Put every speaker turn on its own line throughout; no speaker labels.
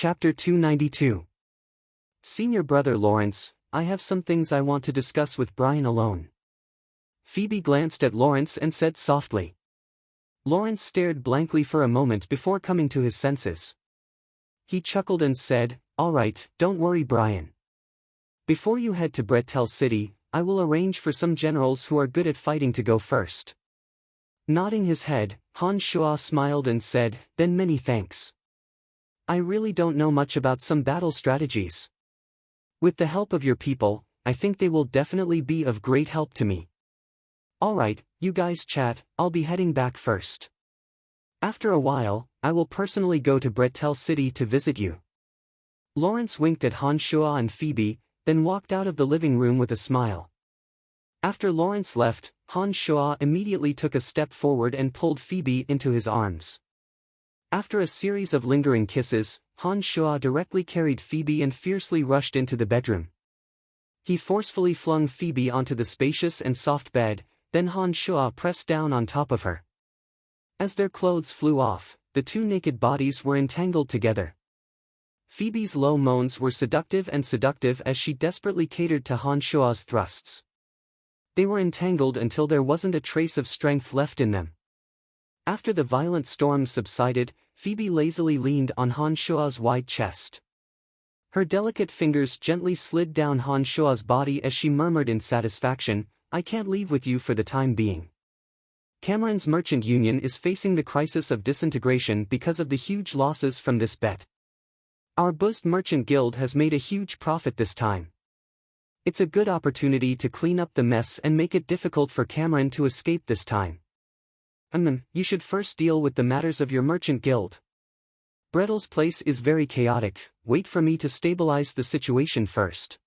Chapter 292. Senior Brother Lawrence, I have some things I want to discuss with Brian alone. Phoebe glanced at Lawrence and said softly. Lawrence stared blankly for a moment before coming to his senses. He chuckled and said, "All right, don't worry, Brian. Before you head to Bretel City, I will arrange for some generals who are good at fighting to go first." Nodding his head, Han Shua smiled and said, "Then many thanks. I really don't know much about some battle strategies. With the help of your people, I think they will definitely be of great help to me. Alright, you guys chat, I'll be heading back first. After a while, I will personally go to Bretel City to visit you." Lawrence winked at Han Shua and Phoebe, then walked out of the living room with a smile. After Lawrence left, Han Shua immediately took a step forward and pulled Phoebe into his arms. After a series of lingering kisses, Han Shua directly carried Phoebe and fiercely rushed into the bedroom. He forcefully flung Phoebe onto the spacious and soft bed, then Han Shua pressed down on top of her. As their clothes flew off, the two naked bodies were entangled together. Phoebe's low moans were seductive as she desperately catered to Han Shua's thrusts. They were entangled until there wasn't a trace of strength left in them. After the violent storm subsided, Phoebe lazily leaned on Han Shua's wide chest. Her delicate fingers gently slid down Han Shua's body as she murmured in satisfaction, "I can't leave with you for the time being. Cameron's merchant union is facing the crisis of disintegration because of the huge losses from this bet. Our Boost Merchant Guild has made a huge profit this time. It's a good opportunity to clean up the mess and make it difficult for Cameron to escape this time. You should first deal with the matters of your merchant guild. Bretel's place is very chaotic, wait for me to stabilize the situation first."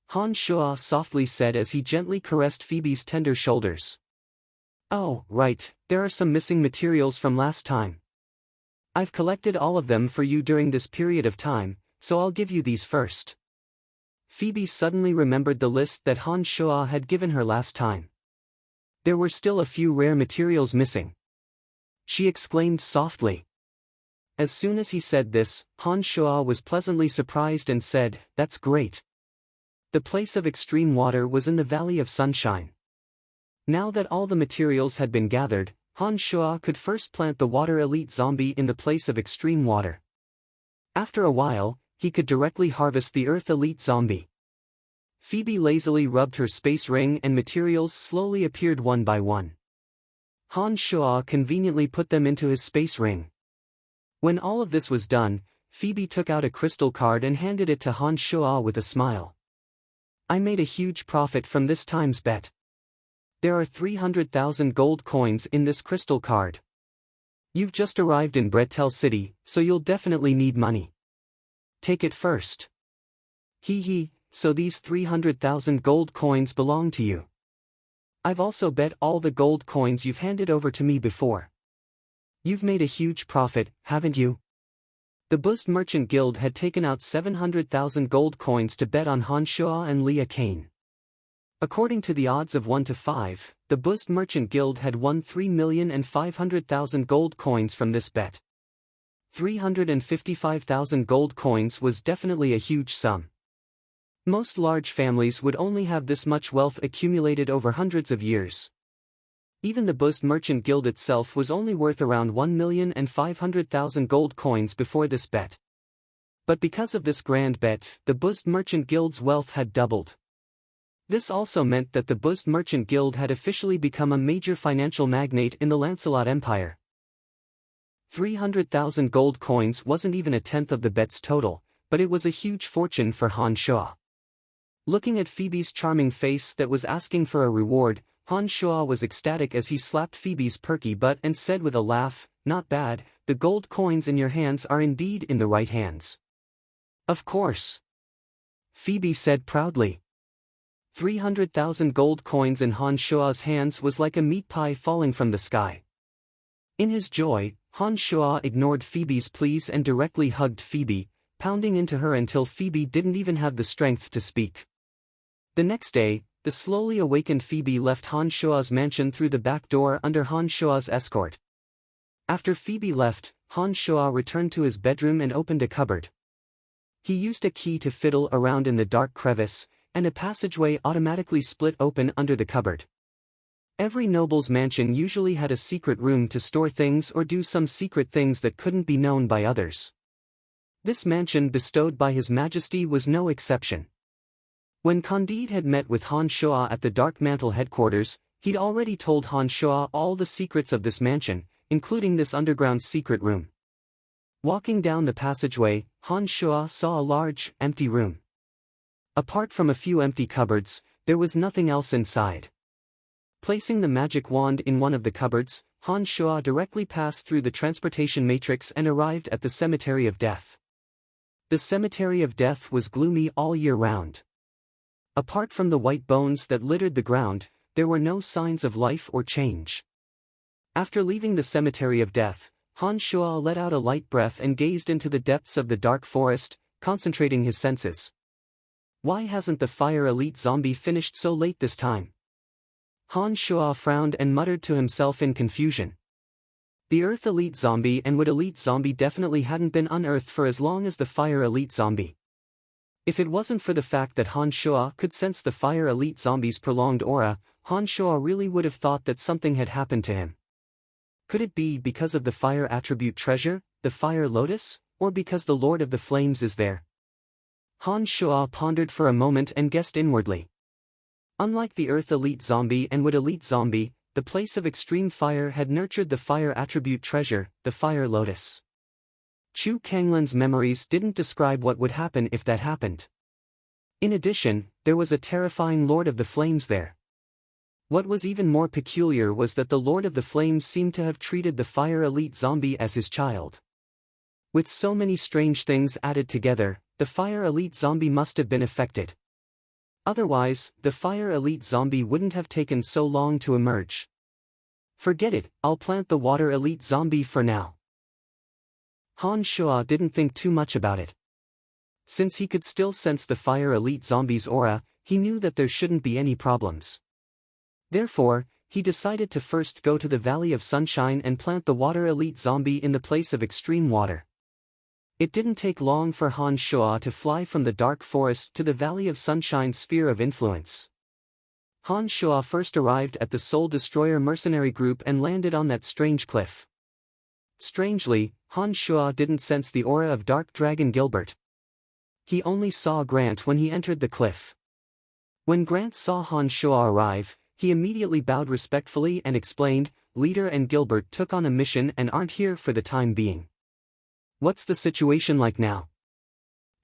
Han Shua softly said as he gently caressed Phoebe's tender shoulders. "Oh, right, there are some missing materials from last time. I've collected all of them for you during this period of time, so I'll give you these first." Phoebe suddenly remembered the list that Han Shua had given her last time. There were still a few rare materials missing. She exclaimed softly. As soon as he said this, Han Shua was pleasantly surprised and said, "That's great." The place of extreme water was in the Valley of Sunshine. Now that all the materials had been gathered, Han Shua could first plant the Water Elite Zombie in the place of extreme water. After a while, he could directly harvest the Earth Elite Zombie. Phoebe lazily rubbed her space ring and materials slowly appeared one by one. Han Shua conveniently put them into his space ring. When all of this was done, Phoebe took out a crystal card and handed it to Han Shua with a smile. "I made a huge profit from this time's bet. There are 300,000 gold coins in this crystal card. You've just arrived in Bretel City, so you'll definitely need money. Take it first." Hee, so these 300,000 gold coins belong to you. I've also bet all the gold coins you've handed over to me before. You've made a huge profit, haven't you? The Boost Merchant Guild had taken out 700,000 gold coins to bet on Han Shua and Leah Kane. According to the odds of 1 to 5, the Boost Merchant Guild had won 3,500,000 gold coins from this bet. 355,000 gold coins was definitely a huge sum. Most large families would only have this much wealth accumulated over hundreds of years. Even the Boost Merchant Guild itself was only worth around 1,500,000 gold coins before this bet. But because of this grand bet, the Boost Merchant Guild's wealth had doubled. This also meant that the Boost Merchant Guild had officially become a major financial magnate in the Lancelot Empire. 300,000 gold coins wasn't even a tenth of the bet's total, but it was a huge fortune for Han Shua. Looking at Phoebe's charming face that was asking for a reward, Han Shua was ecstatic as he slapped Phoebe's perky butt and said with a laugh, "Not bad, the gold coins in your hands are indeed in the right hands." "Of course," Phoebe said proudly. 300,000 gold coins in Han Shua's hands was like a meat pie falling from the sky. In his joy, Han Shua ignored Phoebe's pleas and directly hugged Phoebe, pounding into her until Phoebe didn't even have the strength to speak. The next day, the slowly awakened Phoebe left Han Shua's mansion through the back door under Han Shua's escort. After Phoebe left, Han Shuo returned to his bedroom and opened a cupboard. He used a key to fiddle around in the dark crevice, and a passageway automatically split open under the cupboard. Every noble's mansion usually had a secret room to store things or do some secret things that couldn't be known by others. This mansion bestowed by His Majesty was no exception. When Candide had met with Han Shuo at the Dark Mantle headquarters, he'd already told Han Shuo all the secrets of this mansion, including this underground secret room. Walking down the passageway, Han Shuo saw a large, empty room. Apart from a few empty cupboards, there was nothing else inside. Placing the magic wand in one of the cupboards, Han Shuo directly passed through the transportation matrix and arrived at the Cemetery of Death. The Cemetery of Death was gloomy all year round. Apart from the white bones that littered the ground, there were no signs of life or change. After leaving the Cemetery of Death, Han Shuo let out a light breath and gazed into the depths of the dark forest, concentrating his senses. Why hasn't the Fire Elite Zombie finished so late this time? Han Shuo frowned and muttered to himself in confusion. The Earth Elite Zombie and Wood Elite Zombie definitely hadn't been unearthed for as long as the Fire Elite Zombie. If it wasn't for the fact that Han Shuo could sense the Fire Elite Zombie's prolonged aura, Han Shuo really would have thought that something had happened to him. Could it be because of the fire attribute treasure, the Fire Lotus, or because the Lord of the Flames is there? Han Shuo pondered for a moment and guessed inwardly. Unlike the Earth Elite Zombie and Wood Elite Zombie, the place of extreme fire had nurtured the fire attribute treasure, the Fire Lotus. Chu Kanglin's memories didn't describe what would happen if that happened. In addition, there was a terrifying Lord of the Flames there. What was even more peculiar was that the Lord of the Flames seemed to have treated the Fire Elite Zombie as his child. With so many strange things added together, the Fire Elite Zombie must have been affected. Otherwise, the Fire Elite Zombie wouldn't have taken so long to emerge. Forget it, I'll plant the Water Elite Zombie for now. Han Shuo didn't think too much about it. Since he could still sense the Fire Elite Zombie's aura, he knew that there shouldn't be any problems. Therefore, he decided to first go to the Valley of Sunshine and plant the Water Elite Zombie in the place of extreme water. It didn't take long for Han Shuo to fly from the dark forest to the Valley of Sunshine's sphere of influence. Han Shuo first arrived at the Soul Destroyer mercenary group and landed on that strange cliff. Strangely, Han Shuo didn't sense the aura of Dark Dragon Gilbert. He only saw Grant when he entered the cliff. When Grant saw Han Shuo arrive, he immediately bowed respectfully and explained, "Leader and Gilbert took on a mission and aren't here for the time being. What's the situation like now?"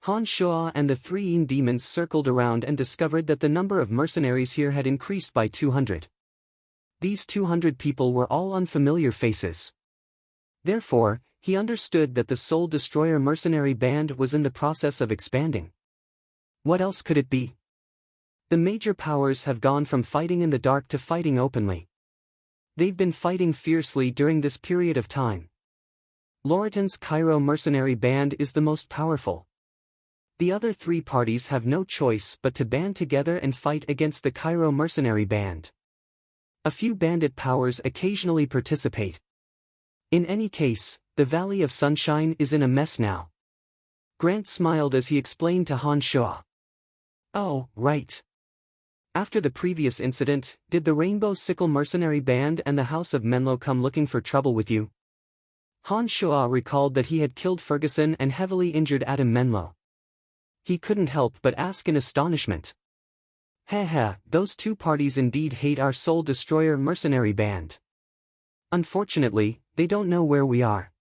Han Shuo and the three Yin demons circled around and discovered that the number of mercenaries here had increased by 200. These 200 people were all unfamiliar faces. Therefore, he understood that the Soul Destroyer mercenary band was in the process of expanding. What else could it be? The major powers have gone from fighting in the dark to fighting openly. They've been fighting fiercely during this period of time. Loriton's Cairo mercenary band is the most powerful. The other three parties have no choice but to band together and fight against the Cairo mercenary band. A few bandit powers occasionally participate. In any case, the Valley of Sunshine is in a mess now. Grant smiled as he explained to Han Shuo. "Oh, right. After the previous incident, did the Rainbow Sickle mercenary band and the House of Menlo come looking for trouble with you?" Han Shuo recalled that he had killed Ferguson and heavily injured Adam Menlo. He couldn't help but ask in astonishment. "Heh, those two parties indeed hate our Soul Destroyer mercenary band. Unfortunately, they don't know where we are.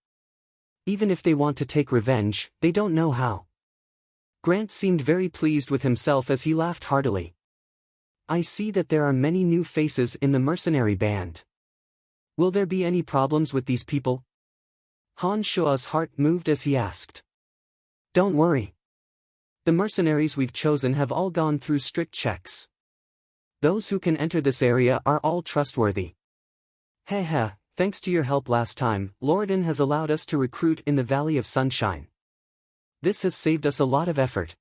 Even if they want to take revenge, they don't know how." Grant seemed very pleased with himself as he laughed heartily. "I see that there are many new faces in the mercenary band. Will there be any problems with these people?" Han Shuo's heart moved as he asked. "Don't worry. The mercenaries we've chosen have all gone through strict checks. Those who can enter this area are all trustworthy. Thanks to your help last time, Loriton has allowed us to recruit in the Valley of Sunshine. This has saved us a lot of effort."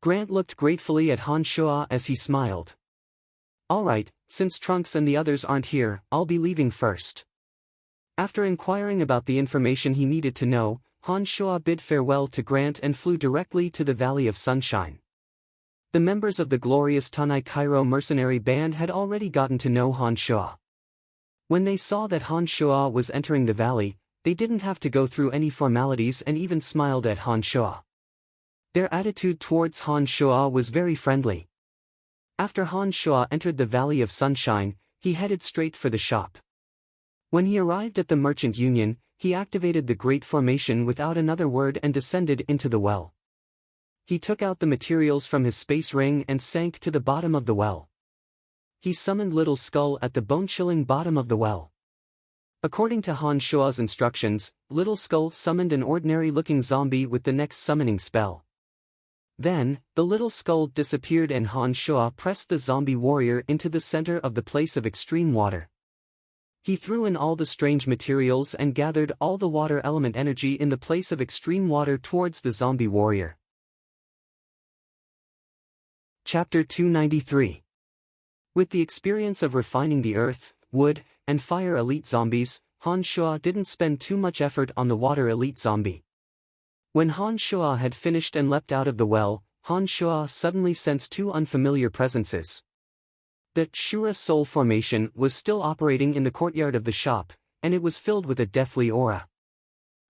Grant looked gratefully at Han Shuo as he smiled. "All right, since Trunks and the others aren't here, I'll be leaving first." After inquiring about the information he needed to know, Han Shuo bid farewell to Grant and flew directly to the Valley of Sunshine. The members of the glorious Tanai Cairo mercenary band had already gotten to know Han Shuo. When they saw that Han Shuo was entering the valley, they didn't have to go through any formalities and even smiled at Han Shuo. Their attitude towards Han Shuo was very friendly. After Han Shuo entered the Valley of Sunshine, he headed straight for the shop. When he arrived at the Merchant Union, he activated the Great Formation without another word and descended into the well. He took out the materials from his space ring and sank to the bottom of the well. He summoned Little Skull at the bone-chilling bottom of the well. According to Han Shuo's instructions, Little Skull summoned an ordinary-looking zombie with the next summoning spell. Then, the Little Skull disappeared and Han Shuo pressed the zombie warrior into the center of the place of extreme water. He threw in all the strange materials and gathered all the water element energy in the place of extreme water towards the zombie warrior. Chapter 293. With the experience of refining the earth, wood, and fire elite zombies, Han Shuo didn't spend too much effort on the water elite zombie. When Han Shuo had finished and leapt out of the well, Han Shuo suddenly sensed two unfamiliar presences. The Shura Soul Formation was still operating in the courtyard of the shop, and it was filled with a deathly aura.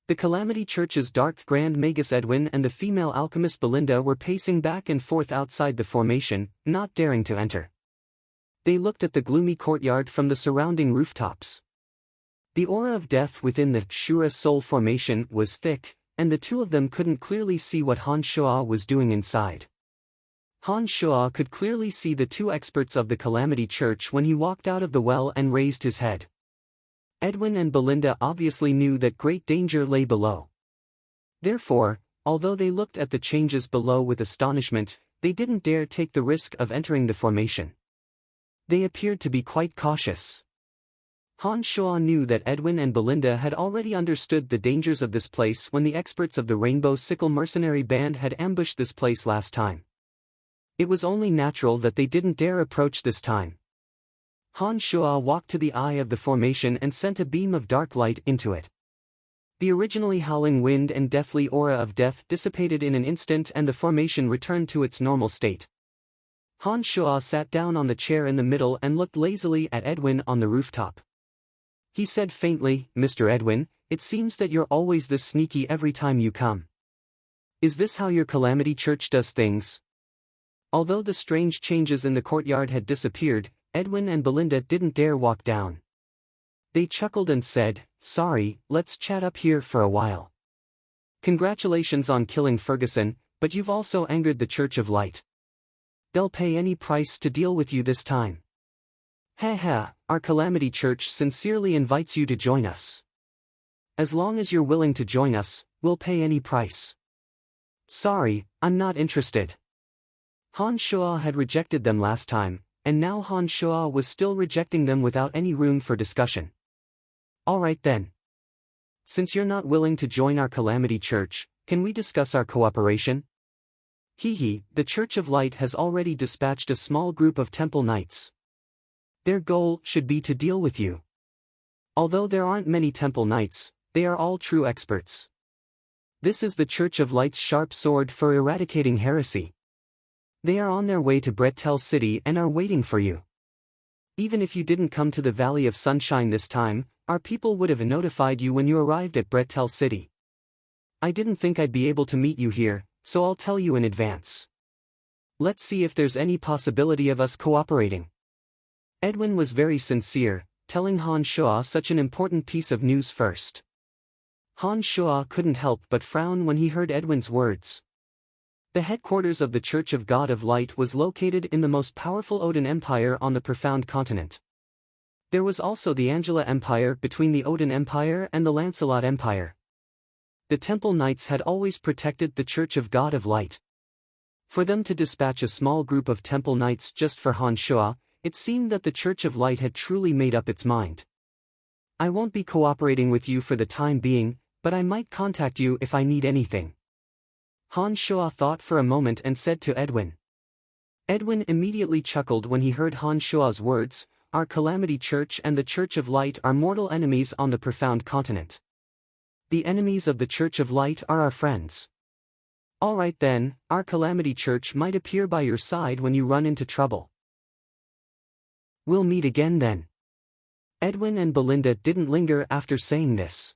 The Calamity Church's Dark Grand Magus Edwin and the female alchemist Belinda were pacing back and forth outside the formation, not daring to enter. They looked at the gloomy courtyard from the surrounding rooftops. The aura of death within the Shura Soul Formation was thick, and the two of them couldn't clearly see what Han Shuo was doing inside. Han Shuo could clearly see the two experts of the Calamity Church when he walked out of the well and raised his head. Edwin and Belinda obviously knew that great danger lay below. Therefore, although they looked at the changes below with astonishment, they didn't dare take the risk of entering the formation. They appeared to be quite cautious. Han Shuo knew that Edwin and Belinda had already understood the dangers of this place when the experts of the Rainbow Sickle mercenary band had ambushed this place last time. It was only natural that they didn't dare approach this time. Han Shuo walked to the eye of the formation and sent a beam of dark light into it. The originally howling wind and deathly aura of death dissipated in an instant and the formation returned to its normal state. Han Shuo sat down on the chair in the middle and looked lazily at Edwin on the rooftop. He said faintly, "Mr. Edwin, it seems that you're always this sneaky every time you come. Is this how your Calamity Church does things?" Although the strange changes in the courtyard had disappeared, Edwin and Belinda didn't dare walk down. They chuckled and said, "Sorry, let's chat up here for a while. Congratulations on killing Ferguson, but you've also angered the Church of Light. They'll pay any price to deal with you this time. Ha, our Calamity Church sincerely invites you to join us. As long as you're willing to join us, we'll pay any price." "Sorry, I'm not interested." Han Shuo had rejected them last time, and now Han Shuo was still rejecting them without any room for discussion. "Alright then. Since you're not willing to join our Calamity Church, can we discuss our cooperation?" The Church of Light has already dispatched a small group of Temple Knights. Their goal should be to deal with you. Although there aren't many Temple Knights, they are all true experts. This is the Church of Light's sharp sword for eradicating heresy. They are on their way to Bretel City and are waiting for you. Even if you didn't come to the Valley of Sunshine this time, our people would have notified you when you arrived at Bretel City. I didn't think I'd be able to meet you here, so I'll tell you in advance. Let's see if there's any possibility of us cooperating." Edwin was very sincere, telling Han Shuo such an important piece of news first. Han Shuo couldn't help but frown when he heard Edwin's words. The headquarters of the Church of God of Light was located in the most powerful Odin Empire on the Profound Continent. There was also the Angela Empire between the Odin Empire and the Lancelot Empire. The Temple Knights had always protected the Church of God of Light. For them to dispatch a small group of Temple Knights just for Han Shuo, it seemed that the Church of Light had truly made up its mind. "I won't be cooperating with you for the time being, but I might contact you if I need anything." Han Shuo thought for a moment and said to Edwin. Edwin immediately chuckled when he heard Han Shuo's words, our Calamity Church and the Church of Light are mortal enemies on the profound continent. The enemies of the Church of Light are our friends. All right then, our Calamity Church might appear by your side when you run into trouble. We'll meet again then. Edwin and Belinda didn't linger after saying this.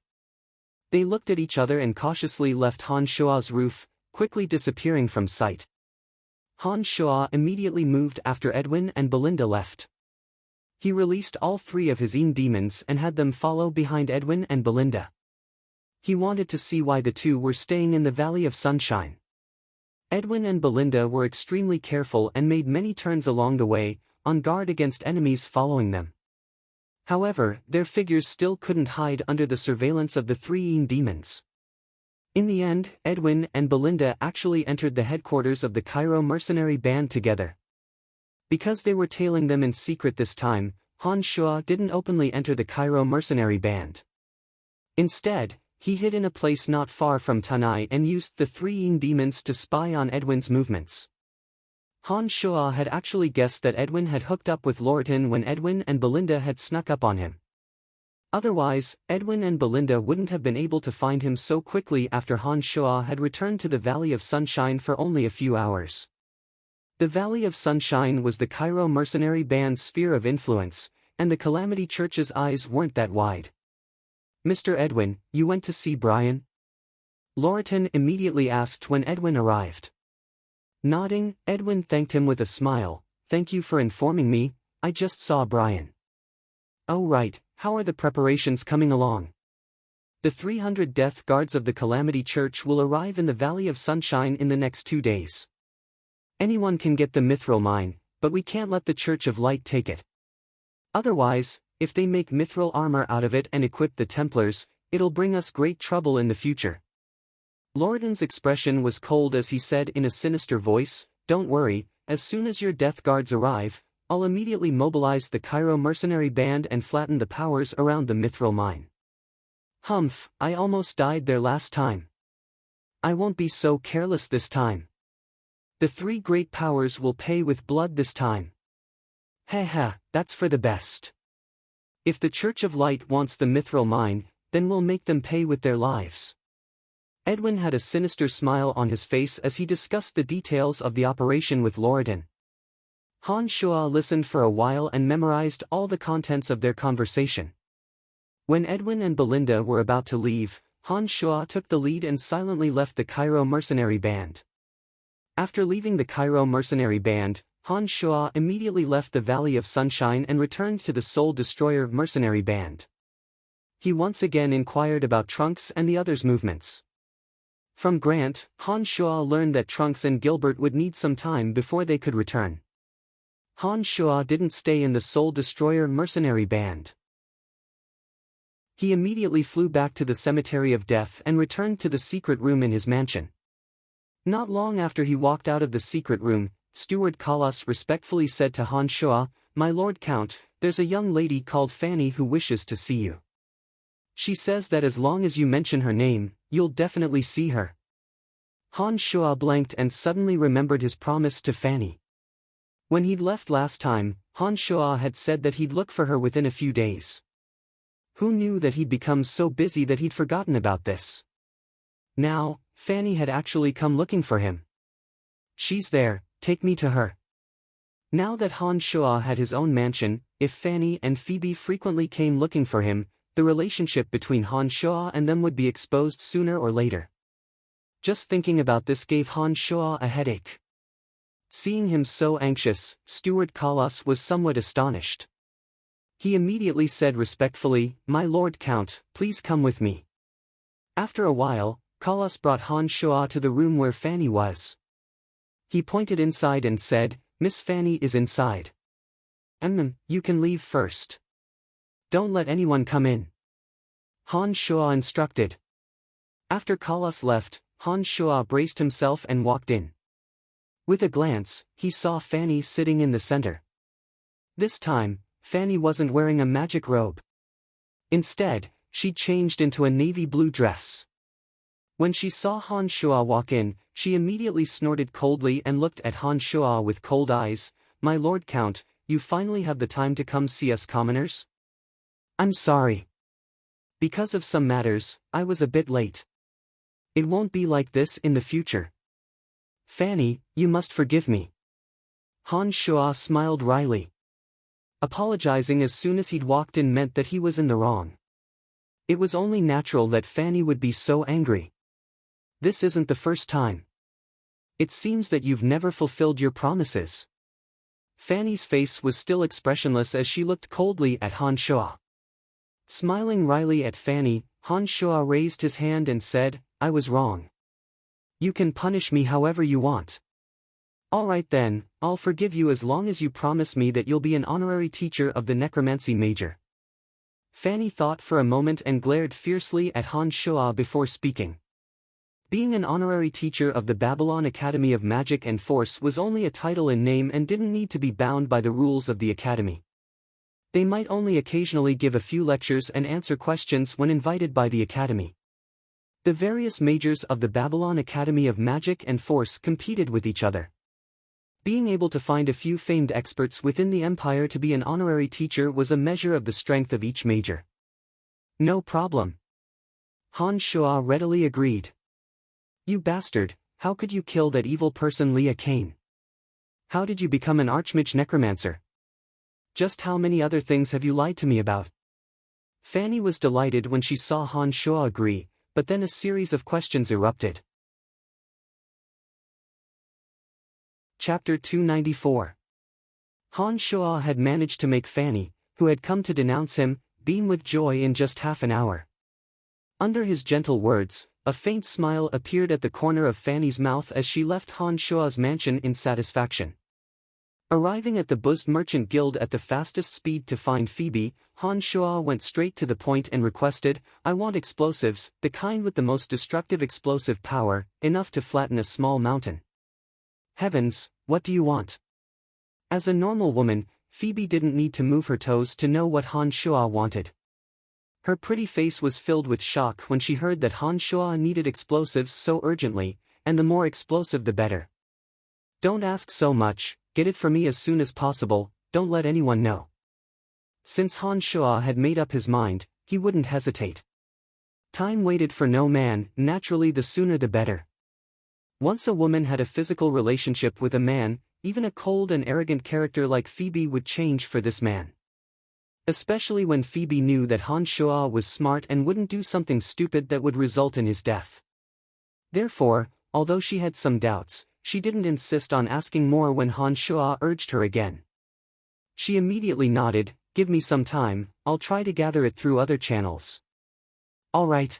They looked at each other and cautiously left Han Shua's roof, quickly disappearing from sight. Han Shua immediately moved after Edwin and Belinda left. He released all three of his demons and had them follow behind Edwin and Belinda. He wanted to see why the two were staying in the Valley of Sunshine. Edwin and Belinda were extremely careful and made many turns along the way, on guard against enemies following them. However, their figures still couldn't hide under the surveillance of the three demons. In the end, Edwin and Belinda actually entered the headquarters of the Cairo mercenary band together. Because they were tailing them in secret this time, Han Shua didn't openly enter the Cairo mercenary band. Instead, he hid in a place not far from Tanai and used the three demons to spy on Edwin's movements. Han Shua had actually guessed that Edwin had hooked up with Lorton when Edwin and Belinda had snuck up on him. Otherwise, Edwin and Belinda wouldn't have been able to find him so quickly after Han Shua had returned to the Valley of Sunshine for only a few hours. The Valley of Sunshine was the Cairo mercenary band's sphere of influence, and the Calamity Church's eyes weren't that wide. "Mr. Edwin, you went to see Brian?" Lorton immediately asked when Edwin arrived. Nodding, Edwin thanked him with a smile. "Thank you for informing me, I just saw Brian." "Oh right, how are the preparations coming along?" "The 300 death guards of the Calamity Church will arrive in the Valley of Sunshine in the next 2 days. Anyone can get the mithril mine, but we can't let the Church of Light take it. Otherwise, if they make mithril armor out of it and equip the Templars, it'll bring us great trouble in the future." Lorton's expression was cold as he said in a sinister voice, "Don't worry, as soon as your death guards arrive, I'll immediately mobilize the Cairo mercenary band and flatten the powers around the mithril mine." "Humph, I almost died there last time. I won't be so careless this time. The three great powers will pay with blood this time." "Ha, that's for the best. If the Church of Light wants the mithril mine, then we'll make them pay with their lives." Edwin had a sinister smile on his face as he discussed the details of the operation with Lorton. Han Shua listened for a while and memorized all the contents of their conversation. When Edwin and Belinda were about to leave, Han Shua took the lead and silently left the Cairo mercenary band. After leaving the Cairo mercenary band, Han Shua immediately left the Valley of Sunshine and returned to the Soul Destroyer mercenary band. He once again inquired about Trunks and the others' movements. From Grant, Han Shua learned that Trunks and Gilbert would need some time before they could return. Han Shua didn't stay in the Soul Destroyer mercenary band. He immediately flew back to the Cemetery of Death and returned to the secret room in his mansion. Not long after he walked out of the secret room, Steward Kalas respectfully said to Han Shua, "My Lord Count, there's a young lady called Fanny who wishes to see you. She says that as long as you mention her name, you'll definitely see her." Han Shua blanked and suddenly remembered his promise to Fanny. When he'd left last time, Han Shua had said that he'd look for her within a few days. Who knew that he'd become so busy that he'd forgotten about this? Now, Fanny had actually come looking for him. "She's there, take me to her." Now that Han Shua had his own mansion, if Fanny and Phoebe frequently came looking for him, the relationship between Han Shua and them would be exposed sooner or later. Just thinking about this gave Han Shua a headache. Seeing him so anxious, Steward Kalas was somewhat astonished. He immediately said respectfully, "My Lord Count, please come with me." After a while, Kalas brought Han Shua to the room where Fanny was. He pointed inside and said, "Miss Fanny is inside. You can leave first. Don't let anyone come in." Han Shua instructed. After Kalas left, Han Shua braced himself and walked in. With a glance, he saw Fanny sitting in the center. This time, Fanny wasn't wearing a magic robe. Instead, she changed into a navy blue dress. When she saw Han Shua walk in, she immediately snorted coldly and looked at Han Shua with cold eyes. "My Lord Count, you finally have the time to come see us commoners? I'm sorry. Because of some matters, I was a bit late. It won't be like this in the future. Fanny, you must forgive me. Han Shuo smiled wryly. Apologizing as soon as he'd walked in meant that he was in the wrong. It was only natural that Fanny would be so angry. This isn't the first time. It seems that you've never fulfilled your promises. Fanny's face was still expressionless as she looked coldly at Han Shuo. Smiling wryly at Fanny, Han Shuo raised his hand and said, I was wrong. You can punish me however you want. All right then, I'll forgive you as long as you promise me that you'll be an honorary teacher of the necromancy major. Fanny thought for a moment and glared fiercely at Han Shuo before speaking. Being an honorary teacher of the Babylon Academy of Magic and Force was only a title in name and didn't need to be bound by the rules of the academy. They might only occasionally give a few lectures and answer questions when invited by the academy. The various majors of the Babylon Academy of Magic and Force competed with each other. Being able to find a few famed experts within the empire to be an honorary teacher was a measure of the strength of each major. No problem. Han Shuo readily agreed. You bastard, how could you kill that evil person Leah Kane? How did you become an archmage necromancer? Just how many other things have you lied to me about? Fanny was delighted when she saw Han Shuo agree, but then a series of questions erupted. Chapter 294. Han Shuo had managed to make Fanny, who had come to denounce him, beam with joy in just half an hour. Under his gentle words, a faint smile appeared at the corner of Fanny's mouth as she left Han Shuo's mansion in satisfaction. Arriving at the Buzzed Merchant Guild at the fastest speed to find Phoebe, Han Shuo went straight to the point and requested, I want explosives, the kind with the most destructive explosive power, enough to flatten a small mountain. Heavens, what do you want? As a normal woman, Phoebe didn't need to move her toes to know what Han Shuo wanted. Her pretty face was filled with shock when she heard that Han Shuo needed explosives so urgently, and the more explosive the better. Don't ask so much, get it for me as soon as possible, don't let anyone know. Since Han Shuo had made up his mind, he wouldn't hesitate. Time waited for no man, naturally the sooner the better. Once a woman had a physical relationship with a man, even a cold and arrogant character like Phoebe would change for this man. Especially when Phoebe knew that Han Shuo was smart and wouldn't do something stupid that would result in his death. Therefore, although she had some doubts, she didn't insist on asking more when Han Shuo urged her again. She immediately nodded, give me some time, I'll try to gather it through other channels. All right.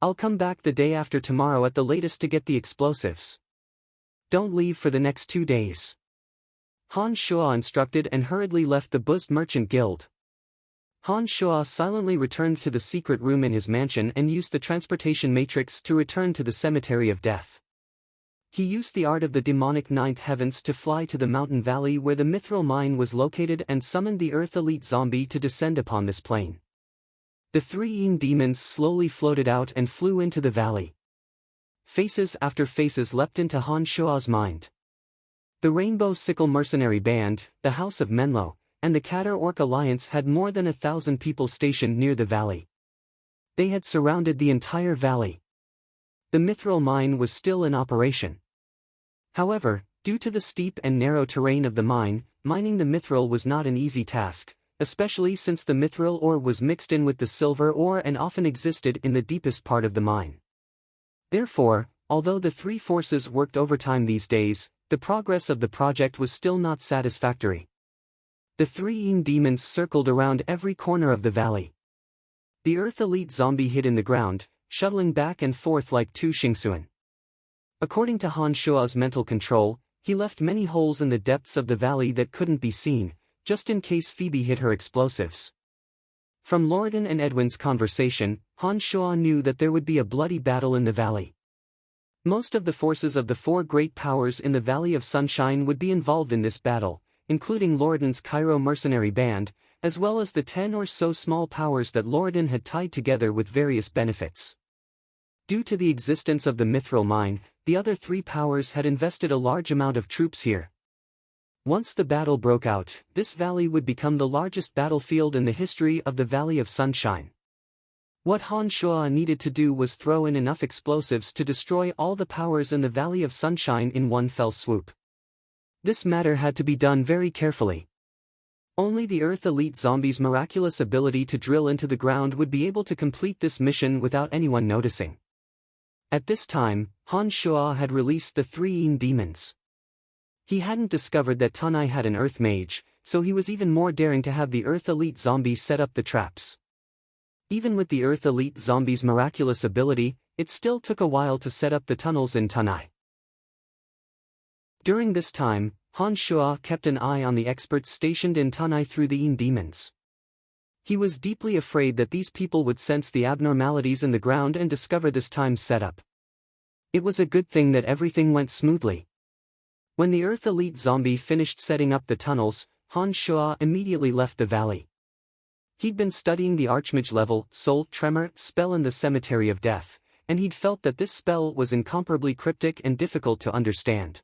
I'll come back the day after tomorrow at the latest to get the explosives. Don't leave for the next 2 days. Han Shuo instructed and hurriedly left the Buzzed Merchant Guild. Han Shuo silently returned to the secret room in his mansion and used the transportation matrix to return to the cemetery of death. He used the art of the demonic ninth heavens to fly to the mountain valley where the mithril mine was located and summoned the Earth Elite Zombie to descend upon this plane. The 3 Yin demons slowly floated out and flew into the valley. Faces after faces leapt into Han Shuo's mind. The Rainbow Sickle Mercenary Band, the House of Menlo, and the Catter Orc Alliance had more than 1,000 people stationed near the valley. They had surrounded the entire valley. The mithril mine was still in operation. However, due to the steep and narrow terrain of the mine, mining the mithril was not an easy task, especially since the mithril ore was mixed in with the silver ore and often existed in the deepest part of the mine. Therefore, although the 3 forces worked overtime these days, the progress of the project was still not satisfactory. The 3 Yin demons circled around every corner of the valley. The Earth Elite Zombie hid in the ground, shuttling back and forth like 2 Xingsuan. According to Han Shuo's mental control, he left many holes in the depths of the valley that couldn't be seen, just in case Phoebe hid her explosives. From Lordan and Edwin's conversation, Han Shuo knew that there would be a bloody battle in the valley. Most of the forces of the 4 great powers in the Valley of Sunshine would be involved in this battle, including Lordan's Cairo mercenary band, as well as the 10 or so small powers that Lordan had tied together with various benefits. Due to the existence of the mithril mine, the other 3 powers had invested a large amount of troops here. Once the battle broke out, this valley would become the largest battlefield in the history of the Valley of Sunshine. What Han Shuo needed to do was throw in enough explosives to destroy all the powers in the Valley of Sunshine in one fell swoop. This matter had to be done very carefully. Only the Earth Elite Zombie's miraculous ability to drill into the ground would be able to complete this mission without anyone noticing. At this time, Han Shuo had released the 3 Yin demons. He hadn't discovered that Tunai had an Earth Mage, so he was even more daring to have the Earth Elite Zombie set up the traps. Even with the Earth Elite Zombie's miraculous ability, it still took a while to set up the tunnels in Tunai. During this time, Han Shuo kept an eye on the experts stationed in Tunai through the Yin demons. He was deeply afraid that these people would sense the abnormalities in the ground and discover this time's setup. It was a good thing that everything went smoothly. When the Earth Elite Zombie finished setting up the tunnels, Han Shuo immediately left the valley. He'd been studying the Archmage level Soul Tremor spell in the Cemetery of Death, and he'd felt that this spell was incomparably cryptic and difficult to understand.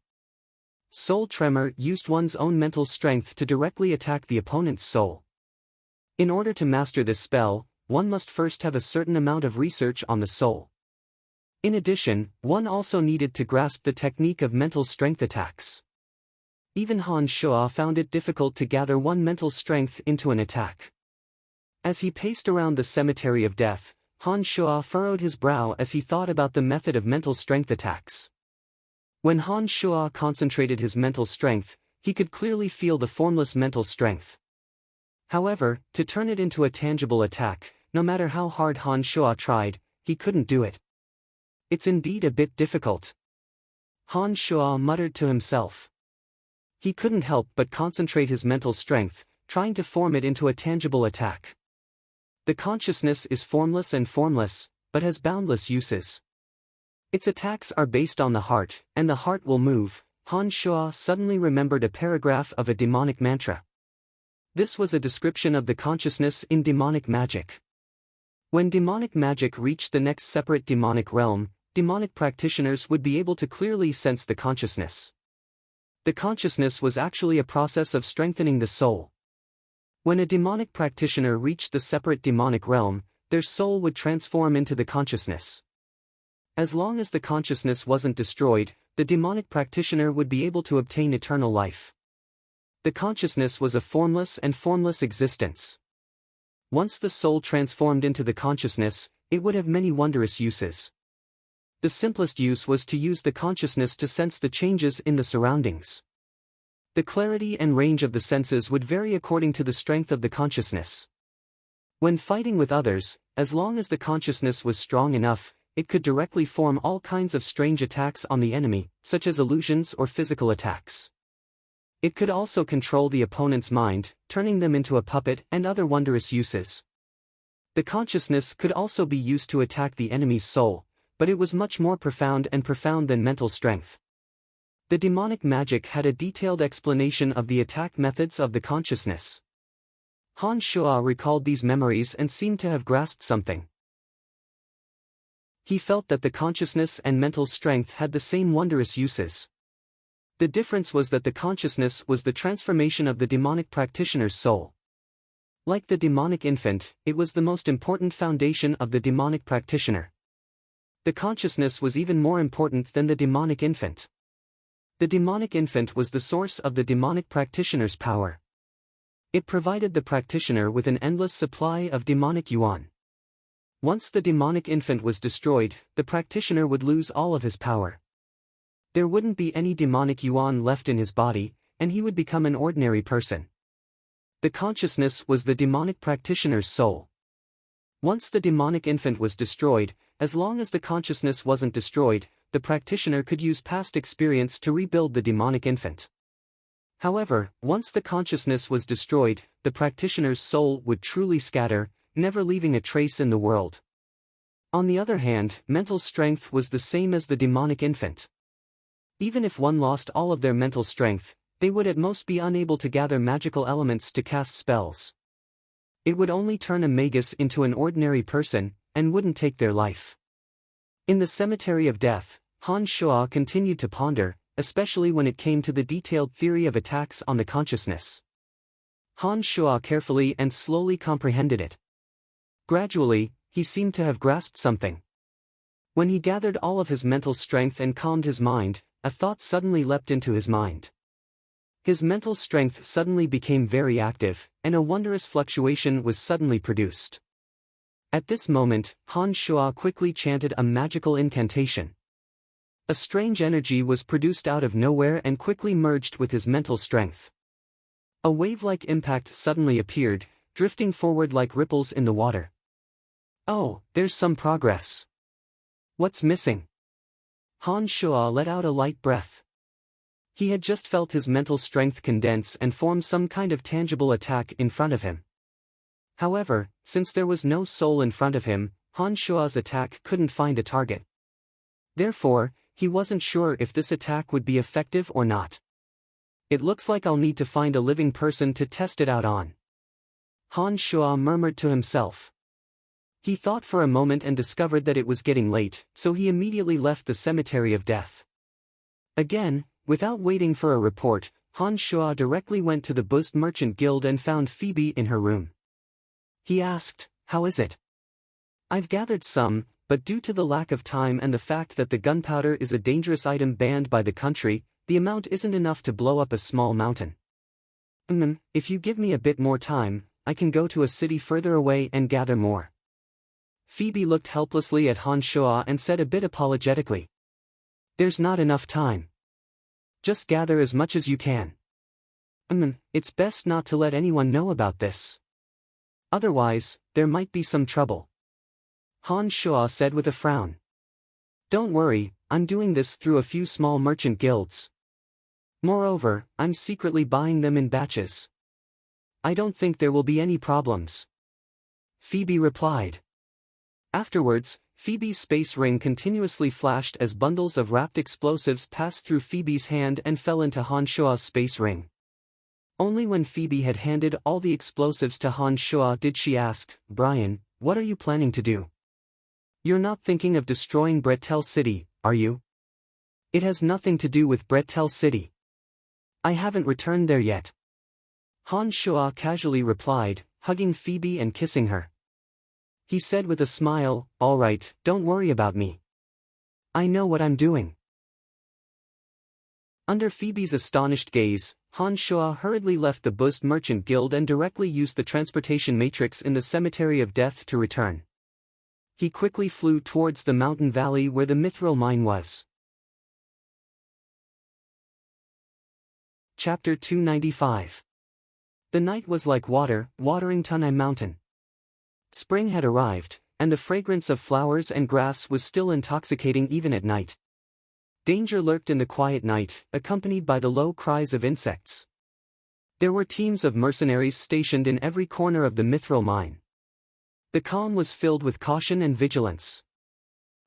Soul Tremor used one's own mental strength to directly attack the opponent's soul. In order to master this spell, one must first have a certain amount of research on the soul. In addition, one also needed to grasp the technique of mental strength attacks. Even Han Shuo found it difficult to gather one mental strength into an attack. As he paced around the Cemetery of Death, Han Shuo furrowed his brow as he thought about the method of mental strength attacks. When Han Shuo concentrated his mental strength, he could clearly feel the formless mental strength. However, to turn it into a tangible attack, no matter how hard Han Shuo tried, he couldn't do it. It's indeed a bit difficult. Han Shuo muttered to himself. He couldn't help but concentrate his mental strength, trying to form it into a tangible attack. The consciousness is formless and formless, but has boundless uses. Its attacks are based on the heart, and the heart will move. Han Shuo suddenly remembered a paragraph of a demonic mantra. This was a description of the consciousness in demonic magic. When demonic magic reached the next separate demonic realm, demonic practitioners would be able to clearly sense the consciousness. The consciousness was actually a process of strengthening the soul. When a demonic practitioner reached the separate demonic realm, their soul would transform into the consciousness. As long as the consciousness wasn't destroyed, the demonic practitioner would be able to obtain eternal life. The consciousness was a formless and formless existence. Once the soul transformed into the consciousness, it would have many wondrous uses. The simplest use was to use the consciousness to sense the changes in the surroundings. The clarity and range of the senses would vary according to the strength of the consciousness. When fighting with others, as long as the consciousness was strong enough, it could directly form all kinds of strange attacks on the enemy, such as illusions or physical attacks. It could also control the opponent's mind, turning them into a puppet and other wondrous uses. The consciousness could also be used to attack the enemy's soul, but it was much more profound than mental strength. The demonic magic had a detailed explanation of the attack methods of the consciousness. Han Shuo recalled these memories and seemed to have grasped something. He felt that the consciousness and mental strength had the same wondrous uses. The difference was that the consciousness was the transformation of the demonic practitioner's soul. Like the demonic infant, it was the most important foundation of the demonic practitioner. The consciousness was even more important than the demonic infant. The demonic infant was the source of the demonic practitioner's power. It provided the practitioner with an endless supply of demonic yuan. Once the demonic infant was destroyed, the practitioner would lose all of his power. There wouldn't be any demonic yuan left in his body, and he would become an ordinary person. The consciousness was the demonic practitioner's soul. Once the demonic infant was destroyed, as long as the consciousness wasn't destroyed, the practitioner could use past experience to rebuild the demonic infant. However, once the consciousness was destroyed, the practitioner's soul would truly scatter, never leaving a trace in the world. On the other hand, mental strength was the same as the demonic infant. Even if one lost all of their mental strength, they would at most be unable to gather magical elements to cast spells. It would only turn a magus into an ordinary person, and wouldn't take their life. In the Cemetery of Death, Han Shuo continued to ponder, especially when it came to the detailed theory of attacks on the consciousness. Han Shuo carefully and slowly comprehended it. Gradually, he seemed to have grasped something. When he gathered all of his mental strength and calmed his mind, a thought suddenly leapt into his mind. His mental strength suddenly became very active, and a wondrous fluctuation was suddenly produced. At this moment, Han Shuo quickly chanted a magical incantation. A strange energy was produced out of nowhere and quickly merged with his mental strength. A wave-like impact suddenly appeared, drifting forward like ripples in the water. Oh, there's some progress. What's missing? Han Shuo let out a light breath. He had just felt his mental strength condense and form some kind of tangible attack in front of him. However, since there was no soul in front of him, Han Shuo's attack couldn't find a target. Therefore, he wasn't sure if this attack would be effective or not. It looks like I'll need to find a living person to test it out on. Han Shuo murmured to himself. He thought for a moment and discovered that it was getting late, so he immediately left the cemetery of death. Again, without waiting for a report, Han Shuo directly went to the Buzzed Merchant Guild and found Phoebe in her room. He asked, "How is it?" "I've gathered some, but due to the lack of time and the fact that the gunpowder is a dangerous item banned by the country, the amount isn't enough to blow up a small mountain. If you give me a bit more time, I can go to a city further away and gather more." Phoebe looked helplessly at Han Shuo and said a bit apologetically, "There's not enough time. Just gather as much as you can. It's best not to let anyone know about this. Otherwise, there might be some trouble." Han Shuo said with a frown. "Don't worry, I'm doing this through a few small merchant guilds. Moreover, I'm secretly buying them in batches. I don't think there will be any problems." Phoebe replied. Afterwards, Phoebe's space ring continuously flashed as bundles of wrapped explosives passed through Phoebe's hand and fell into Han Shuo's space ring. Only when Phoebe had handed all the explosives to Han Shuo did she ask, "Brian, what are you planning to do? You're not thinking of destroying Bretel City, are you?" "It has nothing to do with Bretel City. I haven't returned there yet." Han Shuo casually replied, hugging Phoebe and kissing her. He said with a smile, "All right, don't worry about me. I know what I'm doing." Under Phoebe's astonished gaze, Han Shuo hurriedly left the Buzzed Merchant Guild and directly used the transportation matrix in the Cemetery of Death to return. He quickly flew towards the mountain valley where the mithril mine was. Chapter 295. The night was like water, watering Tunai Mountain. Spring had arrived, and the fragrance of flowers and grass was still intoxicating even at night. Danger lurked in the quiet night, accompanied by the low cries of insects. There were teams of mercenaries stationed in every corner of the mithril mine. The calm was filled with caution and vigilance.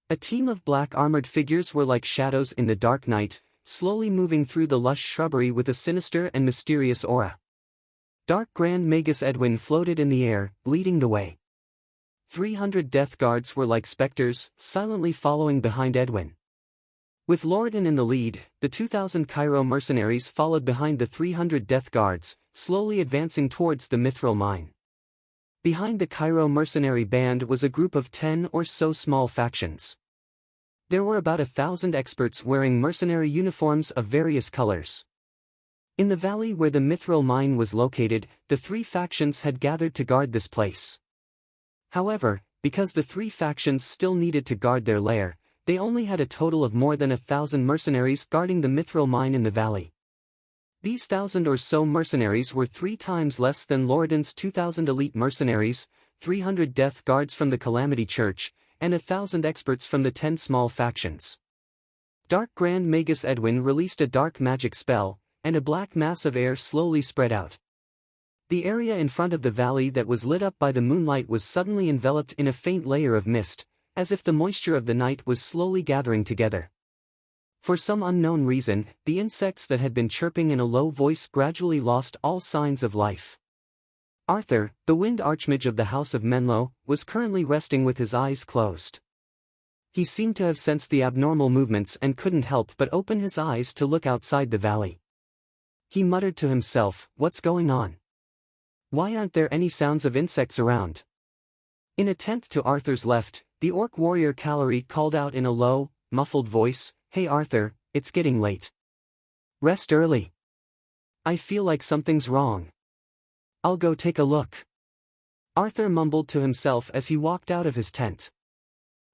A team of black armored figures were like shadows in the dark night, slowly moving through the lush shrubbery with a sinister and mysterious aura. Dark Grand Magus Edwin floated in the air, leading the way. 300 death guards were like specters, silently following behind Edwin. With Lordan in the lead, the 2,000 Cairo mercenaries followed behind the 300 death guards, slowly advancing towards the mithril mine. Behind the Cairo mercenary band was a group of 10 or so small factions. There were about 1,000 experts wearing mercenary uniforms of various colors. In the valley where the mithril mine was located, the three factions had gathered to guard this place. However, because the three factions still needed to guard their lair, they only had a total of more than 1,000 mercenaries guarding the mithril mine in the valley. These 1,000 or so mercenaries were 3 times less than Lordan's 2,000 elite mercenaries, 300 death guards from the Calamity Church, and 1,000 experts from the 10 small factions. Dark Grand Magus Edwin released a dark magic spell, and a black mass of air slowly spread out. The area in front of the valley that was lit up by the moonlight was suddenly enveloped in a faint layer of mist, as if the moisture of the night was slowly gathering together. For some unknown reason, the insects that had been chirping in a low voice gradually lost all signs of life. Arthur, the Wind Archmage of the House of Menlo, was currently resting with his eyes closed. He seemed to have sensed the abnormal movements and couldn't help but open his eyes to look outside the valley. He muttered to himself, "What's going on? Why aren't there any sounds of insects around?" In a tent to Arthur's left, the orc warrior Callery called out in a low, muffled voice, "Hey Arthur, it's getting late. Rest early. I feel like something's wrong. I'll go take a look." Arthur mumbled to himself as he walked out of his tent.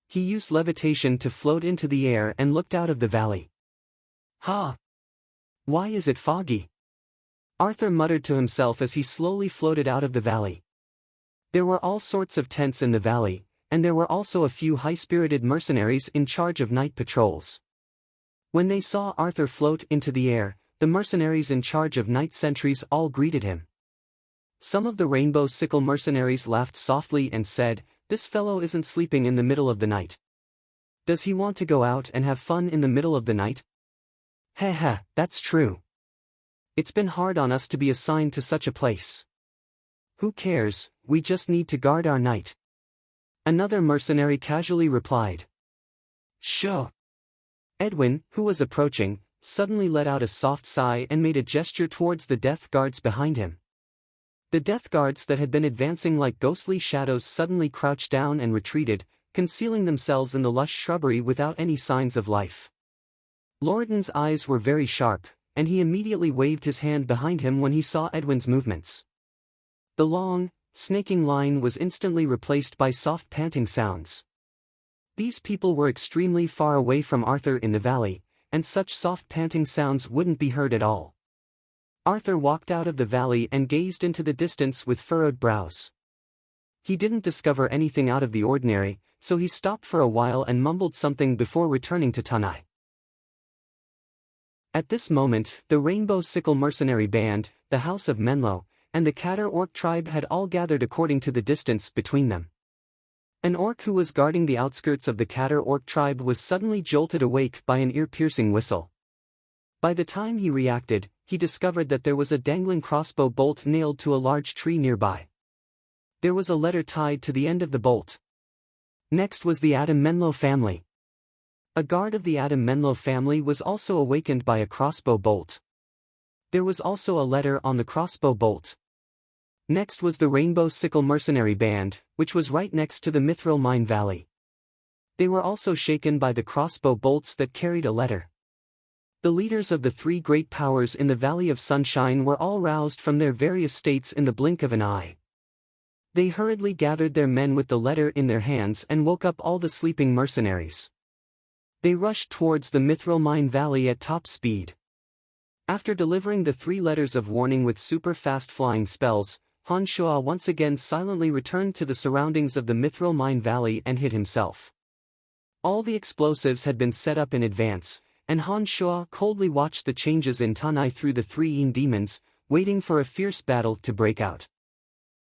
He used levitation to float into the air and looked out of the valley. "Ha! Why is it foggy?" Arthur muttered to himself as he slowly floated out of the valley. There were all sorts of tents in the valley, and there were also a few high-spirited mercenaries in charge of night patrols. When they saw Arthur float into the air, the mercenaries in charge of night sentries all greeted him. Some of the Rainbow Sickle mercenaries laughed softly and said, "This fellow isn't sleeping in the middle of the night. Does he want to go out and have fun in the middle of the night?" "Heh, that's true. It's been hard on us to be assigned to such a place. Who cares, we just need to guard our night." Another mercenary casually replied. "Sure." Edwin, who was approaching, suddenly let out a soft sigh and made a gesture towards the death guards behind him. The death guards that had been advancing like ghostly shadows suddenly crouched down and retreated, concealing themselves in the lush shrubbery without any signs of life. Lordan's eyes were very sharp, and he immediately waved his hand behind him when he saw Edwin's movements. The long, snaking line was instantly replaced by soft panting sounds. These people were extremely far away from Arthur in the valley, and such soft panting sounds wouldn't be heard at all. Arthur walked out of the valley and gazed into the distance with furrowed brows. He didn't discover anything out of the ordinary, so he stopped for a while and mumbled something before returning to Tanai. At this moment, the Rainbow Sickle mercenary band, the House of Menlo, and the Katter orc tribe had all gathered according to the distance between them. An orc who was guarding the outskirts of the Katter orc tribe was suddenly jolted awake by an ear-piercing whistle. By the time he reacted, he discovered that there was a dangling crossbow bolt nailed to a large tree nearby. There was a letter tied to the end of the bolt. Next was the Adam Menlo family. A guard of the Adam Menlo family was also awakened by a crossbow bolt. There was also a letter on the crossbow bolt. Next was the Rainbow Sickle mercenary band, which was right next to the Mithril Mine Valley. They were also shaken by the crossbow bolts that carried a letter. The leaders of the three great powers in the Valley of Sunshine were all roused from their various states in the blink of an eye. They hurriedly gathered their men with the letter in their hands and woke up all the sleeping mercenaries. They rushed towards the Mithril Mine Valley at top speed. After delivering the 3 letters of warning with super-fast flying spells, Han Shua once again silently returned to the surroundings of the Mithril Mine Valley and hid himself. All the explosives had been set up in advance, and Han Shua coldly watched the changes in Tanai through the 3 Yin demons, waiting for a fierce battle to break out.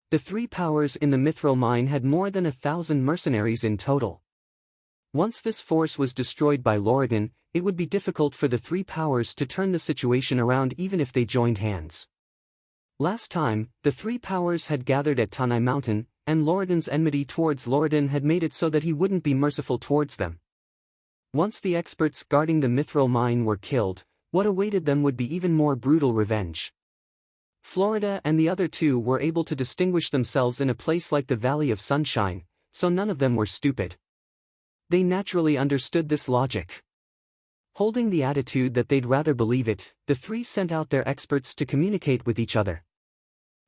The 3 powers in the Mithril Mine had more than 1,000 mercenaries in total. Once this force was destroyed by Lordan, it would be difficult for the 3 powers to turn the situation around even if they joined hands. Last time, the 3 powers had gathered at Tanai Mountain, and Lordan's enmity towards Lordan had made it so that he wouldn't be merciful towards them. Once the experts guarding the Mithril Mine were killed, what awaited them would be even more brutal revenge. Florida and the other 2 were able to distinguish themselves in a place like the Valley of Sunshine, so none of them were stupid. They naturally understood this logic. Holding the attitude that they'd rather believe it, the 3 sent out their experts to communicate with each other.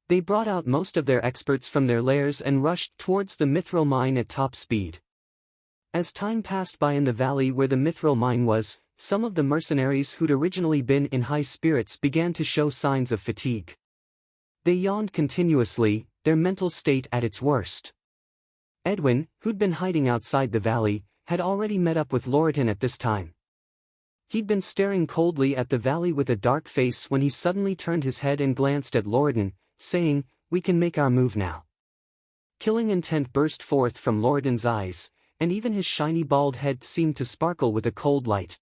They brought out most of their experts from their lairs and rushed towards the Mithril Mine at top speed. As time passed by in the valley where the Mithril Mine was, some of the mercenaries who'd originally been in high spirits began to show signs of fatigue. They yawned continuously, their mental state at its worst. Edwin, who'd been hiding outside the valley, had already met up with Lordan at this time. He'd been staring coldly at the valley with a dark face when he suddenly turned his head and glanced at Lordan, saying, "We can make our move now." Killing intent burst forth from Lordan's eyes, and even his shiny bald head seemed to sparkle with a cold light.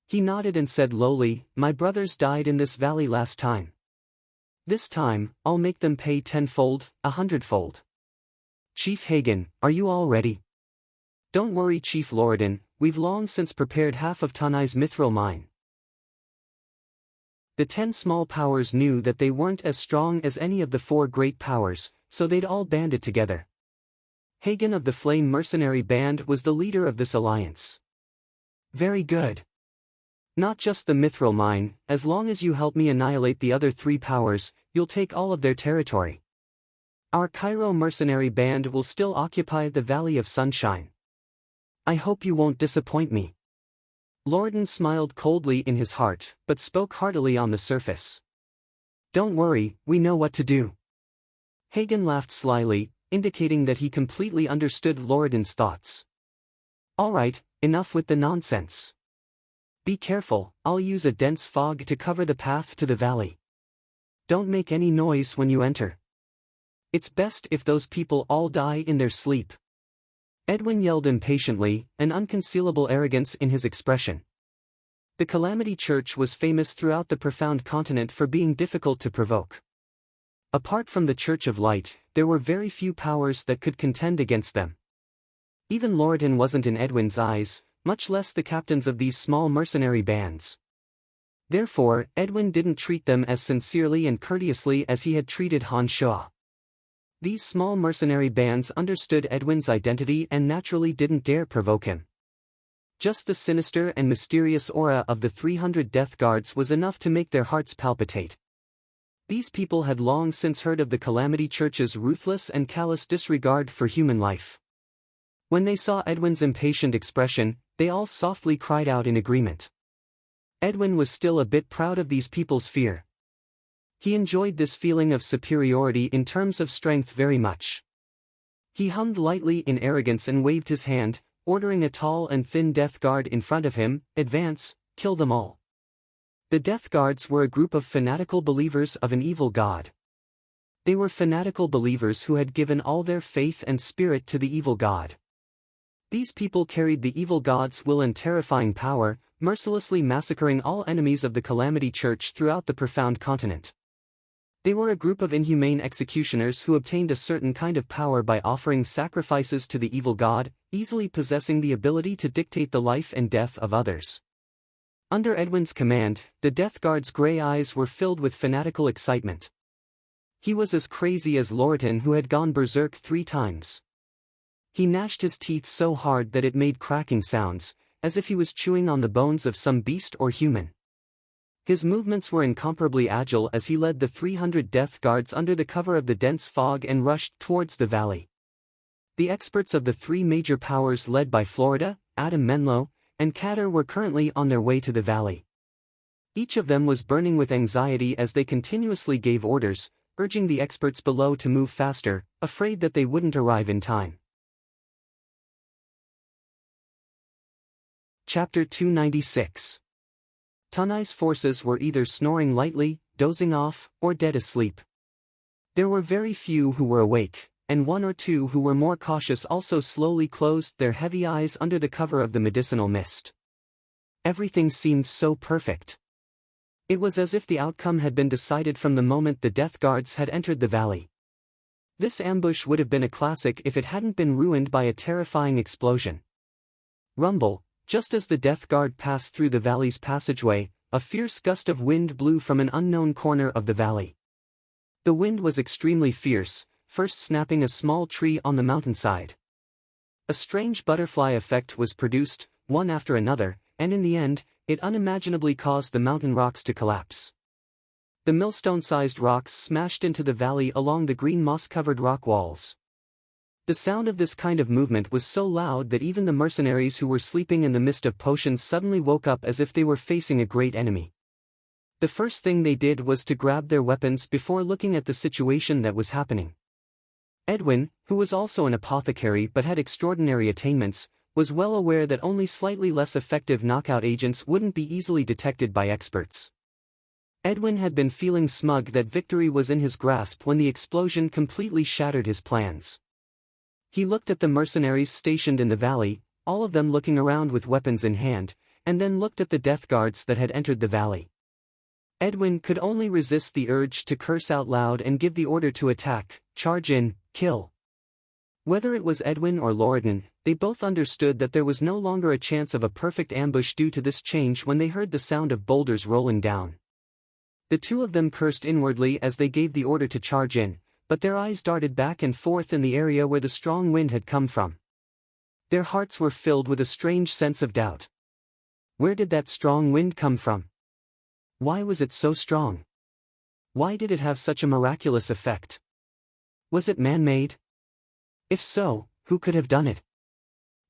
He nodded and said lowly, "My brothers died in this valley last time. This time, I'll make them pay 10-fold, 100-fold. Chief Hagen, are you all ready?" Don't worry, Chief Loredan, we've long since prepared half of Tanai's mithril mine. The 10 small powers knew that they weren't as strong as any of the 4 great powers, so they'd all banded together. Hagen of the Flame Mercenary Band was the leader of this alliance. Very good. Not just the mithril mine, as long as you help me annihilate the other 3 powers, you'll take all of their territory. Our Cairo Mercenary Band will still occupy the Valley of Sunshine. I hope you won't disappoint me. Loredan smiled coldly in his heart, but spoke heartily on the surface. Don't worry, we know what to do. Hagen laughed slyly, indicating that he completely understood Loredan's thoughts. All right, enough with the nonsense. Be careful, I'll use a dense fog to cover the path to the valley. Don't make any noise when you enter. It's best if those people all die in their sleep. Edwin yelled impatiently, an unconcealable arrogance in his expression. The Calamity Church was famous throughout the Profound Continent for being difficult to provoke. Apart from the Church of Light, there were very few powers that could contend against them. Even Loredan wasn't in Edwin's eyes, much less the captains of these small mercenary bands. Therefore, Edwin didn't treat them as sincerely and courteously as he had treated Han Shua. These small mercenary bands understood Edwin's identity and naturally didn't dare provoke him. Just the sinister and mysterious aura of the 300 Death Guards was enough to make their hearts palpitate. These people had long since heard of the Calamity Church's ruthless and callous disregard for human life. When they saw Edwin's impatient expression, they all softly cried out in agreement. Edwin was still a bit proud of these people's fear. He enjoyed this feeling of superiority in terms of strength very much. He hummed lightly in arrogance and waved his hand, ordering a tall and thin Death Guard in front of him, advance, kill them all. The Death Guards were a group of fanatical believers of an evil god. They were fanatical believers who had given all their faith and spirit to the evil god. These people carried the evil god's will and terrifying power, mercilessly massacring all enemies of the Calamity Church throughout the Profound Continent. They were a group of inhumane executioners who obtained a certain kind of power by offering sacrifices to the evil god, easily possessing the ability to dictate the life and death of others. Under Edwin's command, the Death Guard's grey eyes were filled with fanatical excitement. He was as crazy as Loredan, who had gone berserk 3 times. He gnashed his teeth so hard that it made cracking sounds, as if he was chewing on the bones of some beast or human. His movements were incomparably agile as he led the 300 Death Guards under the cover of the dense fog and rushed towards the valley. The experts of the 3 major powers led by Florida, Adam Menlo, and Katter were currently on their way to the valley. Each of them was burning with anxiety as they continuously gave orders, urging the experts below to move faster, afraid that they wouldn't arrive in time. Chapter 296. Tanai's forces were either snoring lightly, dozing off, or dead asleep. There were very few who were awake, and 1 or 2 who were more cautious also slowly closed their heavy eyes under the cover of the medicinal mist. Everything seemed so perfect. It was as if the outcome had been decided from the moment the Death Guards had entered the valley. This ambush would have been a classic if it hadn't been ruined by a terrifying explosion. Rumble. Just as the Death Guard passed through the valley's passageway, a fierce gust of wind blew from an unknown corner of the valley. The wind was extremely fierce, first snapping a small tree on the mountainside. A strange butterfly effect was produced, one after another, and in the end, it unimaginably caused the mountain rocks to collapse. The millstone-sized rocks smashed into the valley along the green moss-covered rock walls. The sound of this kind of movement was so loud that even the mercenaries who were sleeping in the mist of potions suddenly woke up as if they were facing a great enemy. The first thing they did was to grab their weapons before looking at the situation that was happening. Edwin, who was also an apothecary but had extraordinary attainments, was well aware that only slightly less effective knockout agents wouldn't be easily detected by experts. Edwin had been feeling smug that victory was in his grasp when the explosion completely shattered his plans. He looked at the mercenaries stationed in the valley, all of them looking around with weapons in hand, and then looked at the Death Guards that had entered the valley. Edwin could only resist the urge to curse out loud and give the order to attack, charge in, kill. Whether it was Edwin or Loriden, they both understood that there was no longer a chance of a perfect ambush due to this change when they heard the sound of boulders rolling down. The two of them cursed inwardly as they gave the order to charge in, but their eyes darted back and forth in the area where the strong wind had come from. Their hearts were filled with a strange sense of doubt. Where did that strong wind come from? Why was it so strong? Why did it have such a miraculous effect? Was it man-made? If so, who could have done it?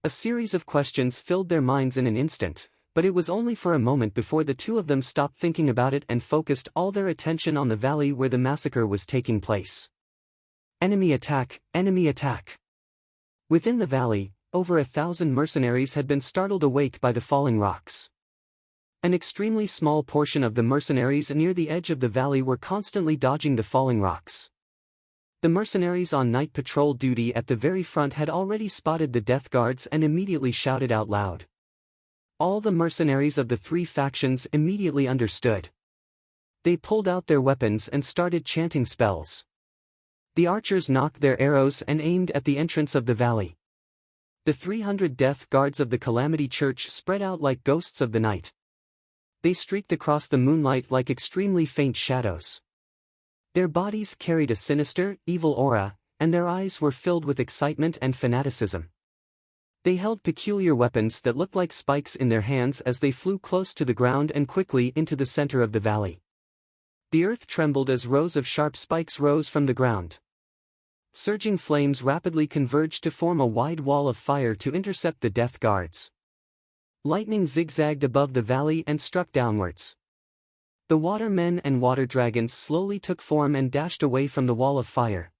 A series of questions filled their minds in an instant, but it was only for a moment before the two of them stopped thinking about it and focused all their attention on the valley where the massacre was taking place. Enemy attack, enemy attack! Within the valley, over 1,000 mercenaries had been startled awake by the falling rocks. An extremely small portion of the mercenaries near the edge of the valley were constantly dodging the falling rocks. The mercenaries on night patrol duty at the very front had already spotted the death guards and immediately shouted out loud. All the mercenaries of the three factions immediately understood. They pulled out their weapons and started chanting spells. The archers knocked their arrows and aimed at the entrance of the valley. The 300 death guards of the Calamity Church spread out like ghosts of the night. They streaked across the moonlight like extremely faint shadows. Their bodies carried a sinister, evil aura, and their eyes were filled with excitement and fanaticism. They held peculiar weapons that looked like spikes in their hands as they flew close to the ground and quickly into the center of the valley. The earth trembled as rows of sharp spikes rose from the ground. Surging flames rapidly converged to form a wide wall of fire to intercept the death guards. Lightning zigzagged above the valley and struck downwards. The water men and water dragons slowly took form and dashed away from the wall of fire.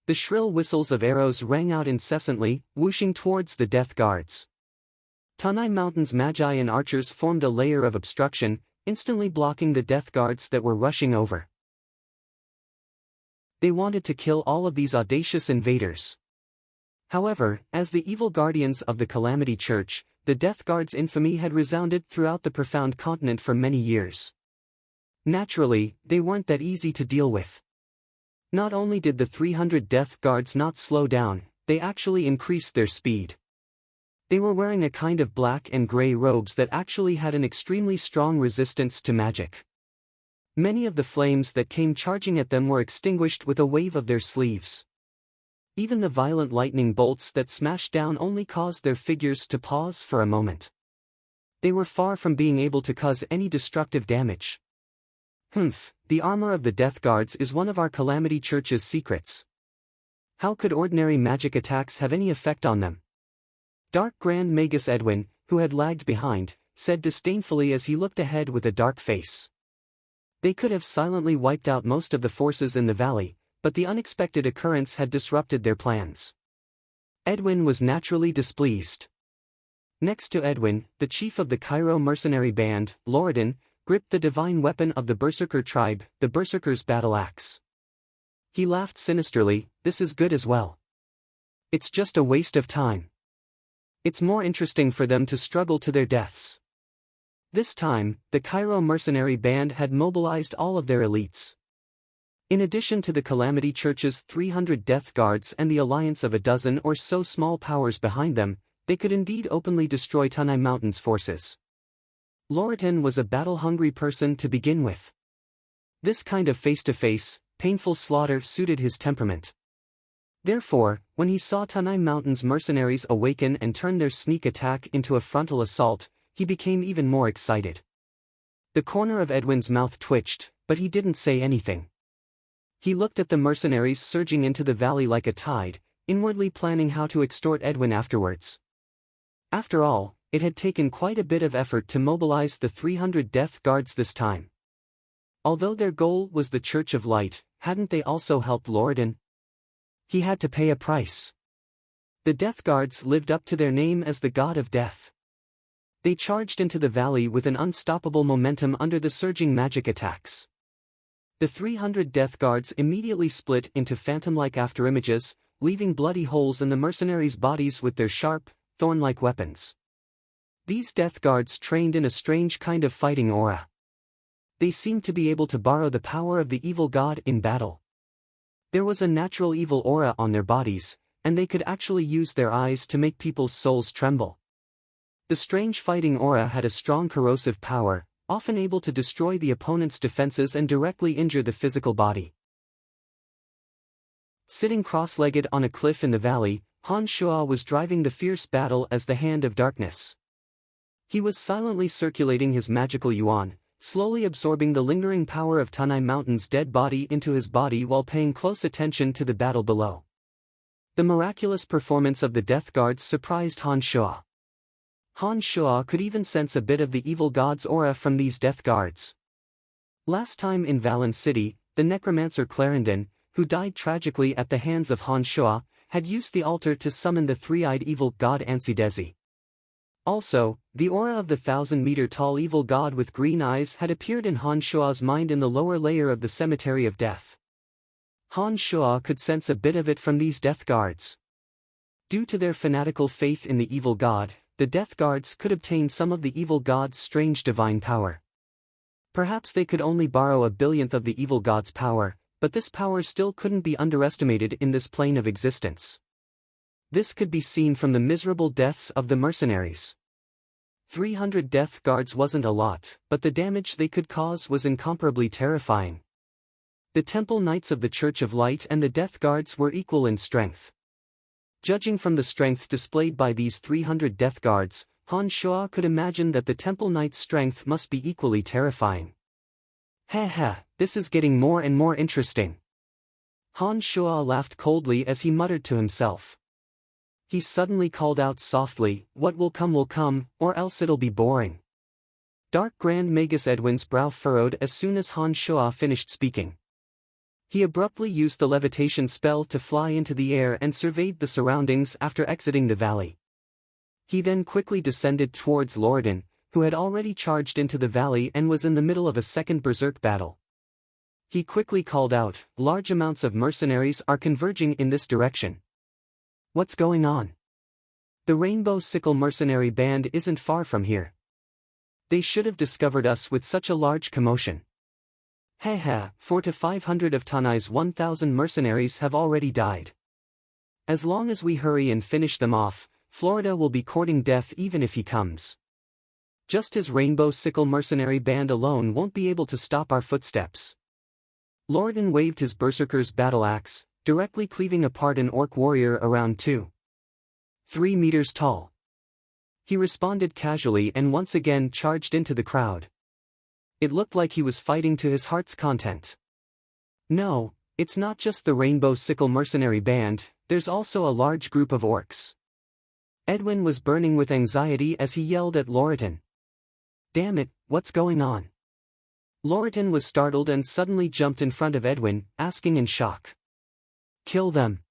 The shrill whistles of arrows rang out incessantly, whooshing towards the death guards. Tanai Mountain's magi and archers formed a layer of obstruction, instantly blocking the death guards that were rushing over. They wanted to kill all of these audacious invaders. However, as the evil guardians of the Calamity Church, the Death Guard's infamy had resounded throughout the profound continent for many years. Naturally, they weren't that easy to deal with. Not only did the 300 Death Guards not slow down, they actually increased their speed. They were wearing a kind of black and gray robes that actually had an extremely strong resistance to magic. Many of the flames that came charging at them were extinguished with a wave of their sleeves. Even the violent lightning bolts that smashed down only caused their figures to pause for a moment. They were far from being able to cause any destructive damage. The armor of the Death Guards is one of our Calamity Church's secrets. How could ordinary magic attacks have any effect on them? Dark Grand Magus Edwin, who had lagged behind, said disdainfully as he looked ahead with a dark face. They could have silently wiped out most of the forces in the valley, but the unexpected occurrence had disrupted their plans. Edwin was naturally displeased. Next to Edwin, the chief of the Cairo mercenary band, Loriden, gripped the divine weapon of the Berserker tribe, the Berserker's battle axe. He laughed sinisterly, "This is good as well. It's just a waste of time. It's more interesting for them to struggle to their deaths." This time, the Cairo mercenary band had mobilized all of their elites. In addition to the Calamity Church's 300 death guards and the alliance of a dozen or so small powers behind them, they could indeed openly destroy Tanai Mountain's forces. Loriden was a battle-hungry person to begin with. This kind of face-to-face, painful slaughter suited his temperament. Therefore, when he saw Tanai Mountain's mercenaries awaken and turn their sneak attack into a frontal assault, he became even more excited. The corner of Edwin's mouth twitched, but he didn't say anything. He looked at the mercenaries surging into the valley like a tide, inwardly planning how to extort Edwin afterwards. After all, it had taken quite a bit of effort to mobilize the 300 death guards this time. Although their goal was the Church of Light, hadn't they also helped Loriden? He had to pay a price. The death guards lived up to their name as the god of death. They charged into the valley with an unstoppable momentum under the surging magic attacks. The 300 death guards immediately split into phantom-like afterimages, leaving bloody holes in the mercenaries' bodies with their sharp, thorn-like weapons. These death guards trained in a strange kind of fighting aura. They seemed to be able to borrow the power of the evil god in battle. There was a natural evil aura on their bodies, and they could actually use their eyes to make people's souls tremble. The strange fighting aura had a strong corrosive power, often able to destroy the opponent's defenses and directly injure the physical body. Sitting cross-legged on a cliff in the valley, Han Shuo was driving the fierce battle as the Hand of Darkness. He was silently circulating his magical yuan, slowly absorbing the lingering power of Tanai Mountain's dead body into his body while paying close attention to the battle below. The miraculous performance of the Death Guards surprised Han Shuo. Han Shuo could even sense a bit of the evil god's aura from these Death Guards. Last time in Valen City, the necromancer Clarendon, who died tragically at the hands of Han Shuo, had used the altar to summon the three-eyed evil god Ansidezi. Also, the aura of the 1,000-meter-tall evil god with green eyes had appeared in Han Shuo's mind in the lower layer of the Cemetery of Death. Han Shuo could sense a bit of it from these Death Guards. Due to their fanatical faith in the evil god, the Death Guards could obtain some of the evil god's strange divine power. Perhaps they could only borrow a billionth of the evil god's power, but this power still couldn't be underestimated in this plane of existence. This could be seen from the miserable deaths of the mercenaries. 300 Death Guards wasn't a lot, but the damage they could cause was incomparably terrifying. The Temple Knights of the Church of Light and the Death Guards were equal in strength. Judging from the strength displayed by these 300 Death Guards, Han Shuo could imagine that the Temple Knight's strength must be equally terrifying. This is getting more and more interesting. Han Shuo laughed coldly as he muttered to himself. He suddenly called out softly, "What will come, or else it'll be boring." Dark Grand Magus Edwin's brow furrowed as soon as Han Shuo finished speaking. He abruptly used the levitation spell to fly into the air and surveyed the surroundings after exiting the valley. He then quickly descended towards Lordan, who had already charged into the valley and was in the middle of a second berserk battle. He quickly called out, "Large amounts of mercenaries are converging in this direction. What's going on? The Rainbow Sickle mercenary band isn't far from here. They should have discovered us with such a large commotion. 400 to 500 of Tanai's 1,000 mercenaries have already died. As long as we hurry and finish them off, Florida will be courting death even if he comes. Just his Rainbow Sickle mercenary band alone won't be able to stop our footsteps." Lordan waved his berserker's battle axe, directly cleaving apart an orc warrior around 2-3 meters tall. He responded casually and once again charged into the crowd. It looked like he was fighting to his heart's content. No, it's not just the Rainbow Sickle mercenary band, there's also a large group of orcs. Edwin was burning with anxiety as he yelled at Lordan. "Damn it, what's going on?" Lordan was startled and suddenly jumped in front of Edwin, asking in shock. "Kill them."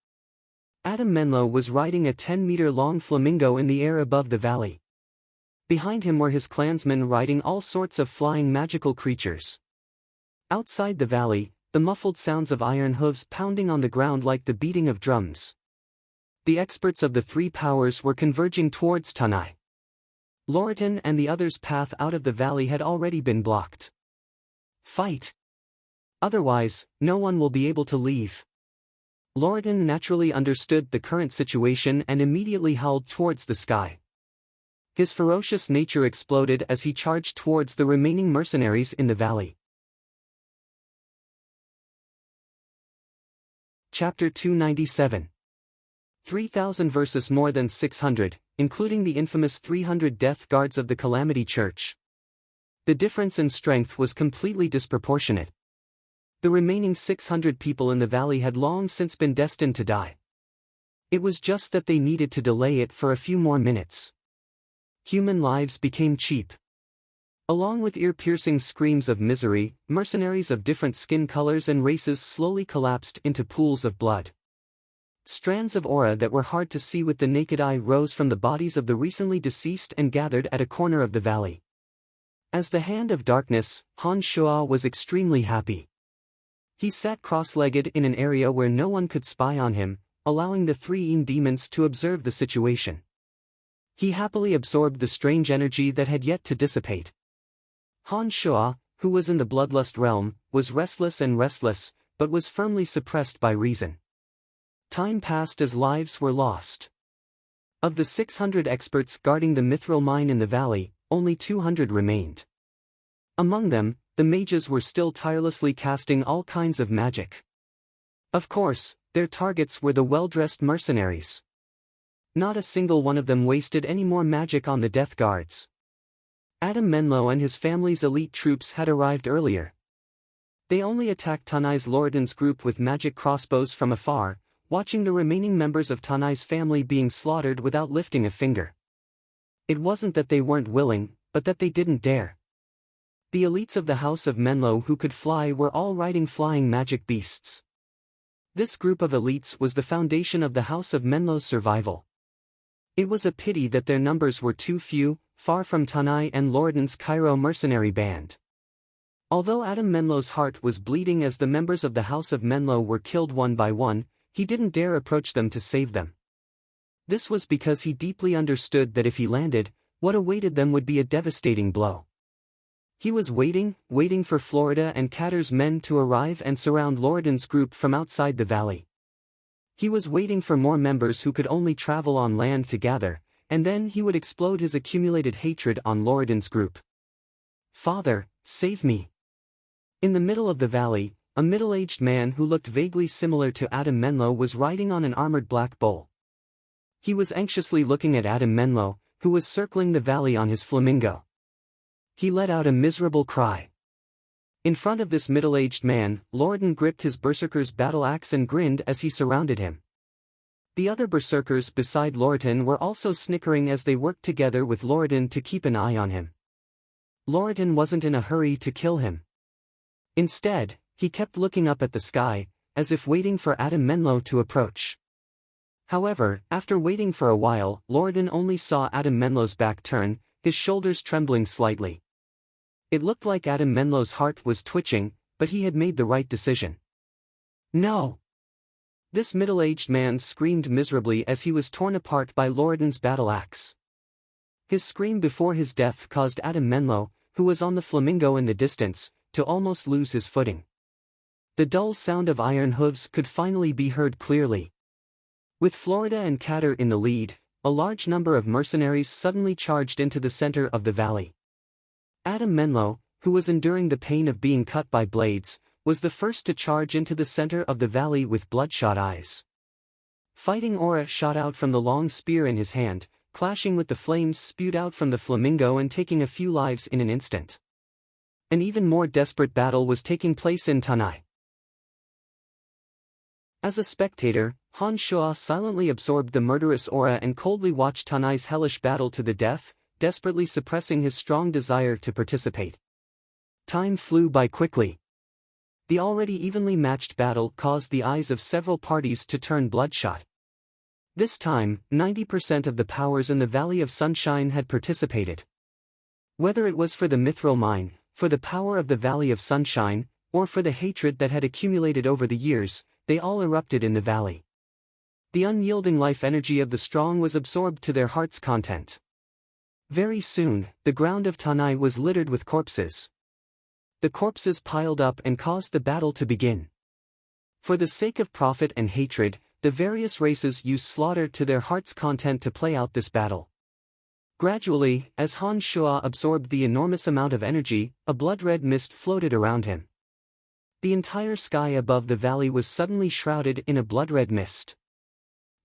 Adam Menlo was riding a 10-meter-long flamingo in the air above the valley. Behind him were his clansmen riding all sorts of flying magical creatures. Outside the valley, the muffled sounds of iron hooves pounding on the ground like the beating of drums. The experts of the three powers were converging towards Tanai. Lordan and the others' path out of the valley had already been blocked. Fight! Otherwise, no one will be able to leave. Lordan naturally understood the current situation and immediately howled towards the sky. His ferocious nature exploded as he charged towards the remaining mercenaries in the valley. Chapter 297. 3,000 versus more than 600, including the infamous 300 Death Guards of the Calamity Church. The difference in strength was completely disproportionate. The remaining 600 people in the valley had long since been destined to die. It was just that they needed to delay it for a few more minutes. Human lives became cheap. Along with ear-piercing screams of misery, mercenaries of different skin colors and races slowly collapsed into pools of blood. Strands of aura that were hard to see with the naked eye rose from the bodies of the recently deceased and gathered at a corner of the valley. As the Hand of Darkness, Han Shuo was extremely happy. He sat cross-legged in an area where no one could spy on him, allowing the three demons to observe the situation. He happily absorbed the strange energy that had yet to dissipate. Han Shuo, who was in the bloodlust realm, was restless, but was firmly suppressed by reason. Time passed as lives were lost. Of the 600 experts guarding the mithril mine in the valley, only 200 remained. Among them, the mages were still tirelessly casting all kinds of magic. Of course, their targets were the well-dressed mercenaries. Not a single one of them wasted any more magic on the death guards. Adam Menlo and his family's elite troops had arrived earlier. They only attacked Tanai's Lordan's group with magic crossbows from afar, watching the remaining members of Tanai's family being slaughtered without lifting a finger. It wasn't that they weren't willing, but that they didn't dare. The elites of the House of Menlo who could fly were all riding flying magic beasts. This group of elites was the foundation of the House of Menlo's survival. It was a pity that their numbers were too few, far from Tanai and Lordan's Cairo mercenary band. Although Adam Menlo's heart was bleeding as the members of the House of Menlo were killed one by one, he didn't dare approach them to save them. This was because he deeply understood that if he landed, what awaited them would be a devastating blow. He was waiting for Florida and Catter's men to arrive and surround Lordan's group from outside the valley. He was waiting for more members who could only travel on land to gather, and then he would explode his accumulated hatred on Lordan's group. "Father, save me." In the middle of the valley, a middle-aged man who looked vaguely similar to Adam Menlo was riding on an armored black bull. He was anxiously looking at Adam Menlo, who was circling the valley on his flamingo. He let out a miserable cry. In front of this middle-aged man, Lordan gripped his berserker's battle axe and grinned as he surrounded him. The other berserkers beside Lordan were also snickering as they worked together with Lordan to keep an eye on him. Lordan wasn't in a hurry to kill him. Instead, he kept looking up at the sky, as if waiting for Adam Menlo to approach. However, after waiting for a while, Lordan only saw Adam Menlo's back turn, his shoulders trembling slightly. It looked like Adam Menlo's heart was twitching, but he had made the right decision. "No!" This middle-aged man screamed miserably as he was torn apart by Lordan's battle axe. His scream before his death caused Adam Menlo, who was on the flamingo in the distance, to almost lose his footing. The dull sound of iron hooves could finally be heard clearly. With Florida and Catter in the lead, a large number of mercenaries suddenly charged into the center of the valley. Adam Menlo, who was enduring the pain of being cut by blades, was the first to charge into the center of the valley with bloodshot eyes. Fighting aura shot out from the long spear in his hand, clashing with the flames spewed out from the flamingo and taking a few lives in an instant. An even more desperate battle was taking place in Tanai. As a spectator, Han Shua silently absorbed the murderous aura and coldly watched Tanai's hellish battle to the death, desperately suppressing his strong desire to participate. Time flew by quickly. The already evenly matched battle caused the eyes of several parties to turn bloodshot. This time, 90% of the powers in the Valley of Sunshine had participated. Whether it was for the mithril mine, for the power of the Valley of Sunshine, or for the hatred that had accumulated over the years, they all erupted in the valley. The unyielding life energy of the strong was absorbed to their heart's content. Very soon, the ground of Tanai was littered with corpses. The corpses piled up and caused the battle to begin. For the sake of profit and hatred, the various races used slaughter to their heart's content to play out this battle. Gradually, as Han Shua absorbed the enormous amount of energy, a blood-red mist floated around him. The entire sky above the valley was suddenly shrouded in a blood-red mist.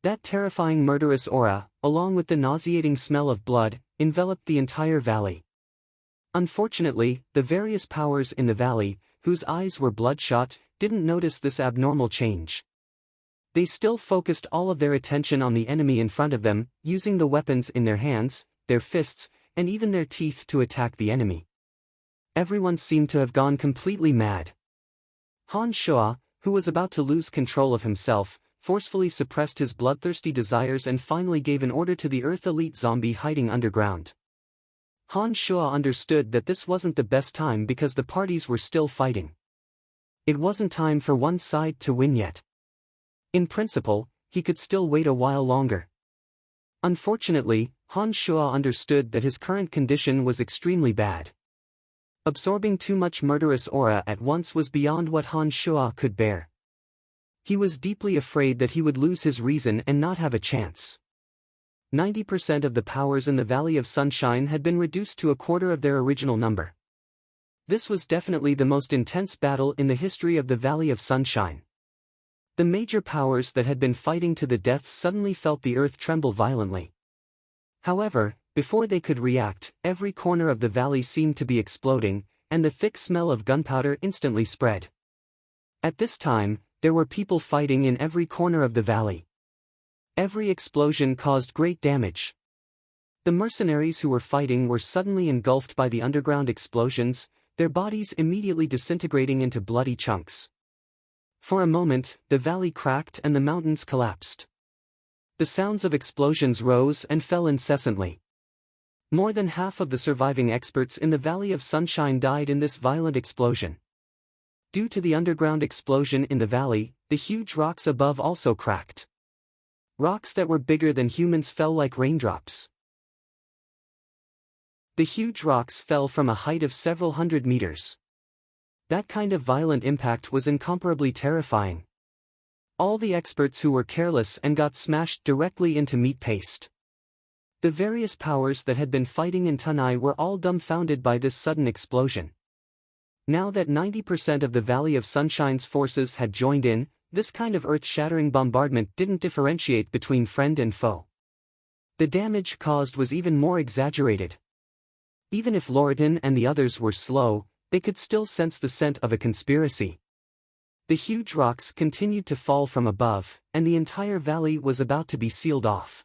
That terrifying murderous aura, along with the nauseating smell of blood, enveloped the entire valley. Unfortunately, the various powers in the valley, whose eyes were bloodshot, didn't notice this abnormal change. They still focused all of their attention on the enemy in front of them, using the weapons in their hands, their fists, and even their teeth to attack the enemy. Everyone seemed to have gone completely mad. Han Shua, who was about to lose control of himself, forcefully suppressed his bloodthirsty desires and finally gave an order to the Earth Elite zombie hiding underground. Han Shua understood that this wasn't the best time because the parties were still fighting. It wasn't time for one side to win yet. In principle, he could still wait a while longer. Unfortunately, Han Shua understood that his current condition was extremely bad. Absorbing too much murderous aura at once was beyond what Han Shua could bear. He was deeply afraid that he would lose his reason and not have a chance. 90% of the powers in the Valley of Sunshine had been reduced to a quarter of their original number. This was definitely the most intense battle in the history of the Valley of Sunshine. The major powers that had been fighting to the death suddenly felt the earth tremble violently. However, before they could react, every corner of the valley seemed to be exploding, and the thick smell of gunpowder instantly spread. At this time, there were people fighting in every corner of the valley. Every explosion caused great damage. The mercenaries who were fighting were suddenly engulfed by the underground explosions, their bodies immediately disintegrating into bloody chunks. For a moment, the valley cracked and the mountains collapsed. The sounds of explosions rose and fell incessantly. More than half of the surviving experts in the Valley of Sunshine died in this violent explosion. Due to the underground explosion in the valley, the huge rocks above also cracked. Rocks that were bigger than humans fell like raindrops. The huge rocks fell from a height of several hundred meters. That kind of violent impact was incomparably terrifying. All the experts who were careless and got smashed directly into meat paste. The various powers that had been fighting in Tanai were all dumbfounded by this sudden explosion. Now that 90% of the Valley of Sunshine's forces had joined in, this kind of earth-shattering bombardment didn't differentiate between friend and foe. The damage caused was even more exaggerated. Even if Loridan and the others were slow, they could still sense the scent of a conspiracy. The huge rocks continued to fall from above, and the entire valley was about to be sealed off.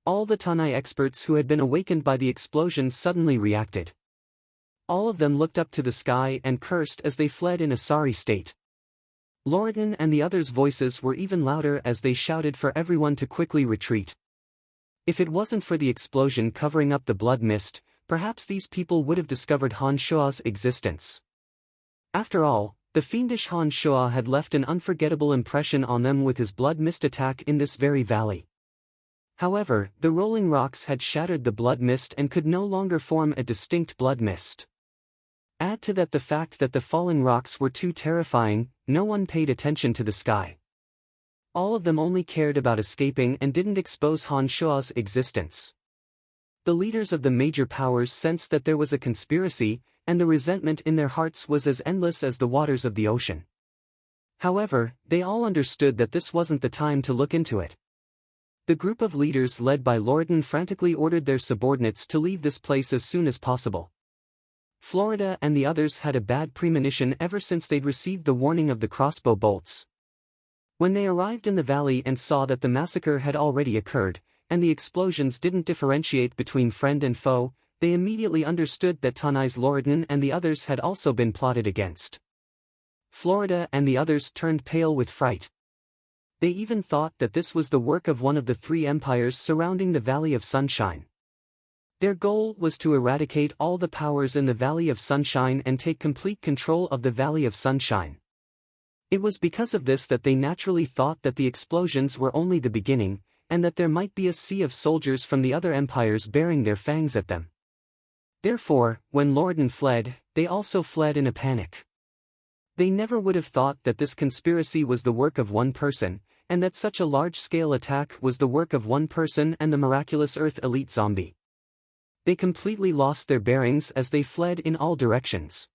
All the Tanai experts who had been awakened by the explosion suddenly reacted. All of them looked up to the sky and cursed as they fled in a sorry state. Loridan and the others' voices were even louder as they shouted for everyone to quickly retreat. If it wasn't for the explosion covering up the blood mist, perhaps these people would have discovered Han Shua's existence. After all, the fiendish Han Shua had left an unforgettable impression on them with his blood mist attack in this very valley. However, the rolling rocks had shattered the blood mist and could no longer form a distinct blood mist. Add to that the fact that the falling rocks were too terrifying, no one paid attention to the sky. All of them only cared about escaping and didn't expose Han Shua's existence. The leaders of the major powers sensed that there was a conspiracy, and the resentment in their hearts was as endless as the waters of the ocean. However, they all understood that this wasn't the time to look into it. The group of leaders led by Loridan frantically ordered their subordinates to leave this place as soon as possible. Florida and the others had a bad premonition ever since they'd received the warning of the crossbow bolts. When they arrived in the valley and saw that the massacre had already occurred, and the explosions didn't differentiate between friend and foe, they immediately understood that Tanai's Loridan and the others had also been plotted against. Florida and the others turned pale with fright. They even thought that this was the work of one of the three empires surrounding the Valley of Sunshine. Their goal was to eradicate all the powers in the Valley of Sunshine and take complete control of the Valley of Sunshine. It was because of this that they naturally thought that the explosions were only the beginning, and that there might be a sea of soldiers from the other empires bearing their fangs at them. Therefore, when Loridan fled, they also fled in a panic. They never would have thought that this conspiracy was the work of one person, and that such a large-scale attack was the work of one person and the miraculous Earth elite zombie. They completely lost their bearings as they fled in all directions.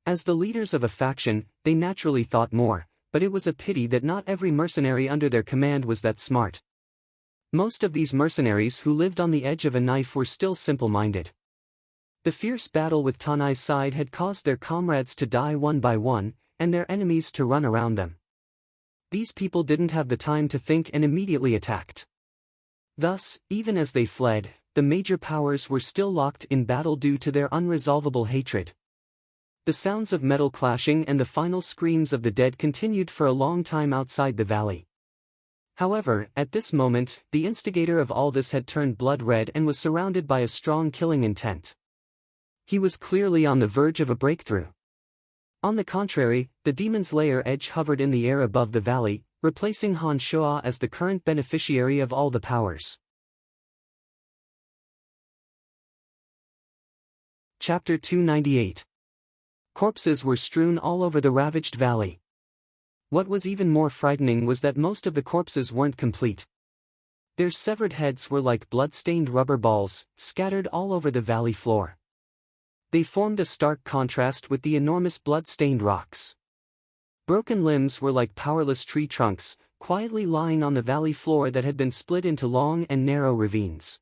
As the leaders of a faction, they naturally thought more, but it was a pity that not every mercenary under their command was that smart. Most of these mercenaries who lived on the edge of a knife were still simple-minded. The fierce battle with Tanai's side had caused their comrades to die one by one, and their enemies to run around them. These people didn't have the time to think and immediately attacked. Thus, even as they fled, the major powers were still locked in battle due to their unresolvable hatred. The sounds of metal clashing and the final screams of the dead continued for a long time outside the valley. However, at this moment, the instigator of all this had turned blood red and was surrounded by a strong killing intent. He was clearly on the verge of a breakthrough. On the contrary, the demon's lair edge hovered in the air above the valley, replacing Han Shua as the current beneficiary of all the powers. Chapter 298. Corpses were strewn all over the ravaged valley. What was even more frightening was that most of the corpses weren't complete. Their severed heads were like blood-stained rubber balls, scattered all over the valley floor. They formed a stark contrast with the enormous blood-stained rocks. Broken limbs were like powerless tree trunks, quietly lying on the valley floor that had been split into long and narrow ravines.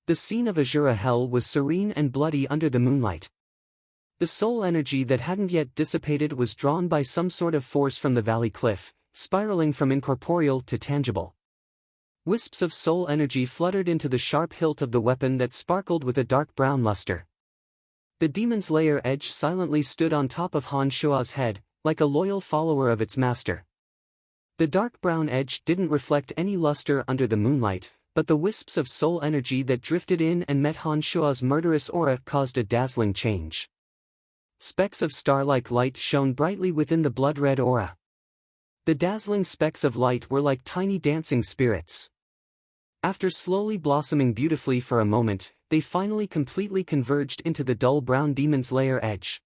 The scene of Azura Hell was serene and bloody under the moonlight. The soul energy that hadn't yet dissipated was drawn by some sort of force from the valley cliff, spiraling from incorporeal to tangible. Wisps of soul energy fluttered into the sharp hilt of the weapon that sparkled with a dark brown luster. The demon's lair edge silently stood on top of Han Shua's head, like a loyal follower of its master. The dark brown edge didn't reflect any luster under the moonlight, but the wisps of soul energy that drifted in and met Han Shua's murderous aura caused a dazzling change. Specks of star-like light shone brightly within the blood-red aura. The dazzling specks of light were like tiny dancing spirits. After slowly blossoming beautifully for a moment, they finally completely converged into the dull brown demon's lair edge.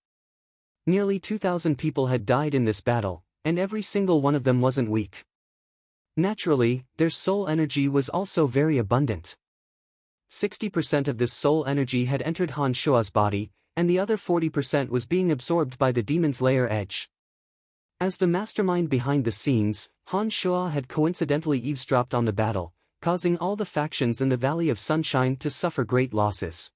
Nearly 2,000 people had died in this battle, and every single one of them wasn't weak. Naturally, their soul energy was also very abundant. 60% of this soul energy had entered Han Shua's body, and the other 40% was being absorbed by the demon's lair edge. As the mastermind behind the scenes, Han Shua had coincidentally eavesdropped on the battle, causing all the factions in the Valley of Sunshine to suffer great losses.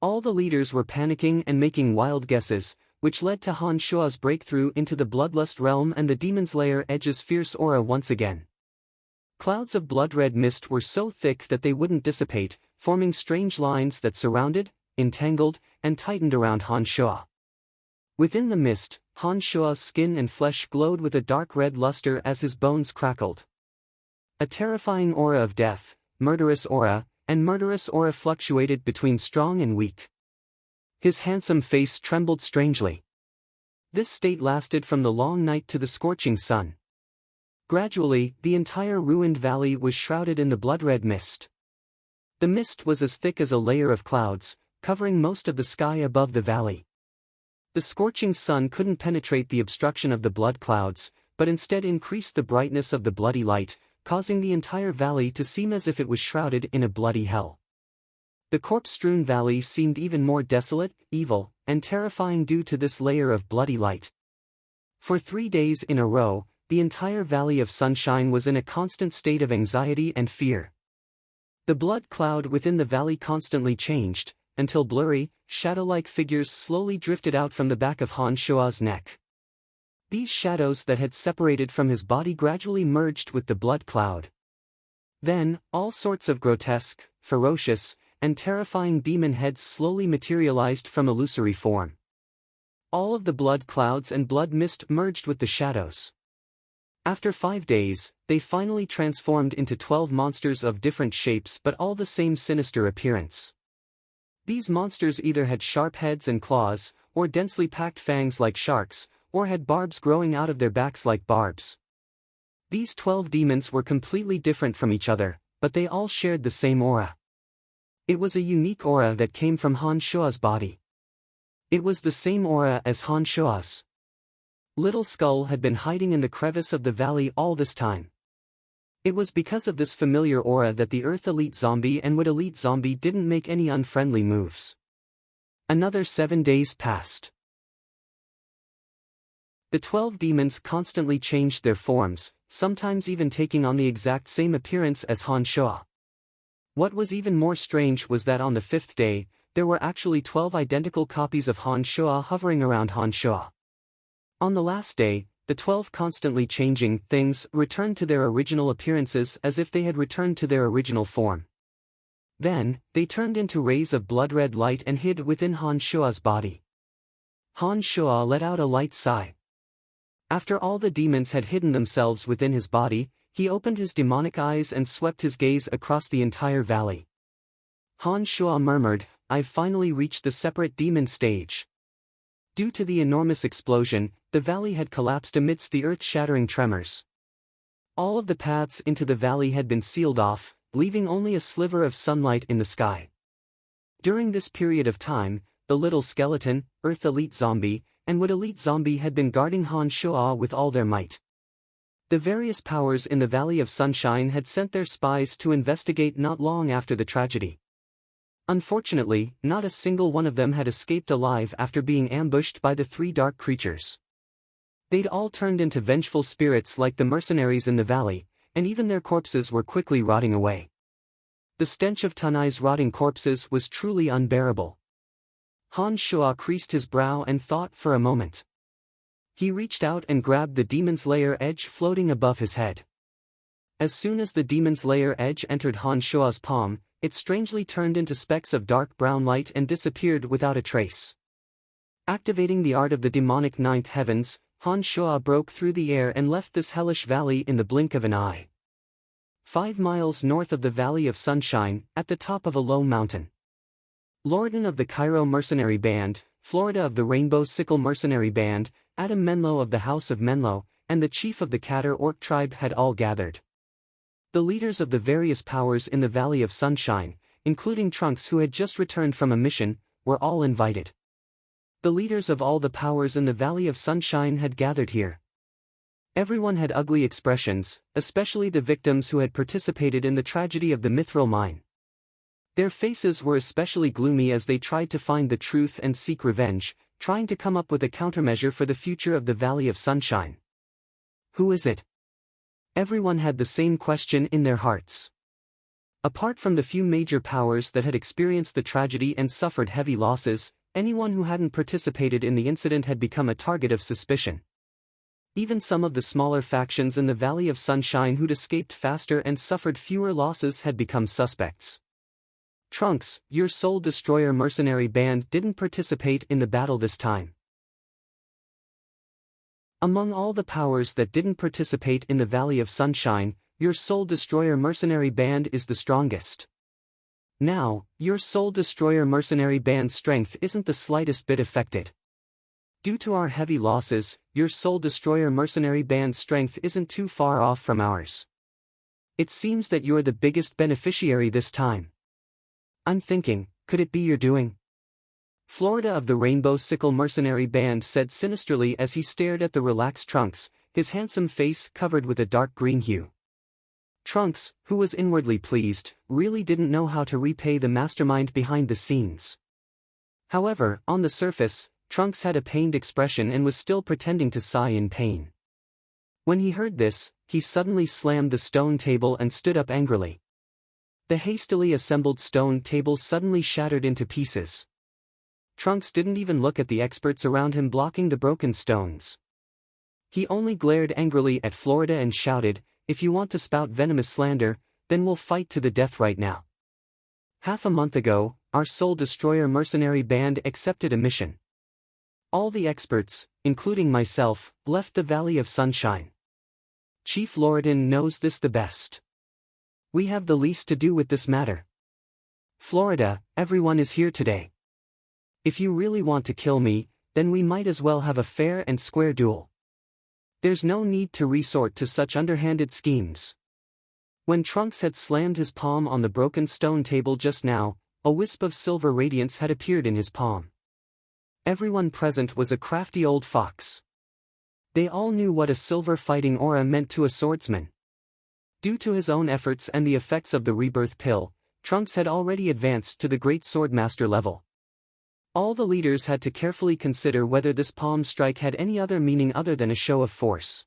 All the leaders were panicking and making wild guesses, which led to Han Shua's breakthrough into the Bloodlust realm and the Demon's Lair edge's fierce aura once again. Clouds of blood-red mist were so thick that they wouldn't dissipate, forming strange lines that surrounded, entangled, and tightened around Han Shua. Within the mist, Han Shua's skin and flesh glowed with a dark red luster as his bones crackled. A terrifying aura of death, murderous aura fluctuated between strong and weak. His handsome face trembled strangely. This state lasted from the long night to the scorching sun. Gradually, the entire ruined valley was shrouded in the blood-red mist. The mist was as thick as a layer of clouds, covering most of the sky above the valley. The scorching sun couldn't penetrate the obstruction of the blood clouds, but instead increased the brightness of the bloody light, causing the entire valley to seem as if it was shrouded in a bloody hell. The corpse-strewn valley seemed even more desolate, evil, and terrifying due to this layer of bloody light. For 3 days in a row, the entire Valley of Sunshine was in a constant state of anxiety and fear. The blood cloud within the valley constantly changed, until blurry, shadow-like figures slowly drifted out from the back of Han Shua's neck. These shadows that had separated from his body gradually merged with the blood cloud. Then, all sorts of grotesque, ferocious, and terrifying demon heads slowly materialized from illusory form. All of the blood clouds and blood mist merged with the shadows. After 5 days, they finally transformed into 12 monsters of different shapes but all the same sinister appearance. These monsters either had sharp heads and claws, or densely packed fangs like sharks, or had barbs growing out of their backs like barbs. These 12 demons were completely different from each other, but they all shared the same aura. It was a unique aura that came from Han Shua's body. It was the same aura as Han Shua's. Little Skull had been hiding in the crevice of the valley all this time. It was because of this familiar aura that the Earth Elite Zombie and Wood Elite Zombie didn't make any unfriendly moves. Another 7 days passed. The 12 demons constantly changed their forms, sometimes even taking on the exact same appearance as Han Shua. What was even more strange was that on the 5th day, there were actually 12 identical copies of Han Shua hovering around Han Shua. On the last day, the 12 constantly changing things returned to their original appearances as if they had returned to their original form. Then, they turned into rays of blood-red light and hid within Han Shua's body. Han Shua let out a light sigh. After all the demons had hidden themselves within his body, he opened his demonic eyes and swept his gaze across the entire valley. Han Shua murmured, "I've finally reached the separate demon stage." Due to the enormous explosion, the valley had collapsed amidst the earth-shattering tremors. All of the paths into the valley had been sealed off, leaving only a sliver of sunlight in the sky. During this period of time, the little skeleton, Earth Elite Zombie, and would elite zombie had been guarding Han Shuo with all their might. The various powers in the Valley of Sunshine had sent their spies to investigate not long after the tragedy. Unfortunately, not a single one of them had escaped alive after being ambushed by the three dark creatures. They'd all turned into vengeful spirits like the mercenaries in the valley, and even their corpses were quickly rotting away. The stench of Tanai's rotting corpses was truly unbearable. Han Shuo creased his brow and thought for a moment. He reached out and grabbed the demon's lair edge floating above his head. As soon as the demon's lair edge entered Han Shuo's palm, it strangely turned into specks of dark brown light and disappeared without a trace. Activating the art of the demonic ninth heavens, Han Shuo broke through the air and left this hellish valley in the blink of an eye. 5 miles north of the Valley of Sunshine, at the top of a low mountain, Lorden of the Cairo Mercenary Band, Florida of the Rainbow Sickle Mercenary Band, Adam Menlo of the House of Menlo, and the chief of the Katter Orc tribe had all gathered. The leaders of the various powers in the Valley of Sunshine, including Trunks who had just returned from a mission, were all invited. The leaders of all the powers in the Valley of Sunshine had gathered here. Everyone had ugly expressions, especially the victims who had participated in the tragedy of the Mithril mine. Their faces were especially gloomy as they tried to find the truth and seek revenge, trying to come up with a countermeasure for the future of the Valley of Sunshine. Who is it? Everyone had the same question in their hearts. Apart from the few major powers that had experienced the tragedy and suffered heavy losses, anyone who hadn't participated in the incident had become a target of suspicion. Even some of the smaller factions in the Valley of Sunshine who'd escaped faster and suffered fewer losses had become suspects. Trunks, your Soul Destroyer mercenary band didn't participate in the battle this time. Among all the powers that didn't participate in the Valley of Sunshine, your Soul Destroyer mercenary band is the strongest. Now, your Soul Destroyer mercenary band's strength isn't the slightest bit affected. Due to our heavy losses, your Soul Destroyer mercenary band's strength isn't too far off from ours. It seems that you're the biggest beneficiary this time. I'm thinking, could it be your doing? Florida of the Rainbow Sickle Mercenary Band said sinisterly as he stared at the relaxed Trunks, his handsome face covered with a dark green hue. Trunks, who was inwardly pleased, really didn't know how to repay the mastermind behind the scenes. However, on the surface, Trunks had a pained expression and was still pretending to sigh in pain. When he heard this, he suddenly slammed the stone table and stood up angrily. The hastily assembled stone table suddenly shattered into pieces. Trunks didn't even look at the experts around him blocking the broken stones. He only glared angrily at Florida and shouted, "If you want to spout venomous slander, then we'll fight to the death right now." Half a month ago, our Soul Destroyer mercenary band accepted a mission. All the experts, including myself, left the Valley of Sunshine. Chief Lordan knows this the best. We have the least to do with this matter. Florida, everyone is here today. If you really want to kill me, then we might as well have a fair and square duel. There's no need to resort to such underhanded schemes. When Trunks had slammed his palm on the broken stone table just now, a wisp of silver radiance had appeared in his palm. Everyone present was a crafty old fox. They all knew what a silver fighting aura meant to a swordsman. Due to his own efforts and the effects of the rebirth pill, Trunks had already advanced to the great swordmaster level. All the leaders had to carefully consider whether this palm strike had any other meaning other than a show of force.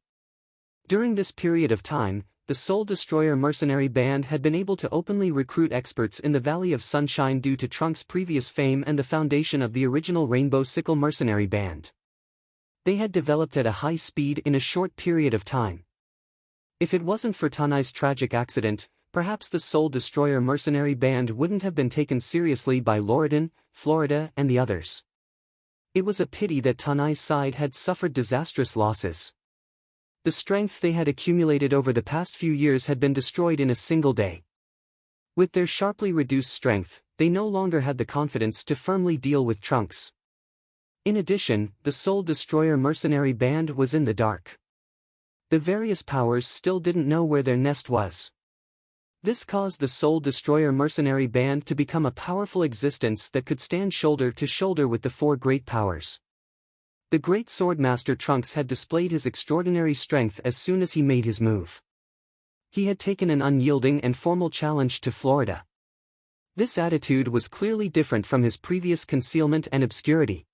During this period of time, the Soul Destroyer mercenary band had been able to openly recruit experts in the Valley of Sunshine due to Trunks' previous fame and the foundation of the original Rainbow Sickle mercenary band. They had developed at a high speed in a short period of time. If it wasn't for Tanai's tragic accident, perhaps the Soul Destroyer mercenary band wouldn't have been taken seriously by Lordan, Florida and the others. It was a pity that Tanai's side had suffered disastrous losses. The strength they had accumulated over the past few years had been destroyed in a single day. With their sharply reduced strength, they no longer had the confidence to firmly deal with Trunks. In addition, the Soul Destroyer mercenary band was in the dark. The various powers still didn't know where their nest was. This caused the Soul Destroyer mercenary band to become a powerful existence that could stand shoulder to shoulder with the four great powers. The great swordmaster Trunks had displayed his extraordinary strength as soon as he made his move. He had taken an unyielding and formal challenge to Florida. This attitude was clearly different from his previous concealment and obscurity.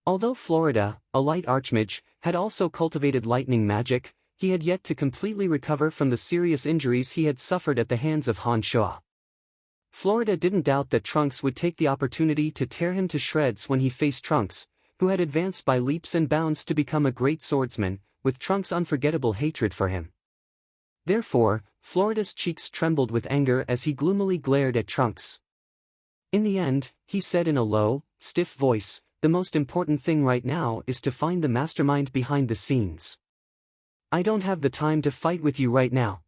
Although Florida, a light archmage, had also cultivated lightning magic, he had yet to completely recover from the serious injuries he had suffered at the hands of Han Shua. Florida didn't doubt that Trunks would take the opportunity to tear him to shreds when he faced Trunks, who had advanced by leaps and bounds to become a great swordsman, with Trunks' unforgettable hatred for him. Therefore, Florida's cheeks trembled with anger as he gloomily glared at Trunks. In the end, he said in a low, stiff voice, "The most important thing right now is to find the mastermind behind the scenes. I don't have the time to fight with you right now."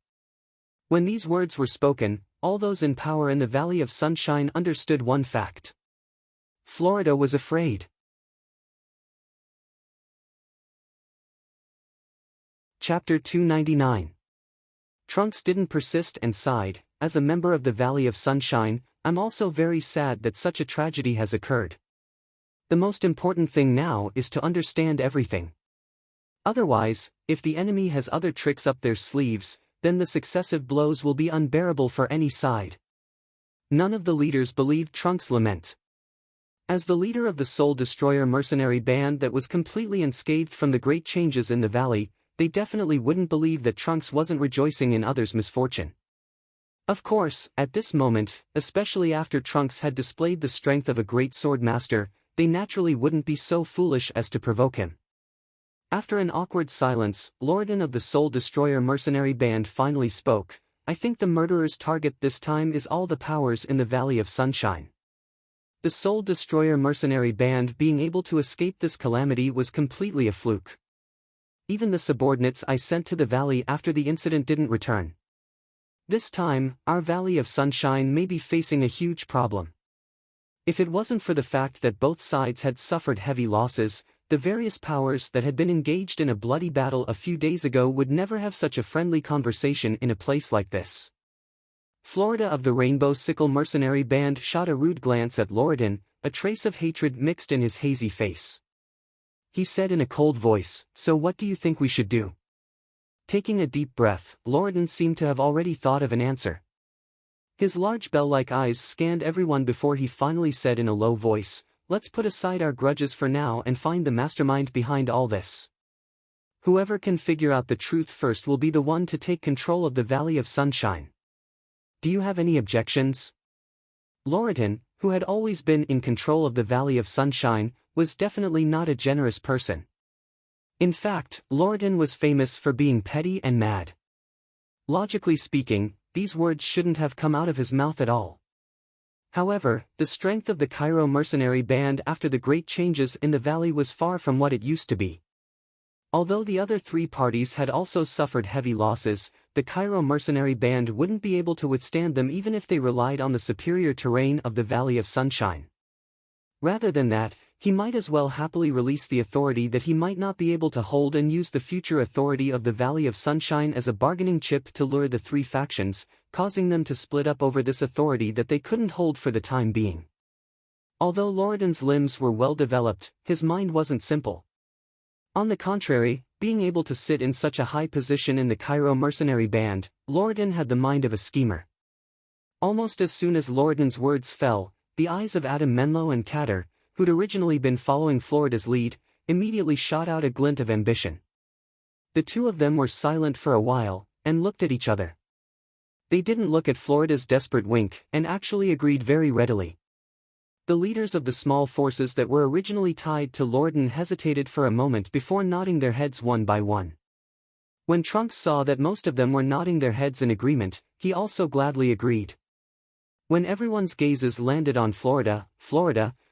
When these words were spoken, all those in power in the Valley of Sunshine understood one fact. Florida was afraid. Chapter 299. Trunks didn't persist and sighed, "As a member of the Valley of Sunshine, I'm also very sad that such a tragedy has occurred. The most important thing now is to understand everything. Otherwise, if the enemy has other tricks up their sleeves, then the successive blows will be unbearable for any side." None of the leaders believed Trunks' lament. As the leader of the Soul Destroyer mercenary band that was completely unscathed from the great changes in the valley, they definitely wouldn't believe that Trunks wasn't rejoicing in others' misfortune. Of course, at this moment, especially after Trunks had displayed the strength of a great sword master, they naturally wouldn't be so foolish as to provoke him. After an awkward silence, Lorden of the Soul Destroyer mercenary band finally spoke, "I think the murderer's target this time is all the powers in the Valley of Sunshine." The Soul Destroyer mercenary band being able to escape this calamity was completely a fluke. Even the subordinates I sent to the valley after the incident didn't return. This time, our Valley of Sunshine may be facing a huge problem. If it wasn't for the fact that both sides had suffered heavy losses, the various powers that had been engaged in a bloody battle a few days ago would never have such a friendly conversation in a place like this. Florida of the Rainbow Sickle mercenary band shot a rude glance at Lorden, a trace of hatred mixed in his hazy face. He said in a cold voice, "So what do you think we should do?" Taking a deep breath, Lorden seemed to have already thought of an answer. His large bell-like eyes scanned everyone before he finally said in a low voice, "Let's put aside our grudges for now and find the mastermind behind all this. Whoever can figure out the truth first will be the one to take control of the Valley of Sunshine. Do you have any objections?" Lorden, who had always been in control of the Valley of Sunshine, was definitely not a generous person. In fact, Lorden was famous for being petty and mad. Logically speaking, these words shouldn't have come out of his mouth at all. However, the strength of the Cairo mercenary band after the great changes in the valley was far from what it used to be. Although the other three parties had also suffered heavy losses, the Cairo mercenary band wouldn't be able to withstand them even if they relied on the superior terrain of the Valley of Sunshine. Rather than that, he might as well happily release the authority that he might not be able to hold and use the future authority of the Valley of Sunshine as a bargaining chip to lure the three factions, causing them to split up over this authority that they couldn't hold for the time being. Although Lorden's limbs were well developed, his mind wasn't simple. On the contrary, being able to sit in such a high position in the Cairo mercenary band, Lorden had the mind of a schemer. Almost as soon as Lorden's words fell, the eyes of Adam Menlo and Katter, who'd originally been following Florida's lead, immediately shot out a glint of ambition. The two of them were silent for a while, and looked at each other. They didn't look at Florida's desperate wink, and actually agreed very readily. The leaders of the small forces that were originally tied to Lorden hesitated for a moment before nodding their heads one by one. When Trunks saw that most of them were nodding their heads in agreement, he also gladly agreed. When everyone's gazes landed on Florida,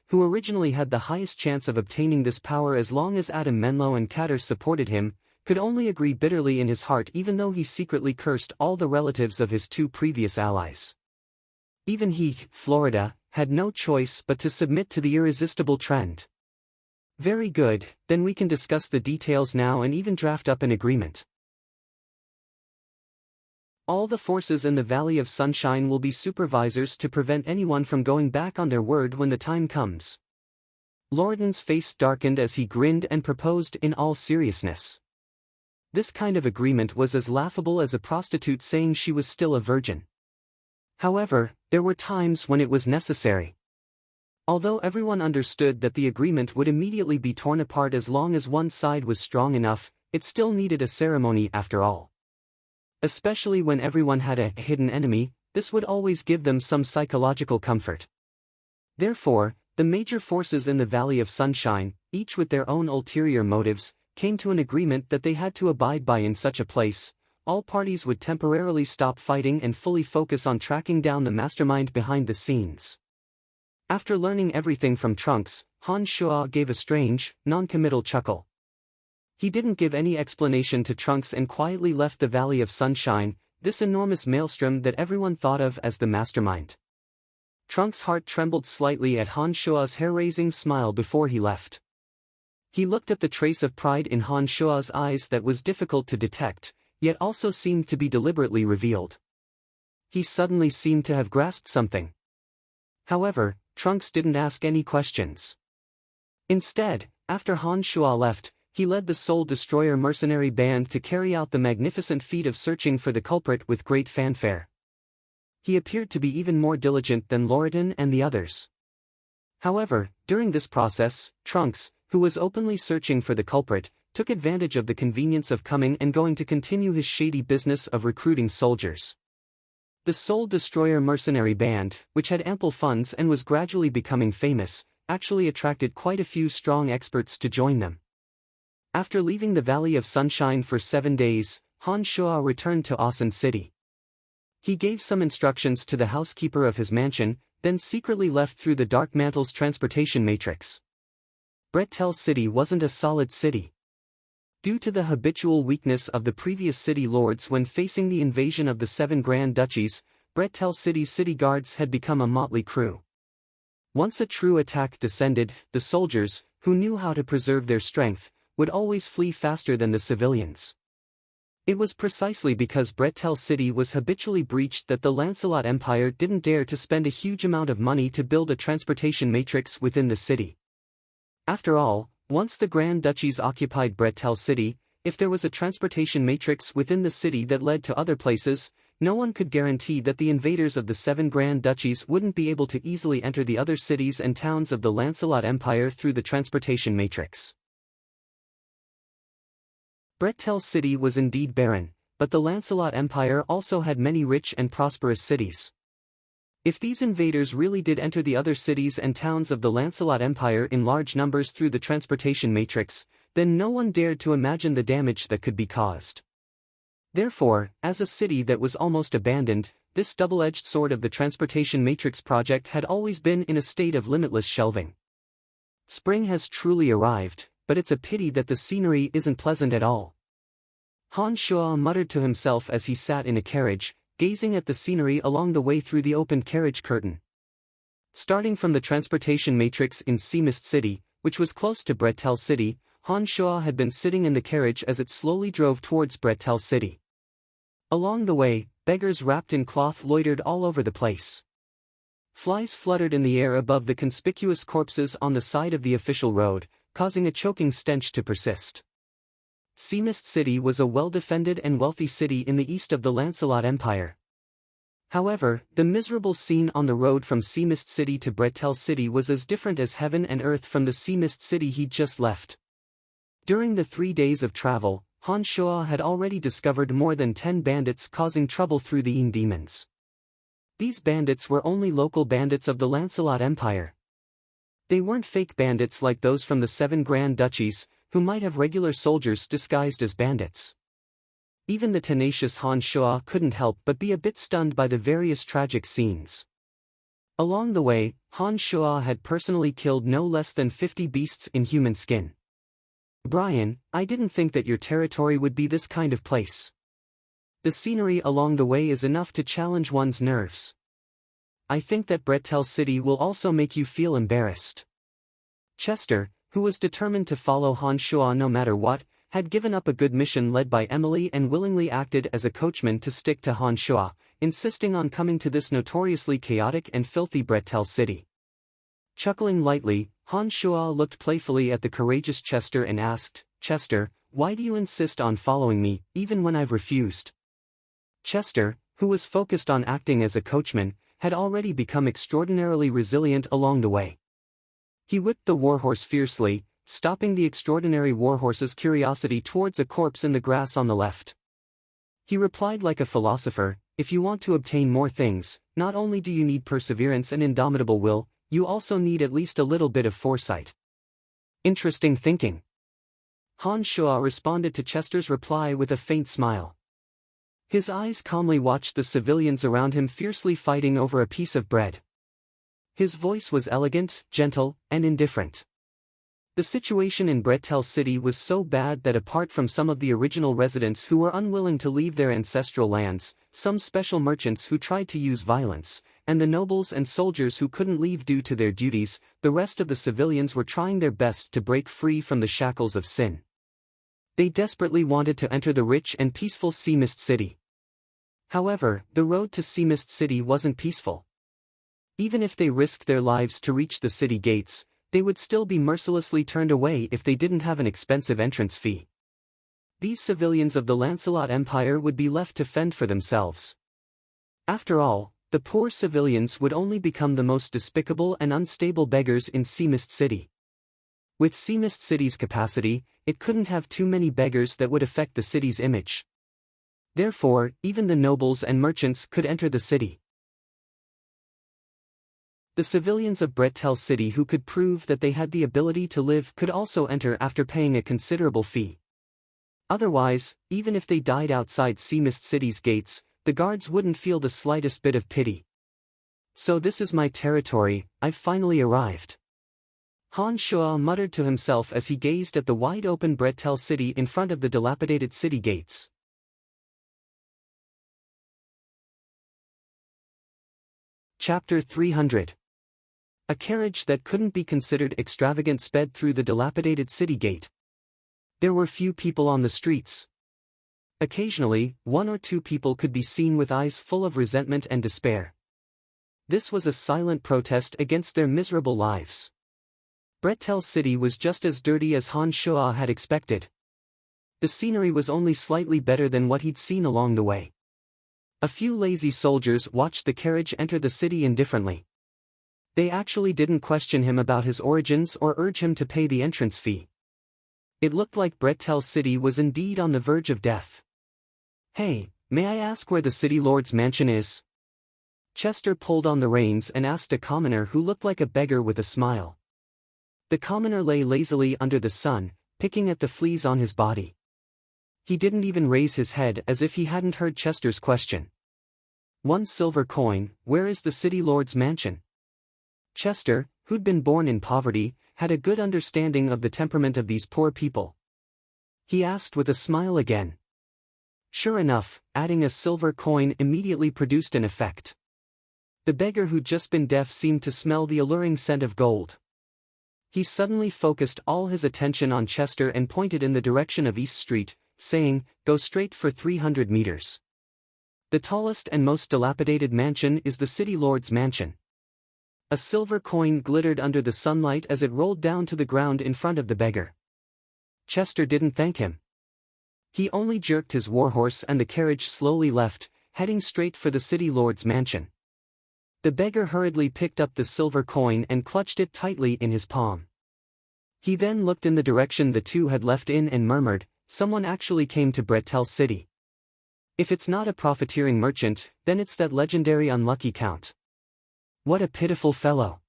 who originally had the highest chance of obtaining this power as long as Adam Menlo and Katter supported him, could only agree bitterly in his heart even though he secretly cursed all the relatives of his two previous allies. Even he, Florida, had no choice but to submit to the irresistible trend. Very good, then we can discuss the details now and even draft up an agreement. All the forces in the Valley of Sunshine will be supervisors to prevent anyone from going back on their word when the time comes. Loridan's face darkened as he grinned and proposed in all seriousness. This kind of agreement was as laughable as a prostitute saying she was still a virgin. However, there were times when it was necessary. Although everyone understood that the agreement would immediately be torn apart as long as one side was strong enough, it still needed a ceremony after all. Especially when everyone had a hidden enemy, this would always give them some psychological comfort. Therefore, the major forces in the Valley of Sunshine, each with their own ulterior motives, came to an agreement that they had to abide by. In such a place, all parties would temporarily stop fighting and fully focus on tracking down the mastermind behind the scenes. After learning everything from Trunks, Han Shuo gave a strange, non-committal chuckle. He didn't give any explanation to Trunks and quietly left the Valley of Sunshine, this enormous maelstrom that everyone thought of as the mastermind. Trunks' heart trembled slightly at Han Shuo's hair-raising smile before he left. He looked at the trace of pride in Han Shuo's eyes that was difficult to detect, yet also seemed to be deliberately revealed. He suddenly seemed to have grasped something. However, Trunks didn't ask any questions. Instead, after Han Shuo left, he led the Soul Destroyer mercenary band to carry out the magnificent feat of searching for the culprit with great fanfare. He appeared to be even more diligent than Loridan and the others. However, during this process, Trunks, who was openly searching for the culprit, took advantage of the convenience of coming and going to continue his shady business of recruiting soldiers. The Soul Destroyer mercenary band, which had ample funds and was gradually becoming famous, actually attracted quite a few strong experts to join them. After leaving the Valley of Sunshine for 7 days, Han Shuo returned to Asan City. He gave some instructions to the housekeeper of his mansion, then secretly left through the Dark Mantle's transportation matrix. Bretel City wasn't a solid city. Due to the habitual weakness of the previous city lords when facing the invasion of the 7 Grand Duchies, Bretel City's city guards had become a motley crew. Once a true attack descended, the soldiers, who knew how to preserve their strength, would always flee faster than the civilians. It was precisely because Bretel City was habitually breached that the Lancelot Empire didn't dare to spend a huge amount of money to build a transportation matrix within the city. After all, once the Grand Duchies occupied Bretel City, if there was a transportation matrix within the city that led to other places, no one could guarantee that the invaders of the 7 Grand Duchies wouldn't be able to easily enter the other cities and towns of the Lancelot Empire through the transportation matrix. Bretel City was indeed barren, but the Lancelot Empire also had many rich and prosperous cities. If these invaders really did enter the other cities and towns of the Lancelot Empire in large numbers through the transportation matrix, then no one dared to imagine the damage that could be caused. Therefore, as a city that was almost abandoned, this double-edged sword of the transportation matrix project had always been in a state of limitless shelving. Spring has truly arrived, but it's a pity that the scenery isn't pleasant at all. Han Shuo muttered to himself as he sat in a carriage, gazing at the scenery along the way through the opened carriage curtain. Starting from the transportation matrix in Seamist City, which was close to Bretel City, Han Shuo had been sitting in the carriage as it slowly drove towards Bretel City. Along the way, beggars wrapped in cloth loitered all over the place. Flies fluttered in the air above the conspicuous corpses on the side of the official road, causing a choking stench to persist. Seamist City was a well-defended and wealthy city in the east of the Lancelot Empire. However, the miserable scene on the road from Seamist City to Bretel City was as different as heaven and earth from the Seamist City he'd just left. During the 3 days of travel, Han Shuo had already discovered more than 10 bandits causing trouble through the Yin demons. These bandits were only local bandits of the Lancelot Empire. They weren't fake bandits like those from the 7 Grand Duchies, who might have regular soldiers disguised as bandits. Even the tenacious Han Shuo couldn't help but be a bit stunned by the various tragic scenes. Along the way, Han Shuo had personally killed no less than 50 beasts in human skin. Brian, I didn't think that your territory would be this kind of place. The scenery along the way is enough to challenge one's nerves. I think that Bretel City will also make you feel embarrassed. Chester, who was determined to follow Han Shuo no matter what, had given up a good mission led by Emily and willingly acted as a coachman to stick to Han Shuo, insisting on coming to this notoriously chaotic and filthy Bretel City. Chuckling lightly, Han Shuo looked playfully at the courageous Chester and asked, "Chester, why do you insist on following me, even when I've refused?" Chester, who was focused on acting as a coachman, had already become extraordinarily resilient along the way. He whipped the warhorse fiercely, stopping the extraordinary warhorse's curiosity towards a corpse in the grass on the left. He replied like a philosopher, "If you want to obtain more things, not only do you need perseverance and indomitable will, you also need at least a little bit of foresight." Interesting thinking. Han Shuo responded to Chester's reply with a faint smile. His eyes calmly watched the civilians around him fiercely fighting over a piece of bread. His voice was elegant, gentle, and indifferent. The situation in Bretel City was so bad that apart from some of the original residents who were unwilling to leave their ancestral lands, some special merchants who tried to use violence, and the nobles and soldiers who couldn't leave due to their duties, the rest of the civilians were trying their best to break free from the shackles of sin. They desperately wanted to enter the rich and peaceful Sea Mist City. However, the road to Sea Mist City wasn't peaceful. Even if they risked their lives to reach the city gates, they would still be mercilessly turned away if they didn't have an expensive entrance fee. These civilians of the Lancelot Empire would be left to fend for themselves. After all, the poor civilians would only become the most despicable and unstable beggars in Sea Mist City. With Sea Mist City's capacity, it couldn't have too many beggars that would affect the city's image. Therefore, even the nobles and merchants could enter the city. The civilians of Bretel City who could prove that they had the ability to live could also enter after paying a considerable fee. Otherwise, even if they died outside Sea Mist City's gates, the guards wouldn't feel the slightest bit of pity. "So this is my territory, I've finally arrived," Han Shuo muttered to himself as he gazed at the wide-open Bretel City in front of the dilapidated city gates. Chapter 300. A carriage that couldn't be considered extravagant sped through the dilapidated city gate. There were few people on the streets. Occasionally, one or two people could be seen with eyes full of resentment and despair. This was a silent protest against their miserable lives. Bretel City was just as dirty as Han Shuo had expected. The scenery was only slightly better than what he'd seen along the way. A few lazy soldiers watched the carriage enter the city indifferently. They actually didn't question him about his origins or urge him to pay the entrance fee. It looked like Bretel City was indeed on the verge of death. "Hey, may I ask where the city lord's mansion is?" Chester pulled on the reins and asked a commoner who looked like a beggar with a smile. The commoner lay lazily under the sun, picking at the fleas on his body. He didn't even raise his head as if he hadn't heard Chester's question. "1 silver coin, where is the city lord's mansion?" Chester, who'd been born in poverty, had a good understanding of the temperament of these poor people. He asked with a smile again. Sure enough, adding a silver coin immediately produced an effect. The beggar who'd just been deaf seemed to smell the alluring scent of gold. He suddenly focused all his attention on Chester and pointed in the direction of East Street, saying, "Go straight for 300 meters. The tallest and most dilapidated mansion is the city lord's mansion." A silver coin glittered under the sunlight as it rolled down to the ground in front of the beggar. Chester didn't thank him. He only jerked his warhorse and the carriage slowly left, heading straight for the city lord's mansion. The beggar hurriedly picked up the silver coin and clutched it tightly in his palm. He then looked in the direction the two had left in and murmured, "Someone actually came to Bretel City. If it's not a profiteering merchant, then it's that legendary unlucky count. What a pitiful fellow."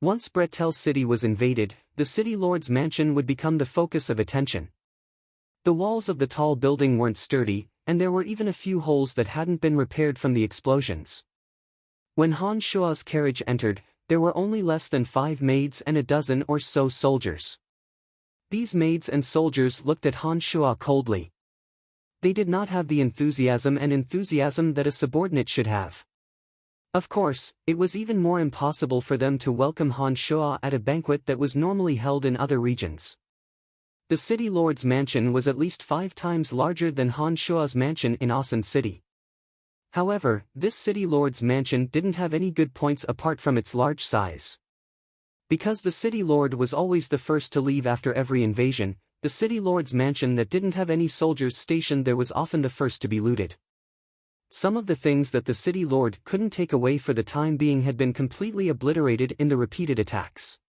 Once Bretel City was invaded, the city lord's mansion would become the focus of attention. The walls of the tall building weren't sturdy, and there were even a few holes that hadn't been repaired from the explosions. When Han Shuo's carriage entered, there were only less than 5 maids and a dozen or so soldiers. These maids and soldiers looked at Han Shuo coldly. They did not have the enthusiasm that a subordinate should have. Of course, it was even more impossible for them to welcome Han Shuo at a banquet that was normally held in other regions. The city lord's mansion was at least 5 times larger than Han Shuo's mansion in Asan City. However, this city lord's mansion didn't have any good points apart from its large size. Because the city lord was always the first to leave after every invasion, the city lord's mansion that didn't have any soldiers stationed there was often the first to be looted. Some of the things that the city lord couldn't take away for the time being had been completely obliterated in the repeated attacks.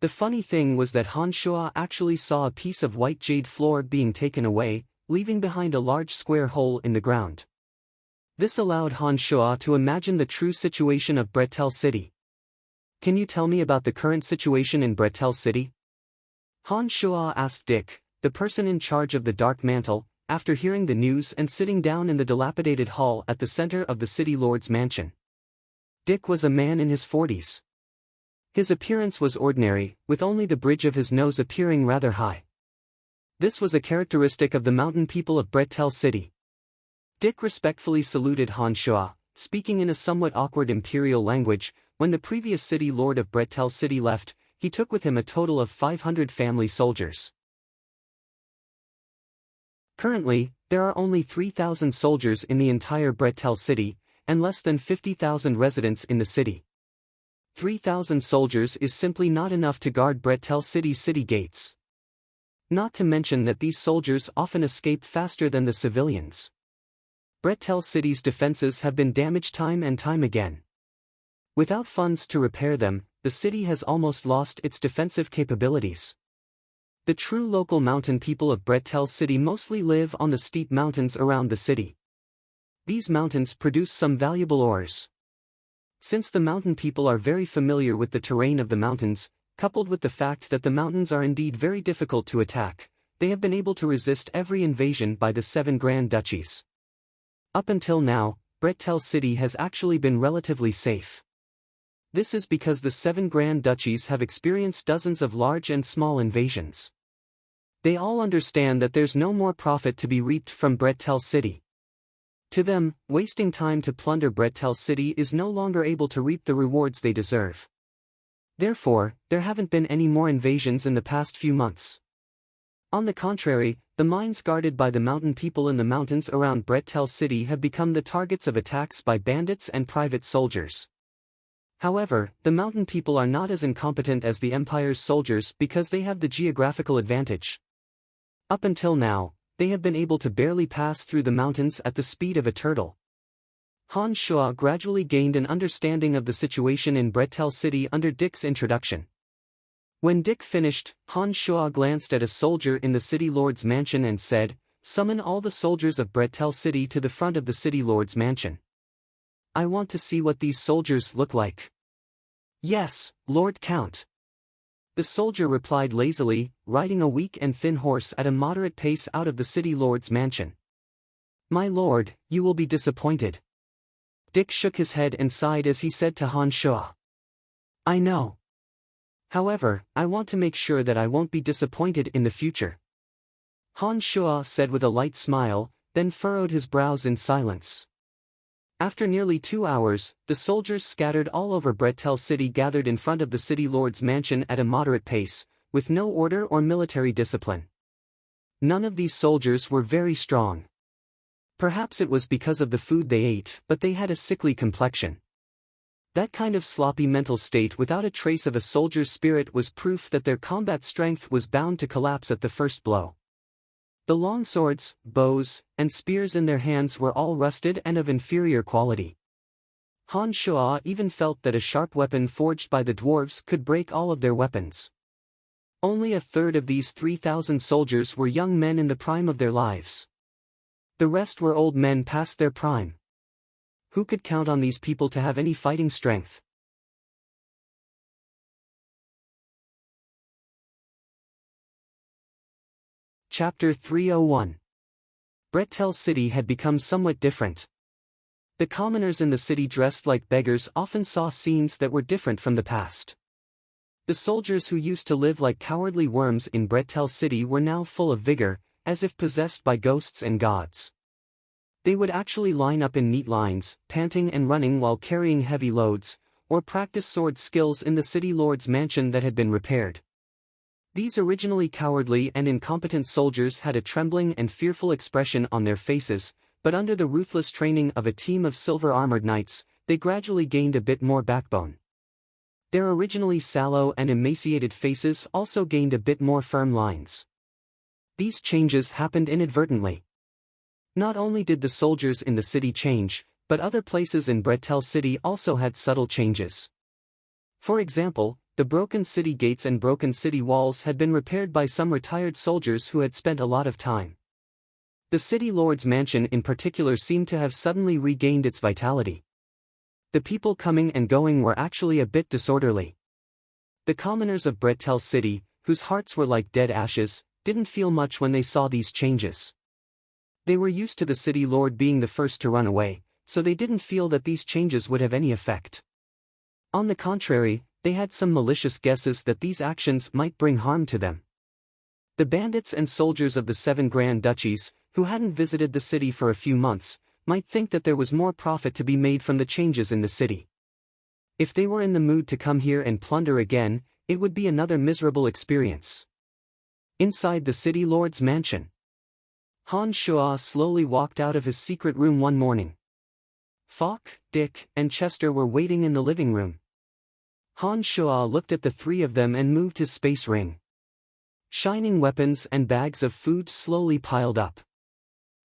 The funny thing was that Han Shuo actually saw a piece of white jade floor being taken away, leaving behind a large square hole in the ground. This allowed Han Shuo to imagine the true situation of Bretel City. Can you tell me about the current situation in Bretel City? Han Shuo asked Dick, the person in charge of the Dark Mantle, after hearing the news and sitting down in the dilapidated hall at the center of the city lord's mansion. Dick was a man in his 40s. His appearance was ordinary, with only the bridge of his nose appearing rather high. This was a characteristic of the mountain people of Bretel City. Dick respectfully saluted Han Shuo, speaking in a somewhat awkward imperial language. When the previous city lord of Bretel City left, he took with him a total of 500 family soldiers. Currently, there are only 3,000 soldiers in the entire Bretel City, and less than 50,000 residents in the city. 3,000 soldiers is simply not enough to guard Bretel City's city gates. Not to mention that these soldiers often escape faster than the civilians. Bretel City's defenses have been damaged time and time again. Without funds to repair them, the city has almost lost its defensive capabilities. The true local mountain people of Bretel City mostly live on the steep mountains around the city. These mountains produce some valuable ores. Since the mountain people are very familiar with the terrain of the mountains, coupled with the fact that the mountains are indeed very difficult to attack, they have been able to resist every invasion by the 7 Grand Duchies. Up until now, Bretel City has actually been relatively safe. This is because the 7 Grand Duchies have experienced dozens of large and small invasions. They all understand that there's no more profit to be reaped from Bretel City. To them, wasting time to plunder Bretel City is no longer able to reap the rewards they deserve. Therefore, there haven't been any more invasions in the past few months. On the contrary, the mines guarded by the mountain people in the mountains around Bretel City have become the targets of attacks by bandits and private soldiers. However, the mountain people are not as incompetent as the Empire's soldiers because they have the geographical advantage. Up until now, they have been able to barely pass through the mountains at the speed of a turtle. Han Shuo gradually gained an understanding of the situation in Bretel City under Dick's introduction. When Dick finished, Han Shuo glanced at a soldier in the city lord's mansion and said, "Summon all the soldiers of Bretel City to the front of the city lord's mansion. I want to see what these soldiers look like." "Yes, Lord Count." The soldier replied lazily, riding a weak and thin horse at a moderate pace out of the city lord's mansion. "My lord, you will be disappointed." Dick shook his head and sighed as he said to Han Shuo, "I know. However, I want to make sure that I won't be disappointed in the future." Han Shuo said with a light smile, then furrowed his brows in silence. After nearly 2 hours, the soldiers scattered all over Bretel City gathered in front of the city lord's mansion at a moderate pace, with no order or military discipline. None of these soldiers were very strong. Perhaps it was because of the food they ate, but they had a sickly complexion. That kind of sloppy mental state without a trace of a soldier's spirit was proof that their combat strength was bound to collapse at the first blow. The long swords, bows, and spears in their hands were all rusted and of inferior quality. Han Shuo even felt that a sharp weapon forged by the dwarves could break all of their weapons. Only a third of these 3,000 soldiers were young men in the prime of their lives. The rest were old men past their prime. Who could count on these people to have any fighting strength? Chapter 301. Bretel City had become somewhat different. The commoners in the city dressed like beggars often saw scenes that were different from the past. The soldiers who used to live like cowardly worms in Bretel City were now full of vigor, as if possessed by ghosts and gods. They would actually line up in neat lines, panting and running while carrying heavy loads, or practice sword skills in the city lord's mansion that had been repaired. These originally cowardly and incompetent soldiers had a trembling and fearful expression on their faces, but under the ruthless training of a team of silver-armored knights, they gradually gained a bit more backbone. Their originally sallow and emaciated faces also gained a bit more firm lines. These changes happened inadvertently. Not only did the soldiers in the city change, but other places in Bretel City also had subtle changes. For example, the broken city gates and broken city walls had been repaired by some retired soldiers who had spent a lot of time. The city lord's mansion in particular seemed to have suddenly regained its vitality. The people coming and going were actually a bit disorderly. The commoners of Bretel City, whose hearts were like dead ashes, didn't feel much when they saw these changes. They were used to the city lord being the first to run away, so they didn't feel that these changes would have any effect. On the contrary, they had some malicious guesses that these actions might bring harm to them. The bandits and soldiers of the 7 Grand Duchies, who hadn't visited the city for a few months, might think that there was more profit to be made from the changes in the city. If they were in the mood to come here and plunder again, it would be another miserable experience. Inside the city lord's mansion, Han Shua slowly walked out of his secret room one morning. Falk, Dick, and Chester were waiting in the living room. Han Shua looked at the three of them and moved his space ring. Shining weapons and bags of food slowly piled up.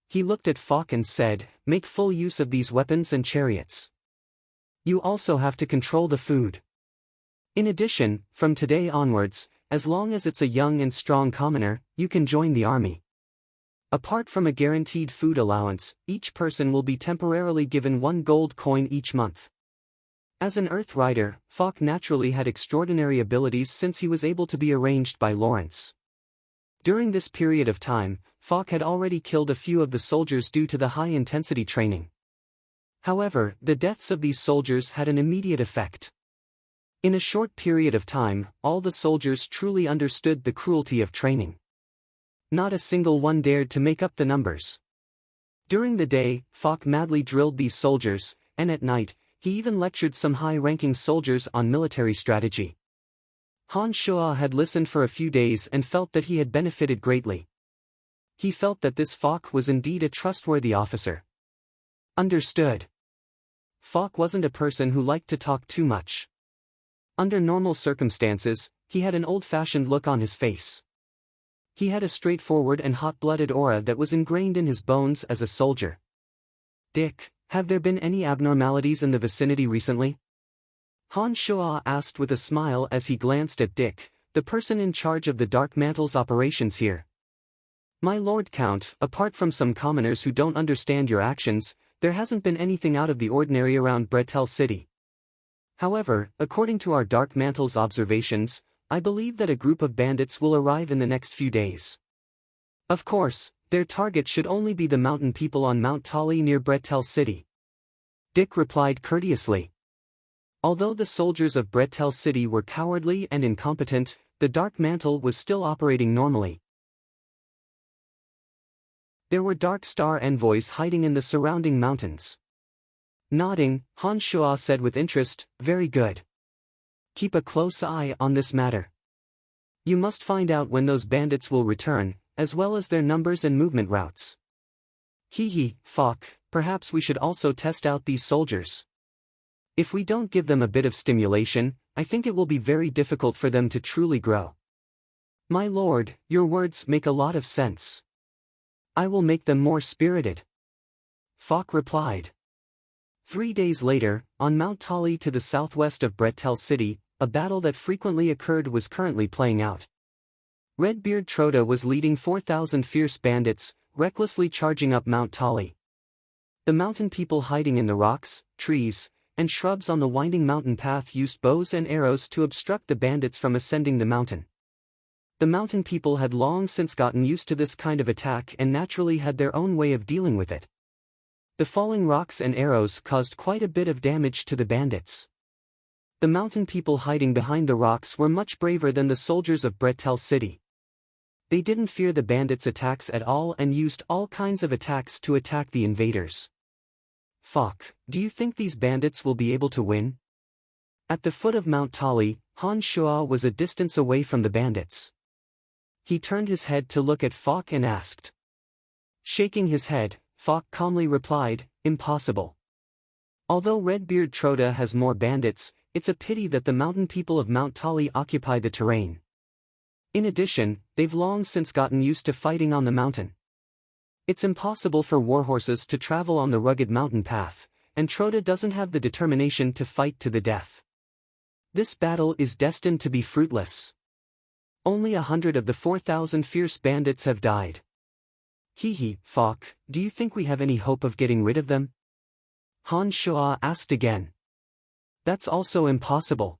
He looked at Falk and said, "Make full use of these weapons and chariots. You also have to control the food. In addition, from today onwards, as long as it's a young and strong commoner, you can join the army. Apart from a guaranteed food allowance, each person will be temporarily given 1 gold coin each month." As an Earth Rider, Falk naturally had extraordinary abilities since he was able to be arranged by Lawrence. During this period of time, Falk had already killed a few of the soldiers due to the high-intensity training. However, the deaths of these soldiers had an immediate effect. In a short period of time, all the soldiers truly understood the cruelty of training. Not a single one dared to make up the numbers. During the day, Falk madly drilled these soldiers, and at night, he even lectured some high-ranking soldiers on military strategy. Han Shua had listened for a few days and felt that he had benefited greatly. He felt that this Falk was indeed a trustworthy officer. Understood. Falk wasn't a person who liked to talk too much. Under normal circumstances, he had an old-fashioned look on his face. He had a straightforward and hot-blooded aura that was ingrained in his bones as a soldier. "Dick, have there been any abnormalities in the vicinity recently?" Han Shua asked with a smile as he glanced at Dick, the person in charge of the Dark Mantle's operations here. "My Lord Count, apart from some commoners who don't understand your actions, there hasn't been anything out of the ordinary around Bretel City. However, according to our Dark Mantle's observations, I believe that a group of bandits will arrive in the next few days. Of course, their target should only be the mountain people on Mount Tali near Bretel City." Dick replied courteously. Although the soldiers of Bretel City were cowardly and incompetent, the Dark Mantle was still operating normally. There were Dark Star envoys hiding in the surrounding mountains. Nodding, Han Shua said with interest, "Very good. Keep a close eye on this matter. You must find out when those bandits will return, as well as their numbers and movement routes." "Hee, Falk, perhaps we should also test out these soldiers. If we don't give them a bit of stimulation, I think it will be very difficult for them to truly grow." "My lord, your words make a lot of sense. I will make them more spirited," Falk replied. 3 days later, on Mount Tali to the southwest of Bretel City, a battle that frequently occurred was currently playing out. Redbeard Troda was leading 4,000 fierce bandits, recklessly charging up Mount Tali. The mountain people hiding in the rocks, trees, and shrubs on the winding mountain path used bows and arrows to obstruct the bandits from ascending the mountain. The mountain people had long since gotten used to this kind of attack and naturally had their own way of dealing with it. The falling rocks and arrows caused quite a bit of damage to the bandits. The mountain people hiding behind the rocks were much braver than the soldiers of Bretel City. They didn't fear the bandits' attacks at all and used all kinds of attacks to attack the invaders. "Falk, do you think these bandits will be able to win?" At the foot of Mount Tali, Han Shua was a distance away from the bandits. He turned his head to look at Falk and asked. Shaking his head, Falk calmly replied, "Impossible. Although Redbeard Troda has more bandits, It's a pity that the mountain people of Mount Tali occupy the terrain. In addition, they've long since gotten used to fighting on the mountain. It's impossible for warhorses to travel on the rugged mountain path, and Troda doesn't have the determination to fight to the death. This battle is destined to be fruitless. Only 100 of the 4,000 fierce bandits have died. Hee, Fok, do you think we have any hope of getting rid of them? Han Shuo asked again. That's also impossible.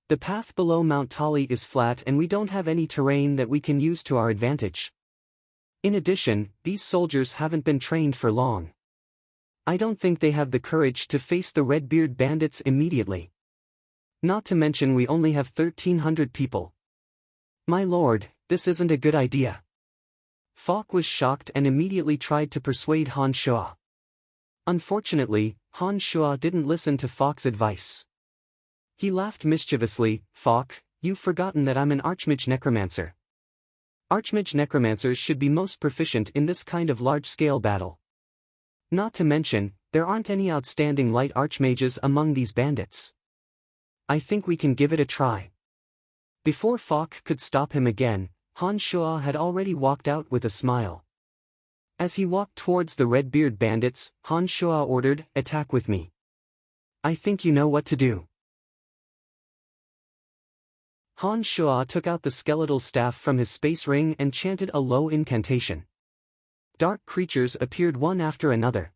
The path below Mount Tali is flat and we don't have any terrain that we can use to our advantage. In addition, these soldiers haven't been trained for long. I don't think they have the courage to face the Redbeard bandits immediately. Not to mention we only have 1,300 people. My lord, this isn't a good idea. Fok was shocked and immediately tried to persuade Han Shuo. Unfortunately, Han Shuo didn't listen to Fok's advice. He laughed mischievously. Fok, you've forgotten that I'm an Archmage Necromancer. Archmage Necromancers should be most proficient in this kind of large-scale battle. Not to mention, there aren't any outstanding light Archmages among these bandits. I think we can give it a try. Before Fok could stop him again, Han Shuo had already walked out with a smile. As he walked towards the Redbeard bandits, Han Shuo ordered, "Attack with me. I think you know what to do." Han Shuo took out the skeletal staff from his space ring and chanted a low incantation. Dark creatures appeared one after another.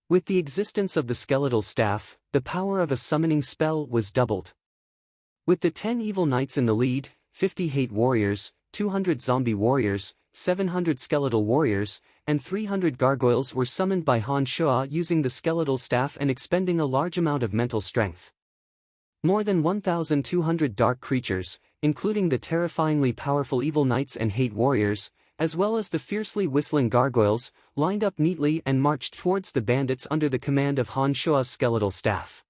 With the existence of the skeletal staff, the power of a summoning spell was doubled. With the 10 evil knights in the lead, 50 hate warriors, 200 zombie warriors, 700 skeletal warriors, and 300 gargoyles were summoned by Han Shuo using the skeletal staff and expending a large amount of mental strength. More than 1,200 dark creatures, including the terrifyingly powerful evil knights and hate warriors, as well as the fiercely whistling gargoyles, lined up neatly and marched towards the bandits under the command of Han Shuo's skeletal staff.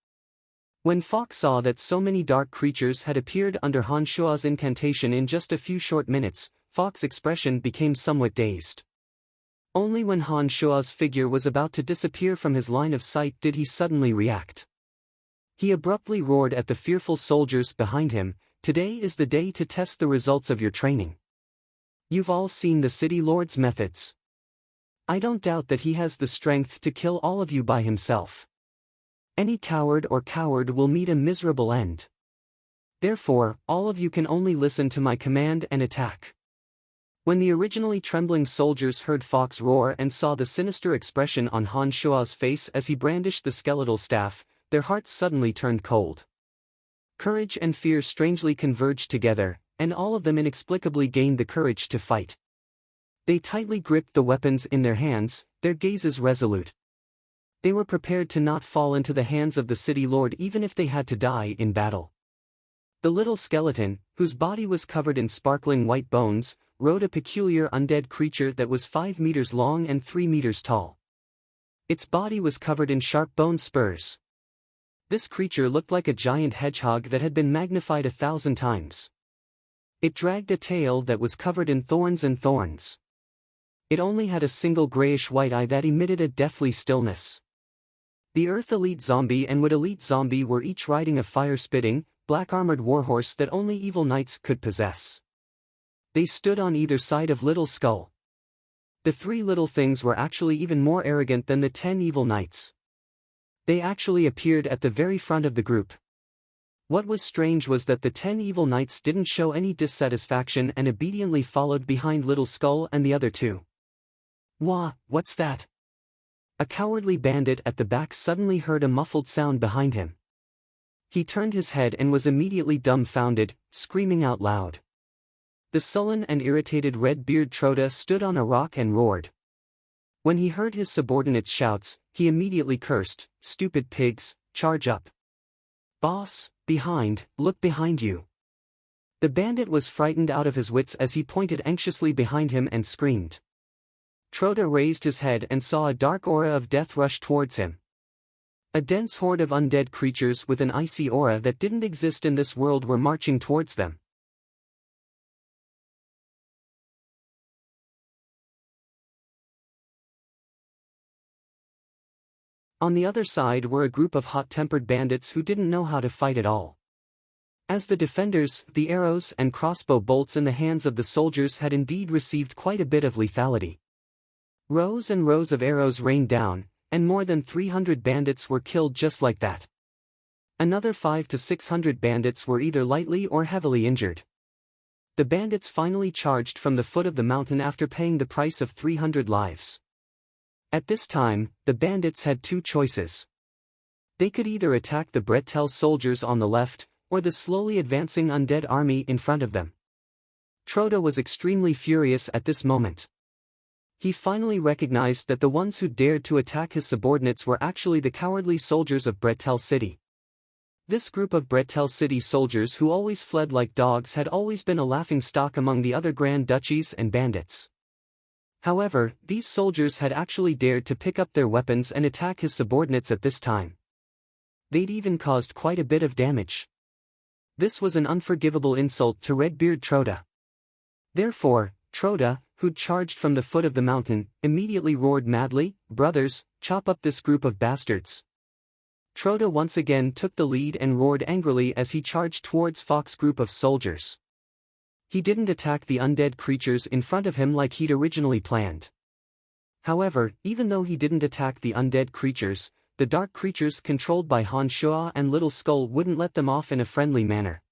When Fok saw that so many dark creatures had appeared under Han Shuo's incantation in just a few short minutes, Fok's expression became somewhat dazed. Only when Han Shuo's figure was about to disappear from his line of sight did he suddenly react. He abruptly roared at the fearful soldiers behind him, "Today is the day to test the results of your training. You've all seen the city lord's methods. I don't doubt that he has the strength to kill all of you by himself. Any coward will meet a miserable end. Therefore, all of you can only listen to my command and attack." When the originally trembling soldiers heard Fok's roar and saw the sinister expression on Han Shuo's face as he brandished the skeletal staff, their hearts suddenly turned cold. Courage and fear strangely converged together, and all of them inexplicably gained the courage to fight. They tightly gripped the weapons in their hands, their gazes resolute. They were prepared to not fall into the hands of the city lord even if they had to die in battle. The little skeleton, whose body was covered in sparkling white bones, rode a peculiar undead creature that was 5 meters long and 3 meters tall. Its body was covered in sharp bone spurs. This creature looked like a giant hedgehog that had been magnified 1,000 times. It dragged a tail that was covered in thorns and thorns. It only had a single grayish-white eye that emitted a deathly stillness. The Earth Elite Zombie and Wood Elite Zombie were each riding a fire-spitting, black-armored warhorse that only evil knights could possess. They stood on either side of Little Skull. The 3 little things were actually even more arrogant than the 10 evil knights. They actually appeared at the very front of the group. What was strange was that the 10 evil knights didn't show any dissatisfaction and obediently followed behind Little Skull and the other 2. What's that? A cowardly bandit at the back suddenly heard a muffled sound behind him. He turned his head and was immediately dumbfounded, screaming out loud. The sullen and irritated Red-Beard Troda stood on a rock and roared. When he heard his subordinates' shouts, he immediately cursed, "Stupid pigs, charge up. Boss, look behind you." The bandit was frightened out of his wits as he pointed anxiously behind him and screamed. Troda raised his head and saw a dark aura of death rush towards him. A dense horde of undead creatures with an icy aura that didn't exist in this world were marching towards them. On the other side were a group of hot-tempered bandits who didn't know how to fight at all. As the defenders, the arrows and crossbow bolts in the hands of the soldiers had indeed received quite a bit of lethality. Rows and rows of arrows rained down, and more than 300 bandits were killed just like that. Another 500 to 600 bandits were either lightly or heavily injured. The bandits finally charged from the foot of the mountain after paying the price of 300 lives. At this time, the bandits had two choices. They could either attack the Bretel soldiers on the left, or the slowly advancing undead army in front of them. Troda was extremely furious at this moment. He finally recognized that the ones who dared to attack his subordinates were actually the cowardly soldiers of Bretel City. This group of Bretel City soldiers who always fled like dogs had always been a laughingstock among the other grand duchies and bandits. However, these soldiers had actually dared to pick up their weapons and attack his subordinates at this time. They'd even caused quite a bit of damage. This was an unforgivable insult to Redbeard Troda. Therefore, Troda, who'd charged from the foot of the mountain, immediately roared madly, "Brothers, chop up this group of bastards." Troda once again took the lead and roared angrily as he charged towards Fox's group of soldiers. He didn't attack the undead creatures in front of him like he'd originally planned. However, even though he didn't attack the undead creatures, the dark creatures controlled by Han Shua and Little Skull wouldn't let them off in a friendly manner.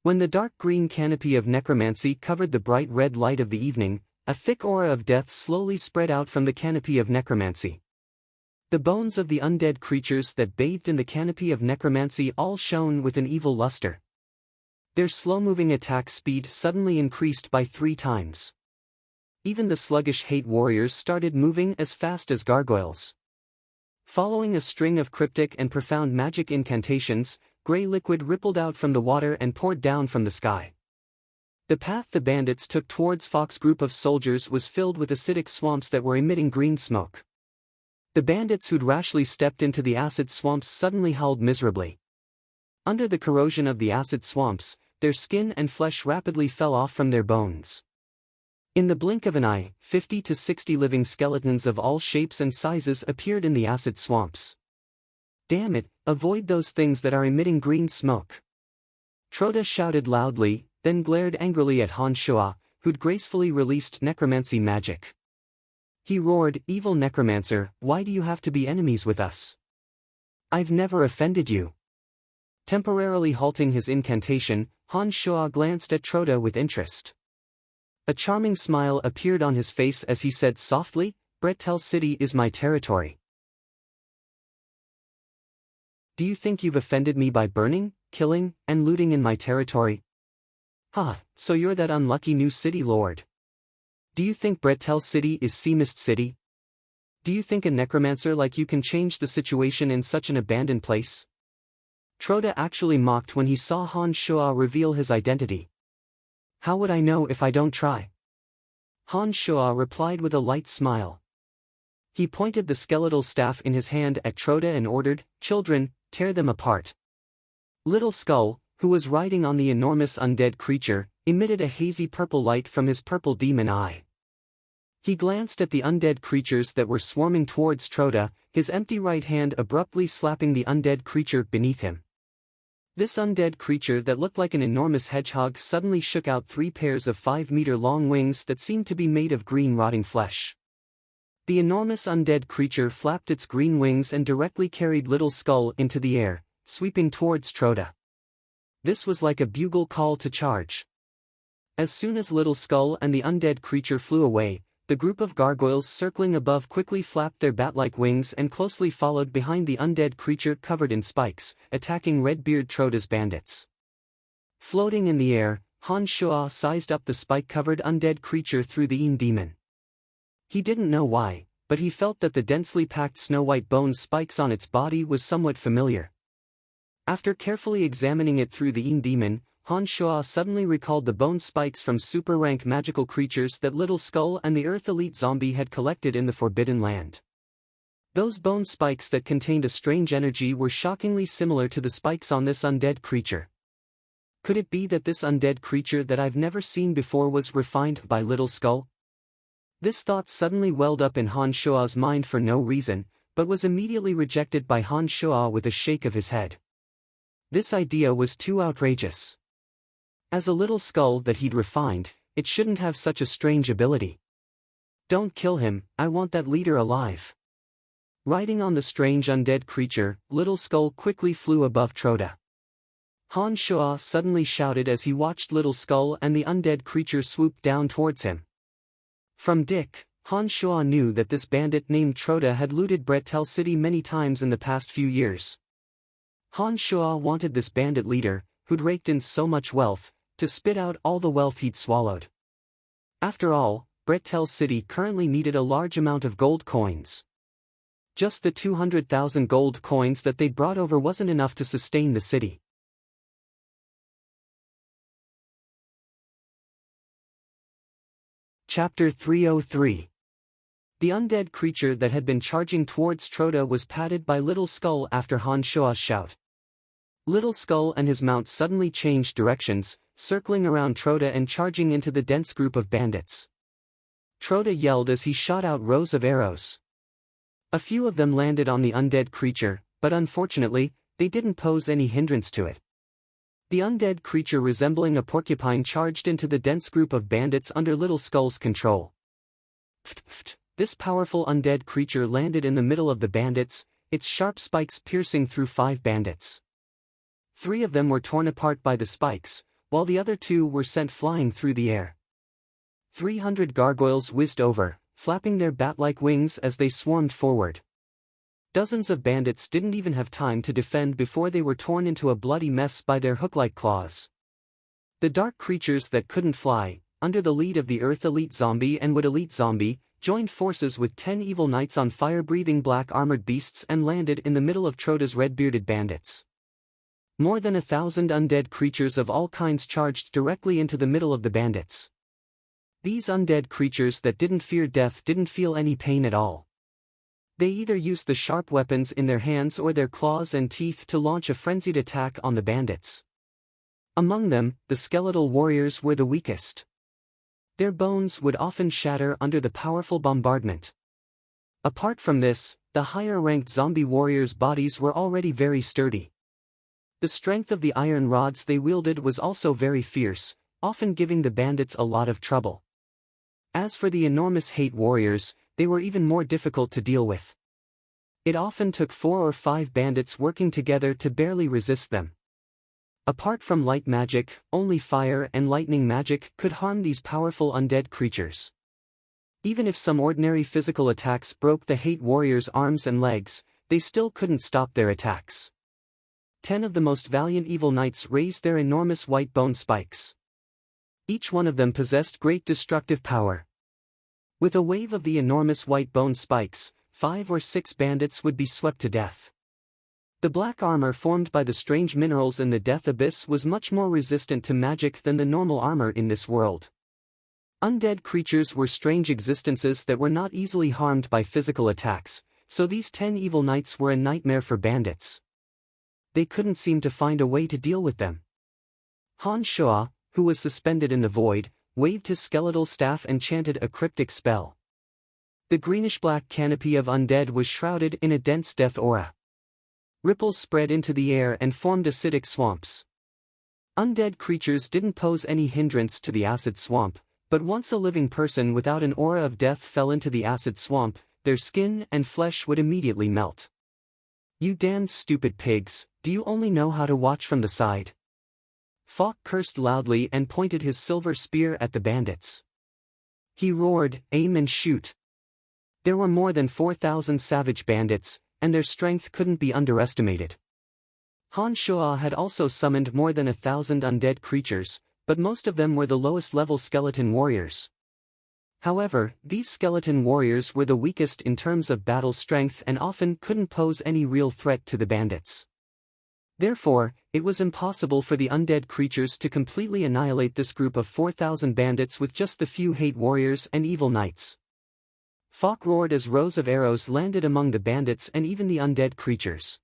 When the dark green canopy of necromancy covered the bright red light of the evening, a thick aura of death slowly spread out from the canopy of necromancy. The bones of the undead creatures that bathed in the canopy of necromancy all shone with an evil luster. Their slow-moving attack speed suddenly increased by 3 times. Even the sluggish hate warriors started moving as fast as gargoyles. Following a string of cryptic and profound magic incantations, grey liquid rippled out from the water and poured down from the sky. The path the bandits took towards Fox's group of soldiers was filled with acidic swamps that were emitting green smoke. The bandits who'd rashly stepped into the acid swamps suddenly howled miserably. Under the corrosion of the acid swamps, their skin and flesh rapidly fell off from their bones. In the blink of an eye, 50 to 60 living skeletons of all shapes and sizes appeared in the acid swamps. "Damn it, avoid those things that are emitting green smoke." Troda shouted loudly, then glared angrily at Han Shua, who'd gracefully released necromancy magic. He roared, "Evil necromancer, why do you have to be enemies with us? I've never offended you." Temporarily halting his incantation, Han Shua glanced at Troda with interest. A charming smile appeared on his face as he said softly, "Bretel City is my territory. Do you think you've offended me by burning, killing, and looting in my territory? Ha, so you're that unlucky new city lord. Do you think Bretel City is Sea Mist City? Do you think a necromancer like you can change the situation in such an abandoned place?" Troda actually mocked when he saw Han Shua reveal his identity. "How would I know if I don't try?" Han Shua replied with a light smile. He pointed the skeletal staff in his hand at Troda and ordered, "Children, tear them apart." Little Skull, who was riding on the enormous undead creature, emitted a hazy purple light from his purple demon eye. He glanced at the undead creatures that were swarming towards Troda, his empty right hand abruptly slapping the undead creature beneath him. This undead creature that looked like an enormous hedgehog suddenly shook out 3 pairs of 5-meter-long wings that seemed to be made of green rotting flesh. The enormous undead creature flapped its green wings and directly carried Little Skull into the air, sweeping towards Troda. This was like a bugle call to charge. As soon as Little Skull and the undead creature flew away, the group of gargoyles circling above quickly flapped their bat-like wings and closely followed behind the undead creature covered in spikes, attacking Redbeard Troda's bandits. Floating in the air, Han Shua sized up the spike-covered undead creature through the demon. He didn't know why, but he felt that the densely packed snow-white bone spikes on its body was somewhat familiar. After carefully examining it through the demon, Han Shua suddenly recalled the bone spikes from super-rank magical creatures that Little Skull and the Earth Elite Zombie had collected in the Forbidden Land. Those bone spikes that contained a strange energy were shockingly similar to the spikes on this undead creature. Could it be that this undead creature that I've never seen before was refined by Little Skull? This thought suddenly welled up in Han Shua's mind for no reason, but was immediately rejected by Han Shuo with a shake of his head. This idea was too outrageous. As a little skull that he'd refined, it shouldn't have such a strange ability. Don't kill him, I want that leader alive. Riding on the strange undead creature, Little Skull quickly flew above Troda. Han Shuo suddenly shouted as he watched Little Skull and the undead creature swoop down towards him. From Dick, Han Shuo knew that this bandit named Troda had looted Bretel City many times in the past few years. Han Shuo wanted this bandit leader, who'd raked in so much wealth, to spit out all the wealth he'd swallowed. After all, Bretel City currently needed a large amount of gold coins. Just the 200,000 gold coins that they'd brought over wasn't enough to sustain the city. Chapter 303. The undead creature that had been charging towards Troda was patted by Little Skull after Han Shuo's shout. Little Skull and his mount suddenly changed directions, circling around Troda and charging into the dense group of bandits. Troda yelled as he shot out rows of arrows. A few of them landed on the undead creature, but unfortunately, they didn't pose any hindrance to it. The undead creature resembling a porcupine charged into the dense group of bandits under Little Skull's control. This powerful undead creature landed in the middle of the bandits, its sharp spikes piercing through 5 bandits. 3 of them were torn apart by the spikes, while the other 2 were sent flying through the air. 300 gargoyles whizzed over, flapping their bat-like wings as they swarmed forward. Dozens of bandits didn't even have time to defend before they were torn into a bloody mess by their hook-like claws. The dark creatures that couldn't fly, under the lead of the Earth Elite Zombie and Wood Elite Zombie, joined forces with 10 evil knights on fire-breathing black armored beasts and landed in the middle of Troda's red-bearded bandits. More than 1,000 undead creatures of all kinds charged directly into the middle of the bandits. These undead creatures that didn't fear death didn't feel any pain at all. They either used the sharp weapons in their hands or their claws and teeth to launch a frenzied attack on the bandits. Among them, the skeletal warriors were the weakest. Their bones would often shatter under the powerful bombardment. Apart from this, the higher-ranked zombie warriors' bodies were already very sturdy. The strength of the iron rods they wielded was also very fierce, often giving the bandits a lot of trouble. As for the enormous hate warriors, they were even more difficult to deal with. It often took 4 or 5 bandits working together to barely resist them. Apart from light magic, only fire and lightning magic could harm these powerful undead creatures. Even if some ordinary physical attacks broke the hate warriors' arms and legs, they still couldn't stop their attacks. 10 of the most valiant evil knights raised their enormous white bone spikes. Each one of them possessed great destructive power. With a wave of the enormous white bone spikes, 5 or 6 bandits would be swept to death. The black armor formed by the strange minerals in the Death Abyss was much more resistant to magic than the normal armor in this world. Undead creatures were strange existences that were not easily harmed by physical attacks, so these 10 evil knights were a nightmare for bandits. They couldn't seem to find a way to deal with them. Han Shuo, who was suspended in the void, waved his skeletal staff and chanted a cryptic spell. The greenish-black canopy of undead was shrouded in a dense death aura. Ripples spread into the air and formed acidic swamps. Undead creatures didn't pose any hindrance to the acid swamp, but once a living person without an aura of death fell into the acid swamp, their skin and flesh would immediately melt. "You damned stupid pigs, do you only know how to watch from the side?" Fok cursed loudly and pointed his silver spear at the bandits. He roared, "Aim and shoot." There were more than 4,000 savage bandits, and their strength couldn't be underestimated. Han Shuo had also summoned more than 1,000 undead creatures, but most of them were the lowest-level skeleton warriors. However, these skeleton warriors were the weakest in terms of battle strength and often couldn't pose any real threat to the bandits. Therefore, it was impossible for the undead creatures to completely annihilate this group of 4,000 bandits with just the few hate warriors and evil knights. Fok roared as rows of arrows landed among the bandits and even the undead creatures.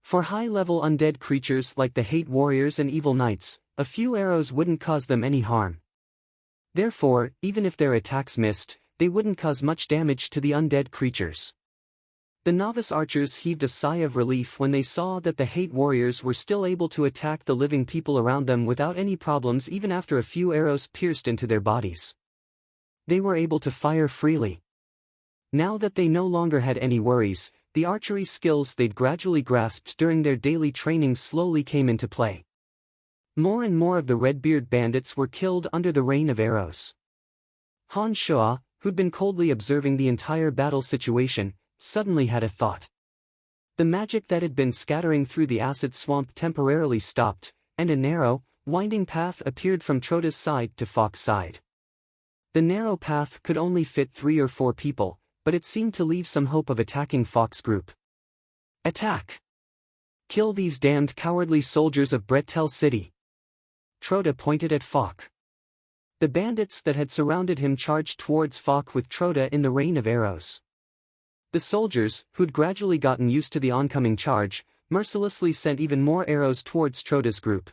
For high-level undead creatures like the hate warriors and evil knights, a few arrows wouldn't cause them any harm. Therefore, even if their attacks missed, they wouldn't cause much damage to the undead creatures. The novice archers heaved a sigh of relief when they saw that the hate warriors were still able to attack the living people around them without any problems even after a few arrows pierced into their bodies. They were able to fire freely. Now that they no longer had any worries, the archery skills they'd gradually grasped during their daily training slowly came into play. More and more of the Redbeard bandits were killed under the rain of arrows. Han Shua, who'd been coldly observing the entire battle situation, suddenly had a thought. The magic that had been scattering through the acid swamp temporarily stopped, and a narrow, winding path appeared from Troda's side to Fox's side. The narrow path could only fit 3 or 4 people, but it seemed to leave some hope of attacking Fox's group. Attack! Kill these damned cowardly soldiers of Bretel City! Troda pointed at Fox. The bandits that had surrounded him charged towards Fox with Troda in the rain of arrows. The soldiers, who'd gradually gotten used to the oncoming charge, mercilessly sent even more arrows towards Troda's group.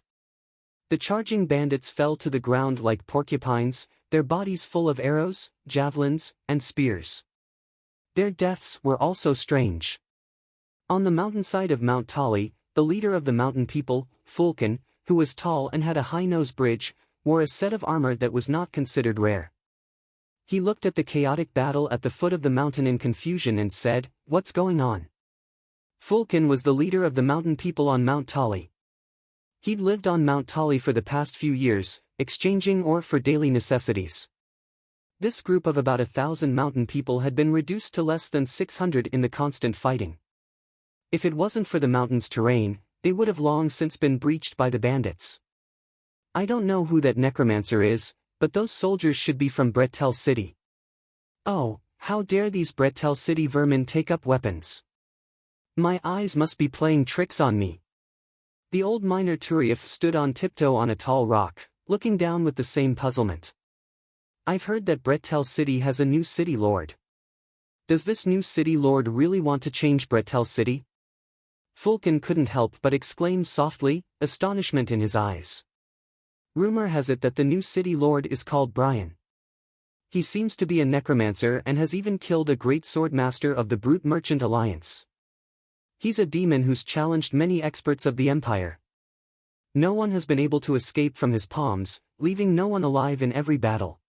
The charging bandits fell to the ground like porcupines, their bodies full of arrows, javelins, and spears. Their deaths were also strange. On the mountainside of Mount Tali, the leader of the mountain people, Fulkin, who was tall and had a high-nose bridge, wore a set of armor that was not considered rare. He looked at the chaotic battle at the foot of the mountain in confusion and said, "What's going on?" Fulkin was the leader of the mountain people on Mount Tali. He'd lived on Mount Tali for the past few years, exchanging ore for daily necessities. This group of about 1,000 mountain people had been reduced to less than 600 in the constant fighting. If it wasn't for the mountain's terrain, they would have long since been breached by the bandits. I don't know who that necromancer is, but those soldiers should be from Bretel City. Oh, how dare these Bretel City vermin take up weapons? My eyes must be playing tricks on me. The old miner Turiaf stood on tiptoe on a tall rock, looking down with the same puzzlement. I've heard that Bretel City has a new city lord. Does this new city lord really want to change Bretel City? Fulkin couldn't help but exclaim softly, astonishment in his eyes. Rumor has it that the new city lord is called Brian. He seems to be a necromancer and has even killed a great swordmaster of the Brute Merchant Alliance. He's a demon who's challenged many experts of the Empire. No one has been able to escape from his palms, leaving no one alive in every battle.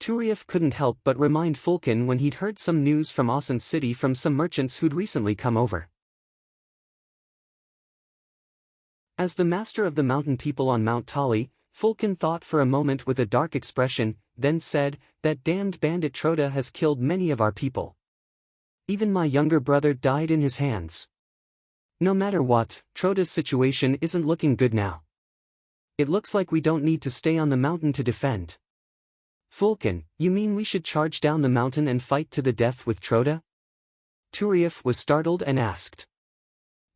Turiaf couldn't help but remind Fulkin when he'd heard some news from Asen City from some merchants who'd recently come over. As the master of the mountain people on Mount Tali, Fulkin thought for a moment with a dark expression, then said, "That damned bandit Troda has killed many of our people. Even my younger brother died in his hands. No matter what, Troda's situation isn't looking good now. It looks like we don't need to stay on the mountain to defend." Fulkin, you mean we should charge down the mountain and fight to the death with Troda? Turiaf was startled and asked.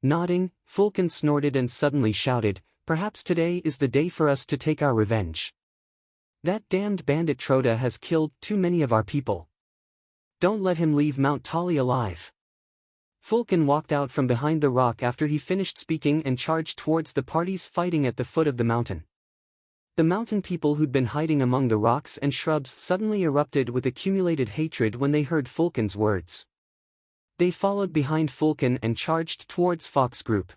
Nodding, Fulkin snorted and suddenly shouted, "Perhaps today is the day for us to take our revenge. That damned bandit Troda has killed too many of our people. Don't let him leave Mount Tali alive." Fulkin walked out from behind the rock after he finished speaking and charged towards the parties fighting at the foot of the mountain. The mountain people who'd been hiding among the rocks and shrubs suddenly erupted with accumulated hatred when they heard Fulkin's words. They followed behind Fulkin and charged towards Fox's group.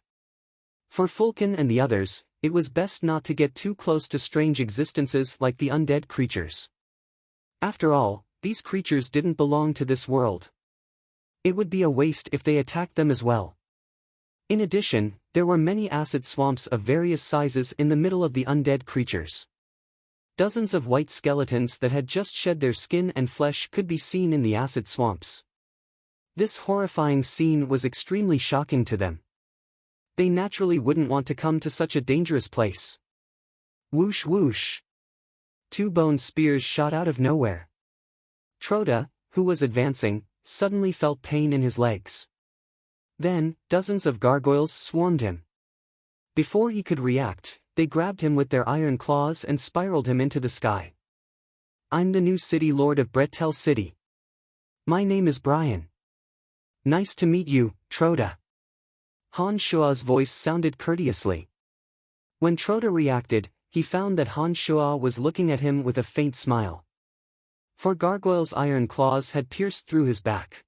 For Fulkin and the others, it was best not to get too close to strange existences like the undead creatures. After all, these creatures didn't belong to this world. It would be a waste if they attacked them as well. In addition, there were many acid swamps of various sizes in the middle of the undead creatures. Dozens of white skeletons that had just shed their skin and flesh could be seen in the acid swamps. This horrifying scene was extremely shocking to them. They naturally wouldn't want to come to such a dangerous place. Whoosh whoosh. 2 bone spears shot out of nowhere. Troda, who was advancing, suddenly felt pain in his legs. Then, dozens of gargoyles swarmed him. Before he could react, they grabbed him with their iron claws and spiraled him into the sky. "I'm the new city lord of Bretel City. My name is Brian. Nice to meet you, Troda." Han Shua's voice sounded courteously. When Troda reacted, he found that Han Shua was looking at him with a faint smile. 4 gargoyles' iron claws had pierced through his back.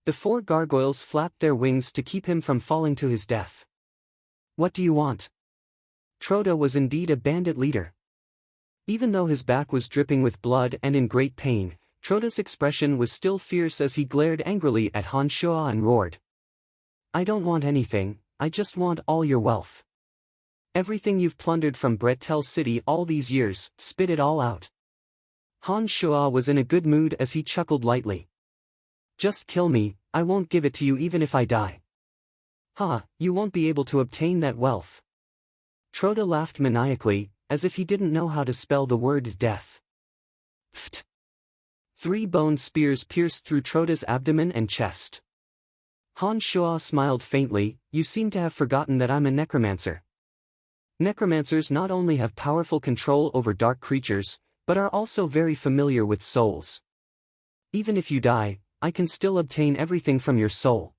The 4 gargoyles flapped their wings to keep him from falling to his death. "What do you want?" Troda was indeed a bandit leader. Even though his back was dripping with blood and in great pain, Troda's expression was still fierce as he glared angrily at Han Shuo and roared. "I don't want anything, I just want all your wealth. Everything you've plundered from Bretel City all these years, spit it all out." Han Shuo was in a good mood as he chuckled lightly. "Just kill me, I won't give it to you even if I die." "Ha, you won't be able to obtain that wealth." Troda laughed maniacally, as if he didn't know how to spell the word death. Pft! 3 bone spears pierced through Troda's abdomen and chest. Han Shuo smiled faintly. "You seem to have forgotten that I'm a necromancer. Necromancers not only have powerful control over dark creatures, but are also very familiar with souls. Even if you die, I can still obtain everything from your soul."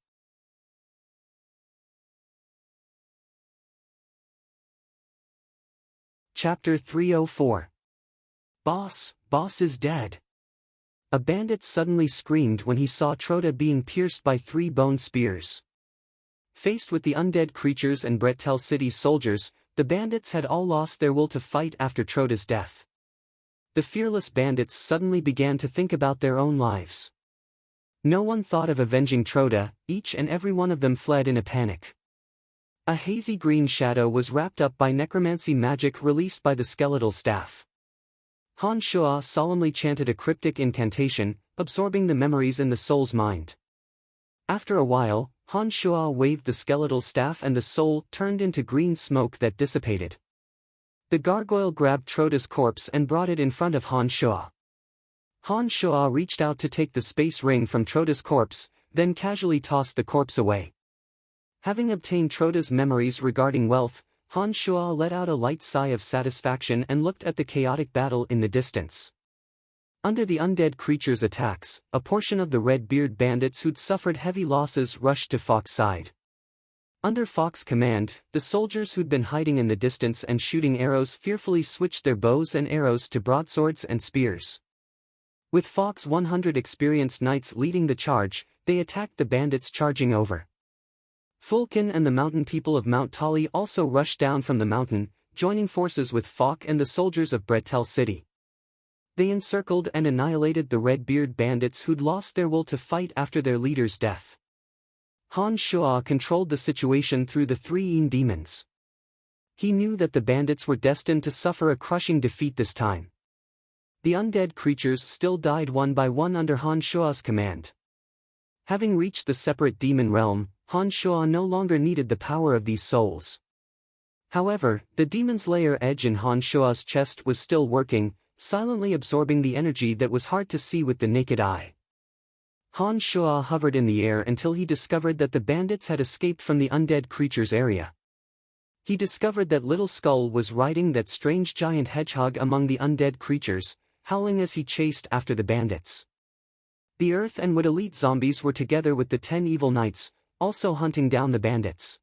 Chapter 304. Boss is dead. A bandit suddenly screamed when he saw Troda being pierced by 3 bone spears. Faced with the undead creatures and Bretel City soldiers, the bandits had all lost their will to fight after Troda's death. The fearless bandits suddenly began to think about their own lives. No one thought of avenging Troda, each and every one of them fled in a panic. A hazy green shadow was wrapped up by necromancy magic released by the skeletal staff. Han Shuo solemnly chanted a cryptic incantation, absorbing the memories in the soul's mind. After a while, Han Shuo waved the skeletal staff and the soul turned into green smoke that dissipated. The gargoyle grabbed Troda's corpse and brought it in front of Han Shuo. Han Shuo reached out to take the space ring from Troda's corpse, then casually tossed the corpse away. Having obtained Troda's memories regarding wealth, Han Shuo let out a light sigh of satisfaction and looked at the chaotic battle in the distance. Under the undead creature's attacks, a portion of the Red-Beard bandits who'd suffered heavy losses rushed to Fox's side. Under Fox's command, the soldiers who'd been hiding in the distance and shooting arrows fearfully switched their bows and arrows to broadswords and spears. With Fox's 100 experienced knights leading the charge, they attacked the bandits charging over. Fulkin and the mountain people of Mount Tali also rushed down from the mountain, joining forces with Fox and the soldiers of Bretel City. They encircled and annihilated the Red-Beard bandits who'd lost their will to fight after their leader's death. Han Shuo controlled the situation through the 3 Yin demons. He knew that the bandits were destined to suffer a crushing defeat this time. The undead creatures still died one by one under Han Shuo's command. Having reached the separate demon realm, Han Shuo no longer needed the power of these souls. However, the demon's lair edge in Han Shuo's chest was still working, silently absorbing the energy that was hard to see with the naked eye. Han Shuo hovered in the air until he discovered that the bandits had escaped from the undead creature's area. He discovered that Little Skull was riding that strange giant hedgehog among the undead creatures, howling as he chased after the bandits. The Earth and Wood elite zombies were together with the 10 evil knights, also hunting down the bandits.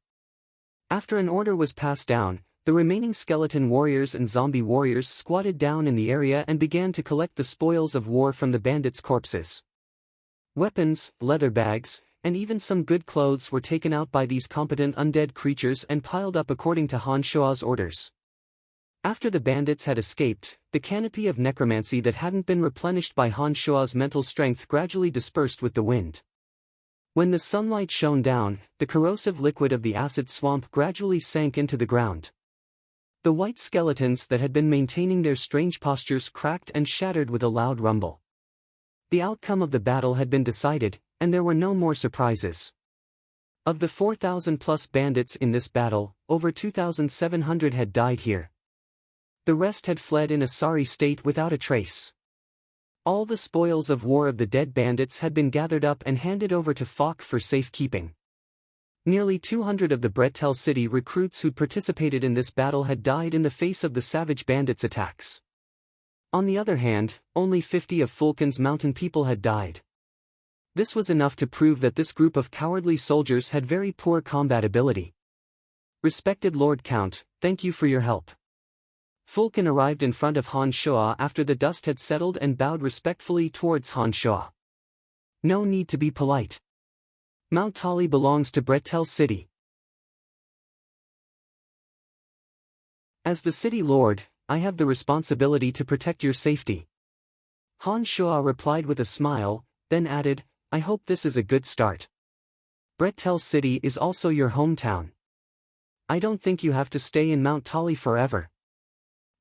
After an order was passed down, the remaining skeleton warriors and zombie warriors squatted down in the area and began to collect the spoils of war from the bandits' corpses. Weapons, leather bags, and even some good clothes were taken out by these competent undead creatures and piled up according to Han Shuo's orders. After the bandits had escaped, the canopy of necromancy that hadn't been replenished by Han Shuo's mental strength gradually dispersed with the wind. When the sunlight shone down, the corrosive liquid of the acid swamp gradually sank into the ground. The white skeletons that had been maintaining their strange postures cracked and shattered with a loud rumble. The outcome of the battle had been decided, and there were no more surprises. Of the 4,000-plus bandits in this battle, over 2,700 had died here. The rest had fled in a sorry state without a trace. All the spoils of war of the dead bandits had been gathered up and handed over to Fox for safekeeping. Nearly 200 of the Bretel City recruits who'd participated in this battle had died in the face of the savage bandits' attacks. On the other hand, only 50 of Fulkin's mountain people had died. This was enough to prove that this group of cowardly soldiers had very poor combat ability. Respected Lord Count, thank you for your help. Fulken arrived in front of Han Shuo after the dust had settled and bowed respectfully towards Han Shuo. No need to be polite. Mount Tali belongs to Bretel City. As the city lord, I have the responsibility to protect your safety. Han Shuo replied with a smile, then added, I hope this is a good start. Bretel City is also your hometown. I don't think you have to stay in Mount Tali forever.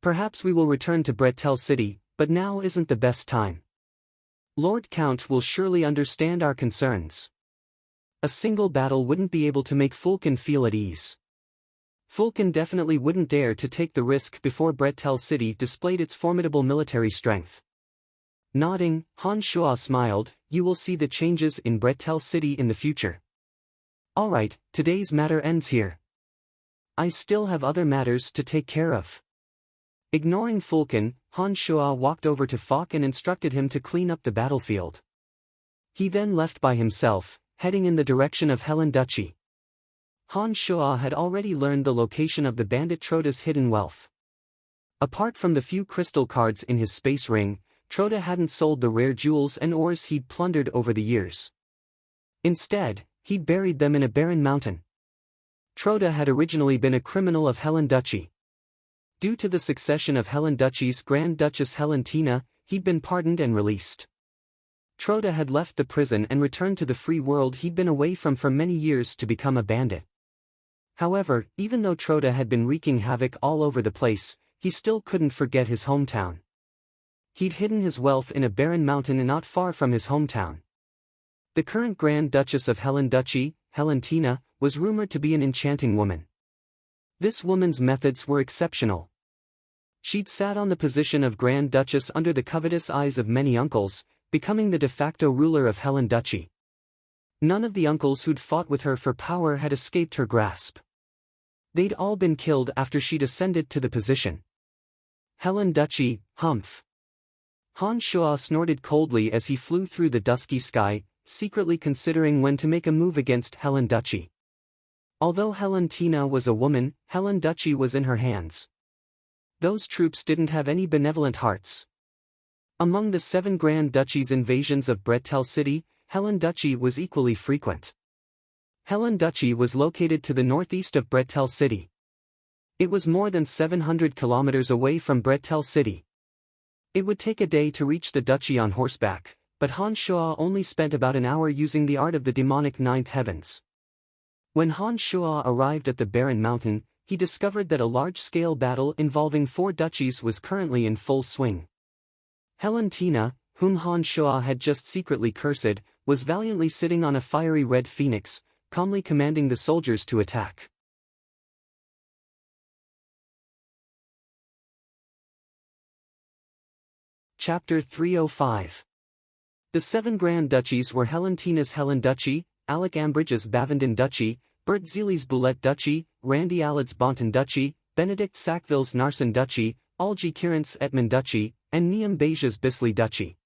Perhaps we will return to Bretel City, but now isn't the best time. Lord Count will surely understand our concerns. A single battle wouldn't be able to make Fulken feel at ease. Fulken definitely wouldn't dare to take the risk before Bretel City displayed its formidable military strength. Nodding, Han Shuo smiled, you will see the changes in Bretel City in the future. Alright, today's matter ends here. I still have other matters to take care of. Ignoring Fulken, Han Shuo walked over to Falk and instructed him to clean up the battlefield. He then left by himself, heading in the direction of Helen Duchy. Han Shuo had already learned the location of the bandit Troda's hidden wealth. Apart from the few crystal cards in his space ring, Troda hadn't sold the rare jewels and ores he'd plundered over the years. Instead, he'd buried them in a barren mountain. Troda had originally been a criminal of Helen Duchy. Due to the succession of Helen Duchy's Grand Duchess Helentina, he'd been pardoned and released. Troda had left the prison and returned to the free world he'd been away from for many years to become a bandit. However, even though Troda had been wreaking havoc all over the place, he still couldn't forget his hometown. He'd hidden his wealth in a barren mountain not far from his hometown. The current Grand Duchess of Helen Duchy, Helentina, was rumored to be an enchanting woman. This woman's methods were exceptional. She'd sat on the position of Grand Duchess under the covetous eyes of many uncles, becoming the de facto ruler of Helen Duchy. None of the uncles who'd fought with her for power had escaped her grasp. They'd all been killed after she'd ascended to the position. Helen Duchy, humph. Han Shuo snorted coldly as he flew through the dusky sky, secretly considering when to make a move against Helen Duchy. Although Helentina was a woman, Helen Duchy was in her hands. Those troops didn't have any benevolent hearts. Among the 7 Grand Duchies' invasions of Bretel City, Helen Duchy was equally frequent. Helen Duchy was located to the northeast of Bretel City. It was more than 700 kilometers away from Bretel City. It would take a day to reach the duchy on horseback, but Han Shuo only spent about an hour using the art of the demonic ninth heavens. When Han Shuo arrived at the barren mountain, he discovered that a large-scale battle involving 4 duchies was currently in full swing. Helentina, whom Han Shuo had just secretly cursed, was valiantly sitting on a fiery red phoenix, calmly commanding the soldiers to attack. Chapter 305. The 7 Grand Duchies were Helentina's Helen Duchy, Alec Ambridge's Bavendon Duchy, Bert Zeely's Boulette Duchy, Randy Allad's Bonton Duchy, Benedict Sackville's Narsen Duchy, Algie Kirant's Etmond Duchy, and Niam Beja's Bisley Duchy.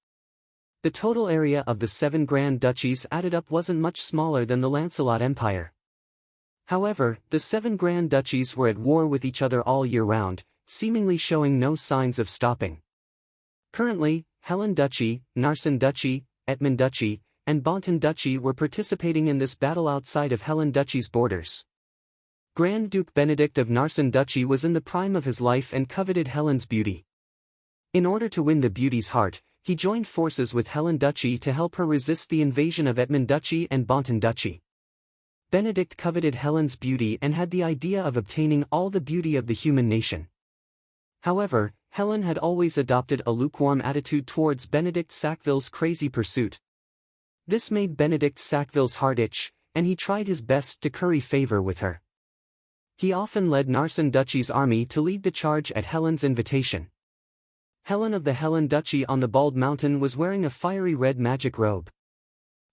The total area of the 7 Grand Duchies added up wasn't much smaller than the Lancelot Empire. However, the 7 Grand Duchies were at war with each other all year round, seemingly showing no signs of stopping. Currently, Helen Duchy, Narsen Duchy, Etmond Duchy, and Bonton Duchy were participating in this battle outside of Helen Duchy's borders. Grand Duke Benedict of Narsen Duchy was in the prime of his life and coveted Helen's beauty. In order to win the beauty's heart, he joined forces with Helen Duchy to help her resist the invasion of Etmond Duchy and Bonton Duchy. Benedict coveted Helen's beauty and had the idea of obtaining all the beauty of the human nation. However, Helen had always adopted a lukewarm attitude towards Benedict Sackville's crazy pursuit. This made Benedict Sackville's heart itch, and he tried his best to curry favor with her. He often led Narsen Duchy's army to lead the charge at Helen's invitation. Helen of the Helen Duchy on the Bald Mountain was wearing a fiery red magic robe.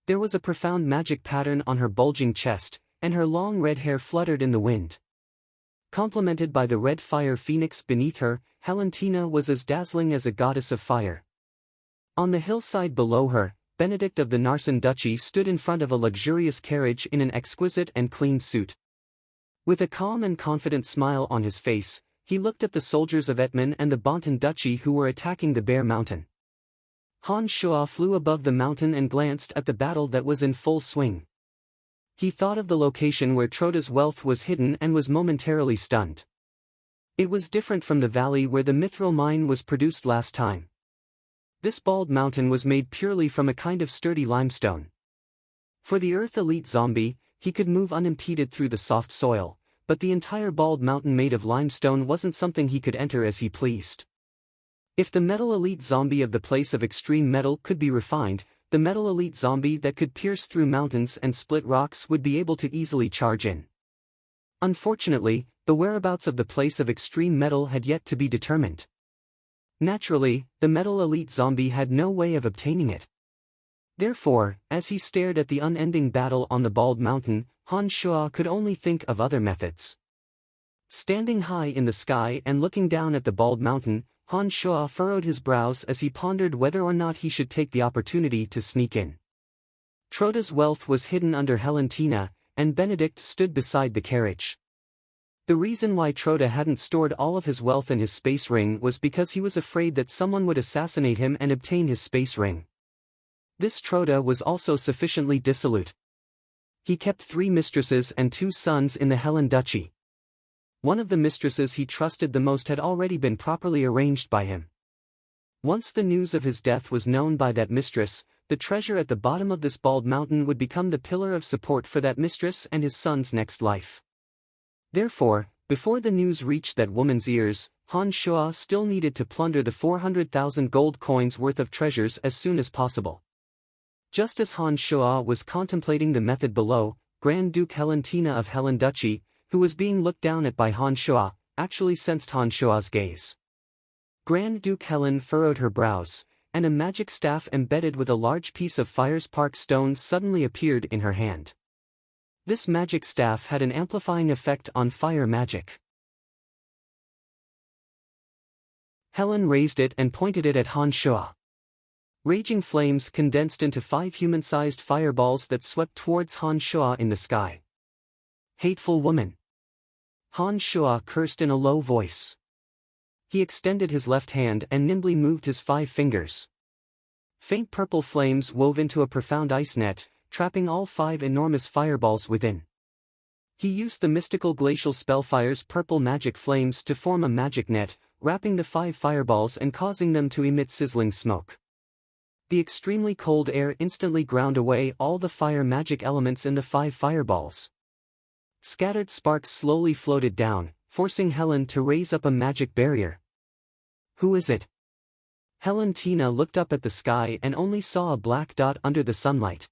There was a profound magic pattern on her bulging chest, and her long red hair fluttered in the wind. Complemented by the red fire phoenix beneath her, Helentina was as dazzling as a goddess of fire. On the hillside below her, Benedict of the Narsen Duchy stood in front of a luxurious carriage in an exquisite and clean suit. With a calm and confident smile on his face, He looked at the soldiers of Etman and the Bontan Duchy who were attacking the Bear Mountain. Han Shua flew above the mountain and glanced at the battle that was in full swing. He thought of the location where Troda's wealth was hidden and was momentarily stunned. It was different from the valley where the mithril mine was produced last time. This bald mountain was made purely from a kind of sturdy limestone. For the Earth Elite zombie, he could move unimpeded through the soft soil, but the entire bald mountain made of limestone wasn't something he could enter as he pleased. If the Metal Elite zombie of the place of extreme metal could be refined, the Metal Elite zombie that could pierce through mountains and split rocks would be able to easily charge in. Unfortunately, the whereabouts of the place of extreme metal had yet to be determined. Naturally, the Metal Elite zombie had no way of obtaining it. Therefore, as he stared at the unending battle on the bald mountain, Han Shua could only think of other methods. Standing high in the sky and looking down at the bald mountain, Han Shua furrowed his brows as he pondered whether or not he should take the opportunity to sneak in. Troda's wealth was hidden under Helentina, and Benedict stood beside the carriage. The reason why Troda hadn't stored all of his wealth in his space ring was because he was afraid that someone would assassinate him and obtain his space ring. This Troda was also sufficiently dissolute. He kept 3 mistresses and 2 sons in the Helen Duchy. One of the mistresses he trusted the most had already been properly arranged by him. Once the news of his death was known by that mistress, the treasure at the bottom of this bald mountain would become the pillar of support for that mistress and his son's next life. Therefore, before the news reached that woman's ears, Han Shua still needed to plunder the 400,000 gold coins worth of treasures as soon as possible. Just as Han Shua was contemplating the method below, Grand Duke Helentina of Helen Duchy, who was being looked down at by Han Shua, actually sensed Han Shua's gaze. Grand Duke Helen furrowed her brows, and a magic staff embedded with a large piece of Firespark stone suddenly appeared in her hand. This magic staff had an amplifying effect on fire magic. Helen raised it and pointed it at Han Shua. Raging flames condensed into 5 human-sized fireballs that swept towards Han Shua in the sky. Hateful woman! Han Shua cursed in a low voice. He extended his left hand and nimbly moved his 5 fingers. Faint purple flames wove into a profound ice net, trapping all 5 enormous fireballs within. He used the mystical glacial spellfire's purple magic flames to form a magic net, wrapping the 5 fireballs and causing them to emit sizzling smoke. The extremely cold air instantly ground away all the fire magic elements in the 5 fireballs. Scattered sparks slowly floated down, forcing Helen to raise up a magic barrier. Who is it? Helentina looked up at the sky and only saw a black dot under the sunlight.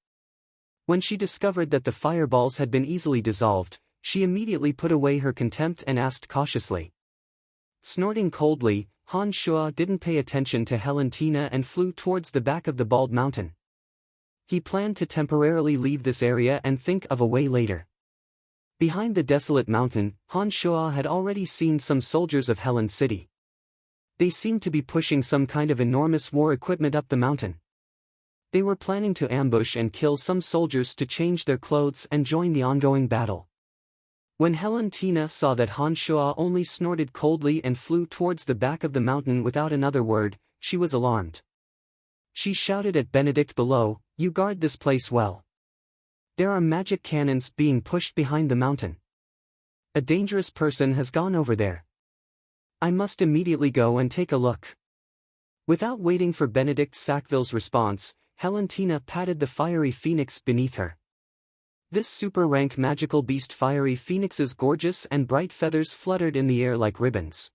When she discovered that the fireballs had been easily dissolved, she immediately put away her contempt and asked cautiously. Snorting coldly, Han Shua didn't pay attention to Helentina and flew towards the back of the bald mountain. He planned to temporarily leave this area and think of a way later. Behind the desolate mountain, Han Shua had already seen some soldiers of Helen City. They seemed to be pushing some kind of enormous war equipment up the mountain. They were planning to ambush and kill some soldiers to change their clothes and join the ongoing battle. When Helentina saw that Han Shua only snorted coldly and flew towards the back of the mountain without another word, she was alarmed. She shouted at Benedict below, "You guard this place well. There are magic cannons being pushed behind the mountain. A dangerous person has gone over there. I must immediately go and take a look." Without waiting for Benedict Sackville's response, Helentina patted the fiery phoenix beneath her. This super-rank magical beast fiery phoenix's gorgeous and bright feathers fluttered in the air like ribbons.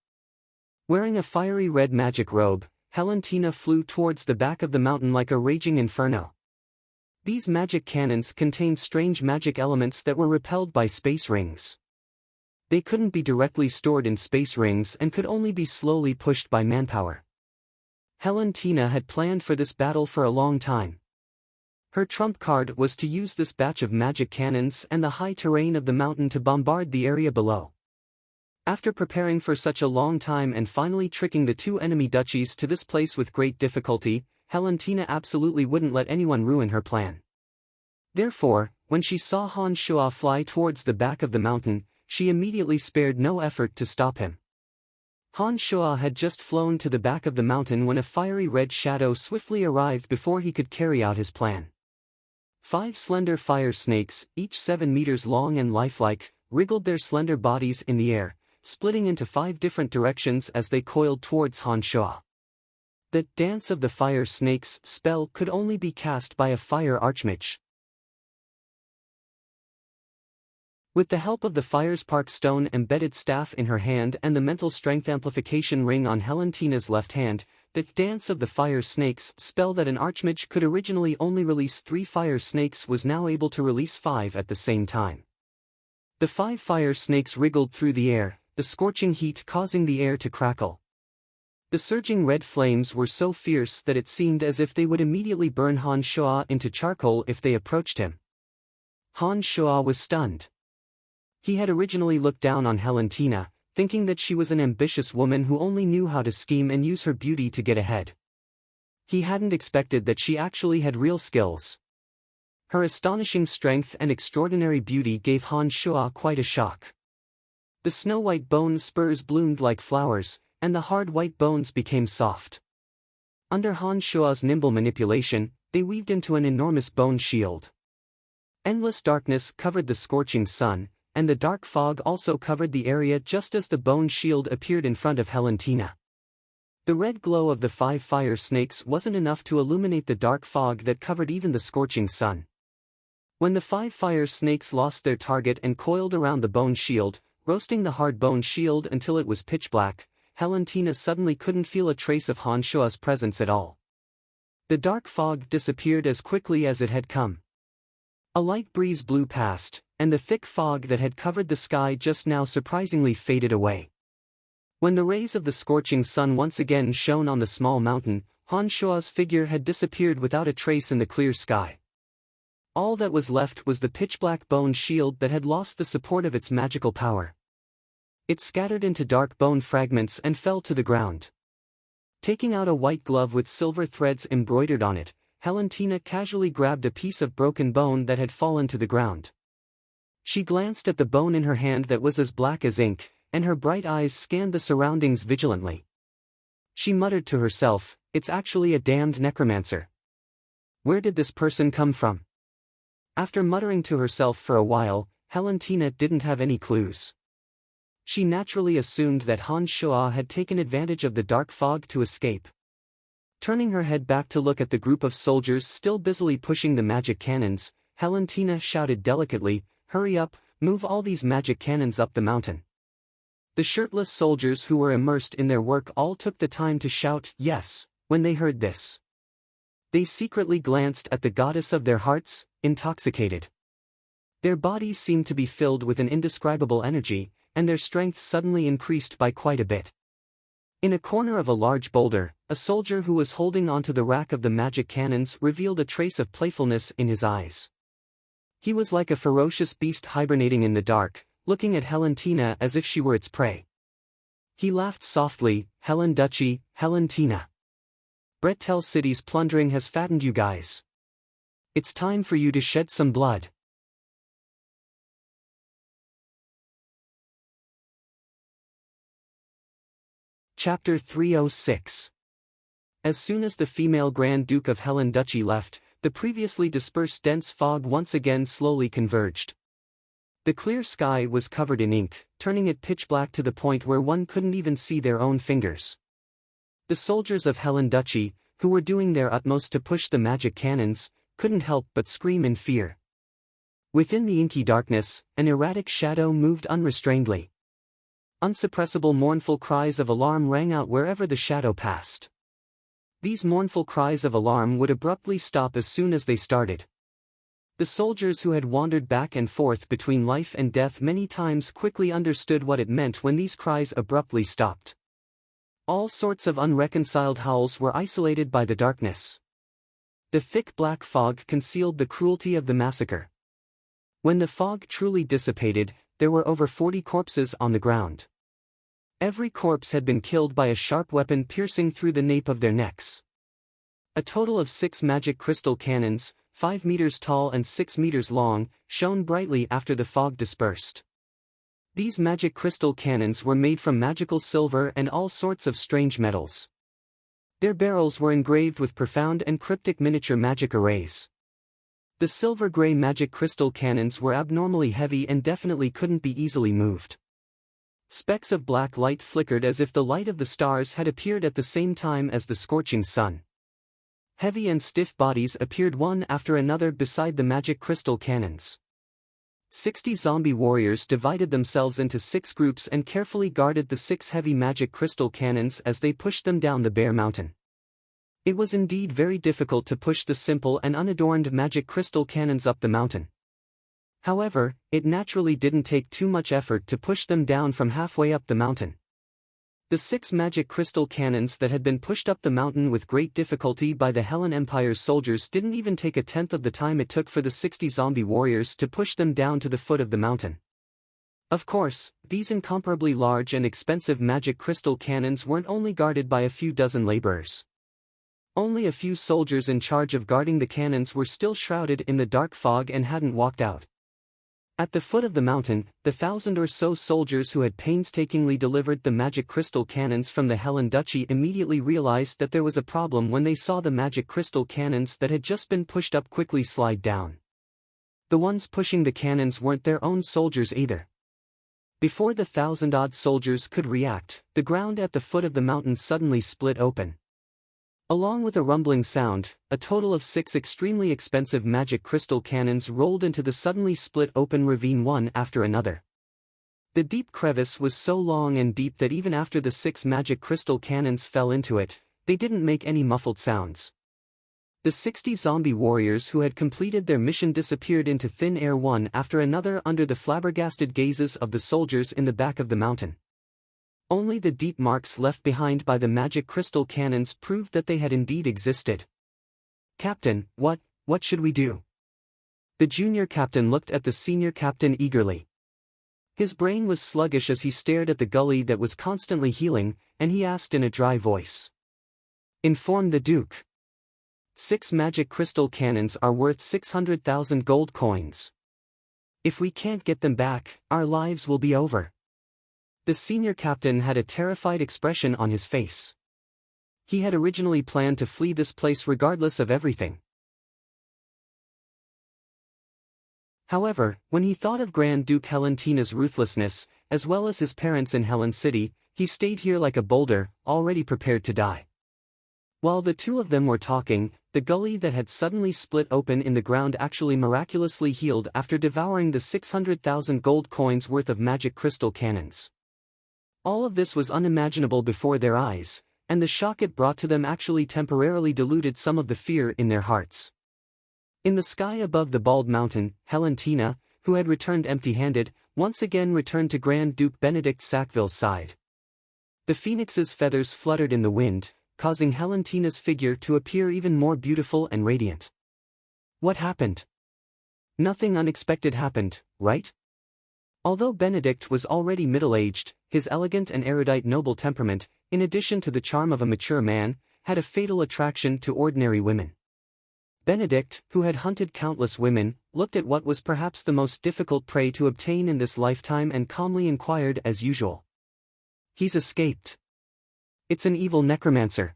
Wearing a fiery red magic robe, Helentina flew towards the back of the mountain like a raging inferno. These magic cannons contained strange magic elements that were repelled by space rings. They couldn't be directly stored in space rings and could only be slowly pushed by manpower. Helentina had planned for this battle for a long time. Her trump card was to use this batch of magic cannons and the high terrain of the mountain to bombard the area below. After preparing for such a long time and finally tricking the 2 enemy duchies to this place with great difficulty, Helentina absolutely wouldn't let anyone ruin her plan. Therefore, when she saw Han Shua fly towards the back of the mountain, she immediately spared no effort to stop him. Han Shuo had just flown to the back of the mountain when a fiery red shadow swiftly arrived before he could carry out his plan. 5 slender fire snakes, each 7 meters long and lifelike, wriggled their slender bodies in the air, splitting into 5 different directions as they coiled towards Han Shuo. The Dance of the Fire Snakes spell could only be cast by a fire archmage. With the help of the Firespark Stone embedded staff in her hand and the mental strength amplification ring on Helentina's left hand, the Dance of the Fire Snakes spell that an archmage could originally only release 3 fire snakes was now able to release 5 at the same time. The 5 fire snakes wriggled through the air, the scorching heat causing the air to crackle. The surging red flames were so fierce that it seemed as if they would immediately burn Han Shuo into charcoal if they approached him. Han Shuo was stunned. He had originally looked down on Helentina, thinking that she was an ambitious woman who only knew how to scheme and use her beauty to get ahead. He hadn't expected that she actually had real skills. Her astonishing strength and extraordinary beauty gave Han Shuo quite a shock. The snow-white bone spurs bloomed like flowers, and the hard white bones became soft. Under Han Shuo's nimble manipulation, they weaved into an enormous bone shield. Endless darkness covered the scorching sun, and the dark fog also covered the area just as the bone shield appeared in front of Helentina. The red glow of the 5 fire snakes wasn't enough to illuminate the dark fog that covered even the scorching sun. When the 5 fire snakes lost their target and coiled around the bone shield, roasting the hard bone shield until it was pitch black, Helentina suddenly couldn't feel a trace of Han Shuo's presence at all. The dark fog disappeared as quickly as it had come. A light breeze blew past, and the thick fog that had covered the sky just now surprisingly faded away. When the rays of the scorching sun once again shone on the small mountain, Han Shuo's figure had disappeared without a trace in the clear sky. All that was left was the pitch-black bone shield that had lost the support of its magical power. It scattered into dark bone fragments and fell to the ground. Taking out a white glove with silver threads embroidered on it, Helentina casually grabbed a piece of broken bone that had fallen to the ground. She glanced at the bone in her hand that was as black as ink, and her bright eyes scanned the surroundings vigilantly. She muttered to herself, "It's actually a damned necromancer. Where did this person come from?" After muttering to herself for a while, Helentina didn't have any clues. She naturally assumed that Han Shuo had taken advantage of the dark fog to escape. Turning her head back to look at the group of soldiers still busily pushing the magic cannons, Helentina shouted delicately, "Hurry up, move all these magic cannons up the mountain." The shirtless soldiers who were immersed in their work all took the time to shout "yes" when they heard this. They secretly glanced at the goddess of their hearts, intoxicated. Their bodies seemed to be filled with an indescribable energy, and their strength suddenly increased by quite a bit. In a corner of a large boulder, a soldier who was holding onto the rack of the magic cannons revealed a trace of playfulness in his eyes. He was like a ferocious beast hibernating in the dark, looking at Helentina as if she were its prey. He laughed softly, "Helen Duchy, Helentina. Brettel City's plundering has fattened you guys. It's time for you to shed some blood." Chapter 306. As soon as the female Grand Duke of Helen Duchy left, the previously dispersed dense fog once again slowly converged. The clear sky was covered in ink, turning it pitch black to the point where one couldn't even see their own fingers. The soldiers of Helen Duchy, who were doing their utmost to push the magic cannons, couldn't help but scream in fear. Within the inky darkness, an erratic shadow moved unrestrainedly. Unsuppressible mournful cries of alarm rang out wherever the shadow passed. These mournful cries of alarm would abruptly stop as soon as they started. The soldiers who had wandered back and forth between life and death many times quickly understood what it meant when these cries abruptly stopped. All sorts of unreconciled howls were isolated by the darkness. The thick black fog concealed the cruelty of the massacre. When the fog truly dissipated, there were over 40 corpses on the ground. Every corpse had been killed by a sharp weapon piercing through the nape of their necks. A total of 6 magic crystal cannons, 5 meters tall and 6 meters long, shone brightly after the fog dispersed. These magic crystal cannons were made from magical silver and all sorts of strange metals. Their barrels were engraved with profound and cryptic miniature magic arrays. The silver-gray magic crystal cannons were abnormally heavy and definitely couldn't be easily moved. Specks of black light flickered as if the light of the stars had appeared at the same time as the scorching sun. Heavy and stiff bodies appeared one after another beside the magic crystal cannons. 60 zombie warriors divided themselves into 6 groups and carefully guarded the 6 heavy magic crystal cannons as they pushed them down the bare mountain. It was indeed very difficult to push the simple and unadorned magic crystal cannons up the mountain. However, it naturally didn't take too much effort to push them down from halfway up the mountain. The 6 magic crystal cannons that had been pushed up the mountain with great difficulty by the Hellen Empire's soldiers didn't even take a tenth of the time it took for the 60 zombie warriors to push them down to the foot of the mountain. Of course, these incomparably large and expensive magic crystal cannons weren't only guarded by a few dozen laborers. Only a few soldiers in charge of guarding the cannons were still shrouded in the dark fog and hadn't walked out. At the foot of the mountain, the 1,000 or so soldiers who had painstakingly delivered the magic crystal cannons from the Hellen Duchy immediately realized that there was a problem when they saw the magic crystal cannons that had just been pushed up quickly slide down. The ones pushing the cannons weren't their own soldiers either. Before the 1,000-odd soldiers could react, the ground at the foot of the mountain suddenly split open. Along with a rumbling sound, a total of 6 extremely expensive magic crystal cannons rolled into the suddenly split open ravine one after another. The deep crevice was so long and deep that even after the 6 magic crystal cannons fell into it, they didn't make any muffled sounds. The 60 zombie warriors who had completed their mission disappeared into thin air one after another under the flabbergasted gazes of the soldiers in the back of the mountain. Only the deep marks left behind by the magic crystal cannons proved that they had indeed existed. "Captain, what should we do?" The junior captain looked at the senior captain eagerly. His brain was sluggish as he stared at the gully that was constantly healing, and he asked in a dry voice. "Inform the Duke. 6 magic crystal cannons are worth 600,000 gold coins. If we can't get them back, our lives will be over." The senior captain had a terrified expression on his face. He had originally planned to flee this place regardless of everything. However, when he thought of Grand Duke Helentina's ruthlessness, as well as his parents in Hellen City, he stayed here like a boulder, already prepared to die. While the two of them were talking, the gully that had suddenly split open in the ground actually miraculously healed after devouring the 600,000 gold coins worth of magic crystal cannons. All of this was unimaginable before their eyes, and the shock it brought to them actually temporarily diluted some of the fear in their hearts. In the sky above the bald mountain, Helentina, who had returned empty-handed, once again returned to Grand Duke Benedict Sackville's side. The phoenix's feathers fluttered in the wind, causing Helentina's figure to appear even more beautiful and radiant. What happened? Nothing unexpected happened, right? Although Benedict was already middle-aged, his elegant and erudite noble temperament, in addition to the charm of a mature man, had a fatal attraction to ordinary women. Benedict, who had hunted countless women, looked at what was perhaps the most difficult prey to obtain in this lifetime and calmly inquired as usual. "He's escaped. It's an evil necromancer."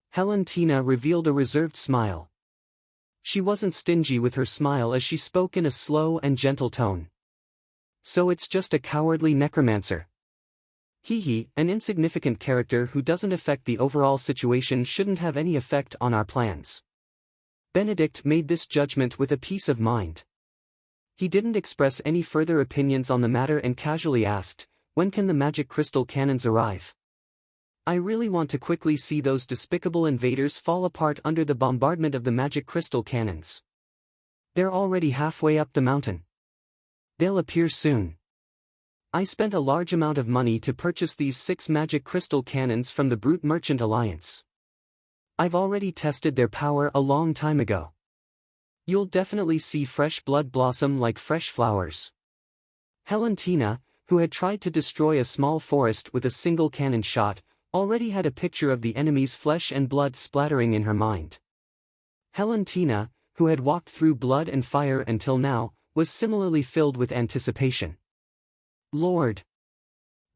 Helentina revealed a reserved smile. She wasn't stingy with her smile as she spoke in a slow and gentle tone. "So it's just a cowardly necromancer. An insignificant character who doesn't affect the overall situation shouldn't have any effect on our plans." Benedict made this judgment with a peace of mind. He didn't express any further opinions on the matter and casually asked, "When can the magic crystal cannons arrive? I really want to quickly see those despicable invaders fall apart under the bombardment of the magic crystal cannons. They're already halfway up the mountain. They'll appear soon. I spent a large amount of money to purchase these 6 magic crystal cannons from the Brute Merchant Alliance. I've already tested their power a long time ago. You'll definitely see fresh blood blossom like fresh flowers." Helentina, who had tried to destroy a small forest with a single cannon shot, already had a picture of the enemy's flesh and blood splattering in her mind. Helentina, who had walked through blood and fire until now, was similarly filled with anticipation. Lord!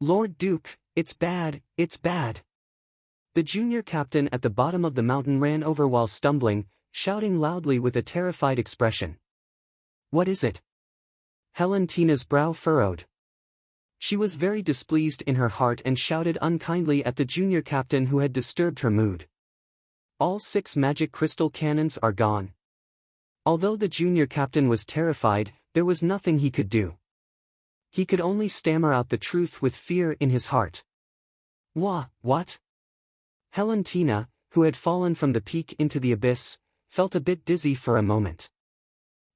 Lord Duke, it's bad, it's bad! The junior captain at the bottom of the mountain ran over while stumbling, shouting loudly with a terrified expression. What is it? Helentina's brow furrowed. She was very displeased in her heart and shouted unkindly at the junior captain who had disturbed her mood. All 6 magic crystal cannons are gone. Although the junior captain was terrified, there was nothing he could do. He could only stammer out the truth with fear in his heart. What? Helentina, who had fallen from the peak into the abyss, felt a bit dizzy for a moment.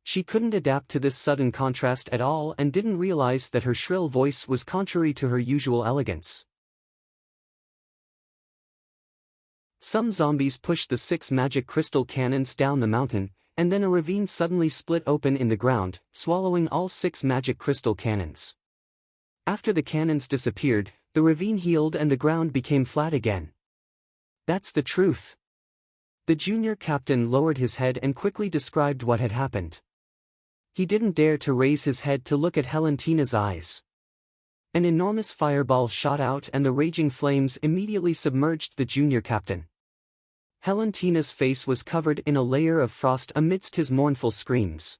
She couldn't adapt to this sudden contrast at all and didn't realize that her shrill voice was contrary to her usual elegance. Some zombies pushed the 6 magic crystal cannons down the mountain, and then a ravine suddenly split open in the ground, swallowing all 6 magic crystal cannons. After the cannons disappeared, the ravine healed and the ground became flat again. That's the truth. The junior captain lowered his head and quickly described what had happened. He didn't dare to raise his head to look at Helentina's eyes. An enormous fireball shot out and the raging flames immediately submerged the junior captain. Helentina's face was covered in a layer of frost amidst his mournful screams.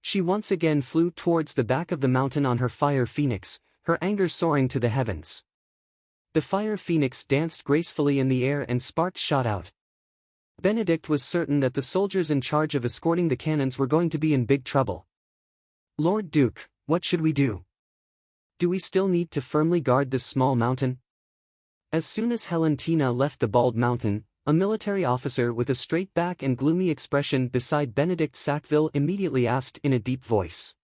She once again flew towards the back of the mountain on her fire phoenix, her anger soaring to the heavens. The fire phoenix danced gracefully in the air and sparks shot out. Benedict was certain that the soldiers in charge of escorting the cannons were going to be in big trouble. Lord Duke, what should we do? Do we still need to firmly guard this small mountain? As soon as Helentina left the bald mountain, a military officer with a straight back and gloomy expression beside Benedict Sackville immediately asked in a deep voice.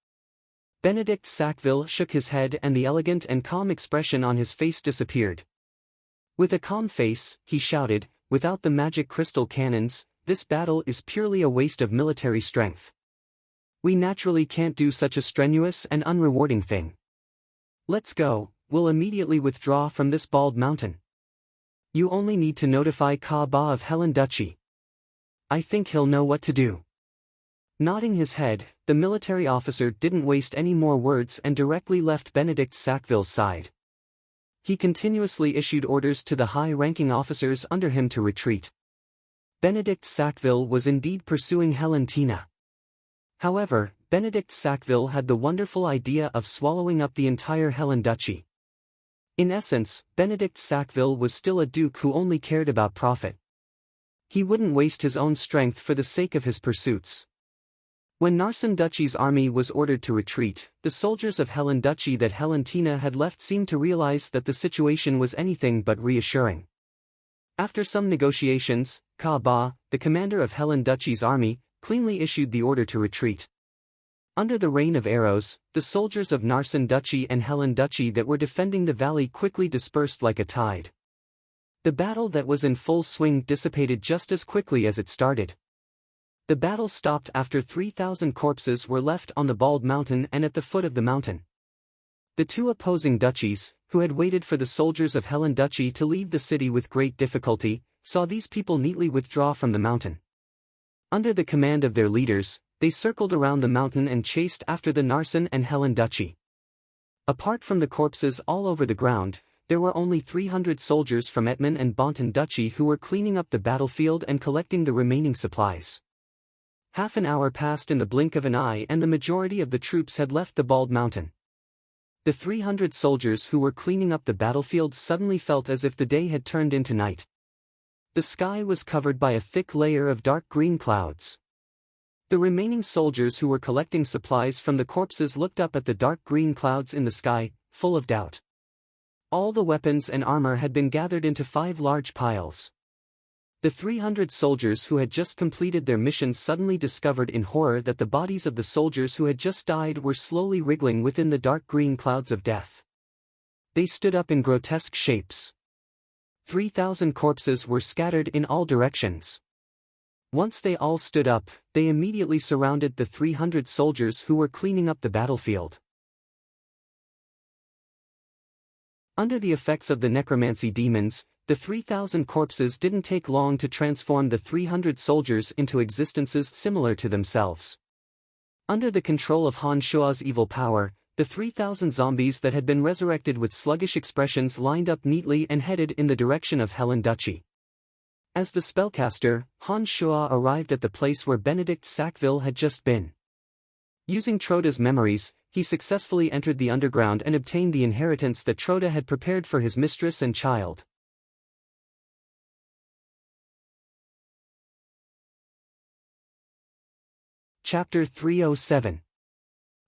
Benedict Sackville shook his head and the elegant and calm expression on his face disappeared. With a calm face, he shouted, "Without the magic crystal cannons, this battle is purely a waste of military strength. We naturally can't do such a strenuous and unrewarding thing. Let's go, we'll immediately withdraw from this bald mountain. You only need to notify Ka-Ba of Helen Duchy. I think he'll know what to do." Nodding his head, the military officer didn't waste any more words and directly left Benedict Sackville's side. He continuously issued orders to the high-ranking officers under him to retreat. Benedict Sackville was indeed pursuing Helentina. However, Benedict Sackville had the wonderful idea of swallowing up the entire Helen Duchy. In essence, Benedict Sackville was still a duke who only cared about profit. He wouldn't waste his own strength for the sake of his pursuits. When Narsen Duchy's army was ordered to retreat, the soldiers of Helen Duchy that Helentina had left seemed to realize that the situation was anything but reassuring. After some negotiations, Ka-Ba, the commander of Helen Duchy's army, cleanly issued the order to retreat. Under the rain of arrows, the soldiers of Narsen Duchy and Helen Duchy that were defending the valley quickly dispersed like a tide. The battle that was in full swing dissipated just as quickly as it started. The battle stopped after 3,000 corpses were left on the bald mountain and at the foot of the mountain. The two opposing duchies, who had waited for the soldiers of Helen Duchy to leave the city with great difficulty, saw these people neatly withdraw from the mountain. Under the command of their leaders, they circled around the mountain and chased after the Narsen and Helen Duchy. Apart from the corpses all over the ground, there were only 300 soldiers from Etman and Bonton Duchy who were cleaning up the battlefield and collecting the remaining supplies. Half an hour passed in the blink of an eye and the majority of the troops had left the bald mountain. The 300 soldiers who were cleaning up the battlefield suddenly felt as if the day had turned into night. The sky was covered by a thick layer of dark green clouds. The remaining soldiers who were collecting supplies from the corpses looked up at the dark green clouds in the sky, full of doubt. All the weapons and armor had been gathered into 5 large piles. The 300 soldiers who had just completed their mission suddenly discovered in horror that the bodies of the soldiers who had just died were slowly wriggling within the dark green clouds of death. They stood up in grotesque shapes. 3,000 corpses were scattered in all directions. Once they all stood up, they immediately surrounded the 300 soldiers who were cleaning up the battlefield. Under the effects of the necromancy demons, the 3,000 corpses didn't take long to transform the 300 soldiers into existences similar to themselves. Under the control of Han Shua's evil power, The 3,000 zombies that had been resurrected with sluggish expressions lined up neatly and headed in the direction of Helen Duchy. As the spellcaster, Han Shua arrived at the place where Benedict Sackville had just been. Using Troda's memories, he successfully entered the underground and obtained the inheritance that Troda had prepared for his mistress and child. Chapter 307.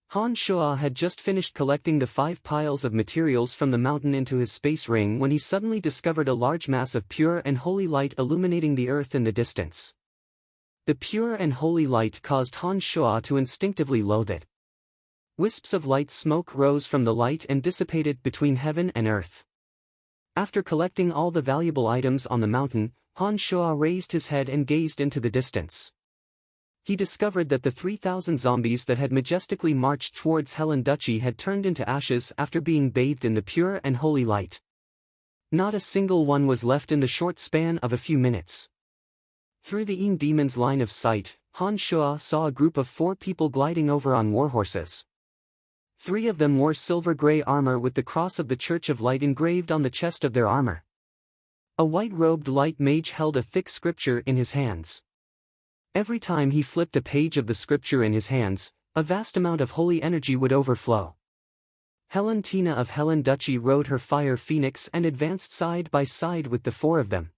Han Shua had just finished collecting the 5 piles of materials from the mountain into his space ring when he suddenly discovered a large mass of pure and holy light illuminating the earth in the distance. The pure and holy light caused Han Shua to instinctively loathe it. Wisps of light smoke rose from the light and dissipated between heaven and earth. After collecting all the valuable items on the mountain, Han Shua raised his head and gazed into the distance. He discovered that the 3,000 zombies that had majestically marched towards Helen Duchy had turned into ashes after being bathed in the pure and holy light. Not a single one was left in the short span of a few minutes. Through the Een demon's line of sight, Han Shua saw a group of 4 people gliding over on warhorses. 3 of them wore silver-gray armor with the cross of the Church of Light engraved on the chest of their armor. A white-robed light mage held a thick scripture in his hands. Every time he flipped a page of the scripture in his hands, a vast amount of holy energy would overflow. Helen Tina of Helen Duchy rode her fire phoenix and advanced side by side with the 4 of them.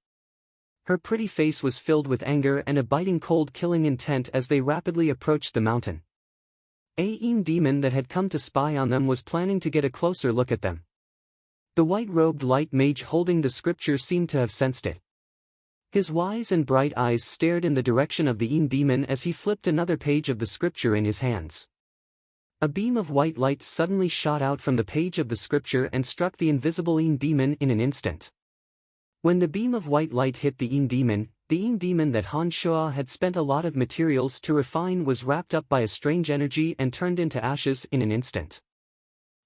Her pretty face was filled with anger and a biting cold killing intent as they rapidly approached the mountain. A Een demon that had come to spy on them was planning to get a closer look at them. The white-robed light mage holding the scripture seemed to have sensed it. His wise and bright eyes stared in the direction of the Een demon as he flipped another page of the scripture in his hands. A beam of white light suddenly shot out from the page of the scripture and struck the invisible Een demon in an instant. When the beam of white light hit the Een demon that Han Shua had spent a lot of materials to refine was wrapped up by a strange energy and turned into ashes in an instant.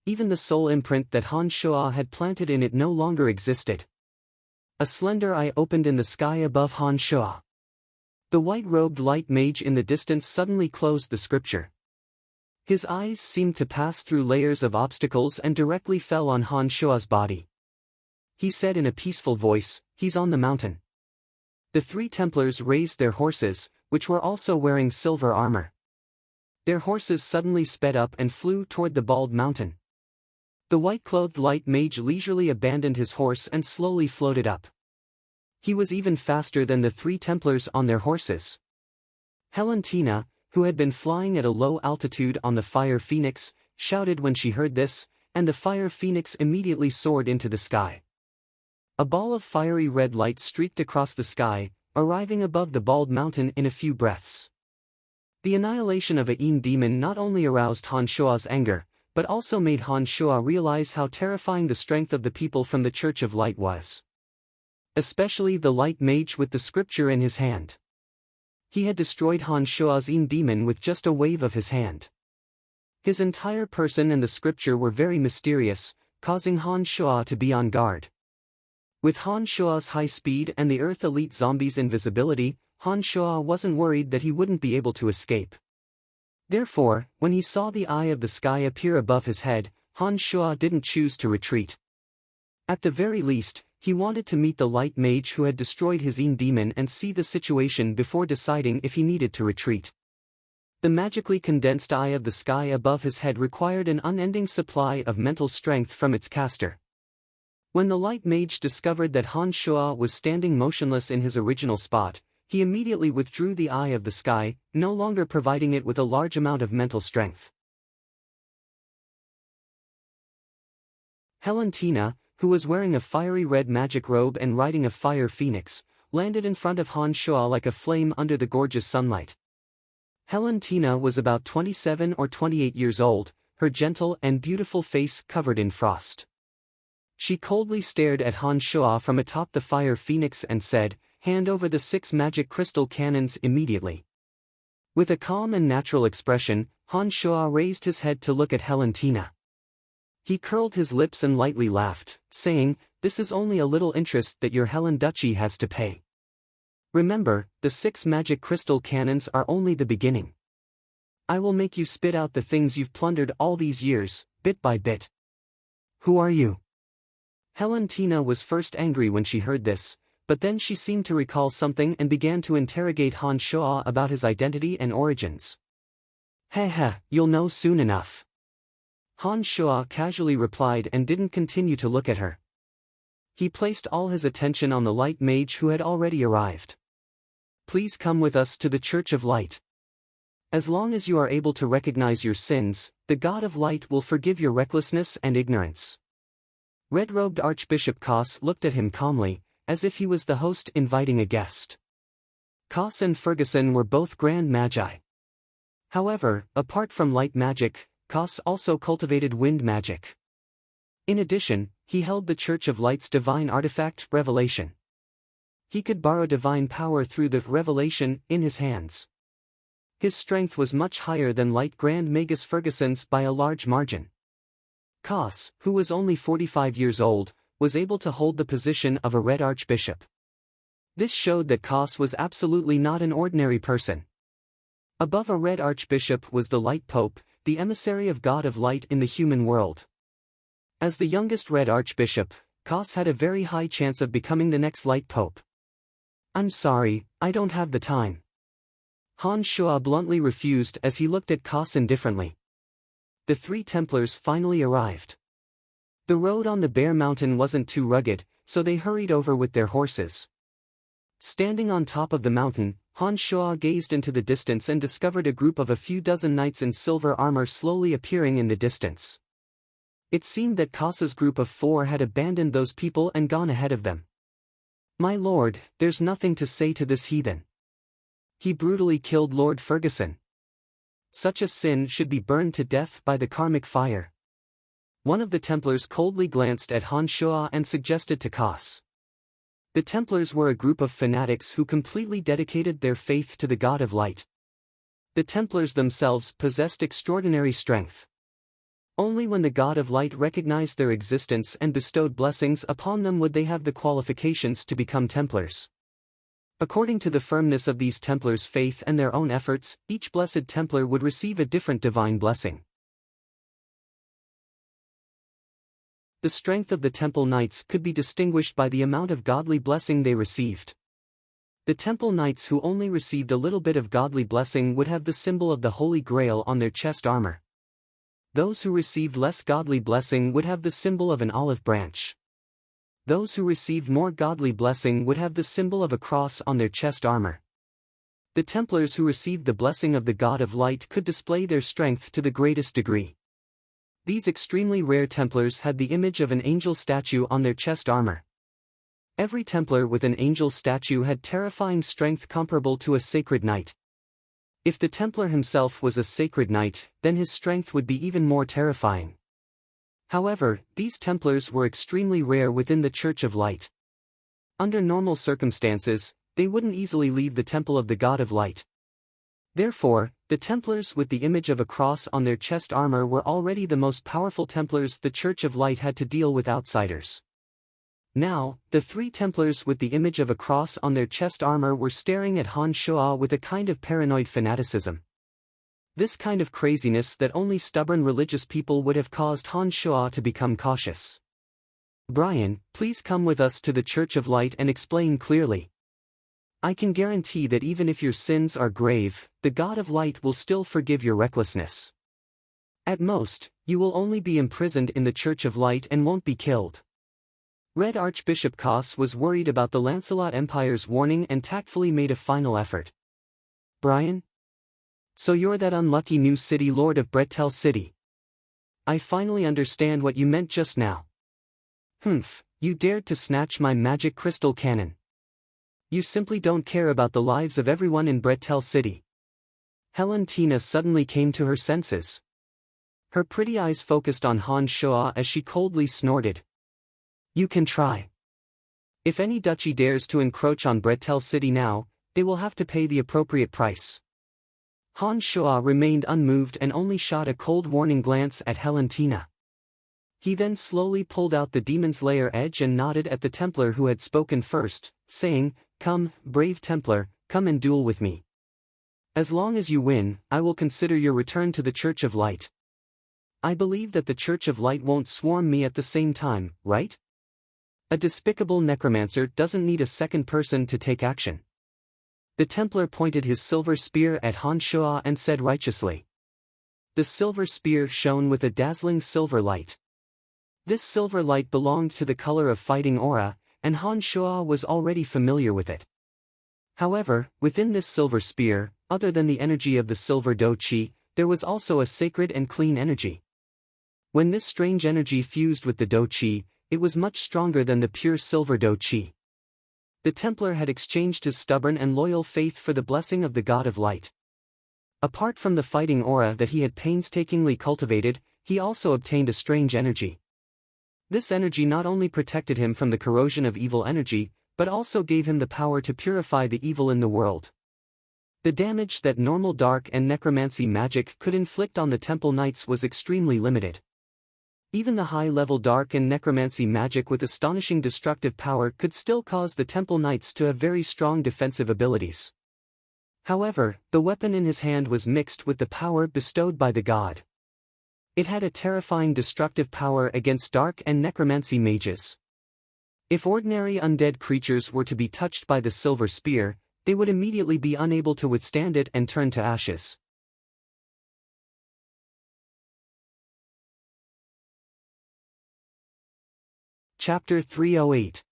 Even the soul imprint that Han Shua had planted in it no longer existed. A slender eye opened in the sky above Han Shua. The white-robed light mage in the distance suddenly closed the scripture. His eyes seemed to pass through layers of obstacles and directly fell on Han Shua's body. He said in a peaceful voice, "He's on the mountain." The 3 Templars raised their horses, which were also wearing silver armor. Their horses suddenly sped up and flew toward the bald mountain. The white-clothed light mage leisurely abandoned his horse and slowly floated up. He was even faster than the 3 Templars on their horses. Helen Tina, who had been flying at a low altitude on the Fire Phoenix, shouted when she heard this, and the Fire Phoenix immediately soared into the sky. A ball of fiery red light streaked across the sky, arriving above the bald mountain in a few breaths. The annihilation of a Een demon not only aroused Han Shua's anger, but also made Han Shua realize how terrifying the strength of the people from the Church of Light was. Especially the light mage with the scripture in his hand. He had destroyed Han Shua's Een demon with just a wave of his hand. His entire person and the scripture were very mysterious, causing Han Shua to be on guard. With Han Shua's high speed and the Earth Elite zombies' invisibility, Han Shua wasn't worried that he wouldn't be able to escape. Therefore, when he saw the eye of the sky appear above his head, Han Shua didn't choose to retreat. At the very least, he wanted to meet the light mage who had destroyed his Een demon and see the situation before deciding if he needed to retreat. The magically condensed eye of the sky above his head required an unending supply of mental strength from its caster. When the light mage discovered that Han Shua was standing motionless in his original spot, he immediately withdrew the eye of the sky, no longer providing it with a large amount of mental strength. Helen Tina, who was wearing a fiery red magic robe and riding a fire phoenix, landed in front of Han Shua like a flame under the gorgeous sunlight. Helen Tina was about 27 or 28 years old, her gentle and beautiful face covered in frost. She coldly stared at Han Shua from atop the fire phoenix and said, "Hand over the 6 magic crystal cannons immediately." With a calm and natural expression, Han Shua raised his head to look at Helen Tina. He curled his lips and lightly laughed, saying, "This is only a little interest that your Helen Duchy has to pay. Remember, the 6 magic crystal cannons are only the beginning. I will make you spit out the things you've plundered all these years, bit by bit. Who are you? Helentina was first angry when she heard this, but then she seemed to recall something and began to interrogate Han Shuo about his identity and origins. Heh, you'll know soon enough. Han Shuo casually replied and didn't continue to look at her. He placed all his attention on the light mage who had already arrived. Please come with us to the Church of Light. As long as you are able to recognize your sins, the God of Light will forgive your recklessness and ignorance. Red-robed Archbishop Koss looked at him calmly, as if he was the host inviting a guest. Koss and Ferguson were both grand magi. However, apart from light magic, Koss also cultivated wind magic. In addition, he held the Church of Light's divine artifact, Revelation. He could borrow divine power through the Revelation in his hands. His strength was much higher than Light Grand Magus Ferguson's by a large margin. Koss, who was only 45 years old, was able to hold the position of a Red Archbishop. This showed that Koss was absolutely not an ordinary person. Above a Red Archbishop was the Light Pope, the emissary of God of Light in the human world. As the youngest Red Archbishop, Koss had a very high chance of becoming the next Light Pope. I'm sorry, I don't have the time. Han Shuo bluntly refused as he looked at Koss indifferently. The three Templars finally arrived. The road on the bare mountain wasn't too rugged, so they hurried over with their horses. Standing on top of the mountain, Han Shuo gazed into the distance and discovered a group of a few dozen knights in silver armor slowly appearing in the distance. It seemed that Koss's group of 4 had abandoned those people and gone ahead of them. My lord, there's nothing to say to this heathen. He brutally killed Lord Ferguson. Such a sin should be burned to death by the karmic fire. One of the Templars coldly glanced at Han Shuo and suggested to Koss. The Templars were a group of fanatics who completely dedicated their faith to the God of Light. The Templars themselves possessed extraordinary strength. Only when the God of Light recognized their existence and bestowed blessings upon them would they have the qualifications to become Templars. According to the firmness of these Templars' faith and their own efforts, each blessed Templar would receive a different divine blessing. The strength of the Temple Knights could be distinguished by the amount of godly blessing they received. The Temple Knights who only received a little bit of godly blessing would have the symbol of the Holy Grail on their chest armor. Those who received less godly blessing would have the symbol of an olive branch. Those who received more godly blessing would have the symbol of a cross on their chest armor. The Templars who received the blessing of the God of Light could display their strength to the greatest degree. These extremely rare Templars had the image of an angel statue on their chest armor. Every Templar with an angel statue had terrifying strength comparable to a sacred knight. If the Templar himself was a sacred knight, then his strength would be even more terrifying. However, these Templars were extremely rare within the Church of Light. Under normal circumstances, they wouldn't easily leave the Temple of the God of Light. Therefore, the Templars with the image of a cross on their chest armor were already the most powerful Templars the Church of Light had to deal with outsiders. Now, the 3 Templars with the image of a cross on their chest armor were staring at Han Shuo with a kind of paranoid fanaticism. This kind of craziness that only stubborn religious people would have caused Han Shuo to become cautious. Brian, please come with us to the Church of Light and explain clearly. I can guarantee that even if your sins are grave, the God of Light will still forgive your recklessness. At most, you will only be imprisoned in the Church of Light and won't be killed. Red Archbishop Koss was worried about the Lancelot Empire's warning and tactfully made a final effort. Brian? So you're that unlucky new city lord of Bretel City. I finally understand what you meant just now. Humph, you dared to snatch my magic crystal cannon. You simply don't care about the lives of everyone in Bretel City. Helentina suddenly came to her senses. Her pretty eyes focused on Han Shuo as she coldly snorted. You can try. If any duchy dares to encroach on Bretel City now, they will have to pay the appropriate price. Han Shuo remained unmoved and only shot a cold warning glance at Helentina. He then slowly pulled out the Demon's Lair edge and nodded at the Templar who had spoken first, saying, Come, brave Templar, come and duel with me. As long as you win, I will consider your return to the Church of Light. I believe that the Church of Light won't swarm me at the same time, right? A despicable necromancer doesn't need a second person to take action. The Templar pointed his silver spear at Han Shuo and said righteously. The silver spear shone with a dazzling silver light. This silver light belonged to the color of fighting aura, and Han Shuo was already familiar with it. However, within this silver spear, other than the energy of the silver Do Qi, there was also a sacred and clean energy. When this strange energy fused with the Do Qi, it was much stronger than the pure silver Do Qi. The Templar had exchanged his stubborn and loyal faith for the blessing of the God of Light. Apart from the fighting aura that he had painstakingly cultivated, he also obtained a strange energy. This energy not only protected him from the corrosion of evil energy, but also gave him the power to purify the evil in the world. The damage that normal dark and necromancy magic could inflict on the Temple Knights was extremely limited. Even the high-level dark and necromancy magic with astonishing destructive power could still cause the Temple Knights to have very strong defensive abilities. However, the weapon in his hand was mixed with the power bestowed by the god. It had a terrifying destructive power against dark and necromancy mages. If ordinary undead creatures were to be touched by the silver spear, they would immediately be unable to withstand it and turn to ashes. Chapter 308.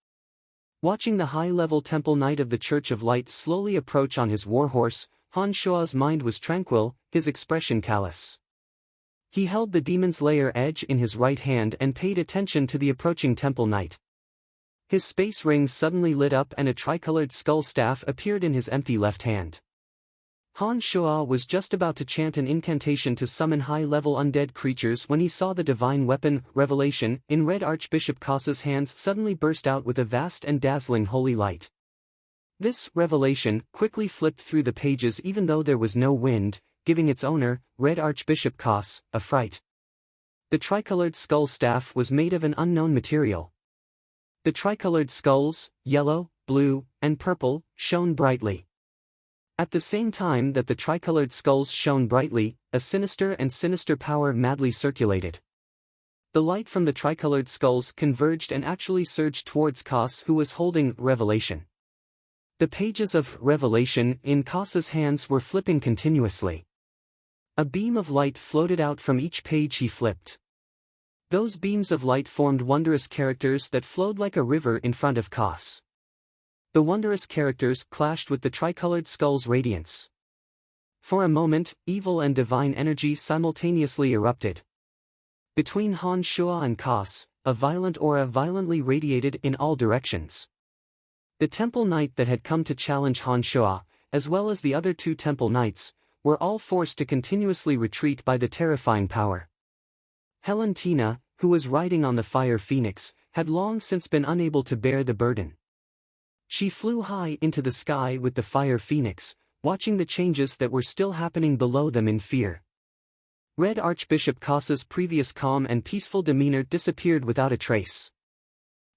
Watching the high-level Temple Knight of the Church of Light slowly approach on his warhorse, Han Shuo's mind was tranquil, his expression callous. He held the Demon's Lair edge in his right hand and paid attention to the approaching Temple Knight. His space rings suddenly lit up and a tricolored skull staff appeared in his empty left hand. Han Shuo was just about to chant an incantation to summon high-level undead creatures when he saw the divine weapon, Revelation, in Red Archbishop Kosa's hands suddenly burst out with a vast and dazzling holy light. This Revelation quickly flipped through the pages even though there was no wind, giving its owner, Red Archbishop Kos, a fright. The tricolored skull staff was made of an unknown material. The tricolored skulls, yellow, blue, and purple, shone brightly. At the same time that the tricolored skulls shone brightly, a sinister power madly circulated. The light from the tricolored skulls converged and actually surged towards Kos, who was holding Revelation. The pages of Revelation in Kos's hands were flipping continuously. A beam of light floated out from each page he flipped. Those beams of light formed wondrous characters that flowed like a river in front of Kos. The wondrous characters clashed with the tricolored skull's radiance. For a moment, evil and divine energy simultaneously erupted. Between Han Shuo and Kos, a violent aura violently radiated in all directions. The Temple Knight that had come to challenge Han Shuo, as well as the other two Temple Knights, were all forced to continuously retreat by the terrifying power. Helentina, who was riding on the Fire Phoenix, had long since been unable to bear the burden. She flew high into the sky with the Fire Phoenix, watching the changes that were still happening below them in fear. Red Archbishop Kosa's previous calm and peaceful demeanor disappeared without a trace.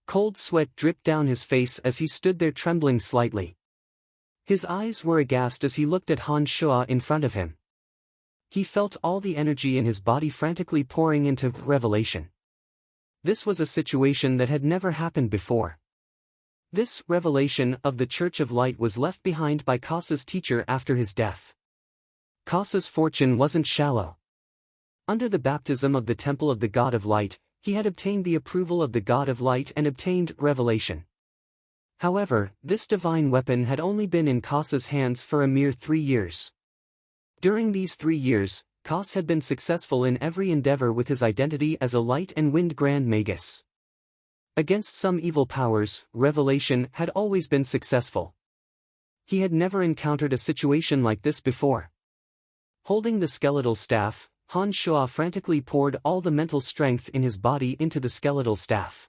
Cold sweat dripped down his face as he stood there trembling slightly. His eyes were aghast as he looked at Han Shuo in front of him. He felt all the energy in his body frantically pouring into Revelation. This was a situation that had never happened before. This Revelation of the Church of Light was left behind by Kosa's teacher after his death. Kosa's fortune wasn't shallow. Under the baptism of the Temple of the God of Light, he had obtained the approval of the God of Light and obtained Revelation. However, this divine weapon had only been in Kosa's hands for a mere 3 years. During these 3 years, Kos had been successful in every endeavor with his identity as a Light and Wind Grand Magus. Against some evil powers, Revelation had always been successful. He had never encountered a situation like this before. Holding the skeletal staff, Han Shuo frantically poured all the mental strength in his body into the skeletal staff.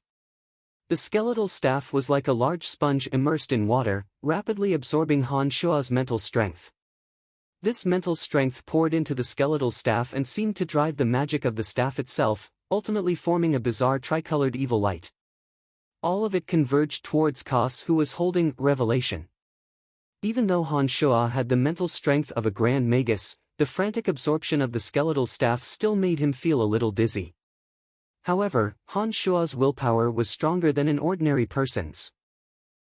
The skeletal staff was like a large sponge immersed in water, rapidly absorbing Han Shuo's mental strength. This mental strength poured into the skeletal staff and seemed to drive the magic of the staff itself, ultimately forming a bizarre tricolored evil light. All of it converged towards Kos, who was holding Revelation. Even though Han Shuo had the mental strength of a Grand Magus, the frantic absorption of the skeletal staff still made him feel a little dizzy. However, Han Shua's willpower was stronger than an ordinary person's.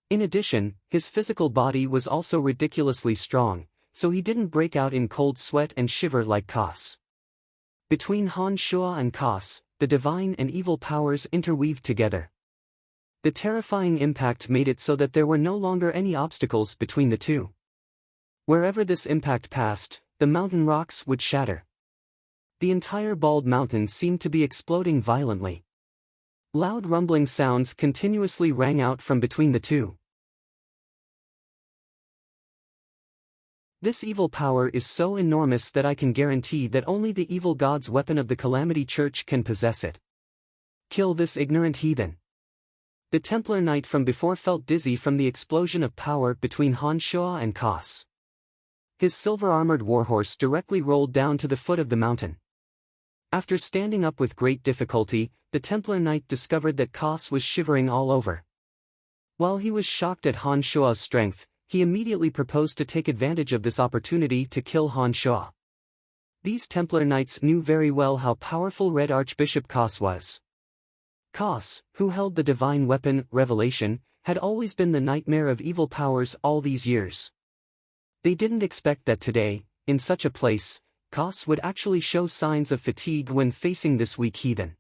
In addition, his physical body was also ridiculously strong, so he didn't break out in cold sweat and shiver like Kos. Between Han Shua and Kos, the divine and evil powers interweaved together. The terrifying impact made it so that there were no longer any obstacles between the two. Wherever this impact passed, the mountain rocks would shatter. The entire bald mountain seemed to be exploding violently. Loud rumbling sounds continuously rang out from between the two. This evil power is so enormous that I can guarantee that only the evil god's weapon of the Calamity Church can possess it. Kill this ignorant heathen. The Templar Knight from before felt dizzy from the explosion of power between Han Shua and Kos. His silver-armored warhorse directly rolled down to the foot of the mountain. After standing up with great difficulty, the Templar Knight discovered that Kos was shivering all over. While he was shocked at Han Shua's strength, he immediately proposed to take advantage of this opportunity to kill Han Shua. These Templar Knights knew very well how powerful Red Archbishop Kos was. Kos, who held the divine weapon, Revelation, had always been the nightmare of evil powers all these years. They didn't expect that today, in such a place, Kos would actually show signs of fatigue when facing this weak heathen.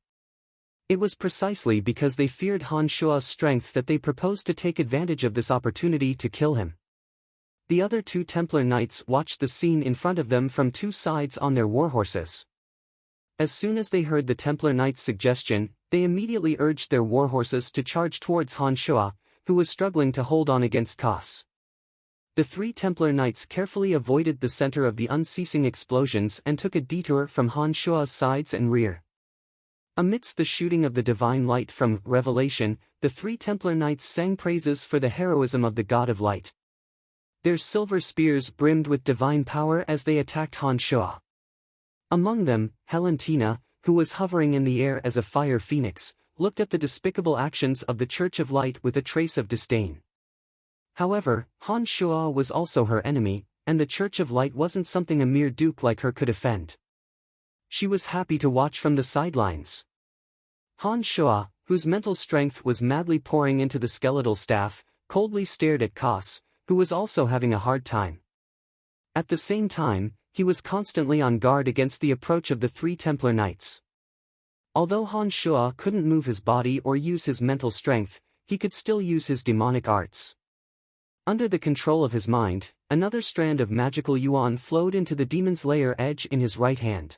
It was precisely because they feared Han Shua's strength that they proposed to take advantage of this opportunity to kill him. The other two Templar Knights watched the scene in front of them from two sides on their warhorses. As soon as they heard the Templar Knight's suggestion, they immediately urged their warhorses to charge towards Han Shua, who was struggling to hold on against Kos. The three Templar Knights carefully avoided the center of the unceasing explosions and took a detour from Han Shua's sides and rear. Amidst the shooting of the divine light from Revelation, the three Templar Knights sang praises for the heroism of the God of Light. Their silver spears brimmed with divine power as they attacked Han Shua. Among them, Helentina, who was hovering in the air as a fire phoenix, looked at the despicable actions of the Church of Light with a trace of disdain. However, Han Shua was also her enemy, and the Church of Light wasn't something a mere duke like her could offend. She was happy to watch from the sidelines. Han Shua, whose mental strength was madly pouring into the skeletal staff, coldly stared at Kos, who was also having a hard time. At the same time, he was constantly on guard against the approach of the three Templar Knights. Although Han Shua couldn't move his body or use his mental strength, he could still use his demonic arts. Under the control of his mind, another strand of magical yuan flowed into the Demon's Lair edge in his right hand.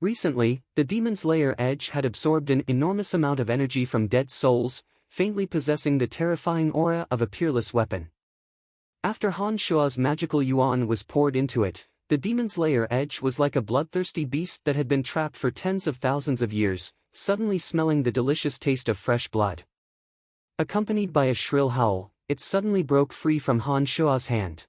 Recently, the Demon's Lair edge had absorbed an enormous amount of energy from dead souls, faintly possessing the terrifying aura of a peerless weapon. After Han Shua's magical yuan was poured into it, the Demon's Lair edge was like a bloodthirsty beast that had been trapped for tens of thousands of years, suddenly smelling the delicious taste of fresh blood. Accompanied by a shrill howl, it suddenly broke free from Han Shua's hand.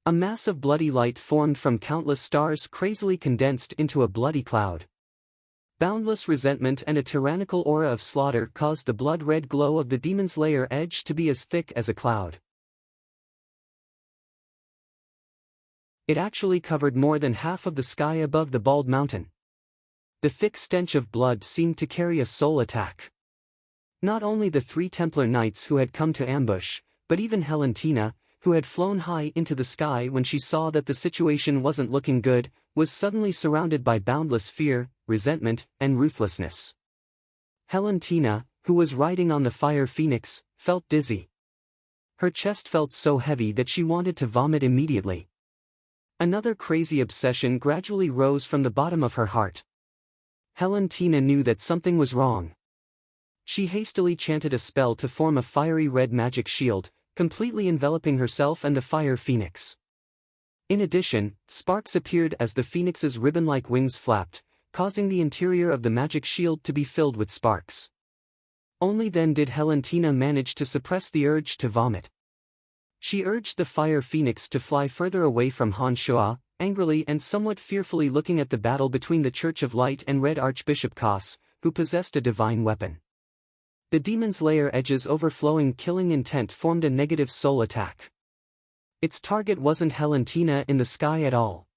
A mass of bloody light formed from countless stars crazily condensed into a bloody cloud. Boundless resentment and a tyrannical aura of slaughter caused the blood-red glow of the Demon's Lair edge to be as thick as a cloud. It actually covered more than half of the sky above the bald mountain. The thick stench of blood seemed to carry a soul attack. Not only the three Templar Knights who had come to ambush, but even Helentina, who had flown high into the sky when she saw that the situation wasn't looking good, was suddenly surrounded by boundless fear, resentment, and ruthlessness. Helentina, who was riding on the fire phoenix, felt dizzy. Her chest felt so heavy that she wanted to vomit immediately. Another crazy obsession gradually rose from the bottom of her heart. Helentina knew that something was wrong. She hastily chanted a spell to form a fiery red magic shield, completely enveloping herself and the fire phoenix. In addition, sparks appeared as the phoenix's ribbon-like wings flapped, causing the interior of the magic shield to be filled with sparks. Only then did Helentina manage to suppress the urge to vomit. She urged the fire phoenix to fly further away from Han Shua, angrily and somewhat fearfully looking at the battle between the Church of Light and Red Archbishop Kos, who possessed a divine weapon. The Demon's Lair edge's overflowing killing intent formed a negative soul attack. Its target wasn't Helentina in the sky at all.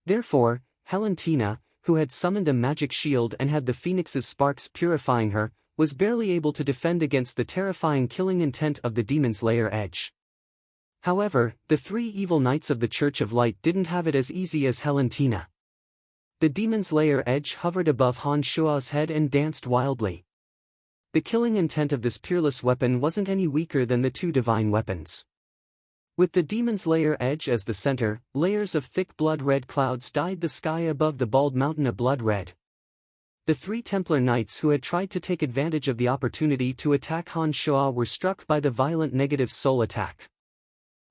Therefore, Valentina, who had summoned a magic shield and had the phoenix's sparks purifying her, was barely able to defend against the terrifying killing intent of the demon's lair edge. However, the three evil knights of the Church of Light didn't have it as easy as Valentina. The demon's lair edge hovered above Han Shua's head and danced wildly. The killing intent of this peerless weapon wasn't any weaker than the two divine weapons. With the demon's lair edge as the center, layers of thick blood-red clouds dyed the sky above the bald mountain a blood red. The three Templar knights who had tried to take advantage of the opportunity to attack Han Shua were struck by the violent negative soul attack.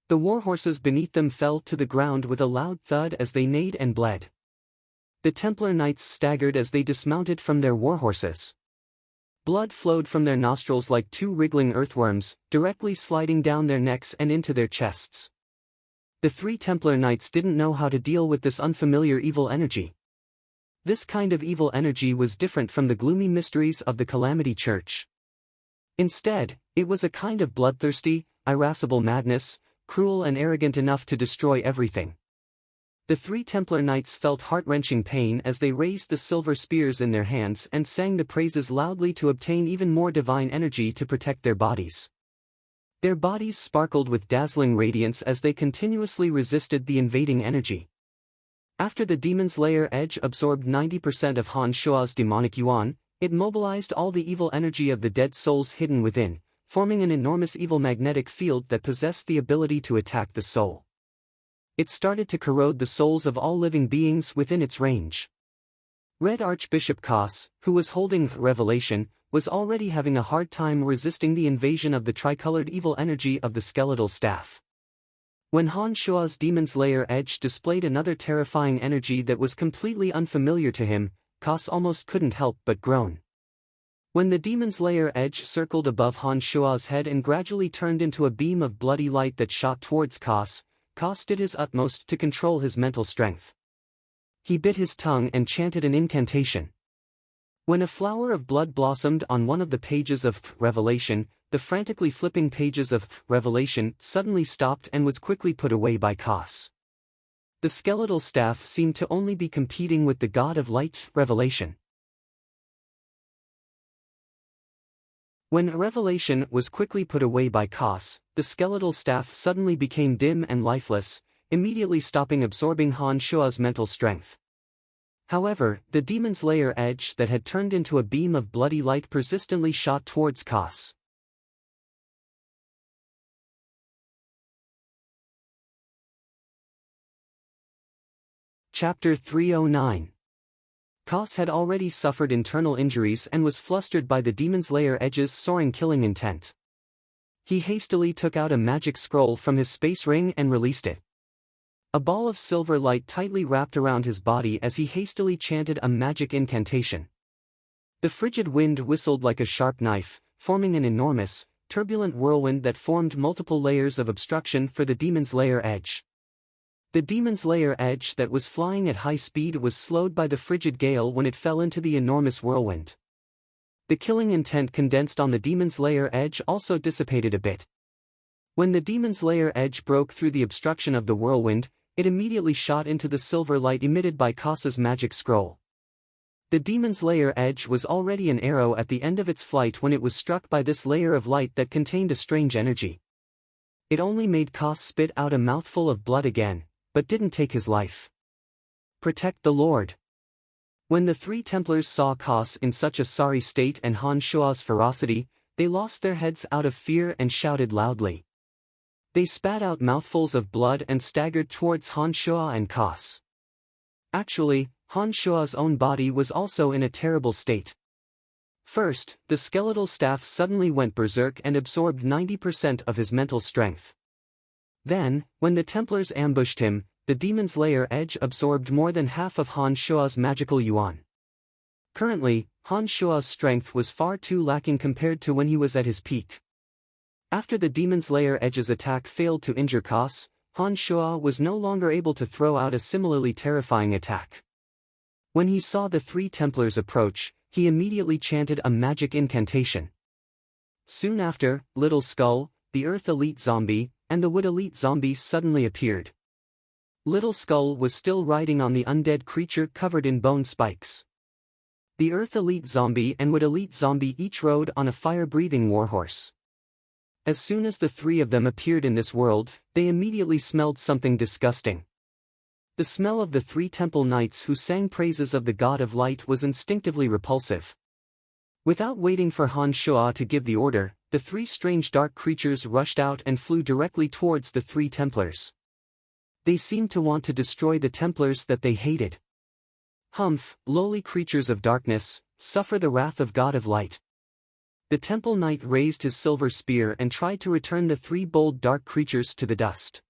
The warhorses beneath them fell to the ground with a loud thud as they neighed and bled. The Templar knights staggered as they dismounted from their warhorses. Blood flowed from their nostrils like two wriggling earthworms, directly sliding down their necks and into their chests. The three Templar knights didn't know how to deal with this unfamiliar evil energy. This kind of evil energy was different from the gloomy mysteries of the Calamity Church. Instead, it was a kind of bloodthirsty, irascible madness, cruel and arrogant enough to destroy everything. The three Templar knights felt heart-wrenching pain as they raised the silver spears in their hands and sang the praises loudly to obtain even more divine energy to protect their bodies. Their bodies sparkled with dazzling radiance as they continuously resisted the invading energy. After the demon's lair edge absorbed 90% of Han Shua's demonic yuan, it mobilized all the evil energy of the dead souls hidden within, forming an enormous evil magnetic field that possessed the ability to attack the soul. It started to corrode the souls of all living beings within its range. Red Archbishop Kos, who was holding Revelation, was already having a hard time resisting the invasion of the tricolored evil energy of the skeletal staff. When Han Shua's demon's lair edge displayed another terrifying energy that was completely unfamiliar to him, Kos almost couldn't help but groan. When the demon's lair edge circled above Han Shua's head and gradually turned into a beam of bloody light that shot towards Kos, Kos did his utmost to control his mental strength. He bit his tongue and chanted an incantation. When a flower of blood blossomed on one of the pages of Revelation, the frantically flipping pages of Revelation suddenly stopped and was quickly put away by Kos. The skeletal staff seemed to only be competing with the god of light, Revelation. When Revelation was quickly put away by Kos, the skeletal staff suddenly became dim and lifeless, immediately stopping absorbing Han Shua's mental strength. However, the demon's lair edge that had turned into a beam of bloody light persistently shot towards Kos. Chapter 309. Kos had already suffered internal injuries and was flustered by the demon's lair edge's soaring killing intent. He hastily took out a magic scroll from his space ring and released it. A ball of silver light tightly wrapped around his body as he hastily chanted a magic incantation. The frigid wind whistled like a sharp knife, forming an enormous, turbulent whirlwind that formed multiple layers of obstruction for the demon's lair edge. The demon's lair edge that was flying at high speed was slowed by the frigid gale when it fell into the enormous whirlwind. The killing intent condensed on the demon's lair edge also dissipated a bit. When the demon's lair edge broke through the obstruction of the whirlwind, it immediately shot into the silver light emitted by Kos's magic scroll. The demon's lair edge was already an arrow at the end of its flight when it was struck by this layer of light that contained a strange energy. It only made Kos spit out a mouthful of blood again, but didn't take his life. Protect the Lord. When the three Templars saw Kos in such a sorry state and Han Shua's ferocity, they lost their heads out of fear and shouted loudly. They spat out mouthfuls of blood and staggered towards Han Shua and Kos. Actually, Han Shua's own body was also in a terrible state. First, the skeletal staff suddenly went berserk and absorbed 90% of his mental strength. Then, when the Templars ambushed him, the demon's lair edge absorbed more than half of Han Shua's magical yuan. Currently, Han Shua's strength was far too lacking compared to when he was at his peak. After the demon's lair edge's attack failed to injure Kos, Han Shua was no longer able to throw out a similarly terrifying attack. When he saw the three Templars approach, he immediately chanted a magic incantation. Soon after, Little Skull, the Earth Elite Zombie, and the Wood Elite Zombie suddenly appeared. Little Skull was still riding on the undead creature covered in bone spikes. The Earth Elite Zombie and Wood Elite Zombie each rode on a fire-breathing warhorse. As soon as the three of them appeared in this world, they immediately smelled something disgusting. The smell of the three temple knights who sang praises of the god of light was instinctively repulsive. Without waiting for Han Shuo to give the order, the three strange dark creatures rushed out and flew directly towards the three Templars. They seemed to want to destroy the Templars that they hated. Humph, lowly creatures of darkness, suffer the wrath of God of light. The temple knight raised his silver spear and tried to return the three bold dark creatures to the dust.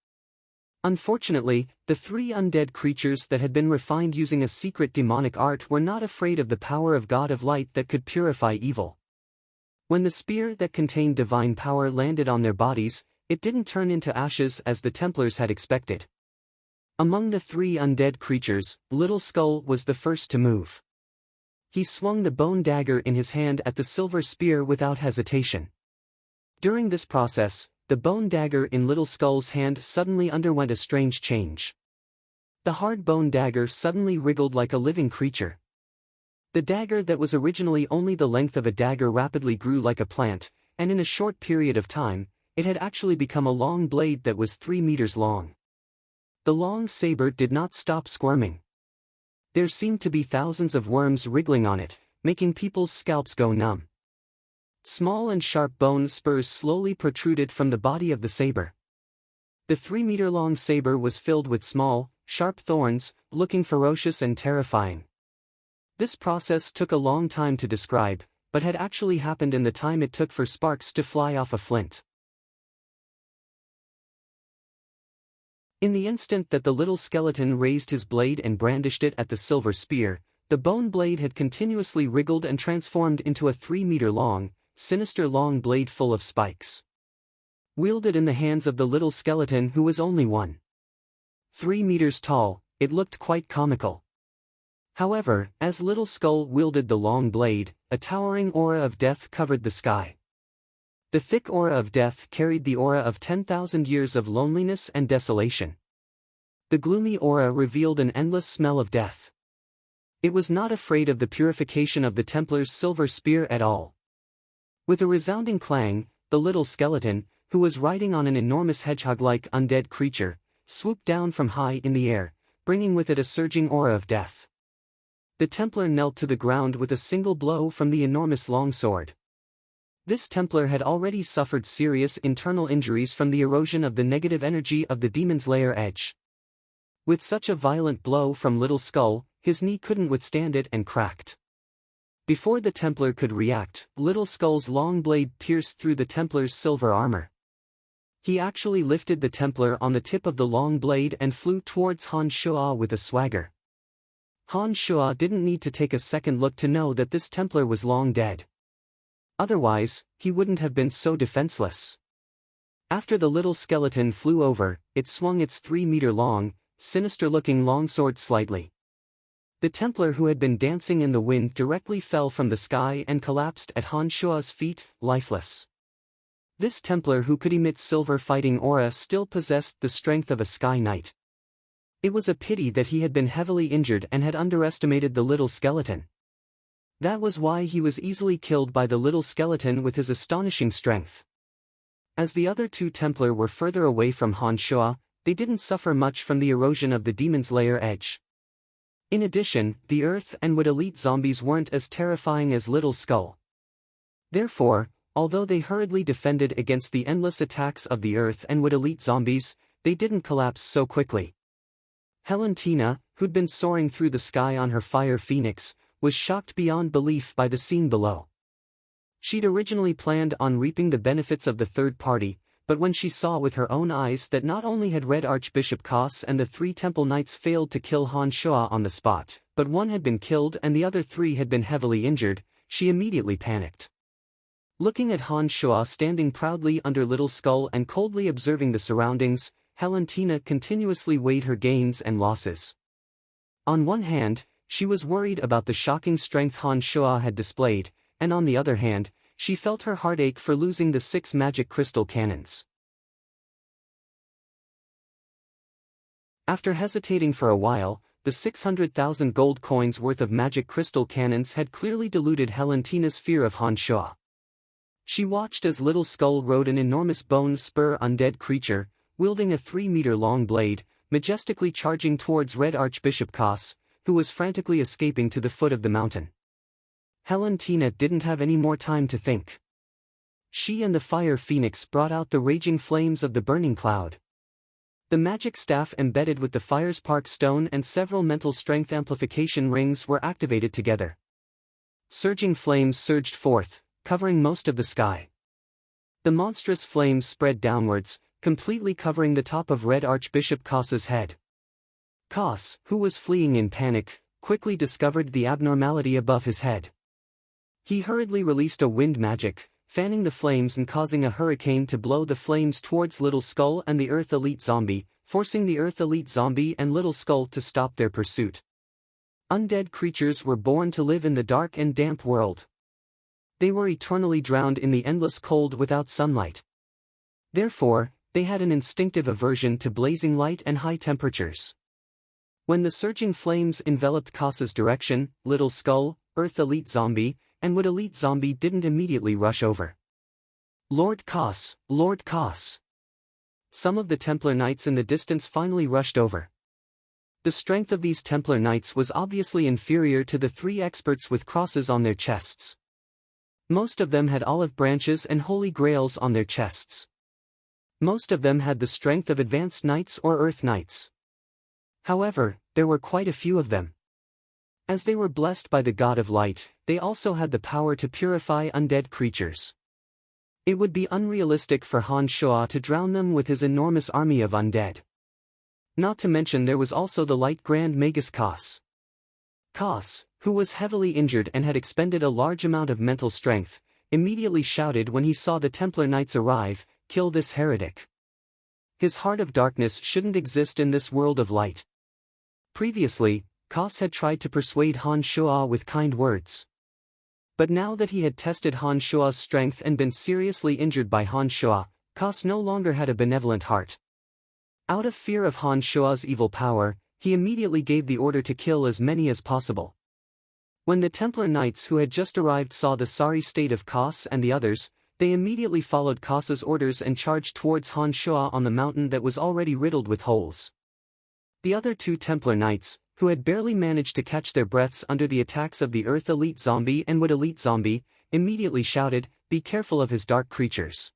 Unfortunately, the three undead creatures that had been refined using a secret demonic art were not afraid of the power of God of light that could purify evil. When the spear that contained divine power landed on their bodies, it didn't turn into ashes as the Templars had expected. Among the three undead creatures, Little Skull was the first to move. He swung the bone dagger in his hand at the silver spear without hesitation. During this process, the bone dagger in Little Skull's hand suddenly underwent a strange change. The hard bone dagger suddenly wriggled like a living creature. The dagger that was originally only the length of a dagger rapidly grew like a plant, and in a short period of time, it had actually become a long blade that was 3 meters long. The long saber did not stop squirming. There seemed to be thousands of worms wriggling on it, making people's scalps go numb. Small and sharp bone spurs slowly protruded from the body of the saber. The 3-meter-long saber was filled with small, sharp thorns, looking ferocious and terrifying. This process took a long time to describe, but had actually happened in the time it took for sparks to fly off a flint. In the instant that the little skeleton raised his blade and brandished it at the silver spear, the bone blade had continuously wriggled and transformed into a 3-meter-long, sinister long blade full of spikes. Wielded in the hands of the little skeleton who was only 1.3 meters tall, it looked quite comical. However, as Little Skull wielded the long blade, a towering aura of death covered the sky. The thick aura of death carried the aura of 10,000 years of loneliness and desolation. The gloomy aura revealed an endless smell of death. It was not afraid of the purification of the Templar's silver spear at all. With a resounding clang, the little skeleton, who was riding on an enormous hedgehog-like undead creature, swooped down from high in the air, bringing with it a surging aura of death. The Templar knelt to the ground with a single blow from the enormous longsword. This Templar had already suffered serious internal injuries from the erosion of the negative energy of the demon's lair edge. With such a violent blow from Little Skull, his knee couldn't withstand it and cracked. Before the Templar could react, Little Skull's long blade pierced through the Templar's silver armor. He actually lifted the Templar on the tip of the long blade and flew towards Han Shuo with a swagger. Han Shuo didn't need to take a second look to know that this Templar was long dead. Otherwise, he wouldn't have been so defenseless. After the little skeleton flew over, it swung its 3-meter-long, sinister-looking longsword slightly. The Templar who had been dancing in the wind directly fell from the sky and collapsed at Han Shuo's feet, lifeless. This Templar who could emit silver fighting aura still possessed the strength of a sky knight. It was a pity that he had been heavily injured and had underestimated the little skeleton. That was why he was easily killed by the little skeleton with his astonishing strength. As the other two Templar were further away from Han Shuo, they didn't suffer much from the erosion of the demon's lair edge. In addition, the Earth and Wood Elite zombies weren't as terrifying as Little Skull. Therefore, although they hurriedly defended against the endless attacks of the Earth and Wood Elite zombies, they didn't collapse so quickly. Helentina, who'd been soaring through the sky on her fire phoenix, was shocked beyond belief by the scene below. She'd originally planned on reaping the benefits of the third party, but when she saw with her own eyes that not only had Red Archbishop Kos and the 3 Temple Knights failed to kill Han Shuo on the spot, but one had been killed and the other 3 had been heavily injured, she immediately panicked. Looking at Han Shuo standing proudly under Little Skull and coldly observing the surroundings, Helentina continuously weighed her gains and losses. On one hand, she was worried about the shocking strength Han Shuo had displayed, and on the other hand, she felt her heart ache for losing the 6 magic crystal cannons. After hesitating for a while, the 600,000 gold coins worth of magic crystal cannons had clearly diluted Helentina's fear of Han Shuo. She watched as Little Skull rode an enormous bone spur undead creature, wielding a 3-meter-long blade, majestically charging towards Red Archbishop Kos, who was frantically escaping to the foot of the mountain. Helentina didn't have any more time to think. She and the Fire Phoenix brought out the raging flames of the burning cloud. The magic staff embedded with the Fire's Park stone and several mental strength amplification rings were activated together. Surging flames surged forth, covering most of the sky. The monstrous flames spread downwards, completely covering the top of Red Archbishop Kos's head. Kos, who was fleeing in panic, quickly discovered the abnormality above his head. He hurriedly released a wind magic, fanning the flames and causing a hurricane to blow the flames towards Little Skull and the Earth Elite Zombie, forcing the Earth Elite Zombie and Little Skull to stop their pursuit. Undead creatures were born to live in the dark and damp world. They were eternally drowned in the endless cold without sunlight. Therefore, they had an instinctive aversion to blazing light and high temperatures. When the surging flames enveloped Kos's direction, Little Skull, Earth Elite Zombie, and Wood Elite Zombie didn't immediately rush over. Lord Kos, Lord Kos. Some of the Templar Knights in the distance finally rushed over. The strength of these Templar Knights was obviously inferior to the 3 experts with crosses on their chests. Most of them had olive branches and holy grails on their chests. Most of them had the strength of advanced knights or earth knights. However, there were quite a few of them. As they were blessed by the God of Light, they also had the power to purify undead creatures. It would be unrealistic for Han Shuo to drown them with his enormous army of undead. Not to mention there was also the Light Grand Magus Kos. Kos, who was heavily injured and had expended a large amount of mental strength, immediately shouted when he saw the Templar Knights arrive, "Kill this heretic. His heart of darkness shouldn't exist in this world of light." Previously, Kos had tried to persuade Han Shuo with kind words. But now that he had tested Han Shuo's strength and been seriously injured by Han Shuo, Kos no longer had a benevolent heart. Out of fear of Han Shuo's evil power, he immediately gave the order to kill as many as possible. When the Templar Knights who had just arrived saw the sorry state of Kos and the others, they immediately followed Kos's orders and charged towards Han Shuo on the mountain that was already riddled with holes. The other 2 Templar Knights, who had barely managed to catch their breaths under the attacks of the Earth Elite Zombie and Wood Elite Zombie, immediately shouted, "Be careful of his dark creatures.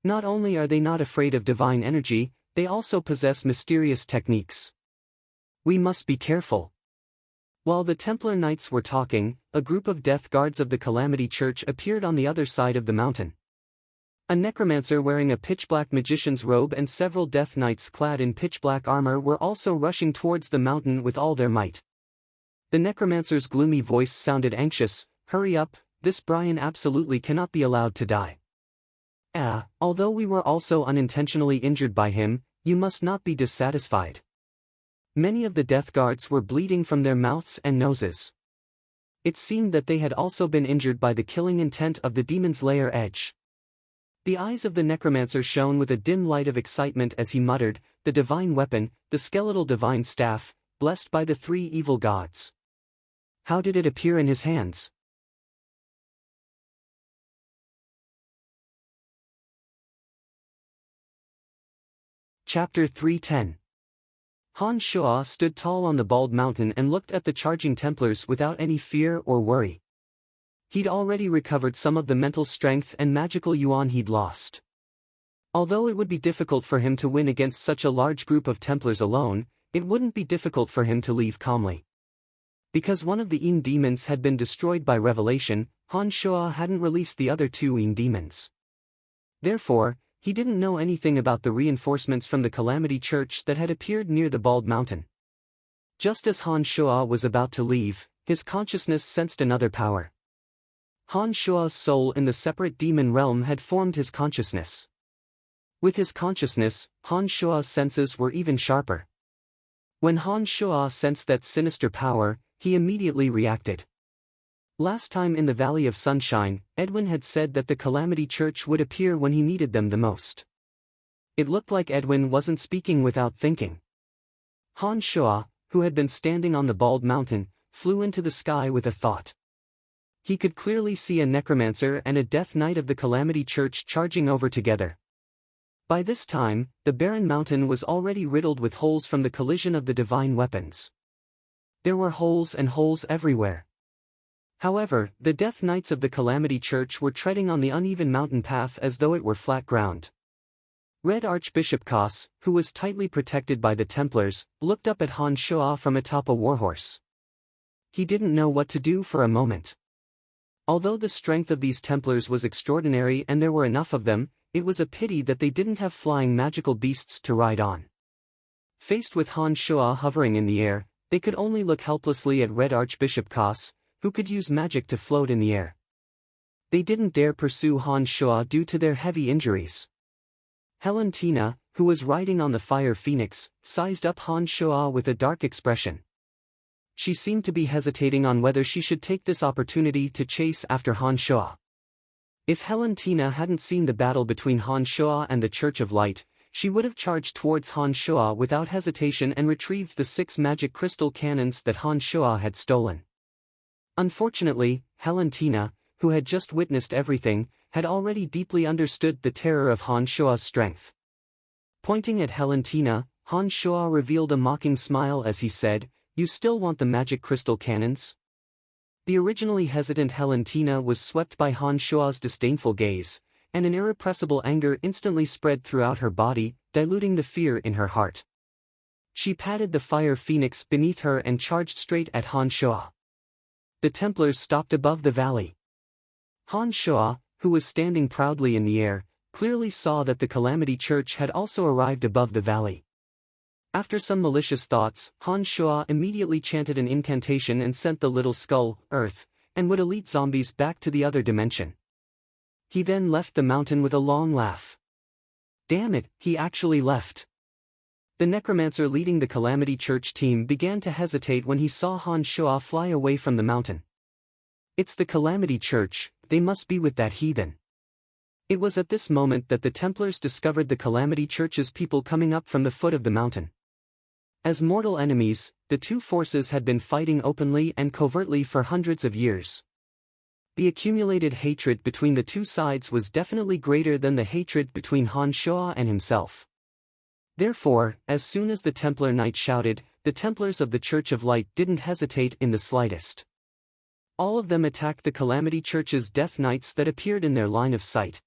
Not only are they not afraid of divine energy, they also possess mysterious techniques. We must be careful." While the Templar Knights were talking, a group of death guards of the Calamity Church appeared on the other side of the mountain. A necromancer wearing a pitch-black magician's robe and several death knights clad in pitch-black armor were also rushing towards the mountain with all their might. The necromancer's gloomy voice sounded anxious, "Hurry up, this Brian absolutely cannot be allowed to die. Although we were also unintentionally injured by him, you must not be dissatisfied." Many of the death guards were bleeding from their mouths and noses. It seemed that they had also been injured by the killing intent of the demon's lair Edge. The eyes of the necromancer shone with a dim light of excitement as he muttered, "The divine weapon, the skeletal divine staff, blessed by the 3 evil gods. How did it appear in his hands?" Chapter 310. Han Shuo stood tall on the bald mountain and looked at the charging Templars without any fear or worry. He'd already recovered some of the mental strength and magical yuan he'd lost. Although it would be difficult for him to win against such a large group of Templars alone, it wouldn't be difficult for him to leave calmly. Because one of the Yin demons had been destroyed by revelation, Han Shuo hadn't released the other 2 Yin demons. Therefore, he didn't know anything about the reinforcements from the Calamity Church that had appeared near the bald mountain. Just as Han Shuo was about to leave, his consciousness sensed another power. Han Shuo's soul in the separate demon realm had formed his consciousness. With his consciousness, Han Shuo's senses were even sharper. When Han Shuo sensed that sinister power, he immediately reacted. Last time in the Valley of Sunshine, Edwin had said that the Calamity Church would appear when he needed them the most. It looked like Edwin wasn't speaking without thinking. Han Shua, who had been standing on the bald mountain, flew into the sky with a thought. He could clearly see a necromancer and a death knight of the Calamity Church charging over together. By this time, the barren mountain was already riddled with holes from the collision of the divine weapons. There were holes and holes everywhere. However, the Death Knights of the Calamity Church were treading on the uneven mountain path as though it were flat ground. Red Archbishop Kos, who was tightly protected by the Templars, looked up at Han Shua from atop a warhorse. He didn't know what to do for a moment. Although the strength of these Templars was extraordinary and there were enough of them, it was a pity that they didn't have flying magical beasts to ride on. Faced with Han Shua hovering in the air, they could only look helplessly at Red Archbishop Kos, who could use magic to float in the air. They didn't dare pursue Han Shua due to their heavy injuries. Helentina, who was riding on the Fire Phoenix, sized up Han Shua with a dark expression. She seemed to be hesitating on whether she should take this opportunity to chase after Han Shua. If Helentina hadn't seen the battle between Han Shua and the Church of Light, she would have charged towards Han Shua without hesitation and retrieved the 6 magic crystal cannons that Han Shua had stolen. Unfortunately, Helentina, who had just witnessed everything, had already deeply understood the terror of Han Shua's strength. Pointing at Helentina, Han Shua revealed a mocking smile as he said, "You still want the magic crystal cannons?" The originally hesitant Helentina was swept by Han Shua's disdainful gaze, and an irrepressible anger instantly spread throughout her body, diluting the fear in her heart. She patted the Fire Phoenix beneath her and charged straight at Han Shua. The Templars stopped above the valley. Han Shua, who was standing proudly in the air, clearly saw that the Calamity Church had also arrived above the valley. After some malicious thoughts, Han Shua immediately chanted an incantation and sent the little skull, Earth, and would elite zombies back to the other dimension. He then left the mountain with a long laugh. Damn it, he actually left. The necromancer leading the Calamity Church team began to hesitate when he saw Han Shua fly away from the mountain. It's the Calamity Church, they must be with that heathen. It was at this moment that the Templars discovered the Calamity Church's people coming up from the foot of the mountain. As mortal enemies, the two forces had been fighting openly and covertly for hundreds of years. The accumulated hatred between the two sides was definitely greater than the hatred between Han Shua and himself. Therefore, as soon as the Templar Knight shouted, the Templars of the Church of Light didn't hesitate in the slightest. All of them attacked the Calamity Church's Death Knights that appeared in their line of sight.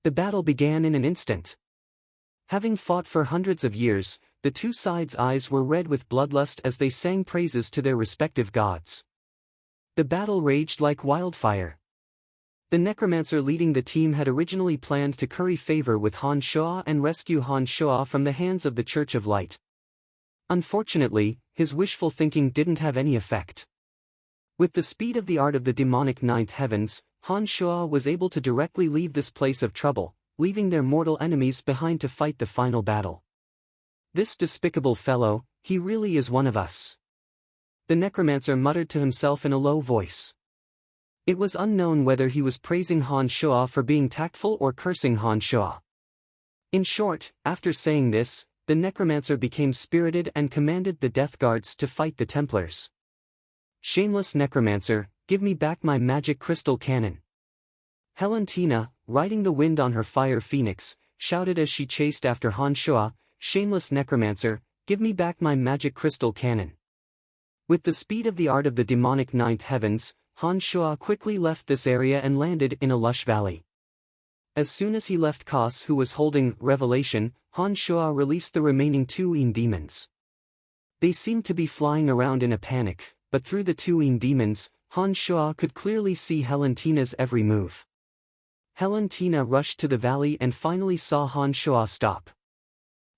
The battle began in an instant. Having fought for hundreds of years, the two sides' eyes were red with bloodlust as they sang praises to their respective gods. The battle raged like wildfire. The necromancer leading the team had originally planned to curry favor with Han Shua and rescue Han Shua from the hands of the Church of Light. Unfortunately, his wishful thinking didn't have any effect. With the speed of the art of the demonic ninth heavens, Han Shua was able to directly leave this place of trouble, leaving their mortal enemies behind to fight the final battle. This despicable fellow, he really is one of us. The necromancer muttered to himself in a low voice. It was unknown whether he was praising Han Shua for being tactful or cursing Han Shua. In short, after saying this, the necromancer became spirited and commanded the Death Guards to fight the Templars. Shameless necromancer, give me back my magic crystal cannon. Helentina, riding the wind on her Fire Phoenix, shouted as she chased after Han Shua, shameless necromancer, give me back my magic crystal cannon. With the speed of the art of the demonic ninth heavens, Han Shua quickly left this area and landed in a lush valley. As soon as he left Kos, who was holding Revelation, Han Shua released the remaining two Een demons. They seemed to be flying around in a panic, but through the two Een demons, Han Shua could clearly see Helentina's every move. Helentina rushed to the valley and finally saw Han Shua stop.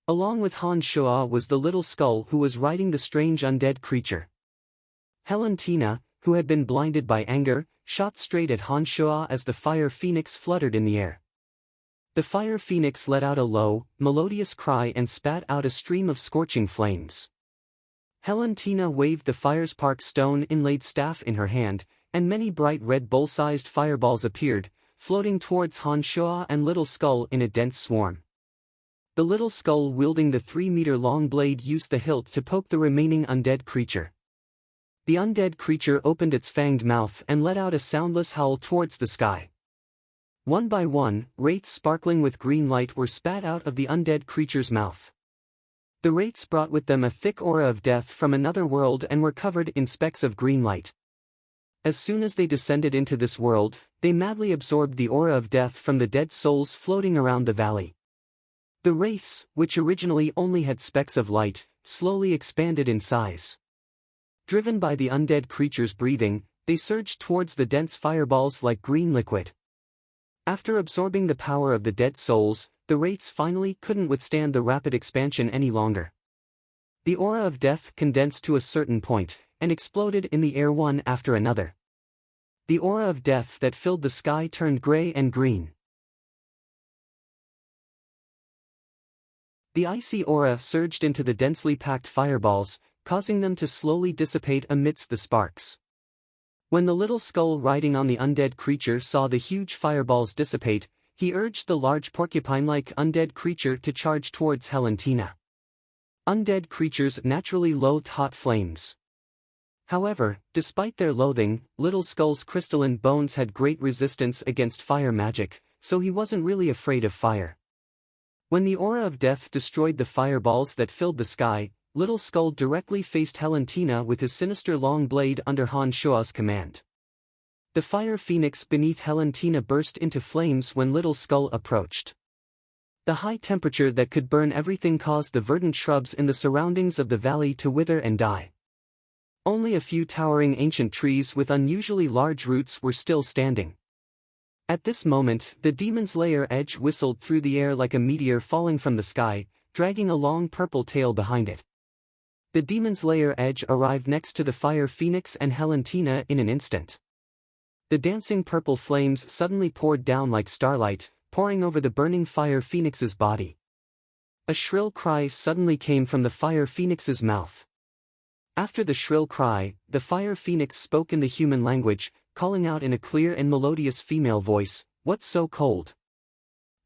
Along with Han Shua was the little skull who was riding the strange undead creature. Helentina, who had been blinded by anger, shot straight at Han Shua as the Fire Phoenix fluttered in the air. The Fire Phoenix let out a low, melodious cry and spat out a stream of scorching flames. Helentina waved the fire-spark stone-inlaid staff in her hand, and many bright red bull-sized fireballs appeared, floating towards Han Shua and Little Skull in a dense swarm. The little skull wielding the 3-meter-long blade used the hilt to poke the remaining undead creature. The undead creature opened its fanged mouth and let out a soundless howl towards the sky. One by one, wraiths sparkling with green light were spat out of the undead creature's mouth. The wraiths brought with them a thick aura of death from another world and were covered in specks of green light. As soon as they descended into this world, they madly absorbed the aura of death from the dead souls floating around the valley. The wraiths, which originally only had specks of light, slowly expanded in size. Driven by the undead creature's breathing, they surged towards the dense fireballs like green liquid. After absorbing the power of the dead souls, the wraiths finally couldn't withstand the rapid expansion any longer. The aura of death condensed to a certain point, and exploded in the air one after another. The aura of death that filled the sky turned gray and green. The icy aura surged into the densely packed fireballs, causing them to slowly dissipate amidst the sparks. When the little skull riding on the undead creature saw the huge fireballs dissipate, he urged the large porcupine-like undead creature to charge towards Helentina. Undead creatures naturally loathed hot flames. However, despite their loathing, Little Skull's crystalline bones had great resistance against fire magic, so he wasn't really afraid of fire. When the aura of death destroyed the fireballs that filled the sky, Little Skull directly faced Helentina with his sinister long blade under Han Shua's command. The fire phoenix beneath Helentina burst into flames when Little Skull approached. The high temperature that could burn everything caused the verdant shrubs in the surroundings of the valley to wither and die. Only a few towering ancient trees with unusually large roots were still standing. At this moment, the demon's lair edge whistled through the air like a meteor falling from the sky, dragging a long purple tail behind it. The demon's lair edge arrived next to the fire phoenix and Helentina in an instant. The dancing purple flames suddenly poured down like starlight, pouring over the burning fire phoenix's body. A shrill cry suddenly came from the fire phoenix's mouth. After the shrill cry, the fire phoenix spoke in the human language, calling out in a clear and melodious female voice, "What's so cold?"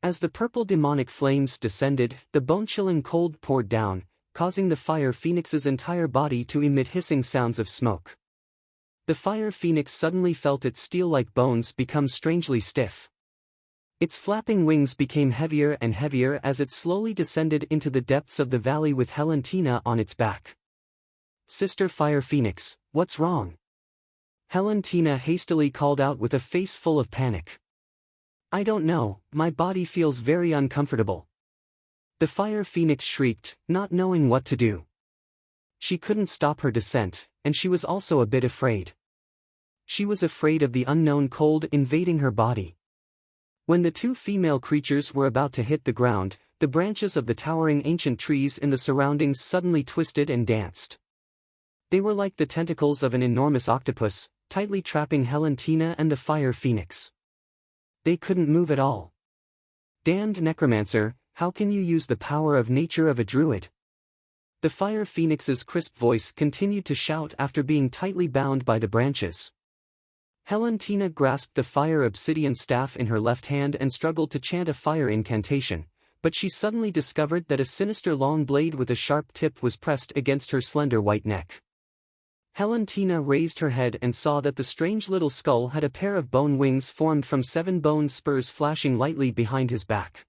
As the purple demonic flames descended, the bone-chilling cold poured down, causing the fire phoenix's entire body to emit hissing sounds of smoke. The fire phoenix suddenly felt its steel-like bones become strangely stiff. Its flapping wings became heavier and heavier as it slowly descended into the depths of the valley with Helentina on its back. "Sister Fire Phoenix, what's wrong?" Helentina hastily called out with a face full of panic. "I don't know, my body feels very uncomfortable." The fire phoenix shrieked, not knowing what to do. She couldn't stop her descent, and she was also a bit afraid. She was afraid of the unknown cold invading her body. When the two female creatures were about to hit the ground, the branches of the towering ancient trees in the surroundings suddenly twisted and danced. They were like the tentacles of an enormous octopus, tightly trapping Helentina and the fire phoenix. They couldn't move at all. "Damned necromancer, how can you use the power of nature of a druid?" The fire phoenix's crisp voice continued to shout after being tightly bound by the branches. Helentina grasped the fire obsidian staff in her left hand and struggled to chant a fire incantation, but she suddenly discovered that a sinister long blade with a sharp tip was pressed against her slender white neck. Helentina raised her head and saw that the strange little skull had a pair of bone wings formed from 7 bone spurs flashing lightly behind his back.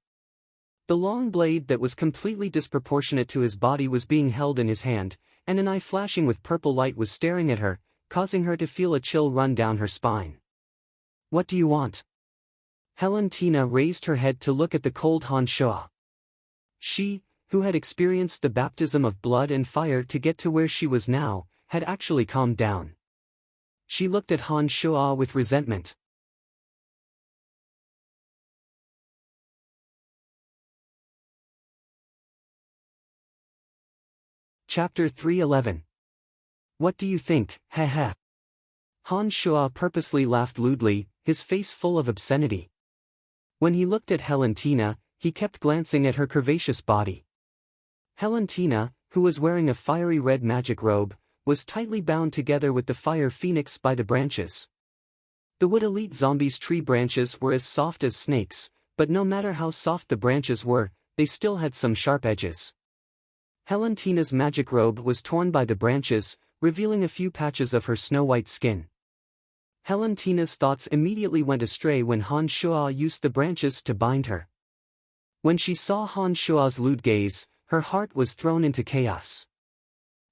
The long blade that was completely disproportionate to his body was being held in his hand, and an eye flashing with purple light was staring at her, causing her to feel a chill run down her spine. "What do you want?" Helentina raised her head to look at the cold Han Shua. She, who had experienced the baptism of blood and fire to get to where she was now, had actually calmed down. She looked at Han Shua with resentment. Chapter 311. What do you think, heh? Han Shua purposely laughed lewdly, his face full of obscenity. When he looked at Helentina, he kept glancing at her curvaceous body. Helentina, who was wearing a fiery red magic robe, was tightly bound together with the fire phoenix by the branches. The Wood Elite Zombies' tree branches were as soft as snakes, but no matter how soft the branches were, they still had some sharp edges. Helentina's magic robe was torn by the branches, revealing a few patches of her snow-white skin. Helentina's thoughts immediately went astray when Han Shuo used the branches to bind her. When she saw Han Shuo's lewd gaze, her heart was thrown into chaos.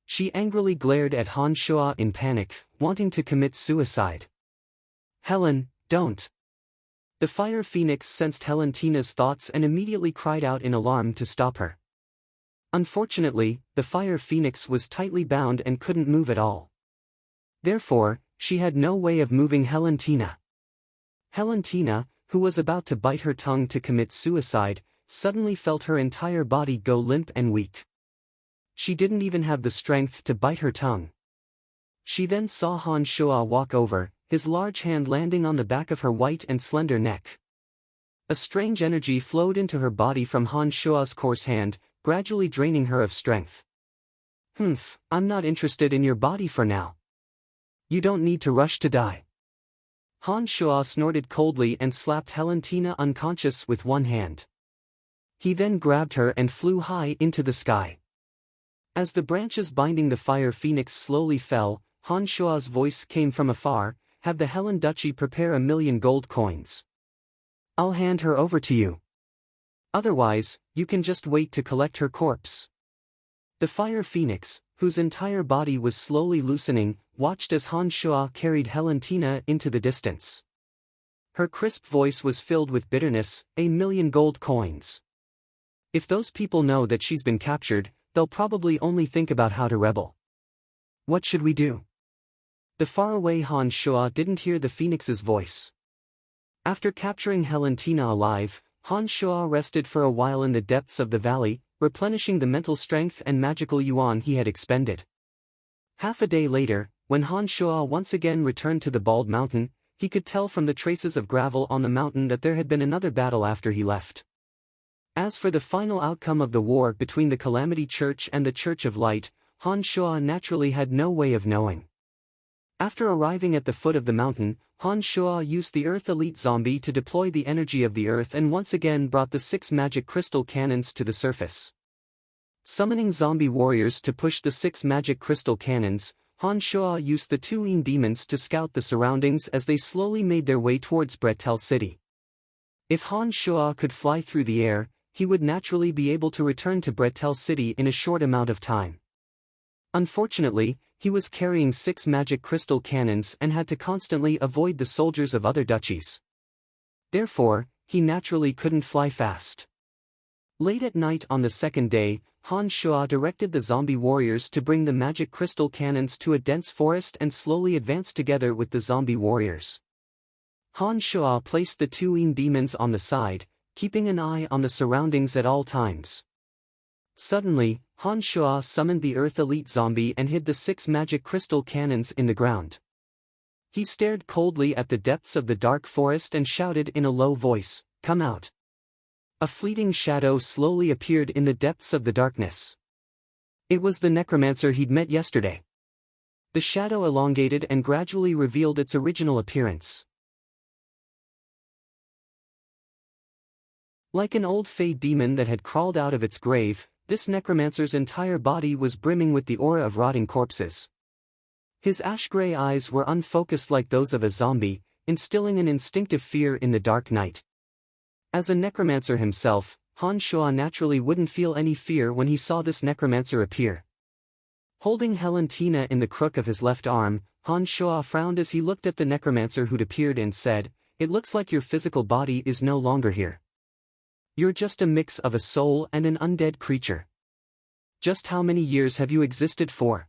She angrily glared at Han Shuo in panic, wanting to commit suicide. "Helen, don't!" The fire phoenix sensed Helentina's thoughts and immediately cried out in alarm to stop her. Unfortunately, the fire phoenix was tightly bound and couldn't move at all. Therefore, she had no way of moving Helentina. Helentina, who was about to bite her tongue to commit suicide, suddenly felt her entire body go limp and weak. She didn't even have the strength to bite her tongue. She then saw Han Shuo walk over, his large hand landing on the back of her white and slender neck. A strange energy flowed into her body from Han Shuo's coarse hand, gradually draining her of strength. I'm not interested in your body for now. You don't need to rush to die." Han Shuo snorted coldly and slapped Helentina unconscious with one hand. He then grabbed her and flew high into the sky. As the branches binding the fire phoenix slowly fell, Han Shuo's voice came from afar, "Have the Helen Duchy prepare 1,000,000 gold coins. I'll hand her over to you. Otherwise, you can just wait to collect her corpse." The fire phoenix, whose entire body was slowly loosening, watched as Han Shuo carried Helentina into the distance. Her crisp voice was filled with bitterness, 1,000,000 gold coins. If those people know that she's been captured, they'll probably only think about how to rebel. What should we do? The faraway Han Shuo didn't hear the phoenix's voice. After capturing Helentina alive, Han Shuo rested for a while in the depths of the valley, replenishing the mental strength and magical yuan he had expended. Half a day later, when Han Shuo once again returned to the Bald Mountain, he could tell from the traces of gravel on the mountain that there had been another battle after he left. As for the final outcome of the war between the Calamity Church and the Church of Light, Han Shuo naturally had no way of knowing. After arriving at the foot of the mountain, Han Shuo used the Earth Elite Zombie to deploy the energy of the Earth and once again brought the 6 magic crystal cannons to the surface. Summoning zombie warriors to push the 6 magic crystal cannons, Han Shuo used the 2 Yin demons to scout the surroundings as they slowly made their way towards Bretel City. If Han Shuo could fly through the air, he would naturally be able to return to Bretel City in a short amount of time. Unfortunately, he was carrying 6 magic crystal cannons and had to constantly avoid the soldiers of other duchies. Therefore, he naturally couldn't fly fast. Late at night on the second day, Han Shuo directed the zombie warriors to bring the magic crystal cannons to a dense forest and slowly advance together with the zombie warriors. Han Shuo placed the 2 Yin demons on the side, keeping an eye on the surroundings at all times. Suddenly, Han Shuo summoned the Earth Elite Zombie and hid the 6 magic crystal cannons in the ground. He stared coldly at the depths of the dark forest and shouted in a low voice, "Come out." A fleeting shadow slowly appeared in the depths of the darkness. It was the necromancer he'd met yesterday. The shadow elongated and gradually revealed its original appearance. Like an old fey demon that had crawled out of its grave, this necromancer's entire body was brimming with the aura of rotting corpses. His ash-gray eyes were unfocused like those of a zombie, instilling an instinctive fear in the dark night. As a necromancer himself, Han Shuo naturally wouldn't feel any fear when he saw this necromancer appear. Holding Helentina in the crook of his left arm, Han Shuo frowned as he looked at the necromancer who'd appeared and said, "It looks like your physical body is no longer here. You're just a mix of a soul and an undead creature. Just how many years have you existed for?"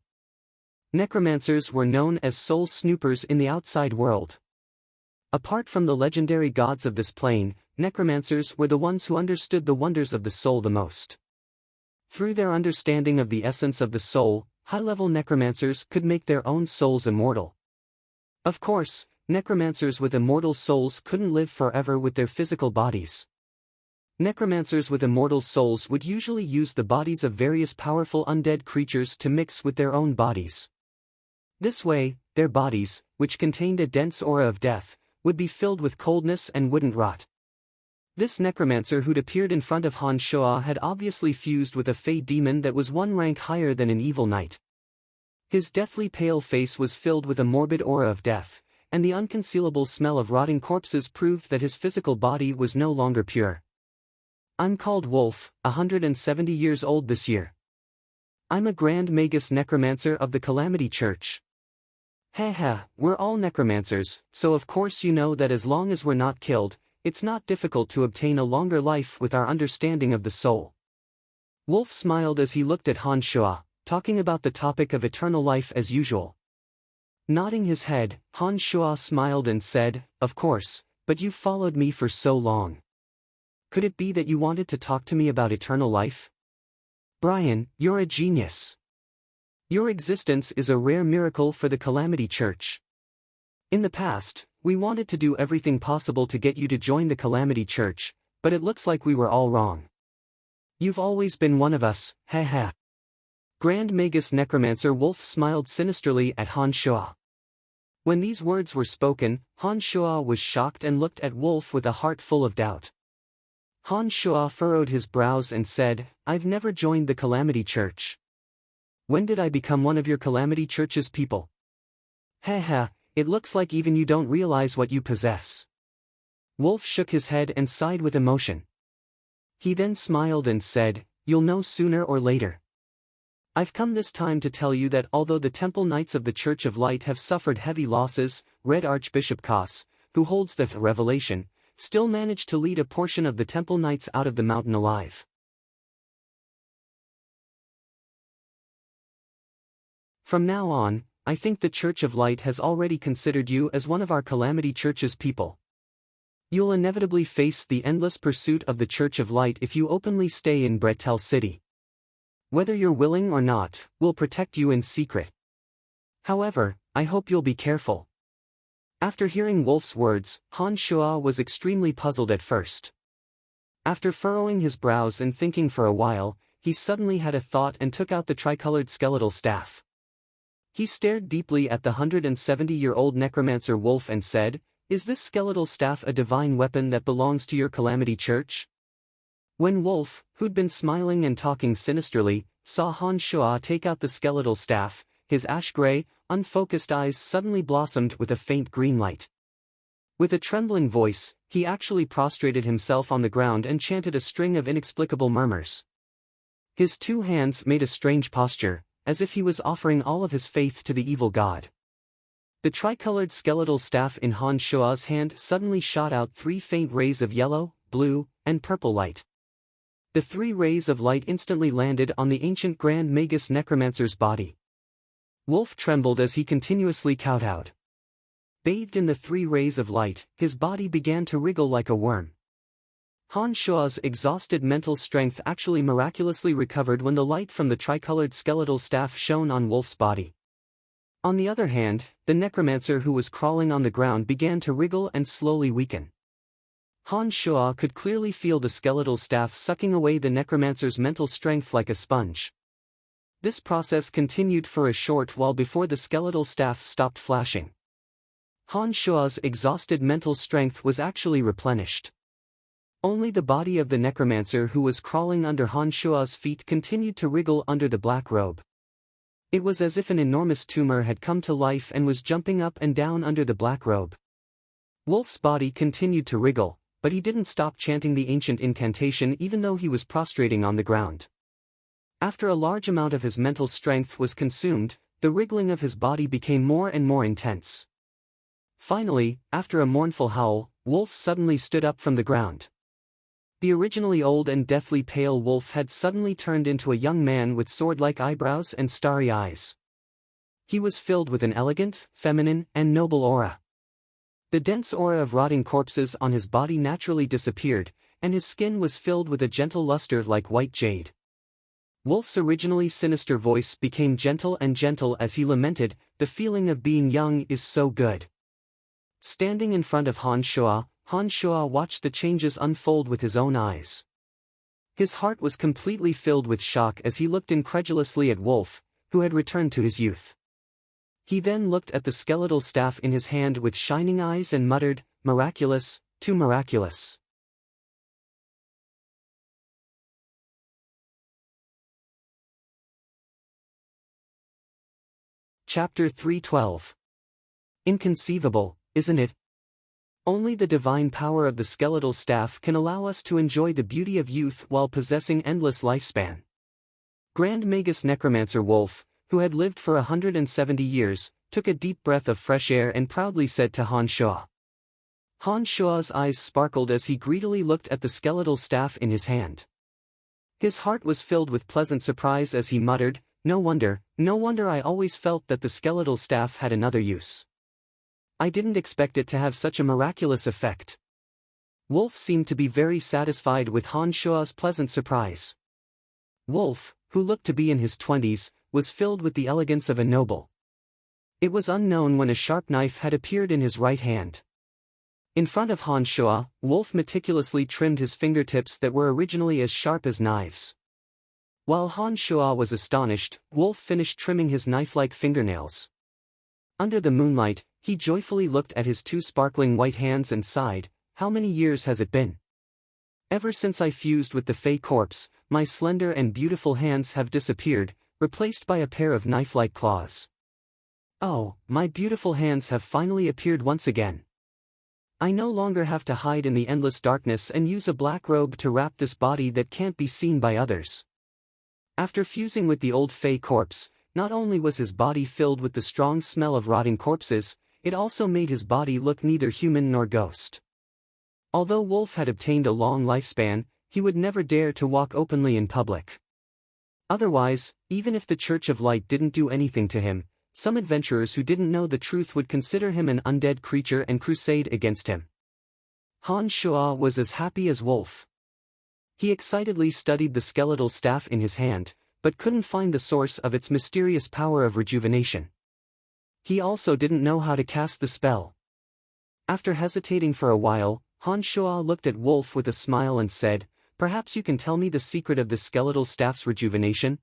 Necromancers were known as soul snoopers in the outside world. Apart from the legendary gods of this plane, necromancers were the ones who understood the wonders of the soul the most. Through their understanding of the essence of the soul, high-level necromancers could make their own souls immortal. Of course, necromancers with immortal souls couldn't live forever with their physical bodies. Necromancers with immortal souls would usually use the bodies of various powerful undead creatures to mix with their own bodies. This way, their bodies, which contained a dense aura of death, would be filled with coldness and wouldn't rot. This necromancer who'd appeared in front of Han Shuo had obviously fused with a fey demon that was one rank higher than an evil knight. His deathly pale face was filled with a morbid aura of death, and the unconcealable smell of rotting corpses proved that his physical body was no longer pure. I'm called Wolf, 170 years old this year. I'm a Grand Magus Necromancer of the Calamity Church. Haha, we're all necromancers, so of course you know that as long as we're not killed, it's not difficult to obtain a longer life with our understanding of the soul. Wolf smiled as he looked at Han Shuo, talking about the topic of eternal life as usual. Nodding his head, Han Shuo smiled and said, "Of course, but you've followed me for so long. Could it be that you wanted to talk to me about eternal life? Brian, you're a genius. Your existence is a rare miracle for the Calamity Church. In the past, we wanted to do everything possible to get you to join the Calamity Church, but it looks like we were all wrong. You've always been one of us, haha." Grand Magus Necromancer Wolf smiled sinisterly at Han Shuo. When these words were spoken, Han Shuo was shocked and looked at Wolf with a heart full of doubt. Han Shuo furrowed his brows and said, "I've never joined the Calamity Church. When did I become one of your Calamity Church's people? Haha, it looks like even you don't realize what you possess." Wolf shook his head and sighed with emotion. He then smiled and said, "You'll know sooner or later. I've come this time to tell you that although the Temple Knights of the Church of Light have suffered heavy losses, Red Archbishop Kos, who holds the revelation, still managed to lead a portion of the Temple Knights out of the mountain alive. From now on, I think the Church of Light has already considered you as one of our Calamity Church's people. You'll inevitably face the endless pursuit of the Church of Light if you openly stay in Bretel City. Whether you're willing or not, we'll protect you in secret. However, I hope you'll be careful." After hearing Wolf's words, Han Shuo was extremely puzzled at first. After furrowing his brows and thinking for a while, he suddenly had a thought and took out the tricolored skeletal staff. He stared deeply at the 170-year-old necromancer Wolf and said, "Is this skeletal staff a divine weapon that belongs to your Calamity Church?" When Wolf, who'd been smiling and talking sinisterly, saw Han Shuo take out the skeletal staff, his ash-gray, unfocused eyes suddenly blossomed with a faint green light. With a trembling voice, he actually prostrated himself on the ground and chanted a string of inexplicable murmurs. His two hands made a strange posture, as if he was offering all of his faith to the evil god. The tricolored skeletal staff in Han Shuo's hand suddenly shot out 3 faint rays of yellow, blue, and purple light. The 3 rays of light instantly landed on the ancient Grand Magus Necromancer's body. Wolf trembled as he continuously kowtowed. Bathed in the 3 rays of light, his body began to wriggle like a worm. Han Shuo's exhausted mental strength actually miraculously recovered when the light from the tricolored skeletal staff shone on Wolf's body. On the other hand, the necromancer who was crawling on the ground began to wriggle and slowly weaken. Han Shuo could clearly feel the skeletal staff sucking away the necromancer's mental strength like a sponge. This process continued for a short while before the skeletal staff stopped flashing. Han Shuo's exhausted mental strength was actually replenished. Only the body of the necromancer who was crawling under Han Shuo's feet continued to wriggle under the black robe. It was as if an enormous tumor had come to life and was jumping up and down under the black robe. Wolf's body continued to wriggle, but he didn't stop chanting the ancient incantation even though he was prostrating on the ground. After a large amount of his mental strength was consumed, the wriggling of his body became more and more intense. Finally, after a mournful howl, Wolf suddenly stood up from the ground. The originally old and deathly pale Wolf had suddenly turned into a young man with sword-like eyebrows and starry eyes. He was filled with an elegant, feminine, and noble aura. The dense aura of rotting corpses on his body naturally disappeared, and his skin was filled with a gentle luster like white jade. Wolf's originally sinister voice became gentle and gentle as he lamented, "The feeling of being young is so good." Standing in front of Han Shuo watched the changes unfold with his own eyes. His heart was completely filled with shock as he looked incredulously at Wolf, who had returned to his youth. He then looked at the skeletal staff in his hand with shining eyes and muttered, "Miraculous, too miraculous." Chapter 312. Inconceivable, isn't it? Only the divine power of the skeletal staff can allow us to enjoy the beauty of youth while possessing endless lifespan. Grand Magus Necromancer Wolf, who had lived for 170 years, took a deep breath of fresh air and proudly said to Han Shuo. Han Shuo's eyes sparkled as he greedily looked at the skeletal staff in his hand. His heart was filled with pleasant surprise as he muttered, no wonder I always felt that the skeletal staff had another use. I didn't expect it to have such a miraculous effect. Wolf seemed to be very satisfied with Han Shuo's pleasant surprise. Wolf, who looked to be in his 20s, was filled with the elegance of a noble. It was unknown when a sharp knife had appeared in his right hand. In front of Han Shuo, Wolf meticulously trimmed his fingertips that were originally as sharp as knives. While Han Shuo was astonished, Wolf finished trimming his knife-like fingernails. Under the moonlight, he joyfully looked at his two sparkling white hands and sighed, how many years has it been? Ever since I fused with the Fey corpse, my slender and beautiful hands have disappeared, replaced by a pair of knife-like claws. Oh, my beautiful hands have finally appeared once again. I no longer have to hide in the endless darkness and use a black robe to wrap this body that can't be seen by others. After fusing with the old Fey corpse, not only was his body filled with the strong smell of rotting corpses, it also made his body look neither human nor ghost. Although Wolf had obtained a long lifespan, he would never dare to walk openly in public. Otherwise, even if the Church of Light didn't do anything to him, some adventurers who didn't know the truth would consider him an undead creature and crusade against him. Han Shuo was as happy as Wolf. He excitedly studied the skeletal staff in his hand, but couldn't find the source of its mysterious power of rejuvenation. He also didn't know how to cast the spell. After hesitating for a while, Han Shuo looked at Wolf with a smile and said, perhaps you can tell me the secret of the skeletal staff's rejuvenation?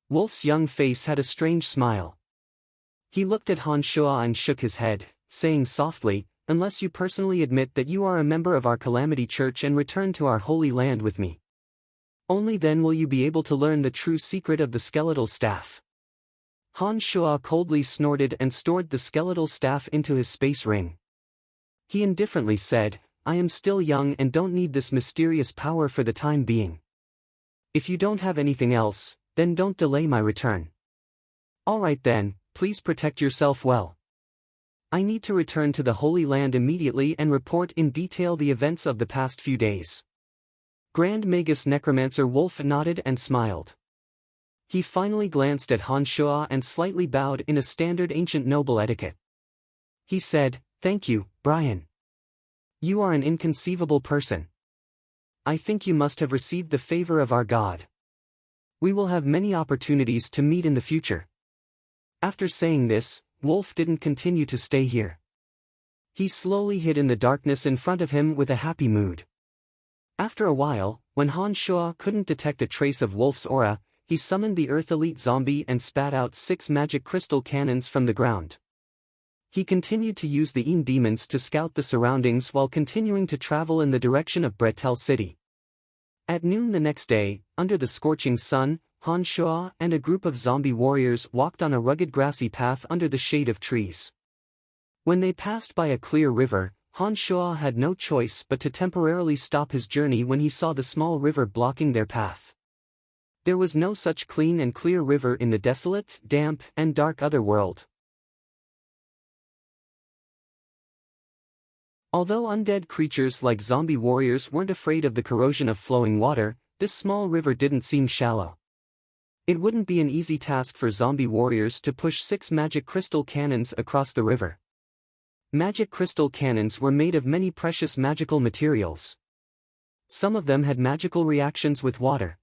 Wolf's young face had a strange smile. He looked at Han Shuo and shook his head, saying softly, unless you personally admit that you are a member of our Calamity Church and return to our holy land with me. Only then will you be able to learn the true secret of the skeletal staff. Han Shuo coldly snorted and stored the skeletal staff into his space ring. He indifferently said, I am still young and don't need this mysterious power for the time being. If you don't have anything else, then don't delay my return. Alright then, please protect yourself well. I need to return to the Holy Land immediately and report in detail the events of the past few days. Grand Magus Necromancer Wolf nodded and smiled. He finally glanced at Han Shuo and slightly bowed in a standard ancient noble etiquette. He said, thank you, Brian. You are an inconceivable person. I think you must have received the favor of our God. We will have many opportunities to meet in the future. After saying this, Wolf didn't continue to stay here. He slowly hid in the darkness in front of him with a happy mood. After a while, when Han Shuo couldn't detect a trace of Wolf's aura, he summoned the Earth Elite Zombie and spat out 6 magic crystal cannons from the ground. He continued to use the Een demons to scout the surroundings while continuing to travel in the direction of Bretel City. At noon the next day, under the scorching sun, Han Shuo and a group of zombie warriors walked on a rugged grassy path under the shade of trees. When they passed by a clear river, Han Shuo had no choice but to temporarily stop his journey when he saw the small river blocking their path. There was no such clean and clear river in the desolate, damp, and dark otherworld. Although undead creatures like zombie warriors weren't afraid of the corrosion of flowing water, this small river didn't seem shallow. It wouldn't be an easy task for zombie warriors to push 6 magic crystal cannons across the river. Magic crystal cannons were made of many precious magical materials. Some of them had magical reactions with water.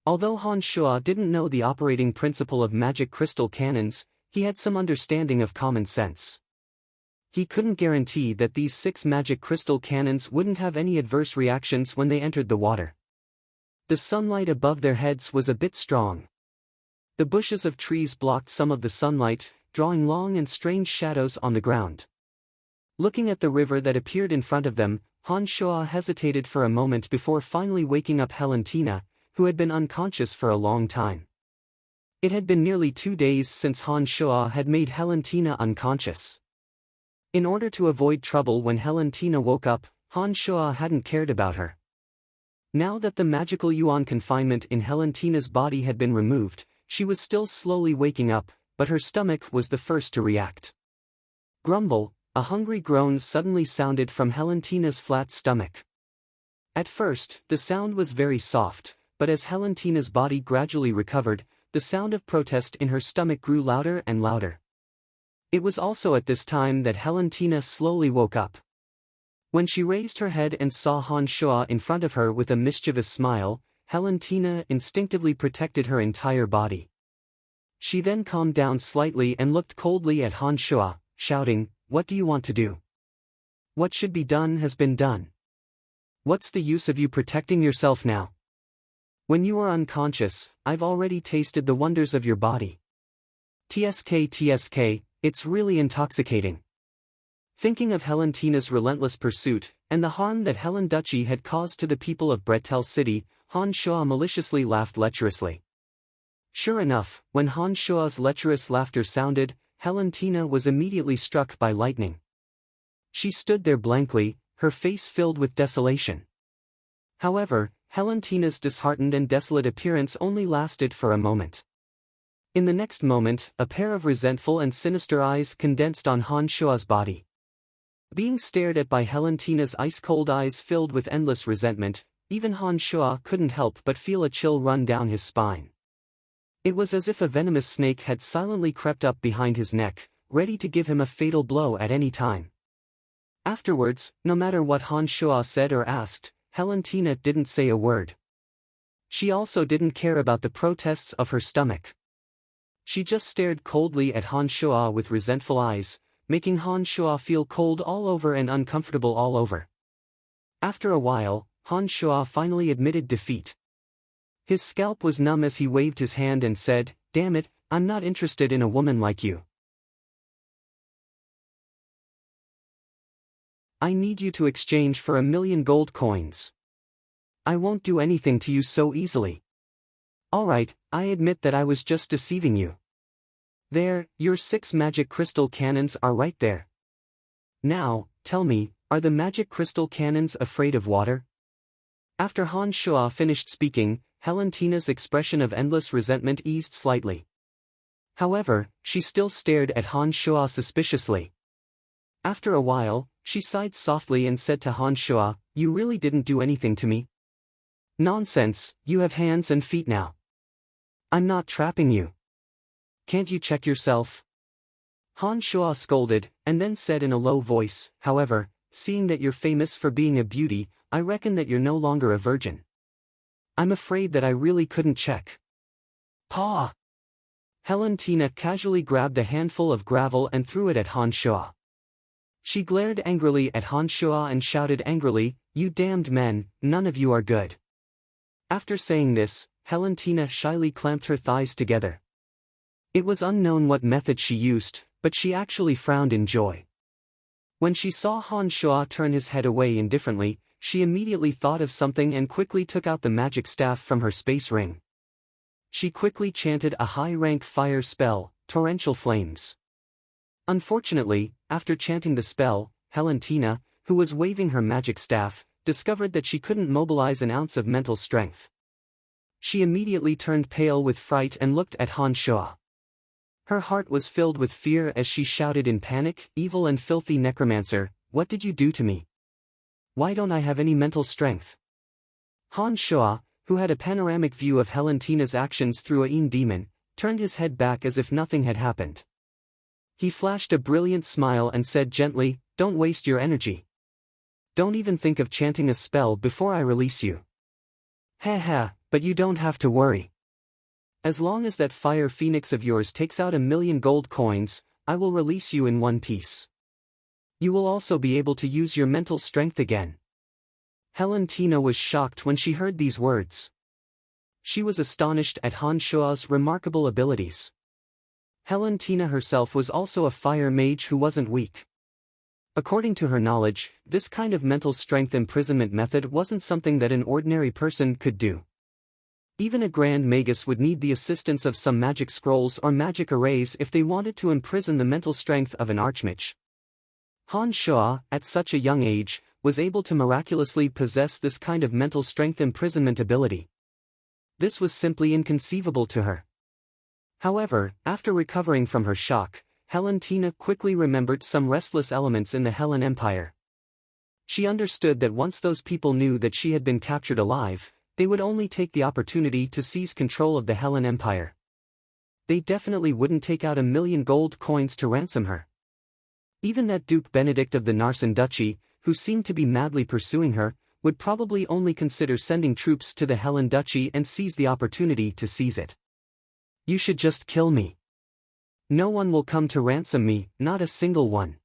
Although Han Shuo didn't know the operating principle of magic crystal cannons, he had some understanding of common sense. He couldn't guarantee that these 6 magic crystal cannons wouldn't have any adverse reactions when they entered the water. The sunlight above their heads was a bit strong. The bushes of trees blocked some of the sunlight, drawing long and strange shadows on the ground. Looking at the river that appeared in front of them, Han Shuo hesitated for a moment before finally waking up Helentina, who had been unconscious for a long time. It had been nearly 2 days since Han Shuo had made Helentina unconscious. In order to avoid trouble when Helentina woke up, Han Shuo hadn't cared about her. Now that the magical yuan confinement in Helentina's body had been removed, she was still slowly waking up, but her stomach was the first to react. Grumble, a hungry groan suddenly sounded from Helentina's flat stomach. At first, the sound was very soft, but as Helentina's body gradually recovered, the sound of protest in her stomach grew louder and louder. It was also at this time that Helentina slowly woke up. When she raised her head and saw Han Shuo in front of her with a mischievous smile, Helentina instinctively protected her entire body. She then calmed down slightly and looked coldly at Han Shuo, shouting, "What do you want to do? What should be done has been done. What's the use of you protecting yourself now? When you are unconscious, I've already tasted the wonders of your body. TSK, it's really intoxicating." Thinking of Helentina's relentless pursuit, and the harm that Helen Duchy had caused to the people of Bretel City, Han Shuo maliciously laughed lecherously. Sure enough, when Han Shuo's lecherous laughter sounded, Helentina was immediately struck by lightning. She stood there blankly, her face filled with desolation. However, Helentina's disheartened and desolate appearance only lasted for a moment. In the next moment, a pair of resentful and sinister eyes condensed on Han Shuo's body. Being stared at by Helentina's ice-cold eyes filled with endless resentment, even Han Shuo couldn't help but feel a chill run down his spine. It was as if a venomous snake had silently crept up behind his neck, ready to give him a fatal blow at any time. Afterwards, no matter what Han Shuo said or asked, Helentina didn't say a word. She also didn't care about the protests of her stomach. She just stared coldly at Han Shuo with resentful eyes, making Han Shuo feel cold all over and uncomfortable all over. After a while, Han Shuo finally admitted defeat. His scalp was numb as he waved his hand and said, "Damn it, I'm not interested in a woman like you. I need you to exchange for 1,000,000 gold coins. I won't do anything to you so easily. Alright, I admit that I was just deceiving you. There, your 6 magic crystal cannons are right there. Now, tell me, are the magic crystal cannons afraid of water?" After Han Shuo finished speaking, Helentina's expression of endless resentment eased slightly. However, she still stared at Han Shuo suspiciously. After a while, she sighed softly and said to Han Shuo, "You really didn't do anything to me?" "Nonsense, you have hands and feet now. I'm not trapping you. Can't you check yourself?" Han Shuo scolded, and then said in a low voice, "However, seeing that you're famous for being a beauty, I reckon that you're no longer a virgin. I'm afraid that I really couldn't check." "Paw!" Helentina casually grabbed a handful of gravel and threw it at Han Shuo. She glared angrily at Han Shuo and shouted angrily, "You damned men, none of you are good." After saying this, Helentina shyly clamped her thighs together. It was unknown what method she used, but she actually frowned in joy. When she saw Han Shuo turn his head away indifferently, she immediately thought of something and quickly took out the magic staff from her space ring. She quickly chanted a high-rank fire spell, Torrential Flames. Unfortunately, after chanting the spell, Helentina, who was waving her magic staff, discovered that she couldn't mobilize an ounce of mental strength. She immediately turned pale with fright and looked at Han Shuo. Her heart was filled with fear as she shouted in panic, "Evil and filthy necromancer, what did you do to me? Why don't I have any mental strength?" Han Shuo, who had a panoramic view of Helentina's actions through a Yin demon, turned his head back as if nothing had happened. He flashed a brilliant smile and said gently, "Don't waste your energy. Don't even think of chanting a spell before I release you. Ha, but you don't have to worry. As long as that fire phoenix of yours takes out 1,000,000 gold coins, I will release you in one piece. You will also be able to use your mental strength again." Helentina was shocked when she heard these words. She was astonished at Han Shuo's remarkable abilities. Helentina herself was also a fire mage who wasn't weak. According to her knowledge, this kind of mental strength imprisonment method wasn't something that an ordinary person could do. Even a Grand Magus would need the assistance of some magic scrolls or magic arrays if they wanted to imprison the mental strength of an archmage. Han Shuo, at such a young age, was able to miraculously possess this kind of mental strength imprisonment ability. This was simply inconceivable to her. However, after recovering from her shock, Helentina quickly remembered some restless elements in the Hellen Empire. She understood that once those people knew that she had been captured alive, they would only take the opportunity to seize control of the Hellen Empire. They definitely wouldn't take out 1,000,000 gold coins to ransom her. Even that Duke Benedict of the Narsen Duchy, who seemed to be madly pursuing her, would probably only consider sending troops to the Hellen Duchy and seize the opportunity to seize it. You should just kill me. No one will come to ransom me, not a single one.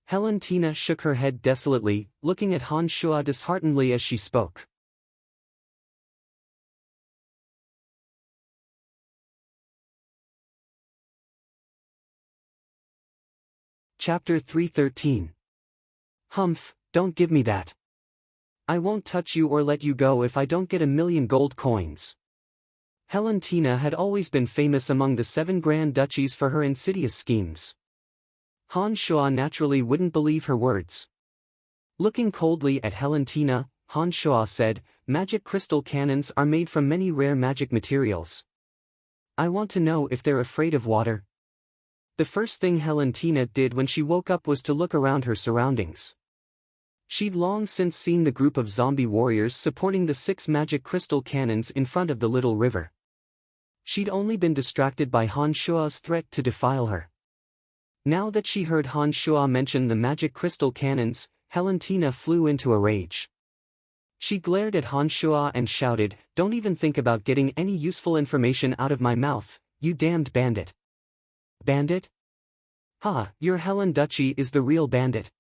Helentina shook her head desolately, looking at Han Shuo disheartenedly as she spoke. Chapter 313. Humph, don't give me that. I won't touch you or let you go if I don't get 1,000,000 gold coins. Helentina had always been famous among the 7 Grand Duchies for her insidious schemes. Han Shuo naturally wouldn't believe her words. Looking coldly at Helentina, Han Shuo said, "Magic crystal cannons are made from many rare magic materials. I want to know if they're afraid of water." The first thing Helentina did when she woke up was to look around her surroundings. She'd long since seen the group of zombie warriors supporting the 6 magic crystal cannons in front of the little river. She'd only been distracted by Han Shuo's threat to defile her. Now that she heard Han Shuo mention the magic crystal cannons, Helentina flew into a rage. She glared at Han Shuo and shouted, "Don't even think about getting any useful information out of my mouth, you damned bandit." Bandit? Ha, your Hellen Duchy is the real bandit.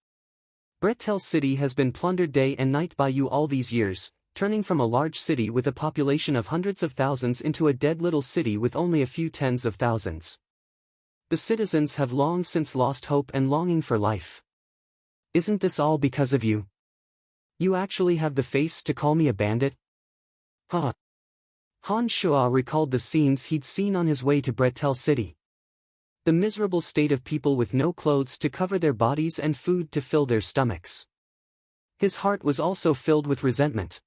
Bretel City has been plundered day and night by you all these years, turning from a large city with a population of hundreds of thousands into a dead little city with only a few tens of thousands. The citizens have long since lost hope and longing for life. Isn't this all because of you? You actually have the face to call me a bandit? Ha! Han Shuo recalled the scenes he'd seen on his way to Bretel City. The miserable state of people with no clothes to cover their bodies and food to fill their stomachs. His heart was also filled with resentment.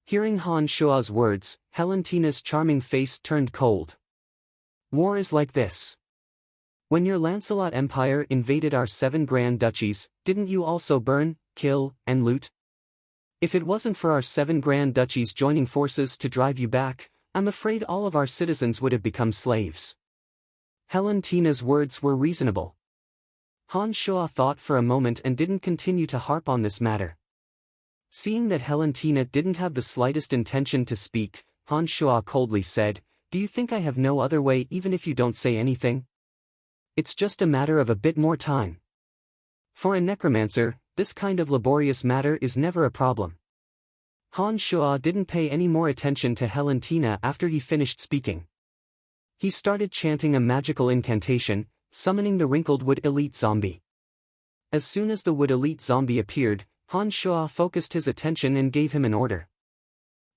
Hearing Han Shuo's words, Helentina's charming face turned cold. War is like this. When your Lancelot Empire invaded our 7 Grand Duchies, didn't you also burn, kill, and loot? If it wasn't for our 7 Grand Duchies joining forces to drive you back, I'm afraid all of our citizens would have become slaves. Helentina's words were reasonable. Han Shuo thought for a moment and didn't continue to harp on this matter. Seeing that Helentina didn't have the slightest intention to speak, Han Shuo coldly said, "Do you think I have no other way even if you don't say anything? It's just a matter of a bit more time. For a necromancer, this kind of laborious matter is never a problem." Han Shuo didn't pay any more attention to Helentina after he finished speaking. He started chanting a magical incantation, summoning the wrinkled wood elite zombie. As soon as the wood elite zombie appeared, Han Shuo focused his attention and gave him an order.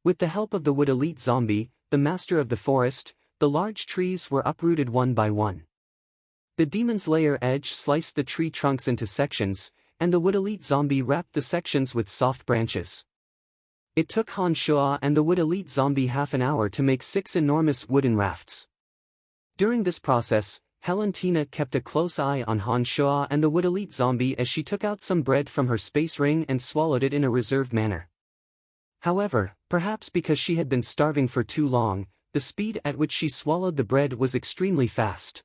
With the help of the wood elite zombie, the master of the forest, the large trees were uprooted one by one. The demon's lair edge sliced the tree trunks into sections, and the wood elite zombie wrapped the sections with soft branches. It took Han Shuo and the wood elite zombie half an hour to make 6 enormous wooden rafts. During this process, Helentina kept a close eye on Han Shuo and the wood elite zombie as she took out some bread from her space ring and swallowed it in a reserved manner. However, perhaps because she had been starving for too long, the speed at which she swallowed the bread was extremely fast.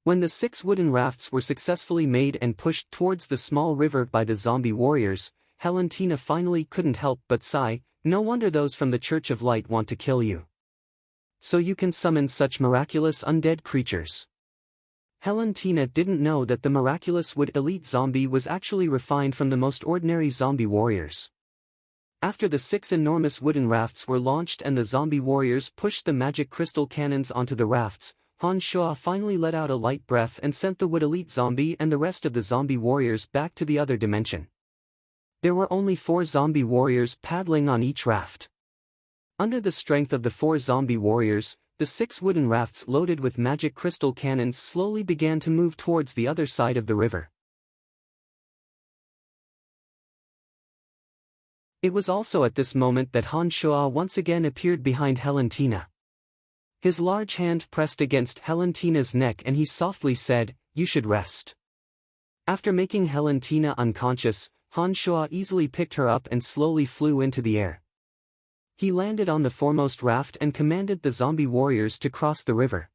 When the 6 wooden rafts were successfully made and pushed towards the small river by the zombie warriors, Helentina finally couldn't help but sigh, "No wonder those from the Church of Light want to kill you. So you can summon such miraculous undead creatures." Helentina didn't know that the miraculous wood elite zombie was actually refined from the most ordinary zombie warriors. After the 6 enormous wooden rafts were launched and the zombie warriors pushed the magic crystal cannons onto the rafts, Han Shuo finally let out a light breath and sent the wood elite zombie and the rest of the zombie warriors back to the other dimension. There were only 4 zombie warriors paddling on each raft. Under the strength of the 4 zombie warriors, the 6 wooden rafts loaded with magic crystal cannons slowly began to move towards the other side of the river. It was also at this moment that Han Shuo once again appeared behind Helentina. His large hand pressed against Helentina's neck and he softly said, "You should rest." After making Helentina unconscious, Han Shuo easily picked her up and slowly flew into the air. He landed on the foremost raft and commanded the zombie warriors to cross the river.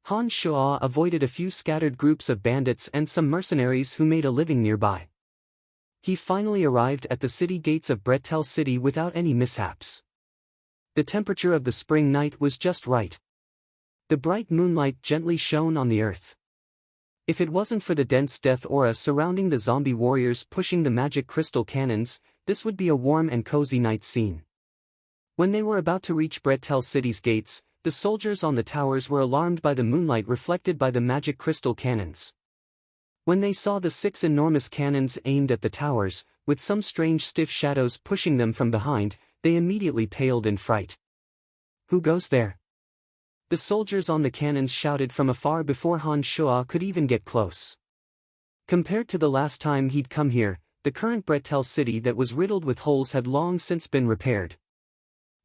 Han Shuo avoided a few scattered groups of bandits and some mercenaries who made a living nearby. He finally arrived at the city gates of Bretel City without any mishaps. The temperature of the spring night was just right. The bright moonlight gently shone on the earth. If it wasn't for the dense death aura surrounding the zombie warriors pushing the magic crystal cannons, this would be a warm and cozy night scene. When they were about to reach Bretel City's gates, the soldiers on the towers were alarmed by the moonlight reflected by the magic crystal cannons. When they saw the 6 enormous cannons aimed at the towers, with some strange stiff shadows pushing them from behind, they immediately paled in fright. "Who goes there?" The soldiers on the cannons shouted from afar before Han Shuo could even get close. Compared to the last time he'd come here, the current Bretel City that was riddled with holes had long since been repaired.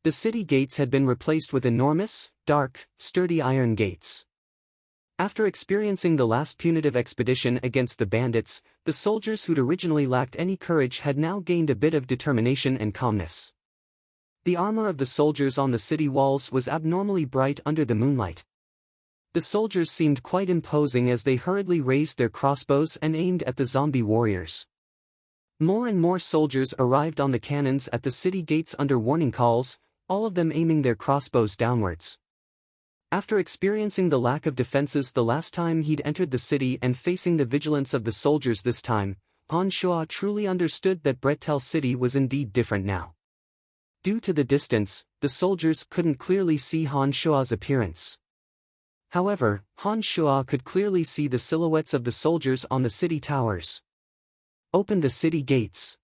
The city gates had been replaced with enormous, dark, sturdy iron gates. After experiencing the last punitive expedition against the bandits, the soldiers who'd originally lacked any courage had now gained a bit of determination and calmness. The armor of the soldiers on the city walls was abnormally bright under the moonlight. The soldiers seemed quite imposing as they hurriedly raised their crossbows and aimed at the zombie warriors. More and more soldiers arrived on the cannons at the city gates under warning calls, all of them aiming their crossbows downwards. After experiencing the lack of defenses the last time he'd entered the city and facing the vigilance of the soldiers this time, Han Shuo truly understood that Bretel City was indeed different now. Due to the distance, the soldiers couldn't clearly see Han Shuo's appearance. However, Han Shuo could clearly see the silhouettes of the soldiers on the city towers. "Open the city gates.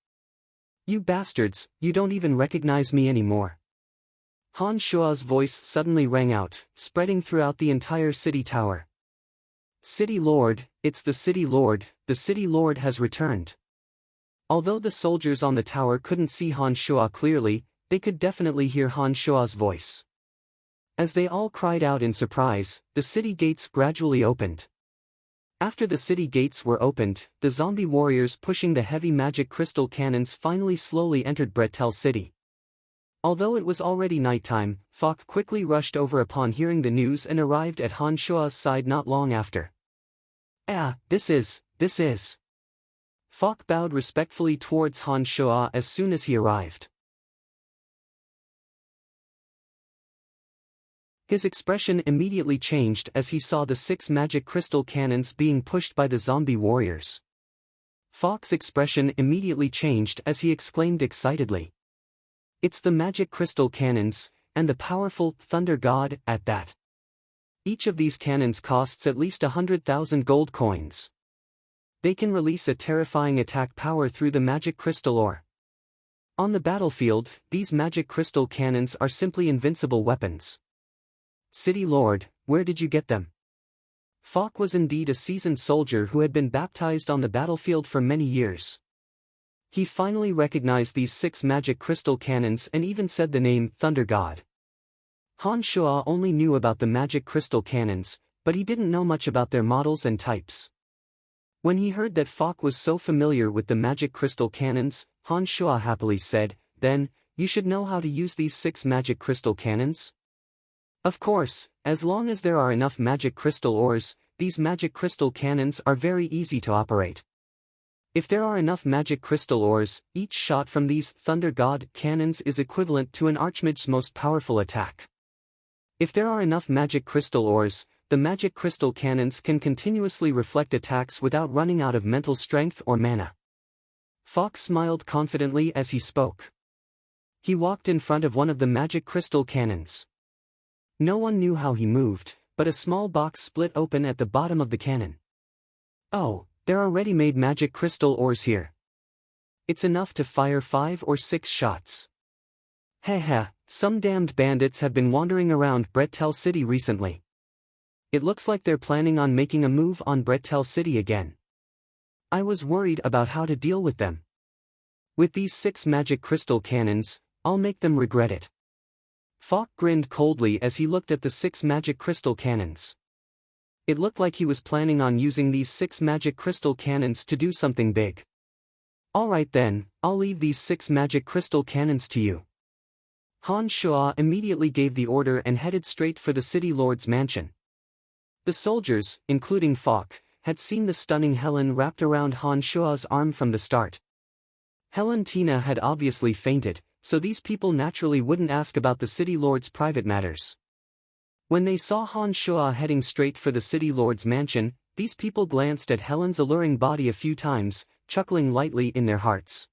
You bastards, you don't even recognize me anymore." Han Shuo's voice suddenly rang out, spreading throughout the entire city tower. "City Lord, it's the City Lord has returned." Although the soldiers on the tower couldn't see Han Shuo clearly, they could definitely hear Han Shuo's voice. As they all cried out in surprise, the city gates gradually opened. After the city gates were opened, the zombie warriors pushing the heavy magic crystal cannons finally slowly entered Bretel City. Although it was already nighttime, Fok quickly rushed over upon hearing the news and arrived at Han Shuo's side not long after. This is. Fok bowed respectfully towards Han Shuo as soon as he arrived. His expression immediately changed as he saw the 6 magic crystal cannons being pushed by the zombie warriors. Fok's expression immediately changed as he exclaimed excitedly, "It's the magic crystal cannons, and the powerful Thunder God at that. Each of these cannons costs at least 100,000 gold coins. They can release a terrifying attack power through the magic crystal ore. On the battlefield, these magic crystal cannons are simply invincible weapons. City Lord, where did you get them?" Fok was indeed a seasoned soldier who had been baptized on the battlefield for many years. He finally recognized these 6 magic crystal cannons and even said the name Thunder God. Han Shuo only knew about the magic crystal cannons, but he didn't know much about their models and types. When he heard that Fok was so familiar with the magic crystal cannons, Han Shuo happily said, "Then, you should know how to use these 6 magic crystal cannons?" "Of course, as long as there are enough magic crystal ores, these magic crystal cannons are very easy to operate. If there are enough magic crystal ores, each shot from these Thunder God cannons is equivalent to an archmage's most powerful attack. If there are enough magic crystal ores, the magic crystal cannons can continuously reflect attacks without running out of mental strength or mana." Fok smiled confidently as he spoke. He walked in front of one of the magic crystal cannons. No one knew how he moved, but a small box split open at the bottom of the cannon. "Oh, there are ready-made magic crystal ores here. It's enough to fire 5 or 6 shots." Heh, some damned bandits have been wandering around Bretel City recently. It looks like they're planning on making a move on Bretel City again. I was worried about how to deal with them. With these 6 magic crystal cannons, I'll make them regret it. Fawk grinned coldly as he looked at the 6 magic crystal cannons. It looked like he was planning on using these 6 magic crystal cannons to do something big. Alright then, I'll leave these 6 magic crystal cannons to you. Han Shua immediately gave the order and headed straight for the city lord's mansion. The soldiers, including Fawk, had seen the stunning Helen wrapped around Han Shua's arm from the start. Helen Tina had obviously fainted, so these people naturally wouldn't ask about the city lord's private matters. When they saw Han Shua heading straight for the city lord's mansion, these people glanced at Helen's alluring body a few times, chuckling lightly in their hearts.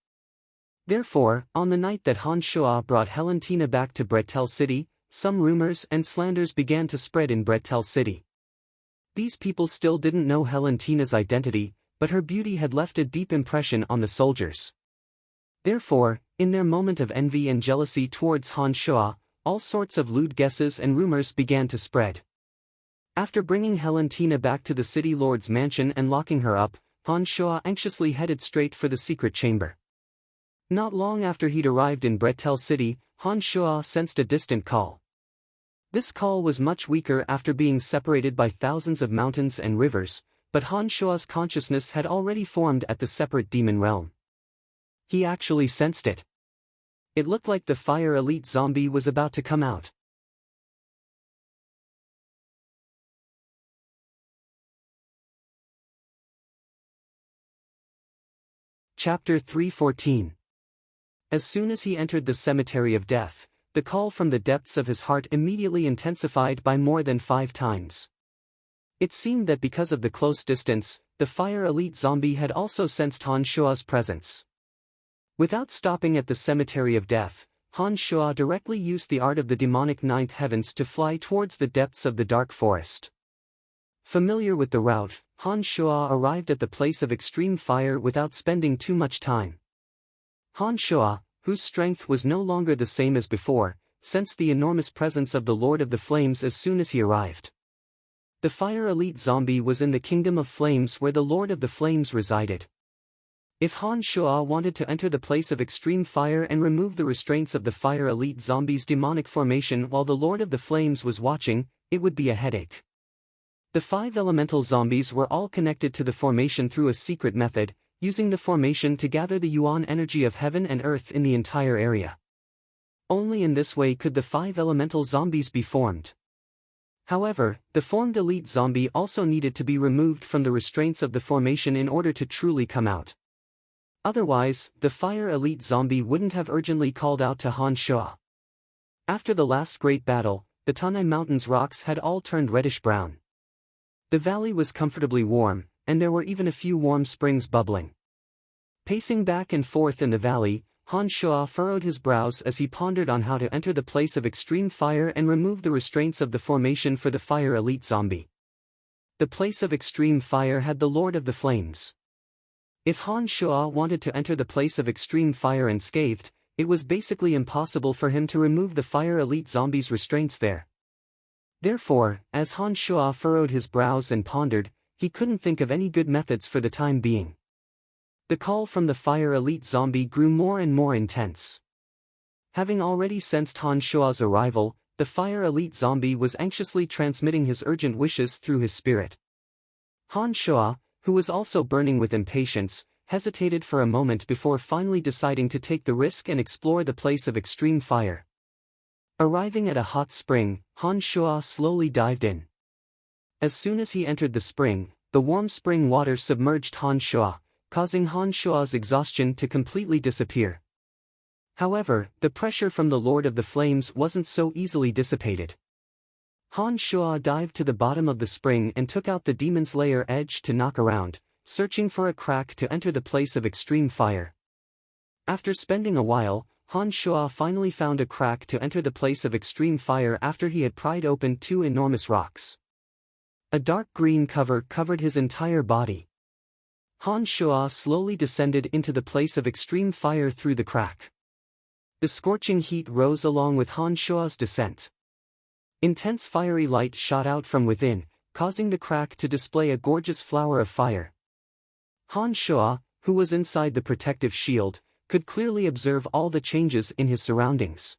Therefore, on the night that Han Shua brought Helen Tina back to Bretel City, some rumors and slanders began to spread in Bretel City. These people still didn't know Helen Tina's identity, but her beauty had left a deep impression on the soldiers. Therefore, in their moment of envy and jealousy towards Han Shua, all sorts of lewd guesses and rumors began to spread. After bringing Helen Tina back to the city lord's mansion and locking her up, Han Shua anxiously headed straight for the secret chamber. Not long after he'd arrived in Bretel City, Han Shua sensed a distant call. This call was much weaker after being separated by thousands of mountains and rivers, but Han Shua's consciousness had already formed at the separate demon realm. He actually sensed it. It looked like the Fire Elite zombie was about to come out. Chapter 314. As soon as he entered the cemetery of death, the call from the depths of his heart immediately intensified by more than 5 times. It seemed that because of the close distance, the Fire Elite zombie had also sensed Han Shua's presence. Without stopping at the cemetery of death, Han Shua directly used the art of the demonic ninth heavens to fly towards the depths of the dark forest. Familiar with the route, Han Shua arrived at the place of extreme fire without spending too much time. Han Shua, whose strength was no longer the same as before, sensed the enormous presence of the Lord of the Flames as soon as he arrived. The Fire Elite zombie was in the Kingdom of Flames where the Lord of the Flames resided. If Han Shua wanted to enter the place of extreme fire and remove the restraints of the Fire Elite zombie's demonic formation while the Lord of the Flames was watching, it would be a headache. The 5 elemental zombies were all connected to the formation through a secret method, using the formation to gather the yuan energy of heaven and earth in the entire area. Only in this way could the 5 elemental zombies be formed. However, the formed elite zombie also needed to be removed from the restraints of the formation in order to truly come out. Otherwise, the Fire Elite zombie wouldn't have urgently called out to Han Shua. After the last great battle, the Tanai Mountains rocks had all turned reddish-brown. The valley was comfortably warm, and there were even a few warm springs bubbling. Pacing back and forth in the valley, Han Shua furrowed his brows as he pondered on how to enter the place of extreme fire and remove the restraints of the formation for the Fire Elite zombie. The place of extreme fire had the Lord of the Flames. If Han Shua wanted to enter the place of extreme fire unscathed, it was basically impossible for him to remove the Fire Elite zombie's restraints there. Therefore, as Han Shua furrowed his brows and pondered, he couldn't think of any good methods for the time being. The call from the Fire Elite zombie grew more and more intense. Having already sensed Han Shua's arrival, the Fire Elite zombie was anxiously transmitting his urgent wishes through his spirit. Han Shua, who was also burning with impatience, hesitated for a moment before finally deciding to take the risk and explore the place of extreme fire. Arriving at a hot spring, Han Shua slowly dived in. As soon as he entered the spring, the warm spring water submerged Han Shua, causing Han Shua's exhaustion to completely disappear. However, the pressure from the Lord of the Flames wasn't so easily dissipated. Han Shua dived to the bottom of the spring and took out the demon's lair edge to knock around, searching for a crack to enter the place of extreme fire. After spending a while, Han Shua finally found a crack to enter the place of extreme fire after he had pried open 2 enormous rocks. A dark green cover covered his entire body. Han Shua slowly descended into the place of extreme fire through the crack. The scorching heat rose along with Han Shua's descent. Intense fiery light shot out from within, causing the crack to display a gorgeous flower of fire. Han Shua, who was inside the protective shield, could clearly observe all the changes in his surroundings.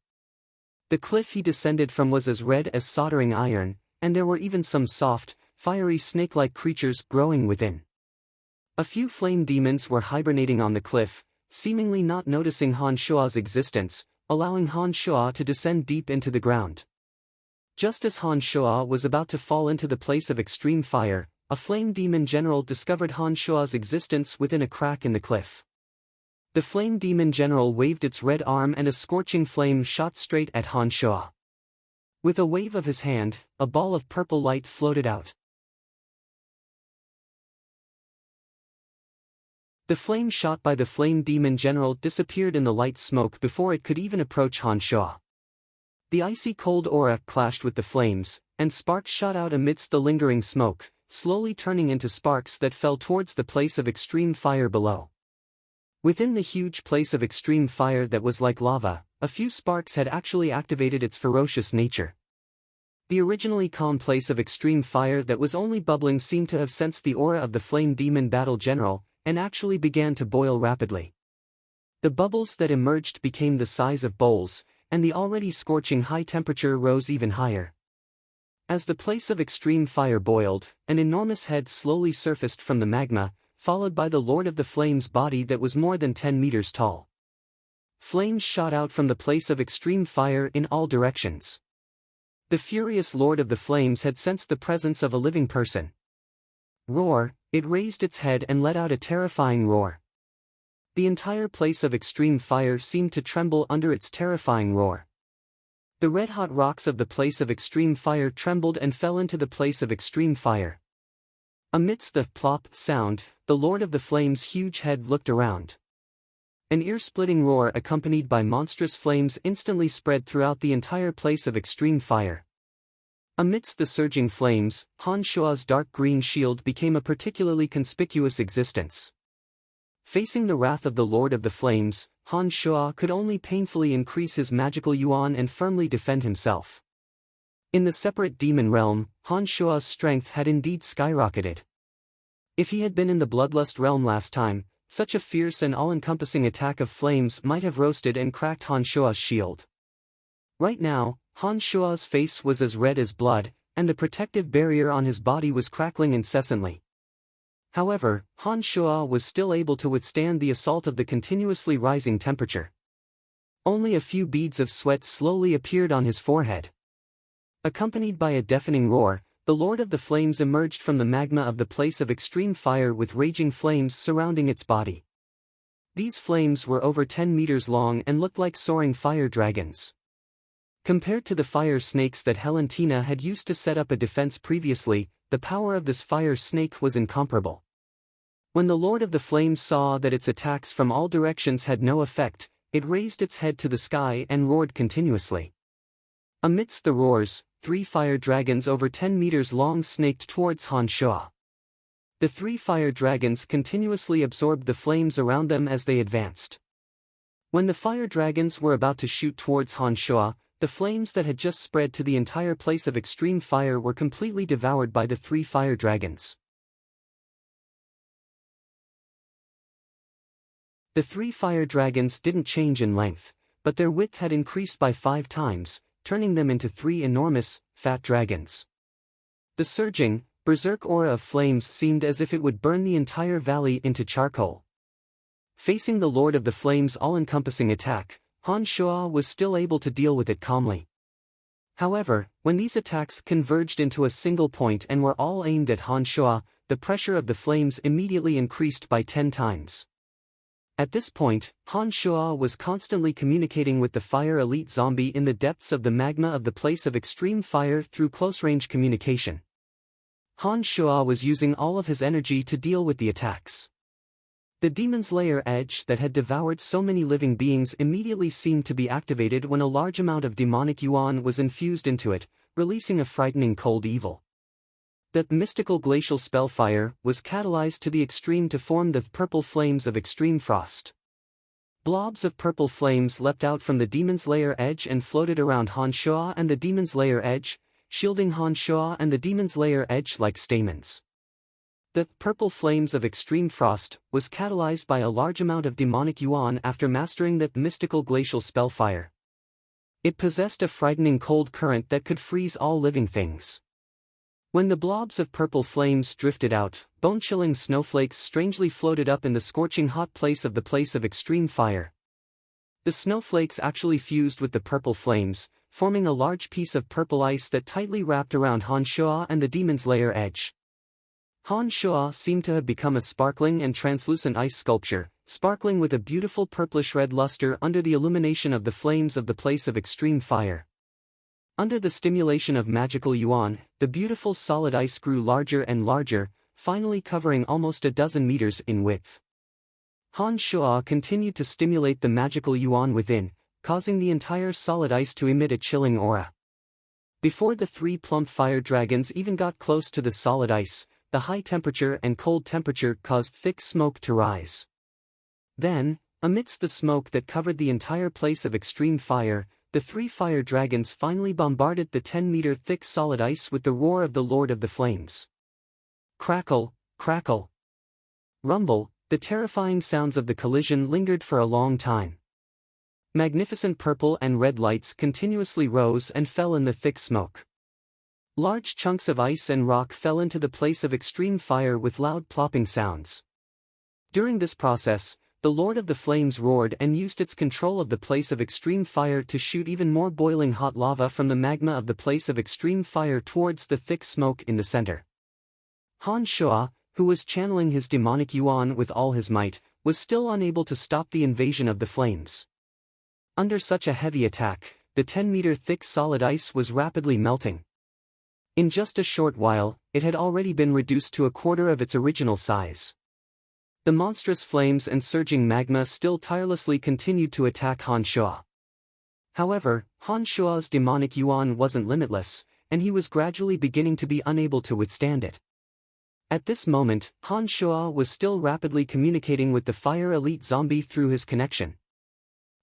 The cliff he descended from was as red as soldering iron, and there were even some soft, fiery snake-like creatures growing within. A few flame demons were hibernating on the cliff, seemingly not noticing Han Shua's existence, allowing Han Shua to descend deep into the ground. Just as Han Shua was about to fall into the place of extreme fire, a flame demon general discovered Han Shua's existence within a crack in the cliff. The flame demon general waved its red arm and a scorching flame shot straight at Han Shua. With a wave of his hand, a ball of purple light floated out. The flame shot by the flame demon general disappeared in the light smoke before it could even approach Han Shua. The icy cold aura clashed with the flames, and sparks shot out amidst the lingering smoke, slowly turning into sparks that fell towards the place of extreme fire below. Within the huge place of extreme fire that was like lava, a few sparks had actually activated its ferocious nature. The originally calm place of extreme fire that was only bubbling seemed to have sensed the aura of the flame demon battle general, and actually began to boil rapidly. The bubbles that emerged became the size of bowls, and the already scorching high temperature rose even higher. As the place of extreme fire boiled, an enormous head slowly surfaced from the magma, followed by the Lord of the Flames' body that was more than 10 meters tall. Flames shot out from the place of extreme fire in all directions. The furious Lord of the Flames had sensed the presence of a living person. Roar, it raised its head and let out a terrifying roar. The entire place of extreme fire seemed to tremble under its terrifying roar. The red-hot rocks of the place of extreme fire trembled and fell into the place of extreme fire. Amidst the plop sound, the Lord of the Flames' huge head looked around. An ear-splitting roar accompanied by monstrous flames instantly spread throughout the entire place of extreme fire. Amidst the surging flames, Han Shua's dark green shield became a particularly conspicuous existence. Facing the wrath of the Lord of the Flames, Han Shua could only painfully increase his magical yuan and firmly defend himself. In the separate demon realm, Han Shua's strength had indeed skyrocketed. If he had been in the Bloodlust realm last time, such a fierce and all-encompassing attack of flames might have roasted and cracked Han Shua's shield. Right now, Han Shua's face was as red as blood, and the protective barrier on his body was crackling incessantly. However, Han Shua was still able to withstand the assault of the continuously rising temperature. Only a few beads of sweat slowly appeared on his forehead. Accompanied by a deafening roar, the Lord of the Flames emerged from the magma of the place of extreme fire with raging flames surrounding its body. These flames were over 10 meters long and looked like soaring fire dragons. Compared to the fire snakes that Helentina had used to set up a defense previously, the power of this fire snake was incomparable. When the Lord of the Flames saw that its attacks from all directions had no effect, it raised its head to the sky and roared continuously. Amidst the roars, 3 fire dragons over 10 meters long snaked towards Han Shua. The 3 fire dragons continuously absorbed the flames around them as they advanced. When the fire dragons were about to shoot towards Han Shua, the flames that had just spread to the entire place of extreme fire were completely devoured by the 3 fire dragons. The 3 fire dragons didn't change in length, but their width had increased by 5 times, turning them into 3 enormous, fat dragons. The surging, berserk aura of flames seemed as if it would burn the entire valley into charcoal. Facing the Lord of the Flames' all-encompassing attack, Han Shua was still able to deal with it calmly. However, when these attacks converged into a single point and were all aimed at Han Shua, the pressure of the flames immediately increased by 10 times. At this point, Han Shua was constantly communicating with the fire elite zombie in the depths of the magma of the place of extreme fire through close-range communication. Han Shua was using all of his energy to deal with the attacks. The Demon's Lair edge that had devoured so many living beings immediately seemed to be activated when a large amount of demonic yuan was infused into it, releasing a frightening cold evil. That mystical glacial spellfire was catalyzed to the extreme to form the purple flames of extreme frost. Blobs of purple flames leapt out from the demon's lair edge and floated around Han Shuo and the demon's lair edge, shielding Han Shuo and the demon's lair edge like stamens. The purple flames of extreme frost was catalyzed by a large amount of demonic yuan after mastering that mystical glacial spell fire. It possessed a frightening cold current that could freeze all living things. When the blobs of purple flames drifted out, bone-chilling snowflakes strangely floated up in the scorching hot place of extreme fire. The snowflakes actually fused with the purple flames, forming a large piece of purple ice that tightly wrapped around Han Shuo and the demon's lair edge. Han Shuo seemed to have become a sparkling and translucent ice sculpture, sparkling with a beautiful purplish-red luster under the illumination of the flames of extreme fire. Under the stimulation of magical yuan, the beautiful solid ice grew larger and larger, finally covering almost a dozen meters in width. Han Shuo continued to stimulate the magical yuan within, causing the entire solid ice to emit a chilling aura. Before the three plump fire dragons even got close to the solid ice, the high temperature and cold temperature caused thick smoke to rise. Then, amidst the smoke that covered the entire place of extreme fire, the three fire dragons finally bombarded the 10-meter thick solid ice with the roar of the Lord of the Flames. Crackle, crackle. Rumble, the terrifying sounds of the collision lingered for a long time. Magnificent purple and red lights continuously rose and fell in the thick smoke. Large chunks of ice and rock fell into the place of extreme fire with loud plopping sounds. During this process, the Lord of the Flames roared and used its control of the place of extreme fire to shoot even more boiling hot lava from the magma of the place of extreme fire towards the thick smoke in the center. Han Shuo, who was channeling his demonic yuan with all his might, was still unable to stop the invasion of the flames. Under such a heavy attack, the 10-meter thick solid ice was rapidly melting. In just a short while, it had already been reduced to a quarter of its original size. The monstrous flames and surging magma still tirelessly continued to attack Han Shuo. However, Han Shuo's demonic yuan wasn't limitless, and he was gradually beginning to be unable to withstand it. At this moment, Han Shuo was still rapidly communicating with the Fire Elite Zombie through his connection.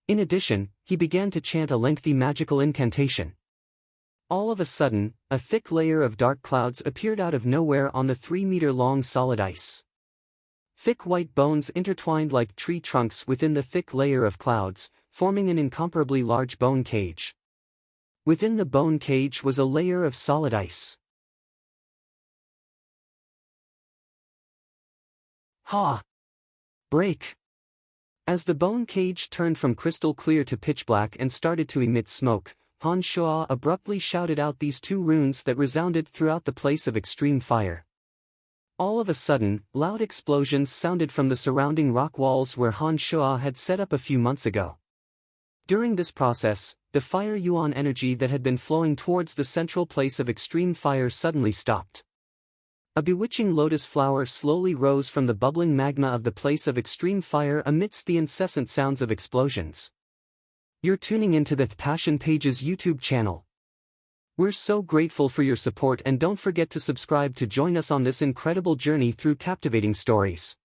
In addition, he began to chant a lengthy magical incantation. All of a sudden, a thick layer of dark clouds appeared out of nowhere on the 3-meter-long solid ice. Thick white bones intertwined like tree trunks within the thick layer of clouds, forming an incomparably large bone cage. Within the bone cage was a layer of solid ice. Ha! Break! As the bone cage turned from crystal clear to pitch black and started to emit smoke, Han Shuo abruptly shouted out these two runes that resounded throughout the place of extreme fire. All of a sudden, loud explosions sounded from the surrounding rock walls where Han Shuo had set up a few months ago. During this process, the fire yuan energy that had been flowing towards the central place of extreme fire suddenly stopped. A bewitching lotus flower slowly rose from the bubbling magma of the place of extreme fire amidst the incessant sounds of explosions. You're tuning into the Passion Pages YouTube channel. We're so grateful for your support, and don't forget to subscribe to join us on this incredible journey through captivating stories.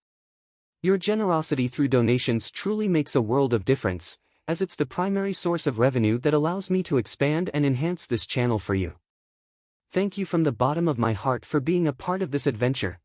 Your generosity through donations truly makes a world of difference, as it's the primary source of revenue that allows me to expand and enhance this channel for you. Thank you from the bottom of my heart for being a part of this adventure.